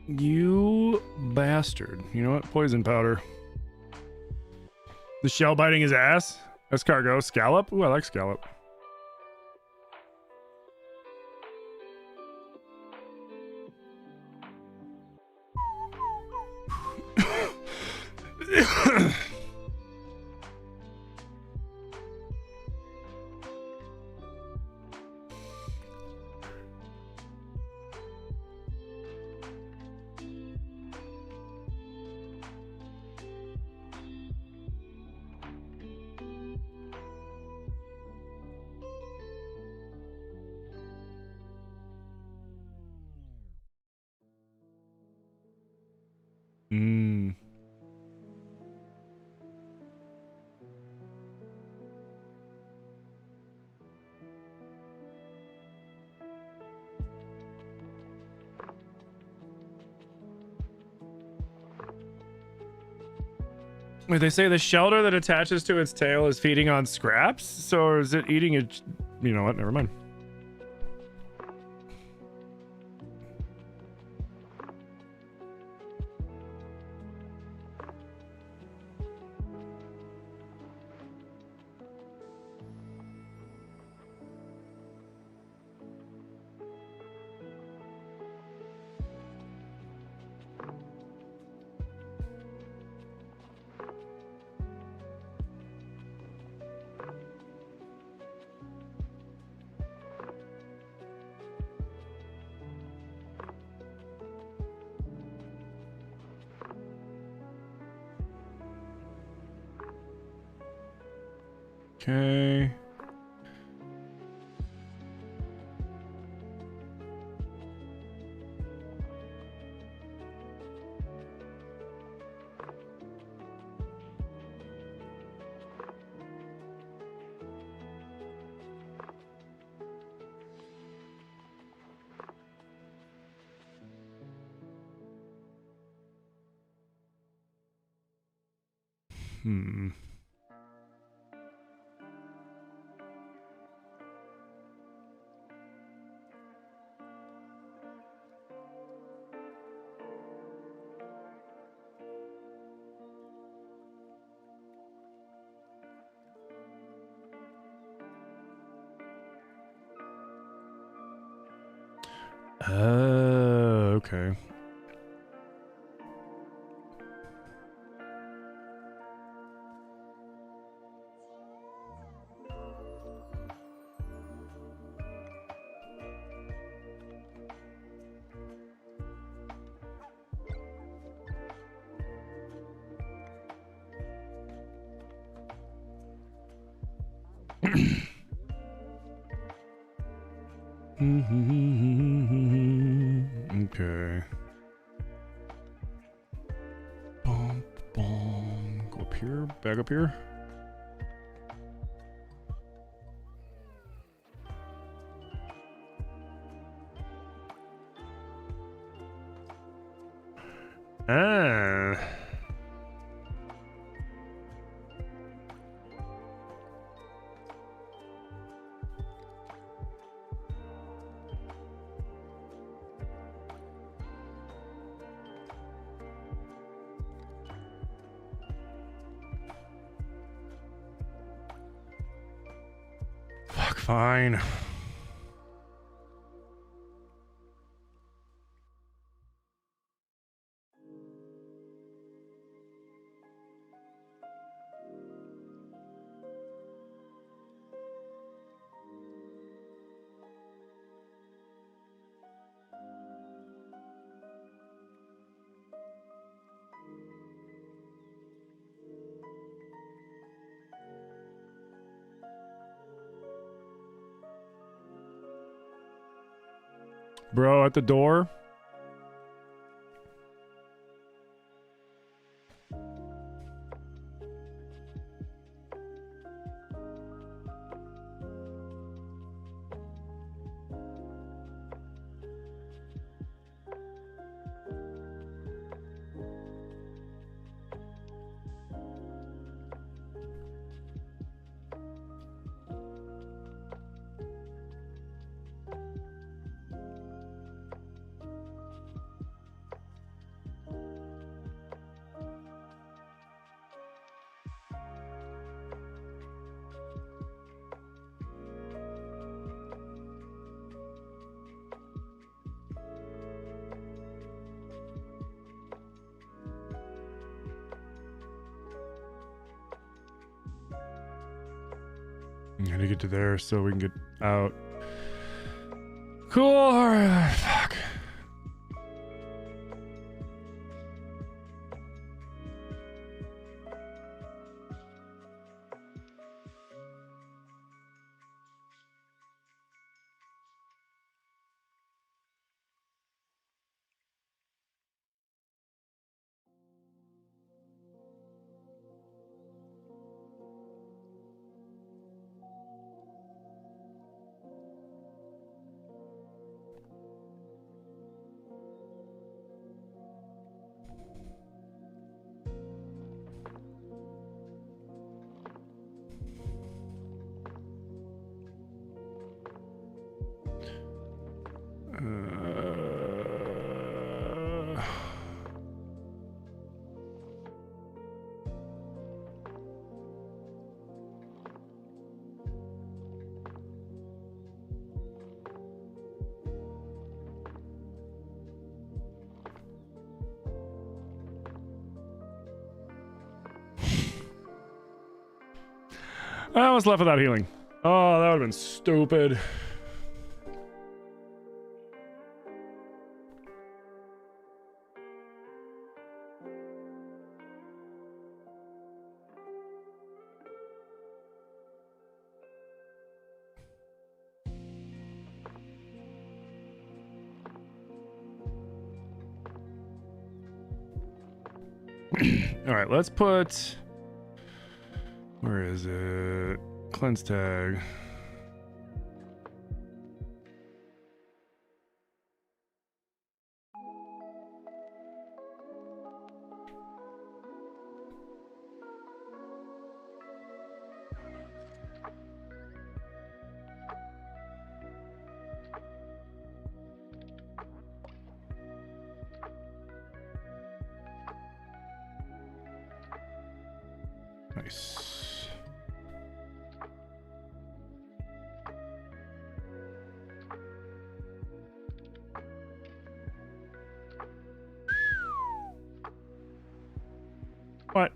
You bastard. You know what? Poison powder. The shell biting his ass? Escargot. Scallop? Ooh, I like scallop. Wait, they say the shelter that attaches to its tail is feeding on scraps? So is it eating it? You know what? Never mind. Okay. Hmm. Okay. Okay. Boom, boom. Go up here. Back up here. fine. Bro, at the door. I gotta get to there so we can get out. Cool. All right. Fuck. I almost left without healing. Oh, that would have been stupid. All right, let's put... Where is it? Cleanse tag. Nice. What?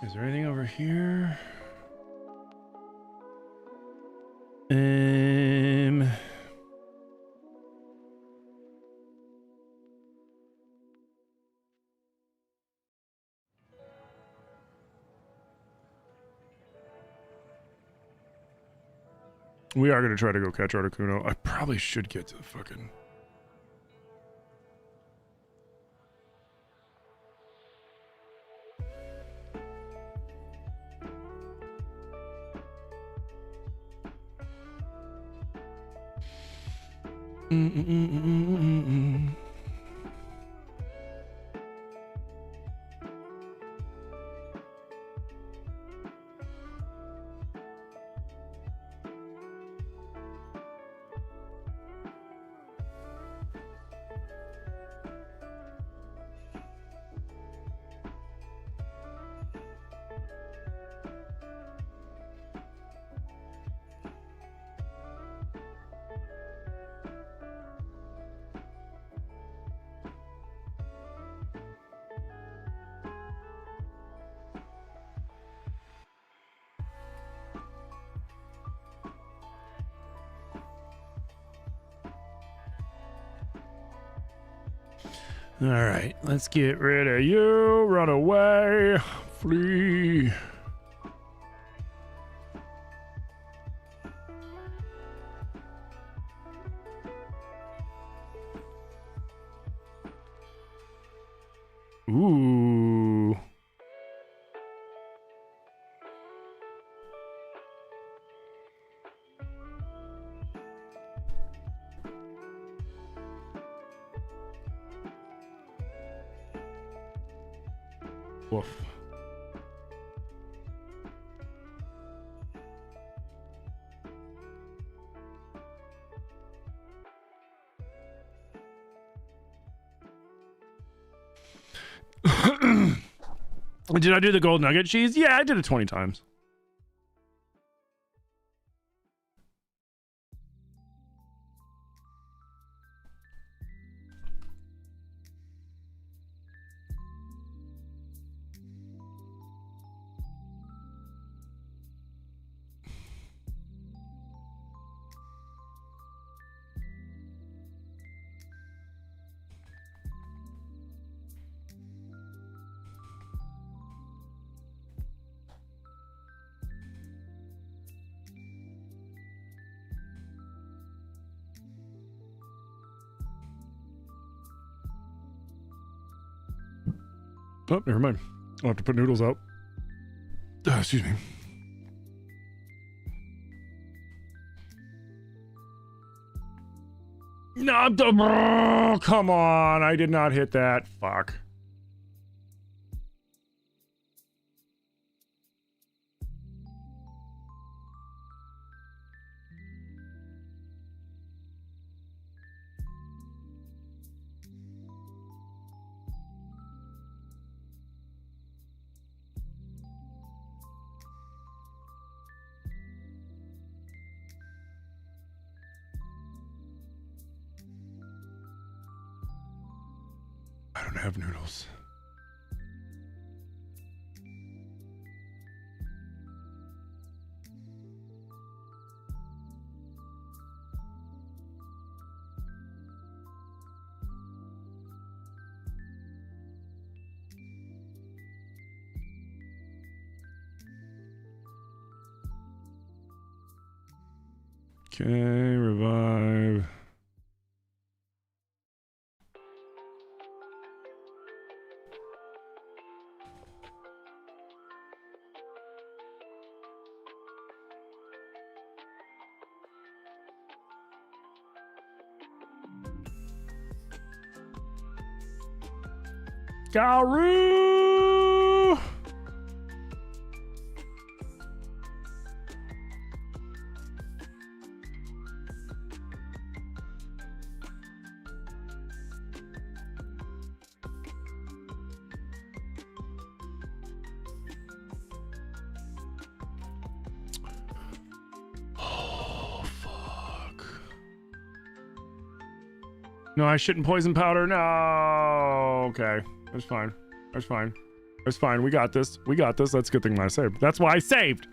Is there anything over here? We are going to try to go catch Articuno. I probably should get to the fucking... All right, let's get rid of you. Run away. Flee. Ooh. Woof. Did I do the gold nugget cheese? Yeah, I did it 20 times. Oh, never mind. I'll have to put noodles out. Excuse me. No, oh, come on. I did not hit that. Fuck. I don't have noodles. Okay, revive. Garu! Oh, fuck. No, I shouldn't poison powder. No. Okay. That's fine. That's fine. That's fine. We got this. We got this. That's a good thing that I saved. That's why I saved.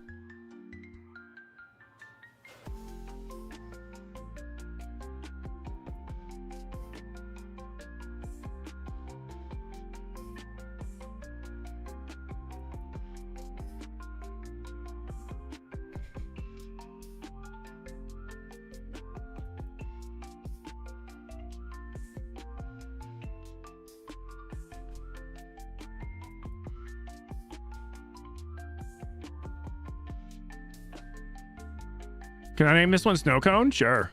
Can I name this one Snow Cone? Sure.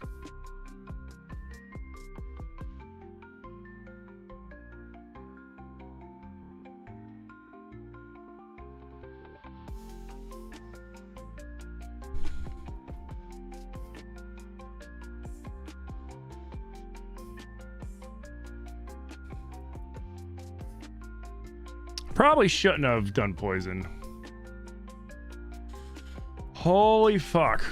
Probably shouldn't have done poison. Holy fuck.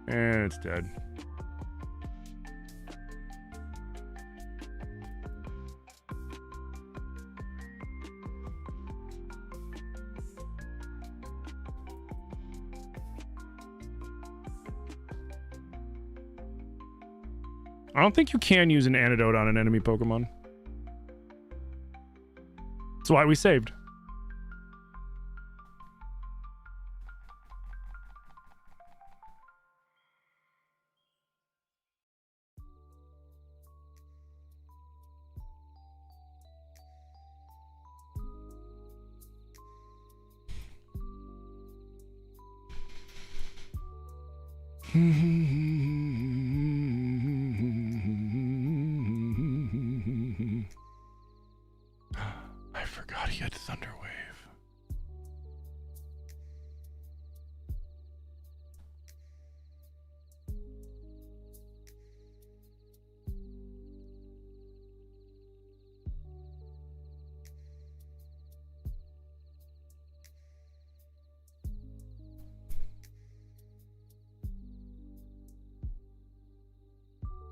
And it's dead. I don't think you can use an antidote on an enemy Pokemon. That's why we saved. I forgot he had Thunder Wave.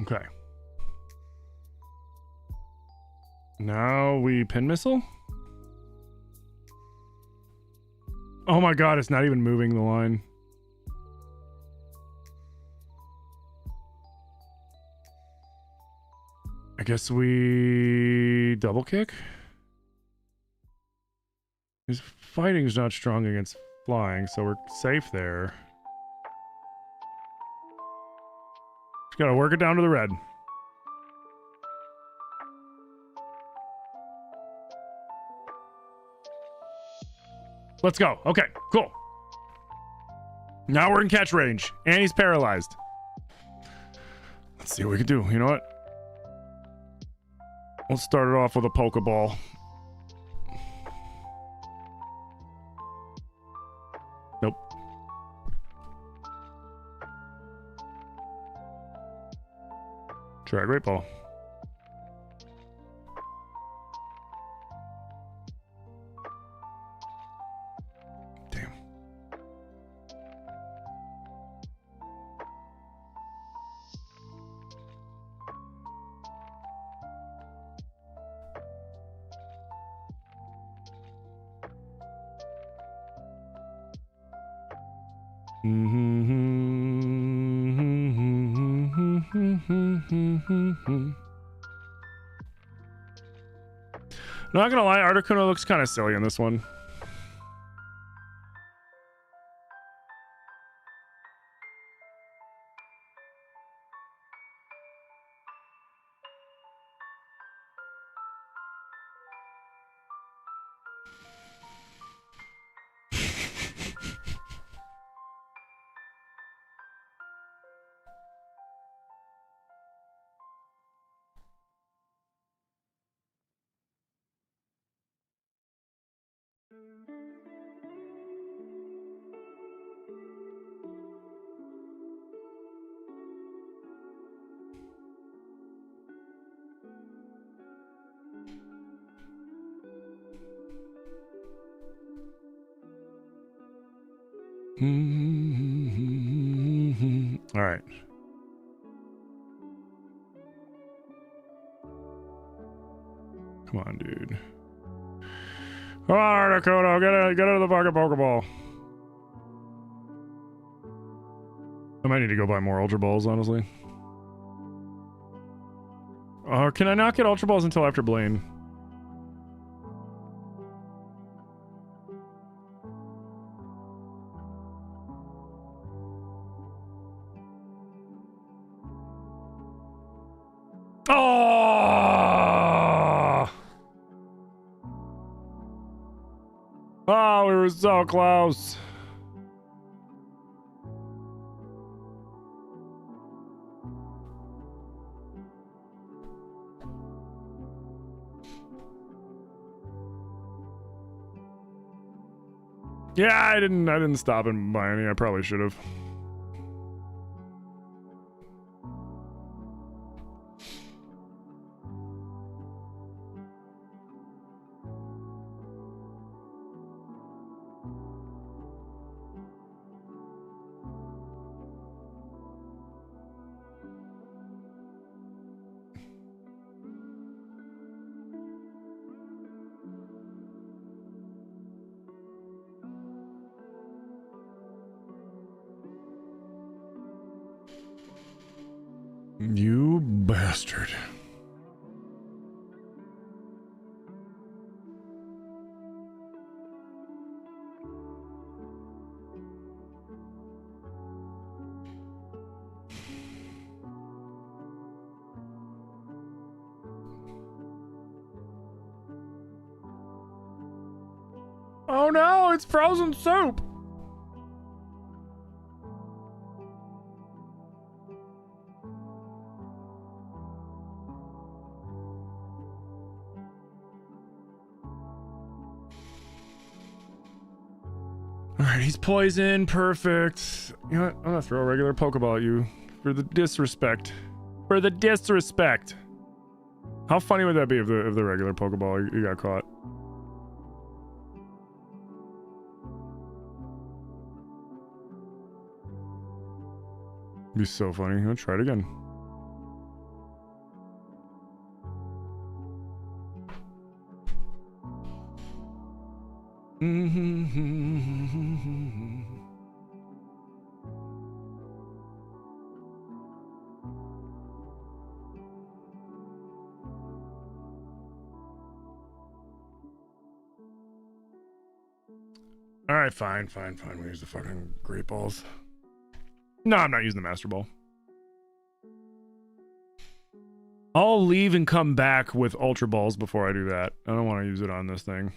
Okay. Now we pin missile? Oh my god, it's not even moving the line. I guess we double kick? His fighting's not strong against flying, so we're safe there. Just gotta work it down to the red. Let's go. Okay, cool. Now we're in catch range, and he's paralyzed. Let's see what we can do. You know what? We'll start it off with a Pokeball. Nope. Try a Great Ball. Damn. Not gonna lie, Articuno looks kind of silly in this one. All right. Come on, dude. Come on, Articuno, get out of the fucking Pokeball. I might need to go buy more Ultra Balls, honestly. Or can I not get Ultra Balls until after Blaine? Oh! Oh, we were so close. Yeah, I didn't stop and buy any. I probably should have. You bastard. Oh no, it's frozen soup. Alright, he's poisoned. Perfect. You know what? I'm gonna throw a regular Pokeball at you. For the disrespect. For the disrespect. How funny would that be if the regular Pokeball you got caught? Be so funny. I'll try it again. Alright, fine. We use the fucking Great Balls. No, I'm not using the Master Ball. I'll leave and come back with Ultra Balls before I do that. I don't want to use it on this thing.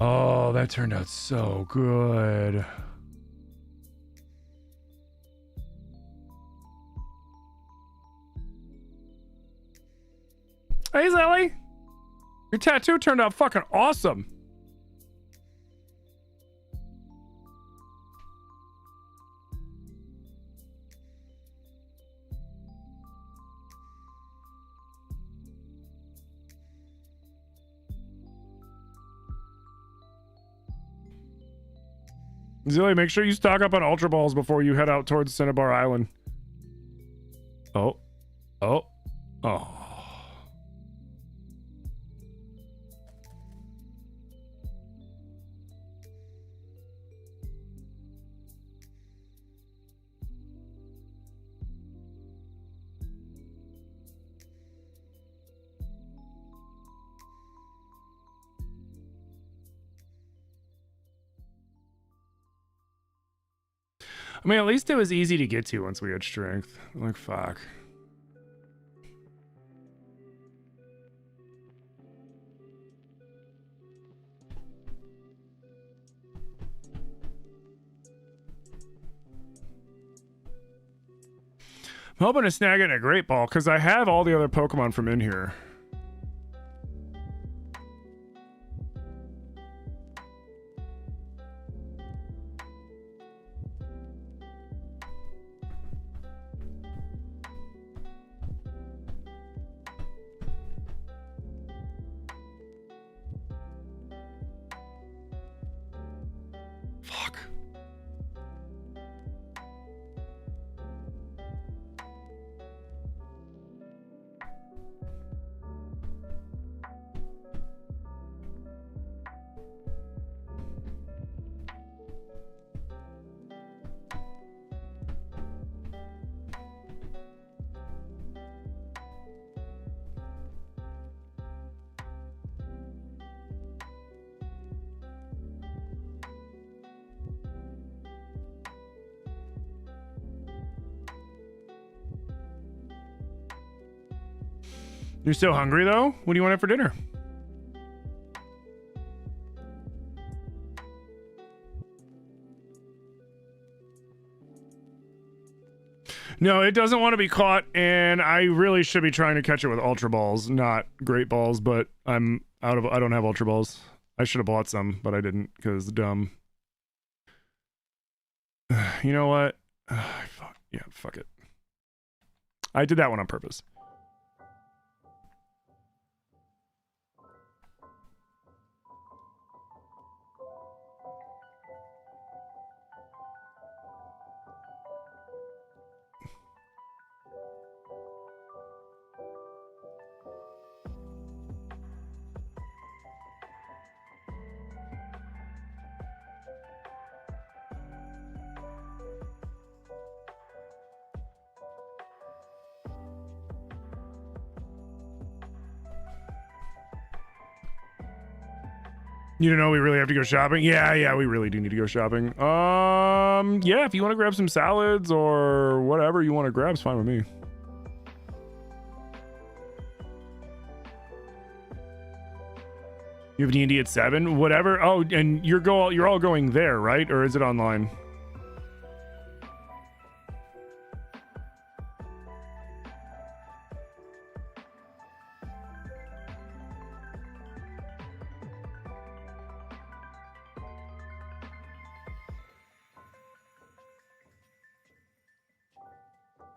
Oh, that turned out so good. Hey, Zelly. Your tattoo turned out fucking awesome. Zilly, make sure you stock up on Ultra Balls before you head out towards Cinnabar Island. Oh. I mean, at least it was easy to get to once we had strength. Like, fuck. I'm hoping to snag it in a Great Ball, because I have all the other Pokemon from in here. Fuck. You're still hungry though? What do you want for dinner? No, it doesn't want to be caught, and I really should be trying to catch it with Ultra Balls, not Great Balls, but I don't have Ultra Balls. I should have bought some, but I didn't, because dumb. You know what? Fuck it. I did that one on purpose. You don't know we really have to go shopping? Yeah, we really do need to go shopping. Yeah, if you want to grab some salads or whatever you want to grab, it's fine with me. You have D&D at 7? Whatever. Oh, and you're all going there, right? Or is it online?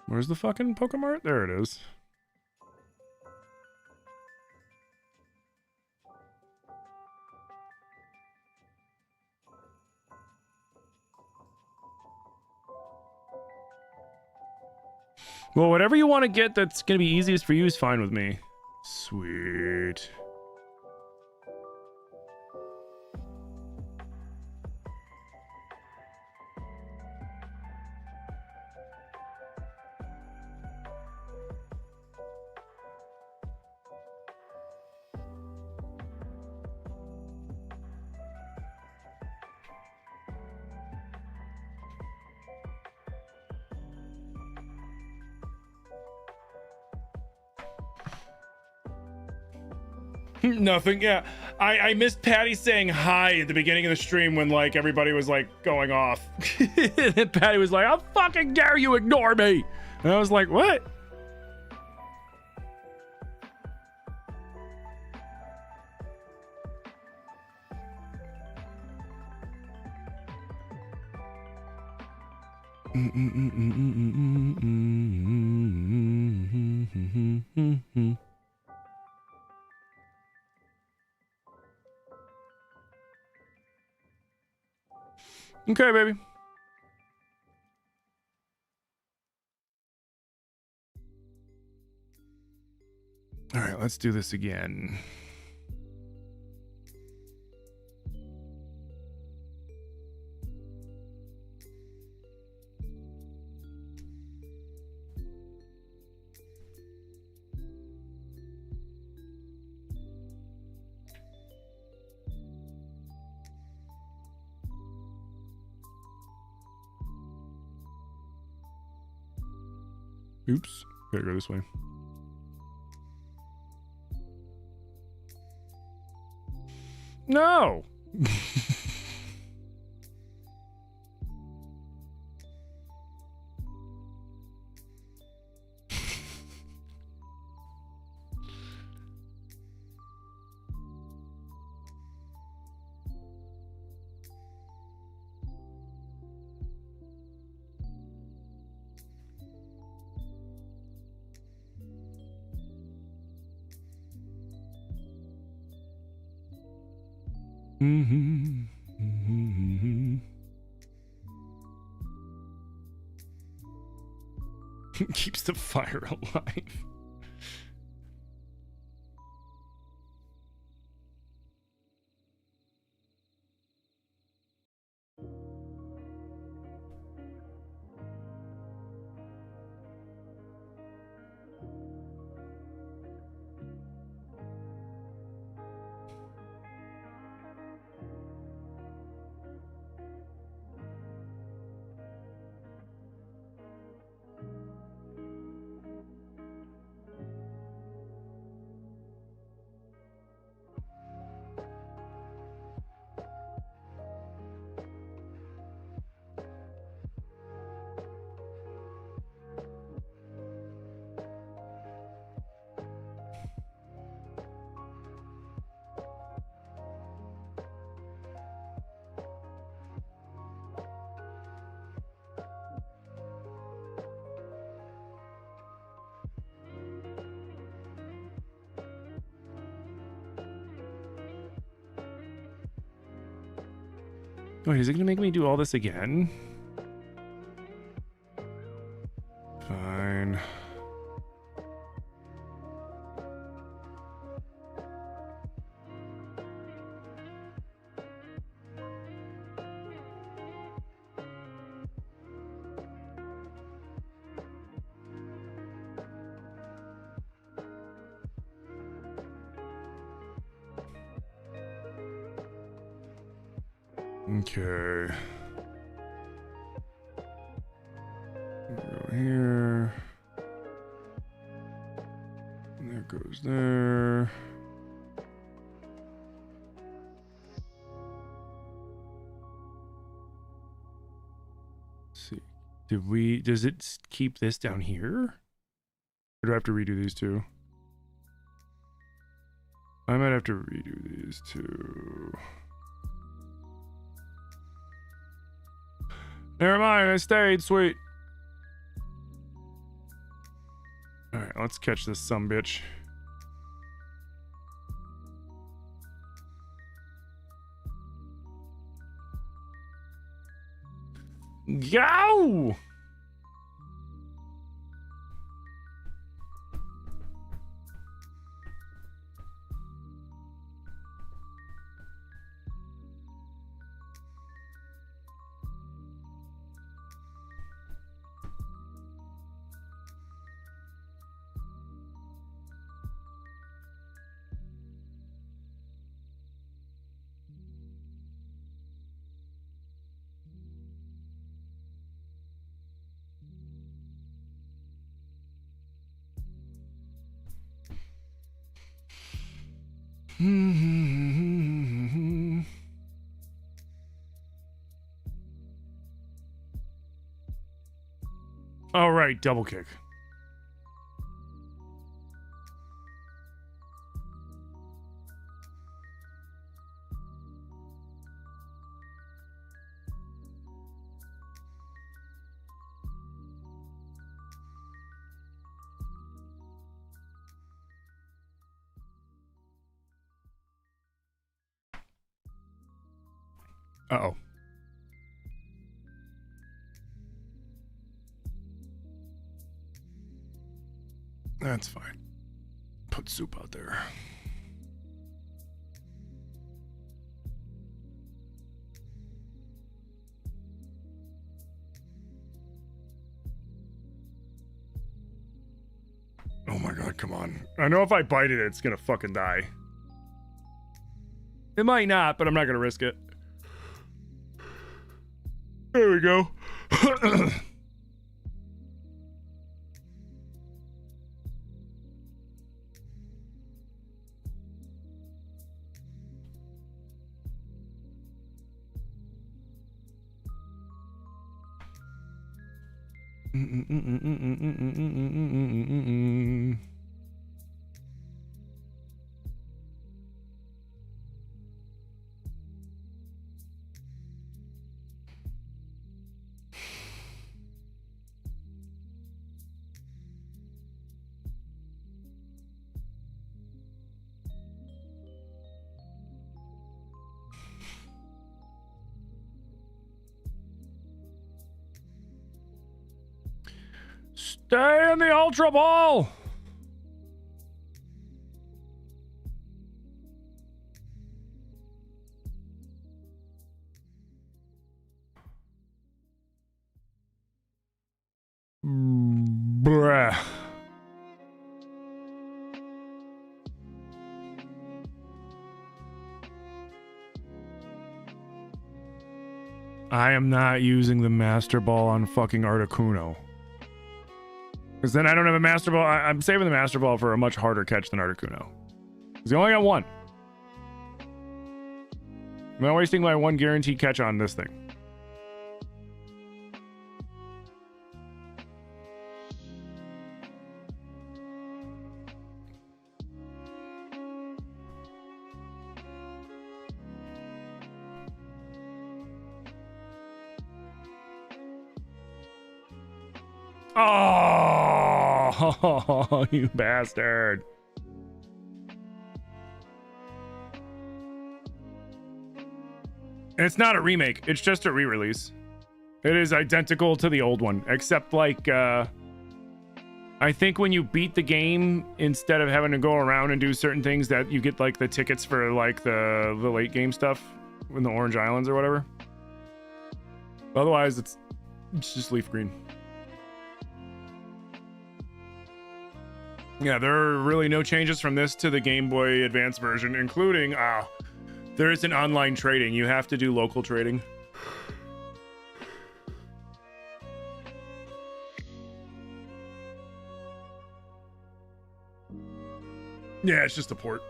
Where's the fucking Pokemart? There it is. Well, whatever you want to get that's going to be easiest for you is fine with me. Sweet. Nothing. Yeah, I missed Patty saying hi at the beginning of the stream when like everybody was like going off. And Patty was like, "How fucking dare you ignore me?" And I was like, "What?" Okay, baby. All right, let's do this again. Oops, gotta go this way. No! Keeps the fire alive. Wait, is it gonna make me do all this again? Fine. Okay. Go here. And there goes there. Let's see. Does it keep this down here? Or do I have to redo these two? I might have to redo these two. Never mind, I stayed, sweet. Alright, let's catch this sumbitch. Go! All right, double kick. Uh-oh. That's fine. Put soup out there. Oh my god, come on. I know if I bite it, it's gonna fucking die. It might not, but I'm not gonna risk it. There we go. Stay in the Ultra Ball! Bruh. I am not using the Master Ball on fucking Articuno. Because then I don't have a Master Ball. I'm saving the Master Ball for a much harder catch than Articuno. Because he only got one. I'm not wasting my one guaranteed catch on this thing. Oh, you bastard. And it's not a remake, it's just a re-release. It is identical to the old one, except like I think when you beat the game, instead of having to go around and do certain things, that you get like the tickets for like the late game stuff in the Orange Islands or whatever. Otherwise it's just leaf green. Yeah, there are really no changes from this to the Game Boy Advance version, including there isn't online trading. You have to do local trading. Yeah, it's just a port.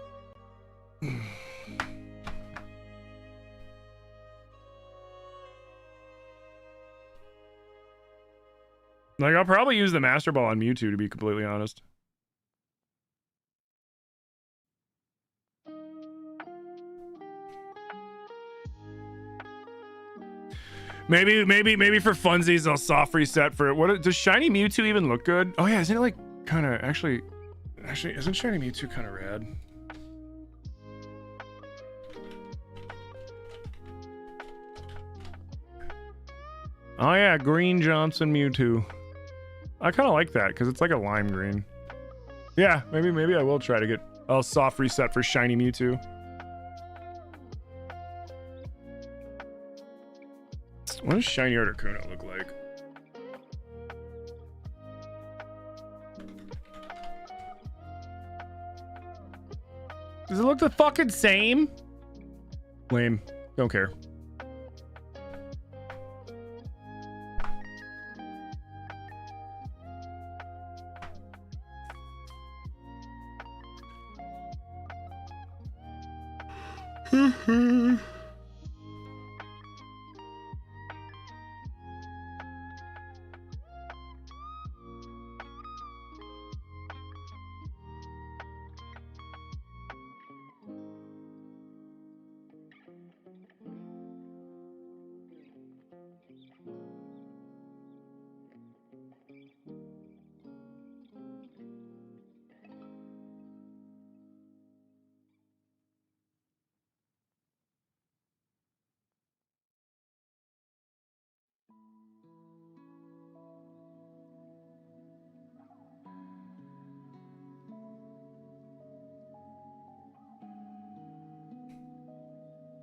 Like, I'll probably use the Master Ball on Mewtwo, to be completely honest. Maybe for funsies, I'll soft reset for it. What does Shiny Mewtwo even look good? Oh yeah, isn't it like kind of actually, isn't Shiny Mewtwo kind of rad? Oh yeah, Green Johnson Mewtwo. I kind of like that because it's like a lime green. Yeah, maybe I will try to get a soft reset for Shiny Mewtwo. What does Shiny Articuno look like? Does it look the fucking same? Lame. Don't care.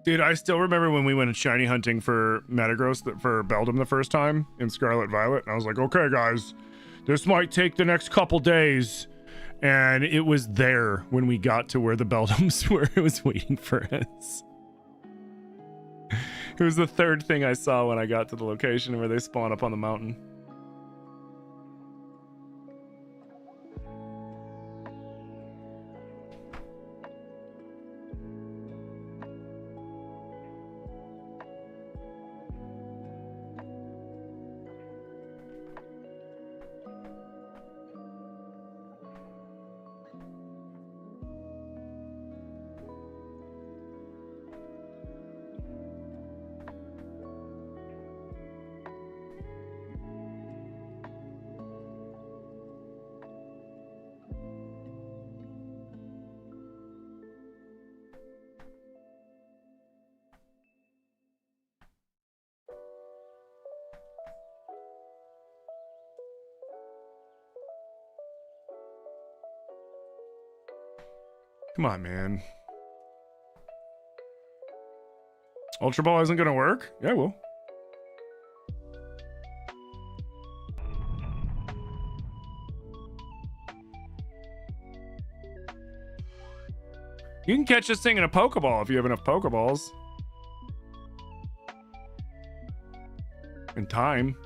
Dude, I still remember when we went shiny hunting for Metagross for Beldum the first time in Scarlet Violet. And I was like, okay, guys, this might take the next couple days. And it was there when we got to where the Beldums were. It was waiting for us. It was the third thing I saw when I got to the location where they spawn up on the mountain. Come on, man. Ultra Ball isn't gonna work? Yeah, it will. You can catch this thing in a Pokeball if you have enough Pokeballs. In time.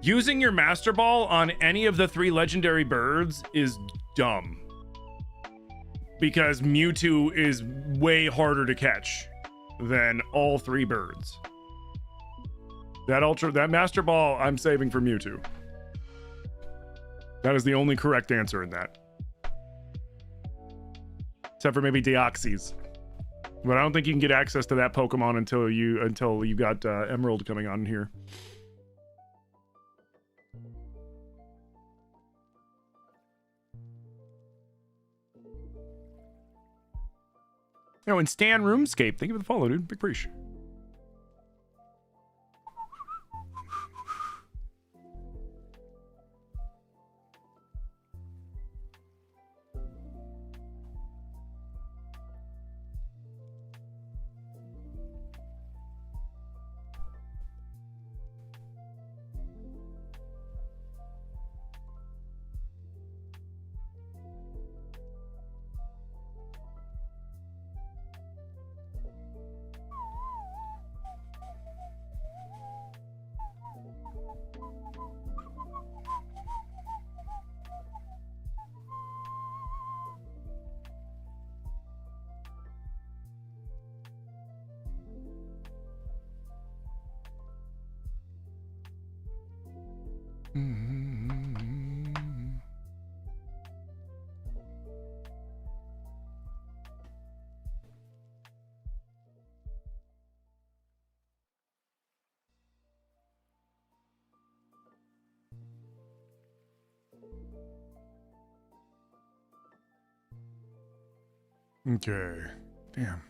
Using your Master Ball on any of the 3 legendary birds is dumb. Because Mewtwo is way harder to catch than all 3 birds. That Master Ball I'm saving for Mewtwo. That is the only correct answer in that. Except for maybe Deoxys. But I don't think you can get access to that Pokemon until you got Emerald coming on here. Oh, and Stan Roomscape. Thank you for the follow, dude. Big preach. Okay. Damn.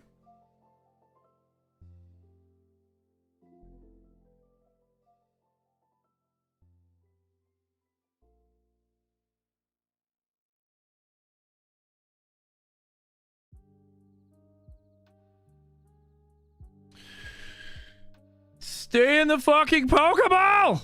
Stay in the fucking Pokeball!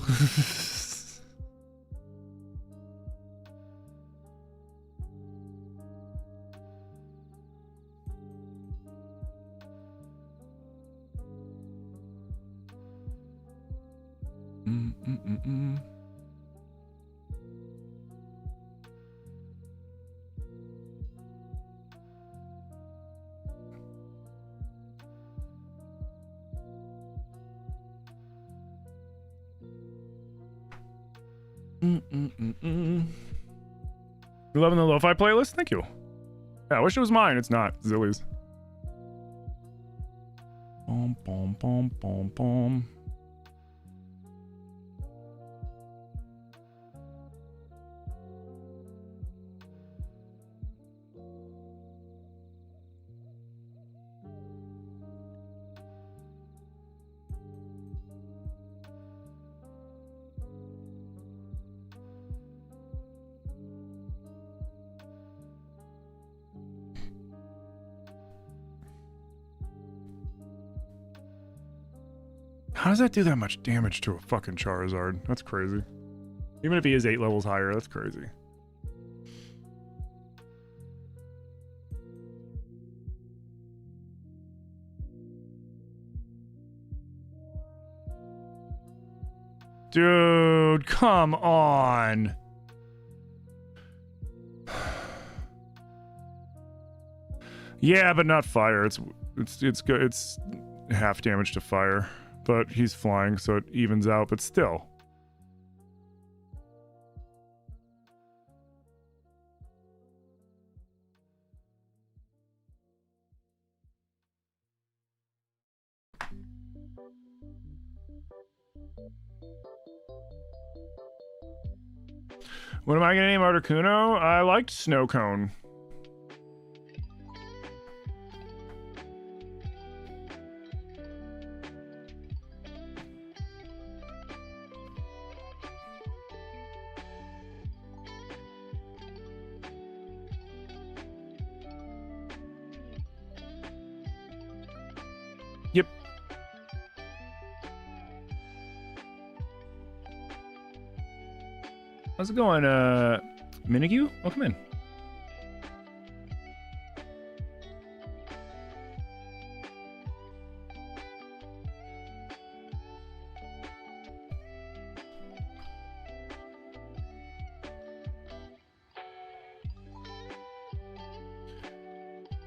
You loving the lo-fi playlist? Thank you. Yeah, I wish it was mine. It's not. Zilly's. Boom, boom, boom, boom, boom. How does that do that much damage to a fucking Charizard? That's crazy. Even if he is 8 levels higher, that's crazy. Dude, come on. Yeah, but not fire. It's good. It's half damage to fire. But he's flying, so it evens out, but still. What am I gonna name Articuno? I liked Snow Cone. Yep. How's it going, Minigue? Welcome in.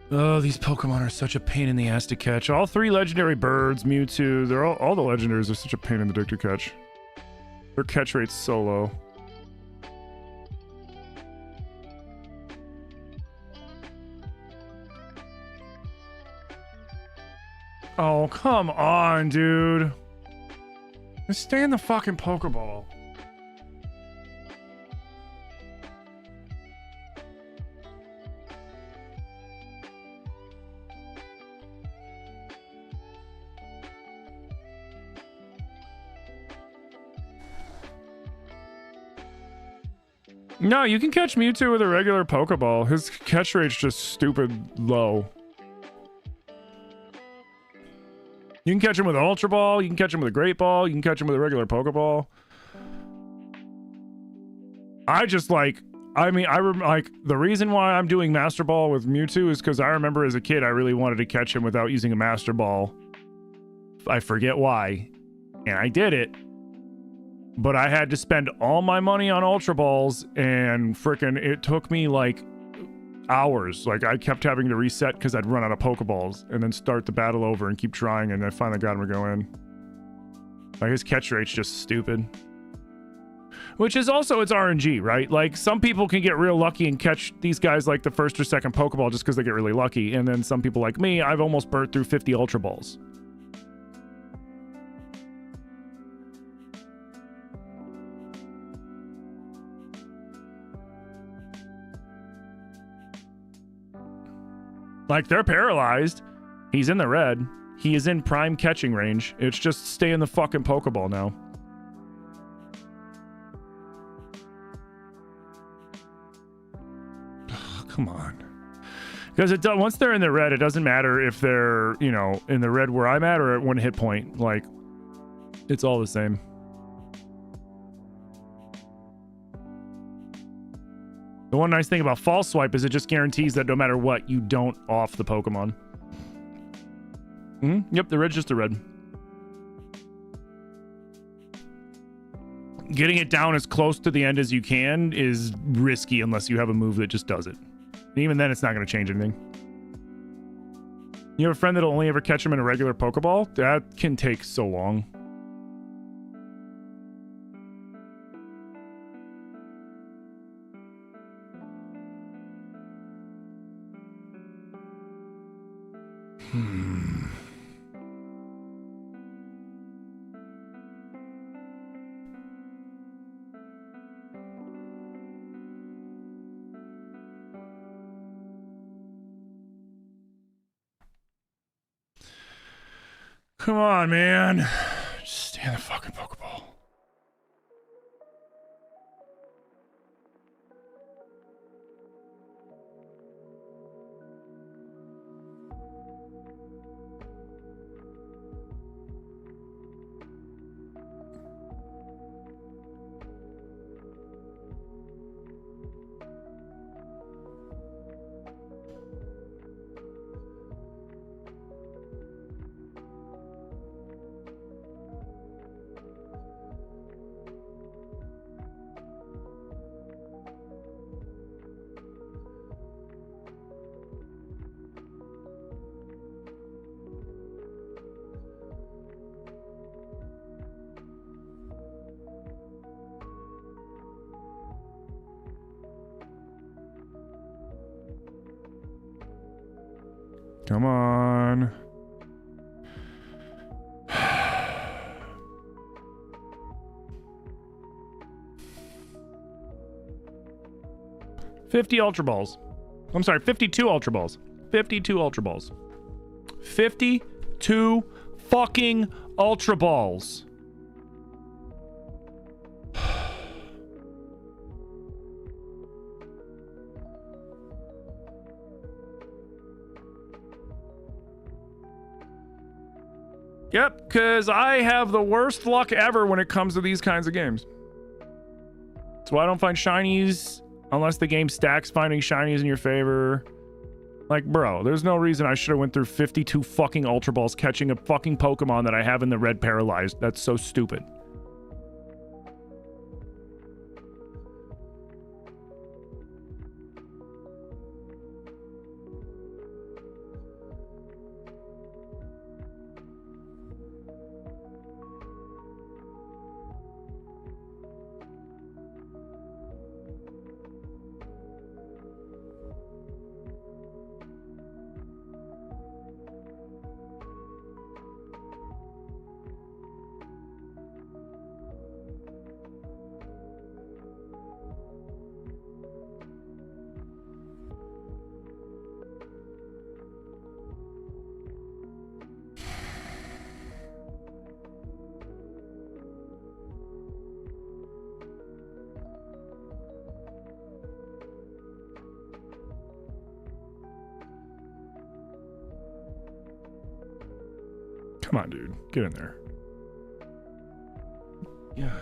Oh, these Pokemon are such a pain in the ass to catch. All 3 legendary birds, Mewtwo, they're all the legendaries are such a pain in the dick to catch. Their catch rate's so low. Oh, come on, dude. Just stay in the fucking Pokeball. No, you can catch Mewtwo with a regular Pokeball. His catch rate's just stupid low. You can catch him with an Ultra Ball, you can catch him with a Great Ball, you can catch him with a regular Pokeball. I just like, I mean, like, the reason why I'm doing Master Ball with Mewtwo is because I remember as a kid I really wanted to catch him without using a Master Ball. I forget why. And I did it. But I had to spend all my money on Ultra Balls, and frickin' it took me like hours. Like, I kept having to reset because I'd run out of Pokeballs and then start the battle over and keep trying, and I finally got him to go in. Like, his catch rate's just stupid. Which is also, it's RNG, right? Like, some people can get real lucky and catch these guys like the first or second Pokeball just because they get really lucky, and then some people like me, I've almost burnt through 50 Ultra Balls. Like, they're paralyzed. He's in the red. He is in prime catching range. It's just stay in the fucking Pokeball now. Come on. Because it does, once they're in the red, it doesn't matter if they're, you know, in the red where I'm at or at 1 hit point. Like, it's all the same. The one nice thing about False Swipe is it just guarantees that no matter what, you don't off the Pokemon. Yep, the red's just a red. Getting it down as close to the end as you can is risky unless you have a move that just does it. And even then, it's not going to change anything. You have a friend that'll only ever catch him in a regular Pokeball? That can take so long. Come on, man. Just stay in the fucking Pokeball. Come on. $50 Ultra Balls. I'm sorry, 52 Ultra Balls. 52 Ultra Balls. 52 fucking Ultra Balls. Yep, because I have the worst luck ever when it comes to these kinds of games. That's why I don't find shinies unless the game stacks finding shinies in your favor. Like, bro, there's no reason I should have went through 52 fucking Ultra Balls catching a fucking Pokemon that I have in the red paralyzed. That's so stupid. Come on, dude. Get in there. Yeah.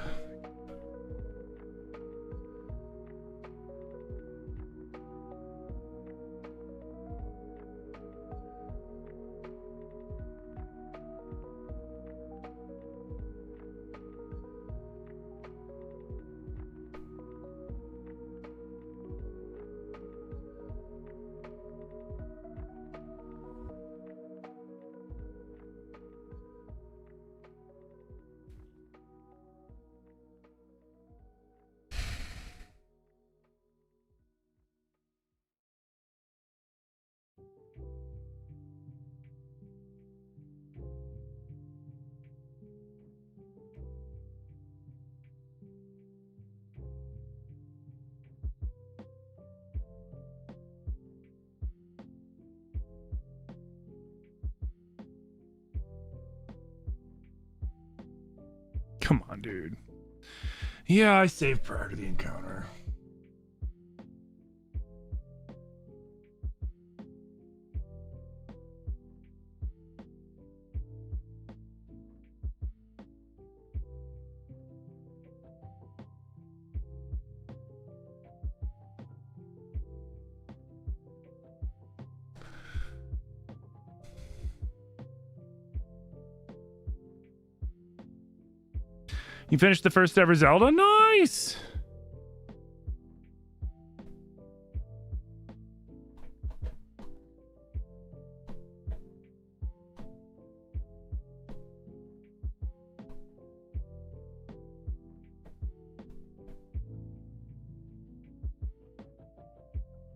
Come on, dude. Yeah, I saved prior to the encounter. You finished the first ever Zelda? Nice!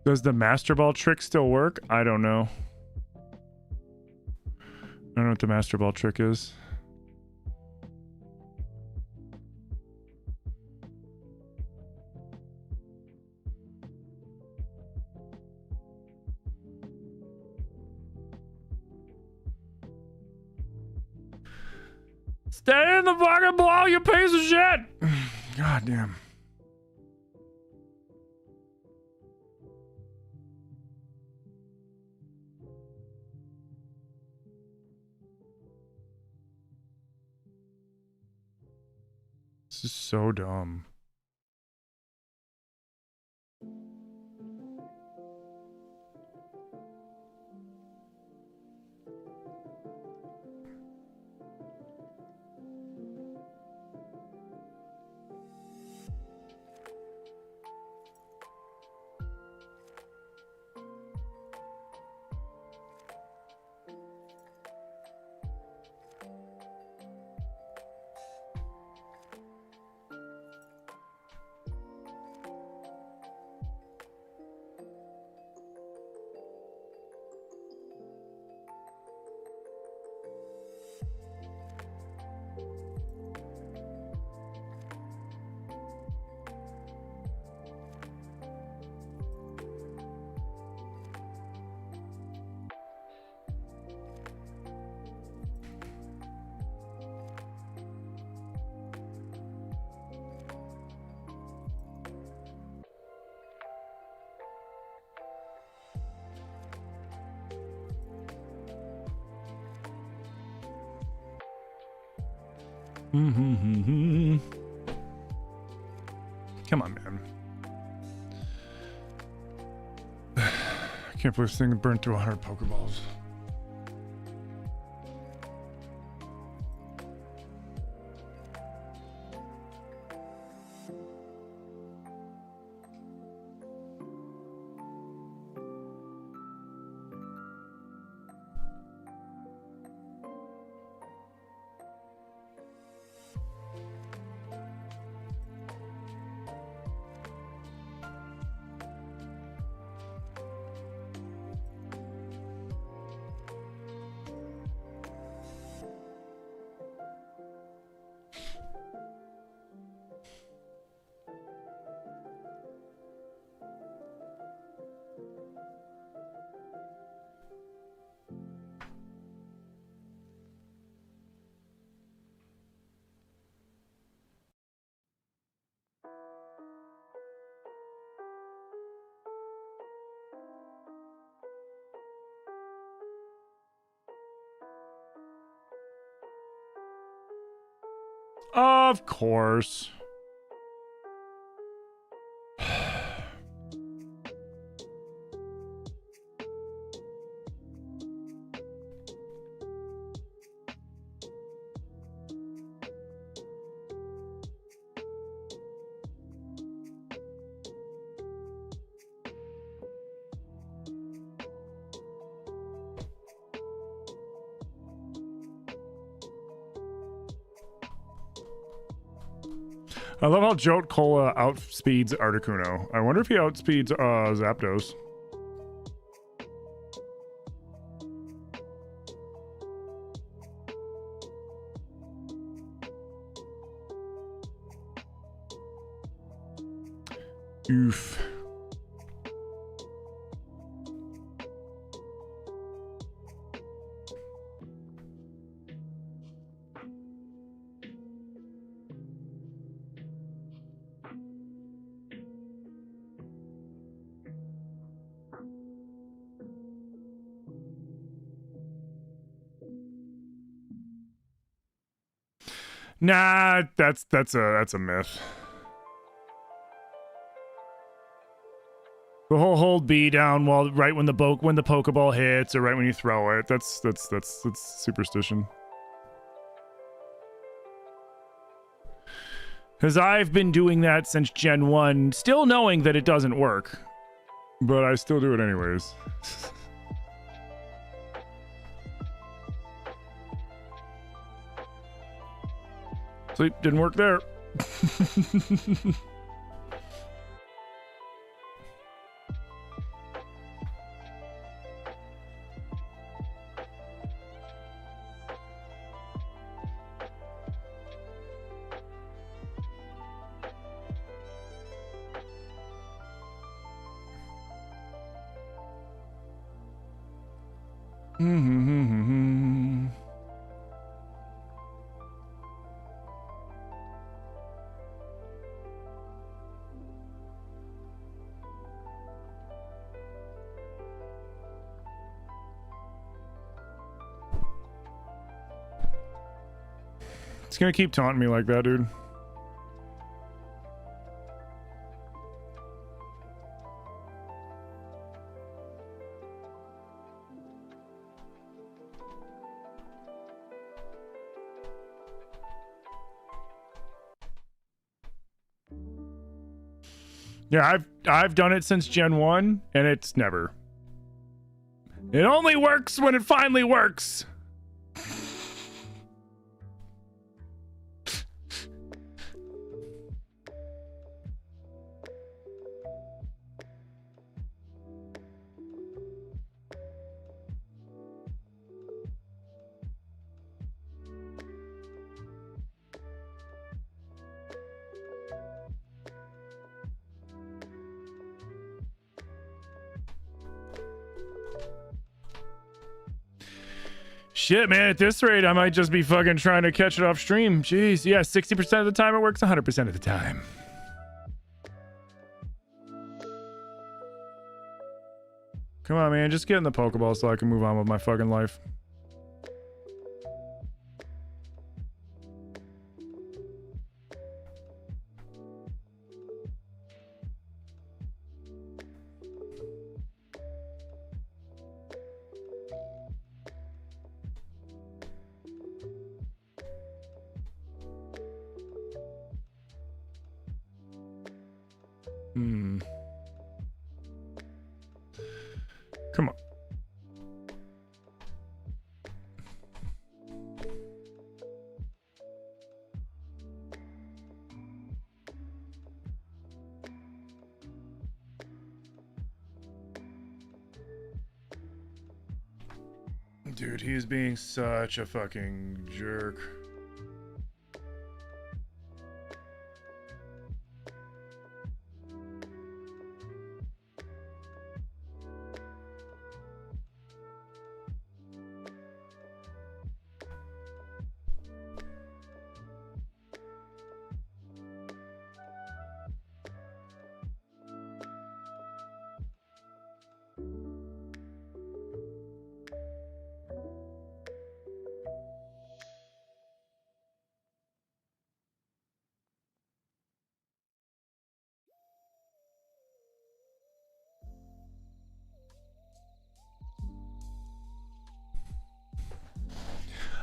Does the Master Ball trick still work? I don't know. I don't know what the Master Ball trick is. Stay in the fucking ball, you piece of shit! God damn. This is so dumb. Come on, man. I can't believe this thing burned through 100 Pokeballs. Of course. I love how Jote Cola outspeeds Articuno. I wonder if he outspeeds Zapdos. Oof. Nah, that's a myth. The whole hold B down while right when the Pokeball hits or right when you throw it. That's superstition. Because I've been doing that since Gen 1, still knowing that it doesn't work. But I still do it anyways. Sleep didn't work there. It's gonna keep taunting me like that, dude. Yeah, I've done it since Gen 1, and it's never. It only works when it finally works. Shit, man, at this rate, I might just be fucking trying to catch it off stream. Jeez, yeah, 60% of the time it works, 100% of the time. Come on, man, just get in the Pokeball so I can move on with my fucking life. Come on. Dude, he's being such a fucking jerk.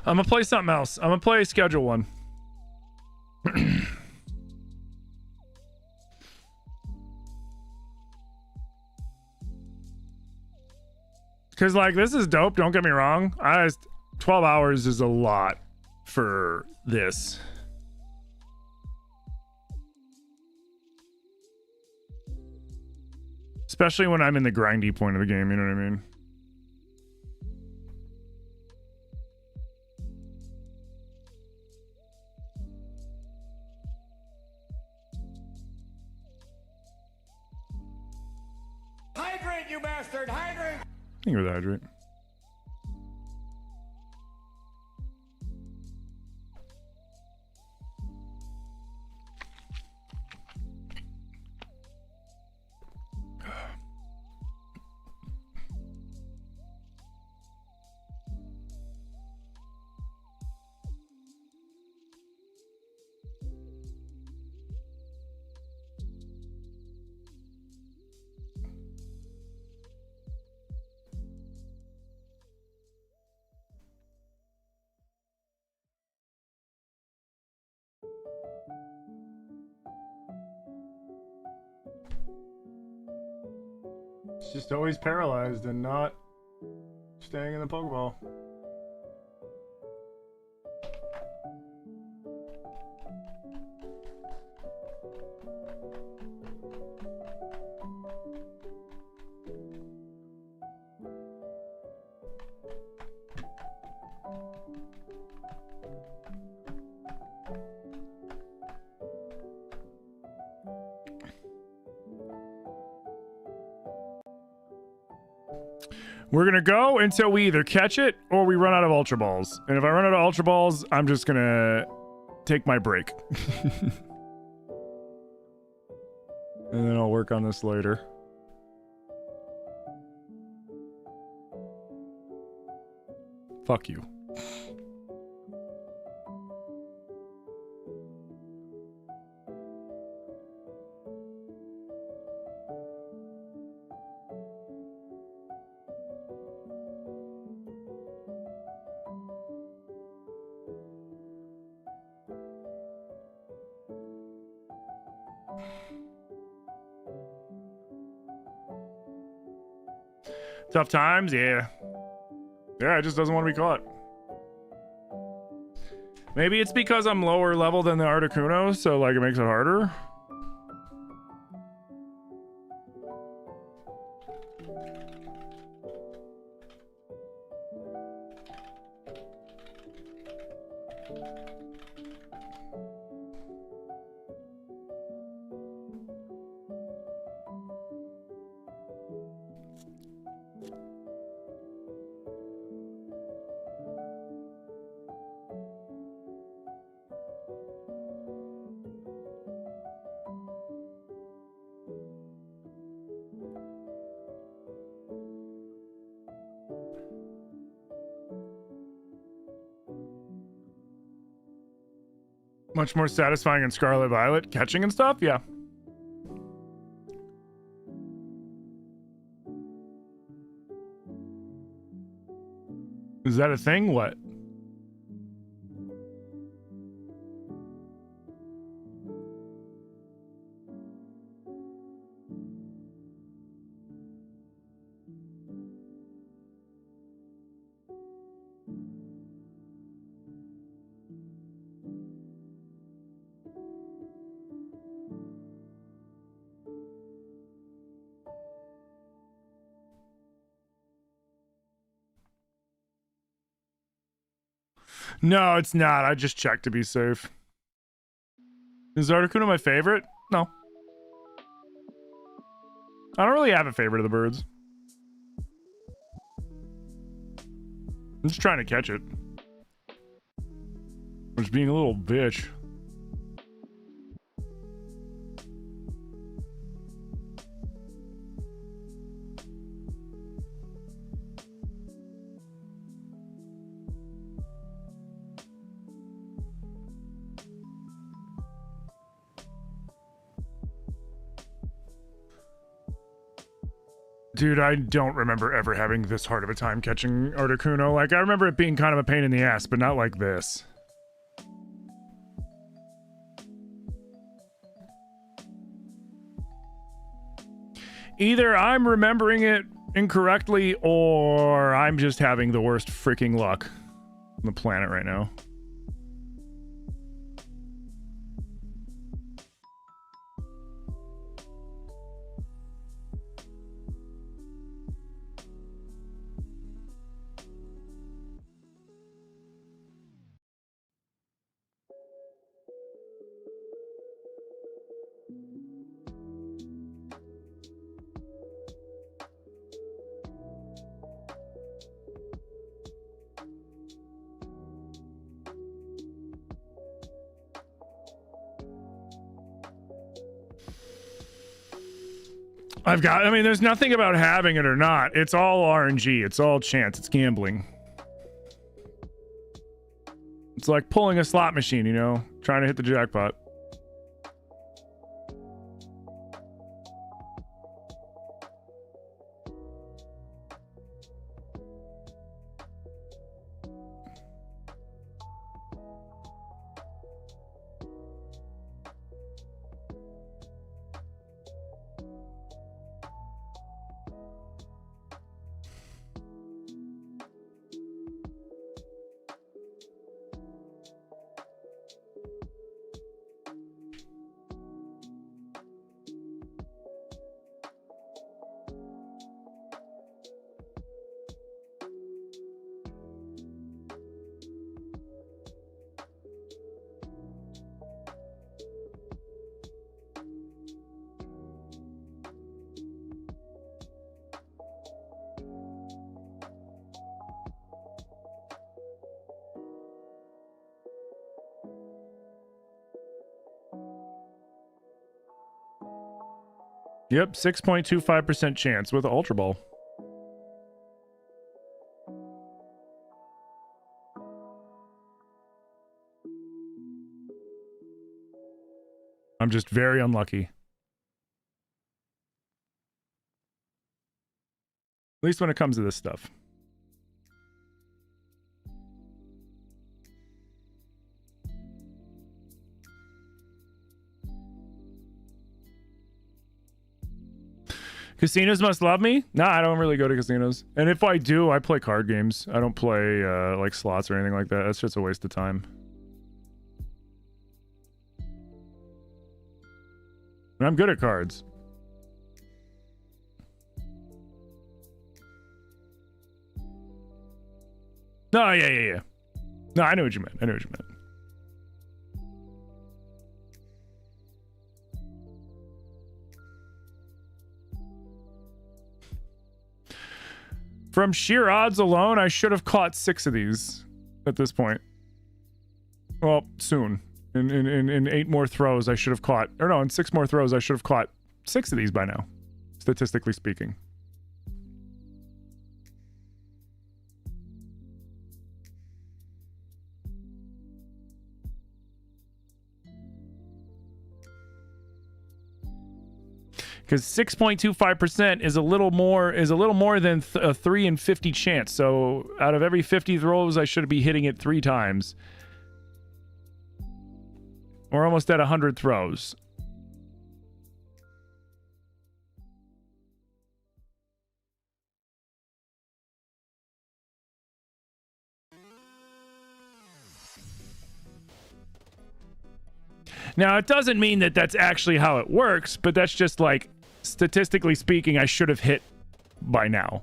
I'm gonna play something else. I'm gonna play schedule one. Cause like this is dope, don't get me wrong. 12 hours is a lot for this. Especially when I'm in the grindy point of the game, you know what I mean? Hydrate, you bastard! Hydrate! I think it was hydrate. It's just always paralyzed and not staying in the Pokeball. We're gonna go until we either catch it or we run out of Ultra Balls. And if I run out of Ultra Balls, I'm just gonna take my break. And then I'll work on this later. Fuck you. Tough times, yeah. Yeah, it just doesn't want to be caught. Maybe it's because I'm lower level than the Articuno, so like it makes it harder. Much more satisfying in Scarlet Violet, catching and stuff, yeah. Is that a thing? What? No, it's not. I just checked to be safe. Is Articuno my favorite? No. I don't really have a favorite of the birds. I'm just trying to catch it. I'm just being a little bitch. Dude, I don't remember ever having this hard of a time catching Articuno. Like, I remember it being kind of a pain in the ass, but not like this. Either I'm remembering it incorrectly, or I'm just having the worst freaking luck on the planet right now. I mean, there's nothing about having it or not. It's all RNG. It's all chance. It's gambling. It's like pulling a slot machine, you know? Trying to hit the jackpot. Yep, 6.25% chance with Ultra Ball. I'm just very unlucky. At least when it comes to this stuff. Casinos must love me? Nah, I don't really go to casinos. And if I do, I play card games. I don't play like slots or anything like that. That's just a waste of time. And I'm good at cards. No, yeah. No, I know what you meant. I know what you meant. From sheer odds alone, I should have caught 6 of these at this point. Well, soon. In 8 more throws, I should have caught... Or no, in 6 more throws, I should have caught 6 of these by now. Statistically speaking. Because 6.25% is a little more than a 3 in 50 chance. So out of every 50 throws, I should be hitting it 3 times. We're almost at 100 throws. Now, it doesn't mean that that's actually how it works, but that's just like, statistically speaking, I should have hit by now.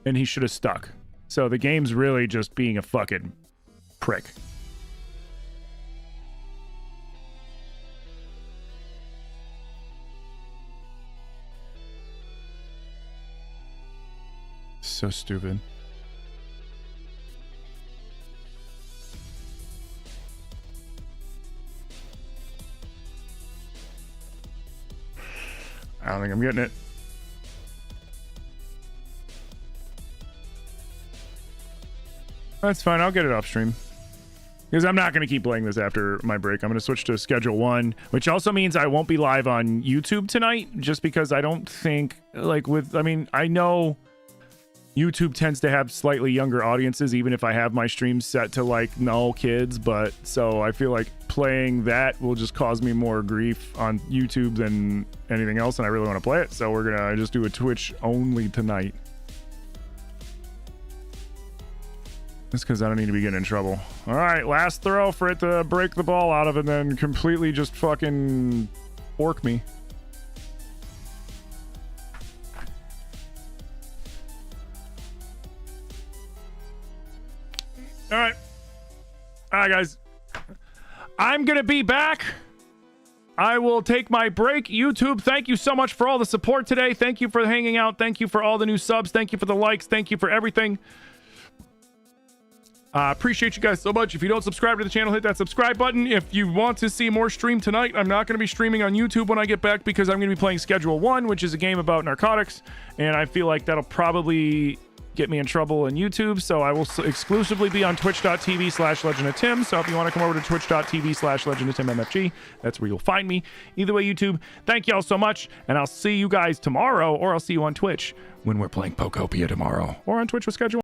And he should have stuck. So the game's really just being a fucking prick. So stupid. I don't think I'm getting it. That's fine. I'll get it off stream. Because I'm not going to keep playing this after my break. I'm going to switch to Schedule 1, which also means I won't be live on YouTube tonight, just because I don't think, like, I know YouTube tends to have slightly younger audiences, even if I have my streams set to, like, no kids, but so I feel like playing that will just cause me more grief on YouTube than anything else, and I really want to play it, so we're going to just do a Twitch only tonight. Just because I don't need to be getting in trouble. All right, last throw for it to break the ball out of and then completely just fucking fork me. All right, guys. I'm going to be back. I will take my break. YouTube, thank you so much for all the support today. Thank you for hanging out. Thank you for all the new subs. Thank you for the likes. Thank you for everything. Appreciate you guys so much. If you don't subscribe to the channel, hit that subscribe button. If you want to see more stream tonight, I'm not going to be streaming on YouTube when I get back because I'm going to be playing Schedule 1, which is a game about narcotics, and I feel like that'll probably get me in trouble in YouTube, so I will exclusively be on twitch.tv/LegendofTim. So if you want to come over to twitch.tv/LegendofTimMFG, that's where you'll find me. Either way, YouTube, thank y'all so much, and I'll see you guys tomorrow, or I'll see you on Twitch when we're playing Pokopia tomorrow, or on Twitch with Schedule